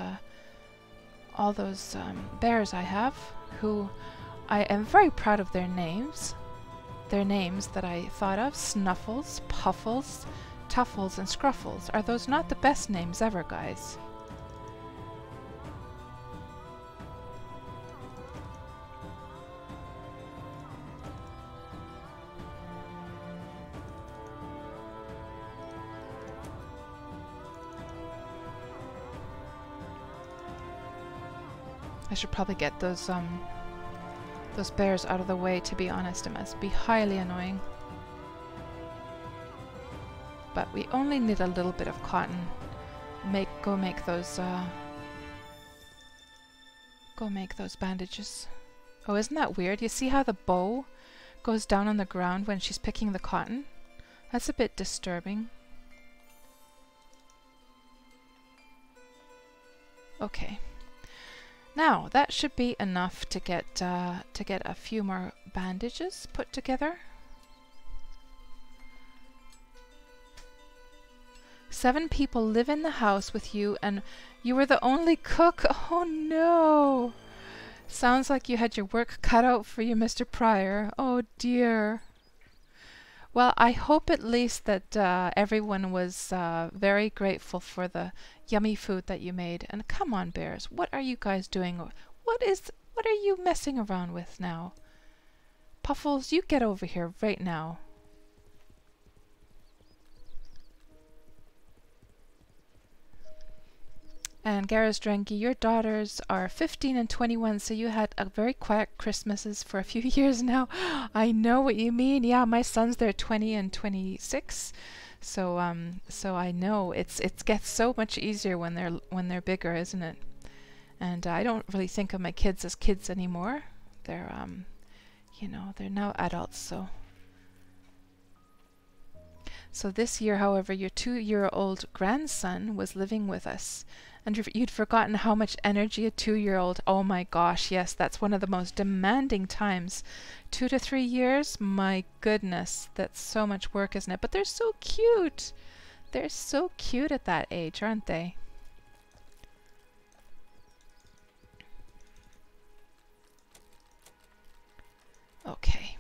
bears I have, who I am very proud of their names. Their names that I thought of: Snuffles, Puffles, Tuffles, and Scruffles. Are those not the best names ever, guys? I should probably get those bears out of the way, to be honest. It must be highly annoying. But we only need a little bit of cotton. Go make those bandages. Oh, isn't that weird? You see how the bow goes down on the ground when she's picking the cotton? That's a bit disturbing. Okay. Now, that should be enough to get a few more bandages put together. 7 people live in the house with you and you were the only cook. Oh no! Sounds like you had your work cut out for you, Mr. Pryor. Oh dear. Well, I hope at least that everyone was very grateful for the yummy food that you made. And come on, bears, what are you guys doing? What are you messing around with now? Puffles, you get over here right now. And Garazdranghi, your daughters are 15 and 21, so you had a very quiet Christmases for a few years now. I know what you mean. Yeah, my sons, they're 20 and 26. So I know it gets so much easier when they're bigger, isn't it? And I don't really think of my kids as kids anymore. They're you know, they're now adults, so. So this year, however, your 2-year-old grandson was living with us. And you'd forgotten how much energy a 2-year-old, oh my gosh, yes, that's one of the most demanding times. 2 to 3 years, my goodness, that's so much work, isn't it? But they're so cute. They're so cute at that age, aren't they? Okay.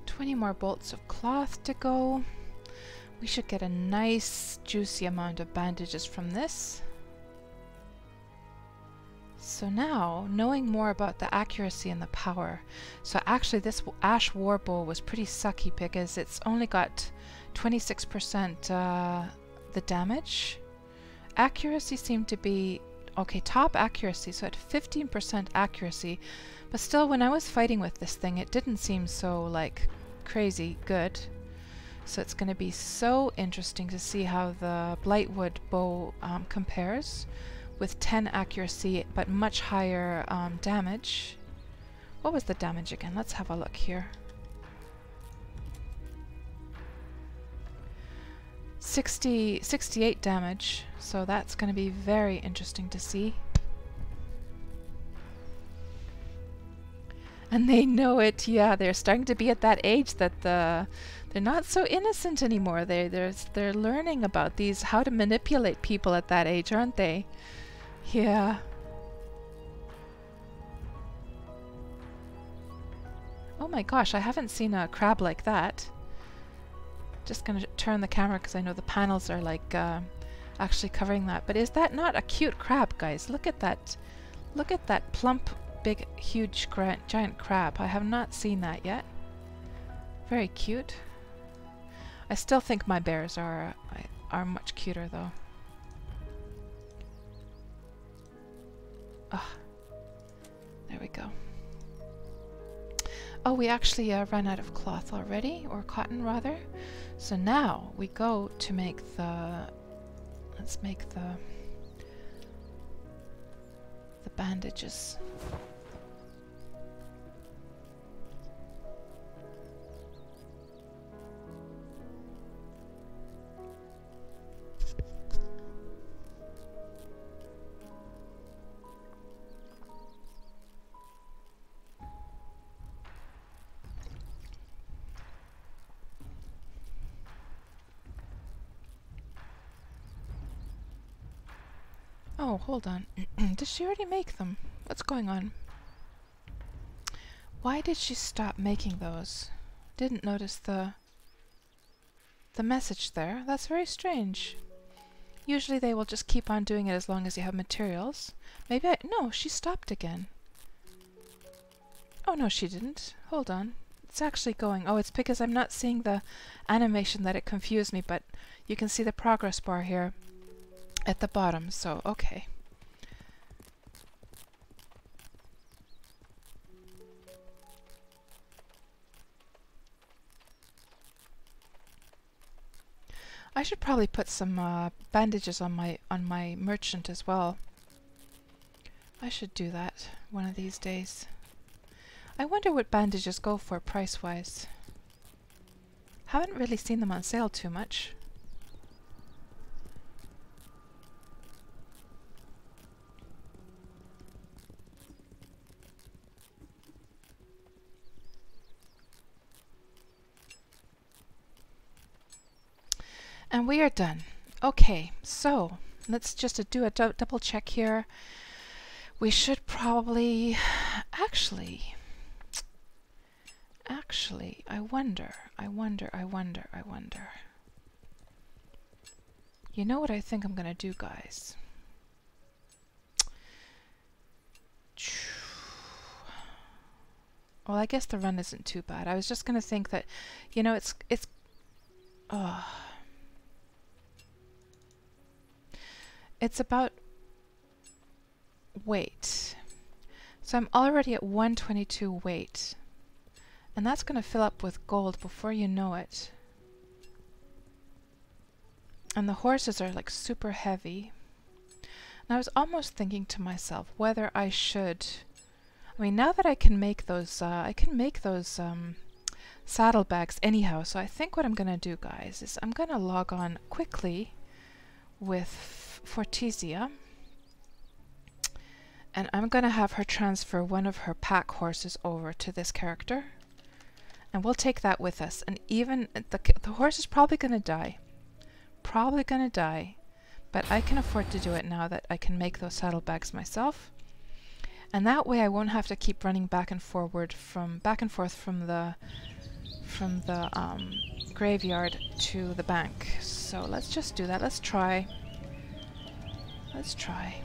$20 more bolts of cloth to go. We should get a nice juicy amount of bandages from this. So now, knowing more about the accuracy and the power. So actually this Ash Warbow was pretty sucky because it's only got 26% the damage. Accuracy seemed to be, okay, top accuracy, so at 15% accuracy. But still, when I was fighting with this thing, it didn't seem so, like, crazy good. So it's going to be so interesting to see how the Blightwood bow compares with 10 accuracy but much higher damage. What was the damage again? Let's have a look here. 68 damage, so that's going to be very interesting to see. And they know it, yeah, they're starting to be at that age that they're not so innocent anymore. They're learning about these, how to manipulate people at that age, aren't they? Yeah. Oh my gosh, I haven't seen a crab like that. Just gonna turn the camera because I know the panels are like actually covering that. But is that not a cute crab, guys? Look at that. Look at that plump, big, huge, giant crab. I have not seen that yet. Very cute. I still think my bears are much cuter though. Ah, there we go. Oh, we actually ran out of cloth already, or cotton rather. So now we go to make the, let's make the bandages. Oh, hold on. Did she already make them? What's going on? Why did she stop making those? Didn't notice the message there. That's very strange. Usually they will just keep on doing it as long as you have materials. Maybe no, she stopped again. Oh no, she didn't. Hold on. It's actually going. Oh, it's because I'm not seeing the animation that it confused me, but you can see the progress bar here at the bottom, so okay. I should probably put some bandages on my merchant as well. I should do that one of these days. I wonder what bandages go for price-wise. Haven't really seen them on sale too much. And we are done. Okay, so let's just do a double check here. We should probably... Actually, I wonder. You know what I think I'm gonna do, guys? Well, I guess the run isn't too bad. I was just gonna think that, you know, it's about weight. So I'm already at 122 weight. And that's going to fill up with gold before you know it. And the horses are like super heavy. And I was almost thinking to myself whether I should... I mean, now that I can make those, saddlebags anyhow. So I think what I'm going to do, guys, is I'm going to log on quickly with Fortizia. And I'm going to have her transfer one of her pack horses over to this character. And we'll take that with us. And even the horse is probably going to die. Probably going to die. But I can afford to do it now that I can make those saddlebags myself. And that way I won't have to keep running back and forth from the graveyard to the bank. So let's just do that. Let's try. Let's try.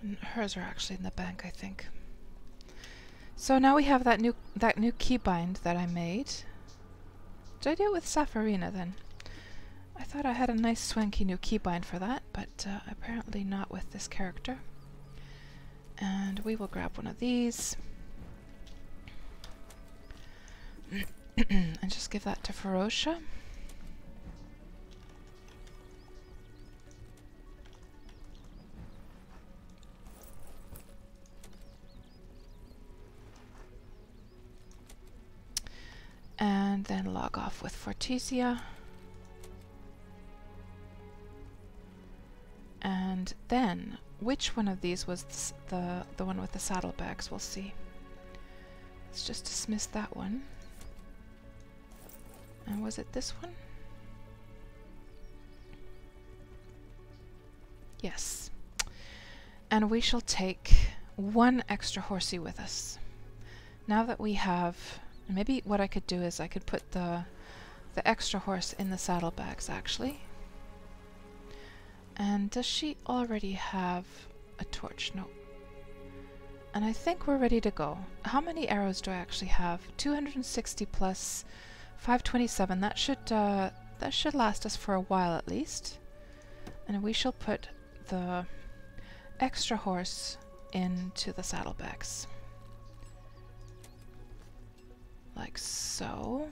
And hers are actually in the bank, I think. So now we have that new keybind that I made. Did I do it with Safarina then? I thought I had a nice swanky new keybind for that, but apparently not with this character. And we will grab one of these. And just give that to Ferocia. And then log off with Fortizia. And then, which one of these was the one with the saddlebags? We'll see. Let's just dismiss that one. And was it this one? Yes. And we shall take one extra horsey with us. Now that we have... Maybe what I could do is I could put the extra horse in the saddlebags, actually. And does she already have a torch? No. And I think we're ready to go. How many arrows do I actually have? 260 plus 527. That should last us for a while at least. And we shall put the extra horse into the saddlebags. Like so.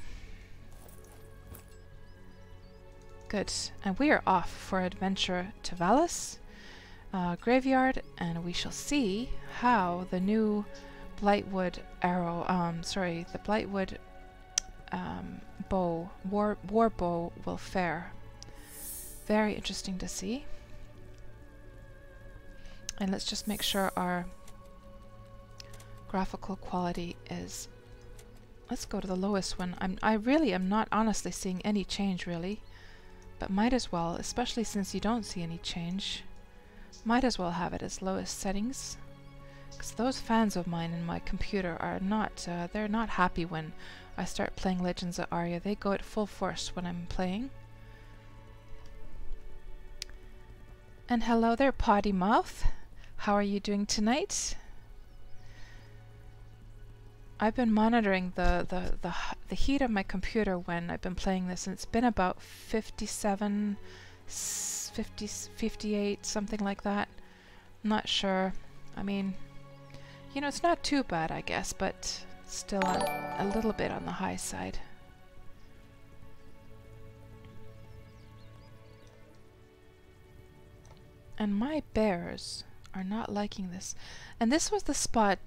Good. And we are off for adventure to Valis graveyard, and we shall see how the new Blightwood arrow, the Blightwood bow, war bow will fare. Very interesting to see. And let's just make sure our graphical quality is, let's go to the lowest one. I really am not honestly seeing any change really, but might as well, especially since you don't see any change. Might as well have it as lowest settings, because those fans of mine in my computer are not, they're not happy when I start playing Legends of Aria. They go at full force when I'm playing. And hello there, Potty Mouth. How are you doing tonight? I've been monitoring the heat of my computer when I've been playing this, and it's been about 57, 50, 58, something like that. I'm not sure. I mean, you know, it's not too bad, I guess, but still a little bit on the high side. And my bears are not liking this. And this was the spot,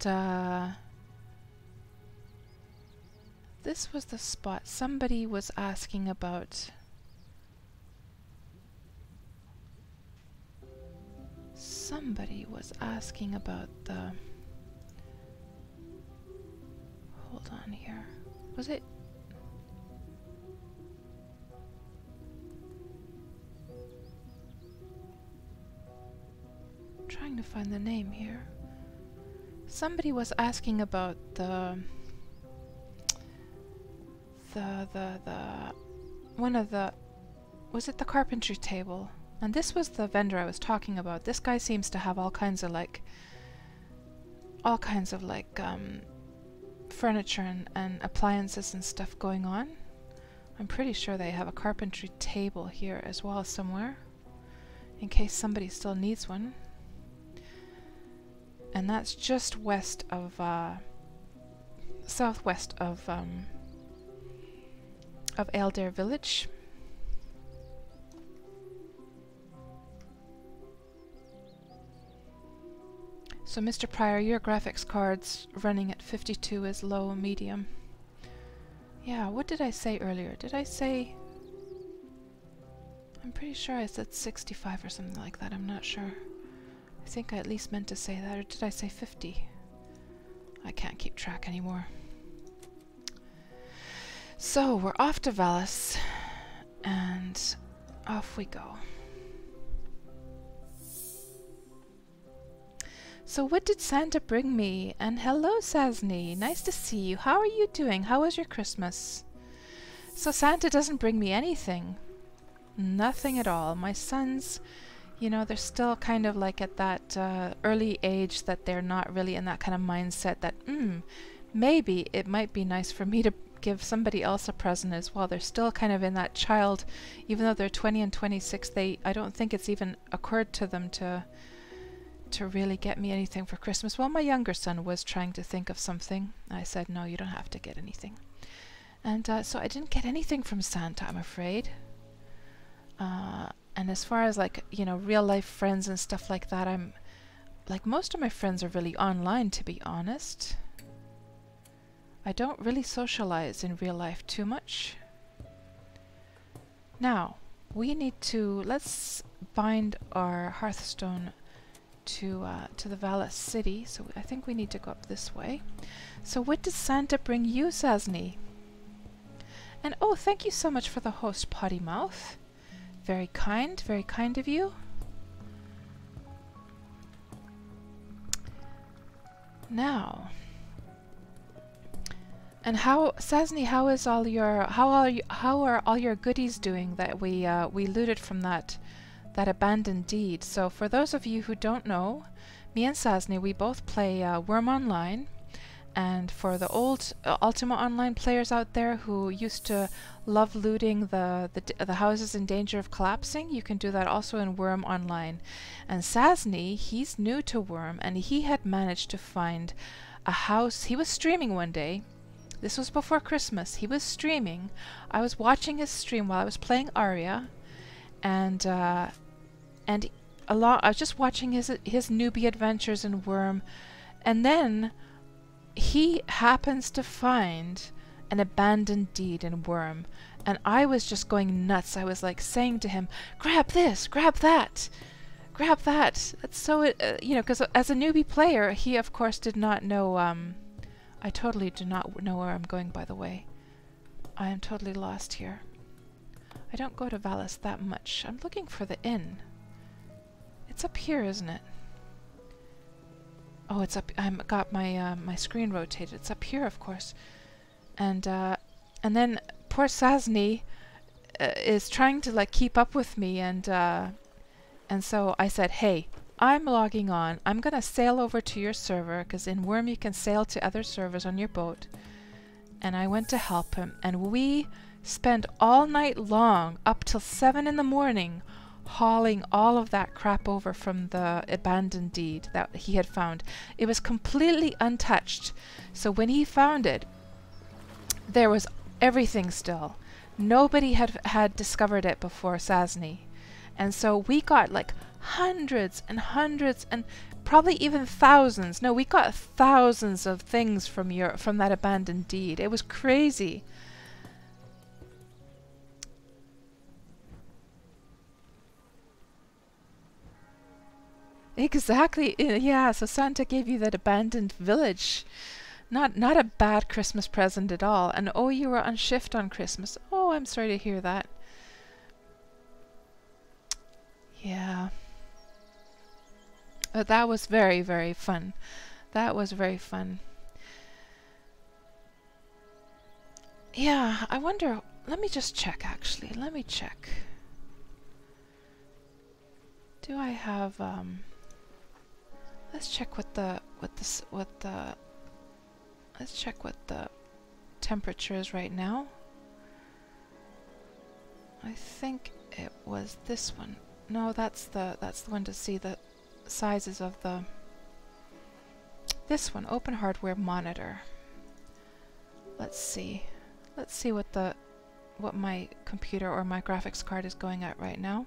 this was the spot somebody was asking about. Somebody was asking about the... Hold on here. Was it? I'm trying to find the name here. Somebody was asking about one of the, was it the carpentry table? And this was the vendor I was talking about. This guy seems to have all kinds of like furniture and appliances and stuff going on. I'm pretty sure they have a carpentry table here as well somewhere, in case somebody still needs one. And that's just west of, southwest of Elder Village. So Mr. Pryor, your graphics card's running at 52 is low, medium. Yeah, what did I say earlier? Did I say... I'm pretty sure I said 65 or something like that, I'm not sure. I think I at least meant to say that, or did I say 50? I can't keep track anymore. So, we're off to Valis, and off we go. So what did Santa bring me? And hello, Sasni. Nice to see you. How are you doing? How was your Christmas? So Santa doesn't bring me anything. Nothing at all. My sons, you know, they're still kind of like at that early age that they're not really in that kind of mindset that, maybe it might be nice for me to give somebody else a present as well. They're still kind of in that child, even though they're 20 and 26, I don't think it's even occurred to them to really get me anything for Christmas. Well, my younger son was trying to think of something. I said, no, you don't have to get anything. And so I didn't get anything from Santa, I'm afraid. And as far as like, you know, real life friends and stuff like that, I'm like, most of my friends are really online, to be honest. I don't really socialize in real life too much. Now, we need to, let's bind our Hearthstone to the Valis city, so I think we need to go up this way. So what does Santa bring you, Sasni? And oh, thank you so much for the host, Potty Mouth. Very kind of you. Now, and how, Sasni, how is all your, how are all your goodies doing that we looted from that abandoned deed? So for those of you who don't know, me and Sasni, we both play Worm Online, and for the old Ultima Online players out there who used to love looting the houses in danger of collapsing, you can do that also in Worm Online. And Sasni, he's new to Worm, and he had managed to find a house. He was streaming one day. This was before Christmas. He was streaming. I was watching his stream while I was playing Aria, and I was just watching his newbie adventures in Worm, and then he happens to find an abandoned deed in Worm, and I was just going nuts. I was like saying to him, grab this, grab that, grab that. That's so, you know, because as a newbie player, he of course did not know, I totally do not know where I'm going, by the way. I am totally lost here. I don't go to Valis that much. I'm looking for the inn. It's up here, isn't it? Oh, it's up. I've got my my screen rotated. It's up here, of course. And then poor Sasni is trying to like keep up with me, and so I said, "Hey, I'm logging on. I'm gonna sail over to your server, because in Worm you can sail to other servers on your boat." And I went to help him, and we spent all night long, up till 7 in the morning, hauling all of that crap over from the abandoned deed that he had found. It was completely untouched. So when he found it, there was everything still. Nobody had discovered it before Sasni. And so we got like hundreds and hundreds and probably even thousands. No, we got thousands of things from that abandoned deed. It was crazy. Exactly. Yeah, so Santa gave you that abandoned village. Not a bad Christmas present at all. And oh, you were on shift on Christmas. Oh, I'm sorry to hear that. Yeah. That was very, very fun. That was very fun. Yeah, I wonder, let me just check actually. Let me check. Do I have let's check what the let's check what the temperature is right now. I think it was this one. No, that's the one to see the sizes of the this one, open hardware monitor. Let's see. Let's see what my computer or my graphics card is going at right now.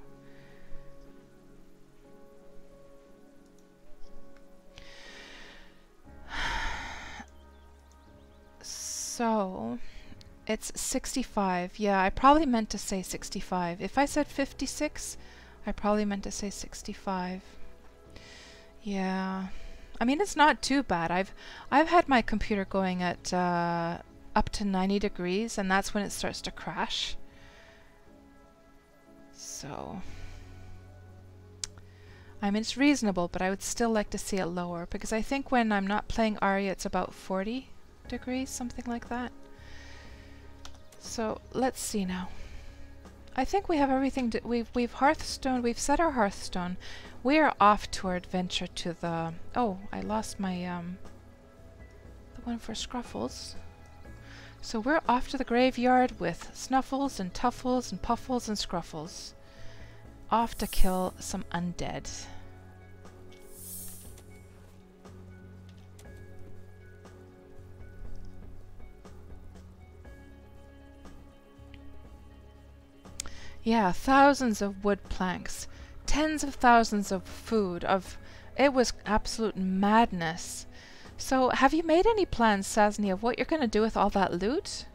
So, it's 65. Yeah, I probably meant to say 65. If I said 56, I probably meant to say 65. Yeah. I mean, it's not too bad. I've had my computer going at up to 90 degrees, and that's when it starts to crash. So, I mean, it's reasonable, but I would still like to see it lower, because I think when I'm not playing Aria, it's about 40 degrees, something like that. So let's see now. I think we have everything. We've Hearthstone. We've set our Hearthstone. We are off to our adventure to the. Oh, I lost my the one for Scruffles. So we're off to the graveyard with Snuffles and Tuffles and Puffles and Scruffles. Off to kill some undead. Yeah, thousands of wood planks, tens of thousands of food, it was absolute madness. So, have you made any plans, Sasni, of what you're going to do with all that loot?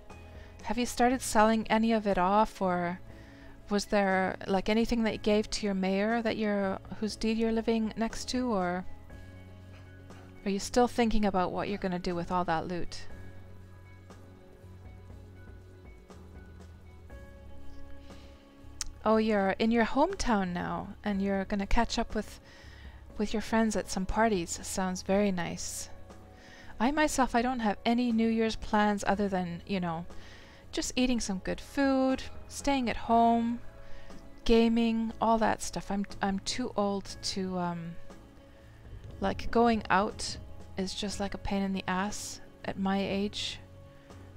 Have you started selling any of it off, or was there like anything that you gave to your mayor that whose deed you're living next to, or are you still thinking about what you're going to do with all that loot? Oh, you're in your hometown now, and you're gonna catch up with your friends at some parties. Sounds very nice. I myself, I don't have any New Year's plans other than, you know, just eating some good food, staying at home, gaming, all that stuff. I'm too old to like going out is just like a pain in the ass at my age.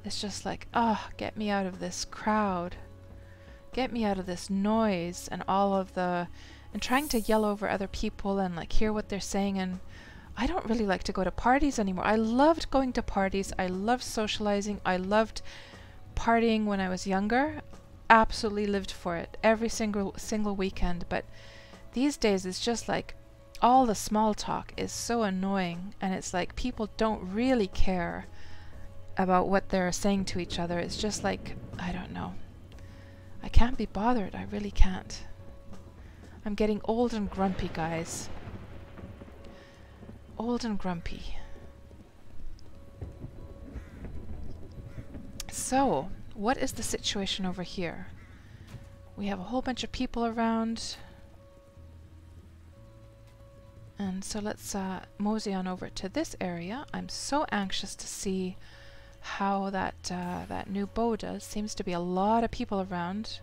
It's just like, oh, get me out of this crowd. Get me out of this noise and all of and trying to yell over other people and like hear what they're saying, and I don't really like to go to parties anymore. I loved going to parties. I loved socializing. I loved partying when I was younger. Absolutely lived for it every single weekend, but these days it's just like all the small talk is so annoying, and it's like people don't really care about what they're saying to each other. It's just like, I don't know. I can't be bothered. I really can't. I'm getting old and grumpy, guys. Old and grumpy. So, what is the situation over here? We have a whole bunch of people around. And so let's mosey on over to this area. I'm so anxious to see how that new bow does. Seems to be a lot of people around.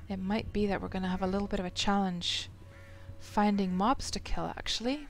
It might be that we're going to have a little bit of a challenge finding mobs to kill, actually.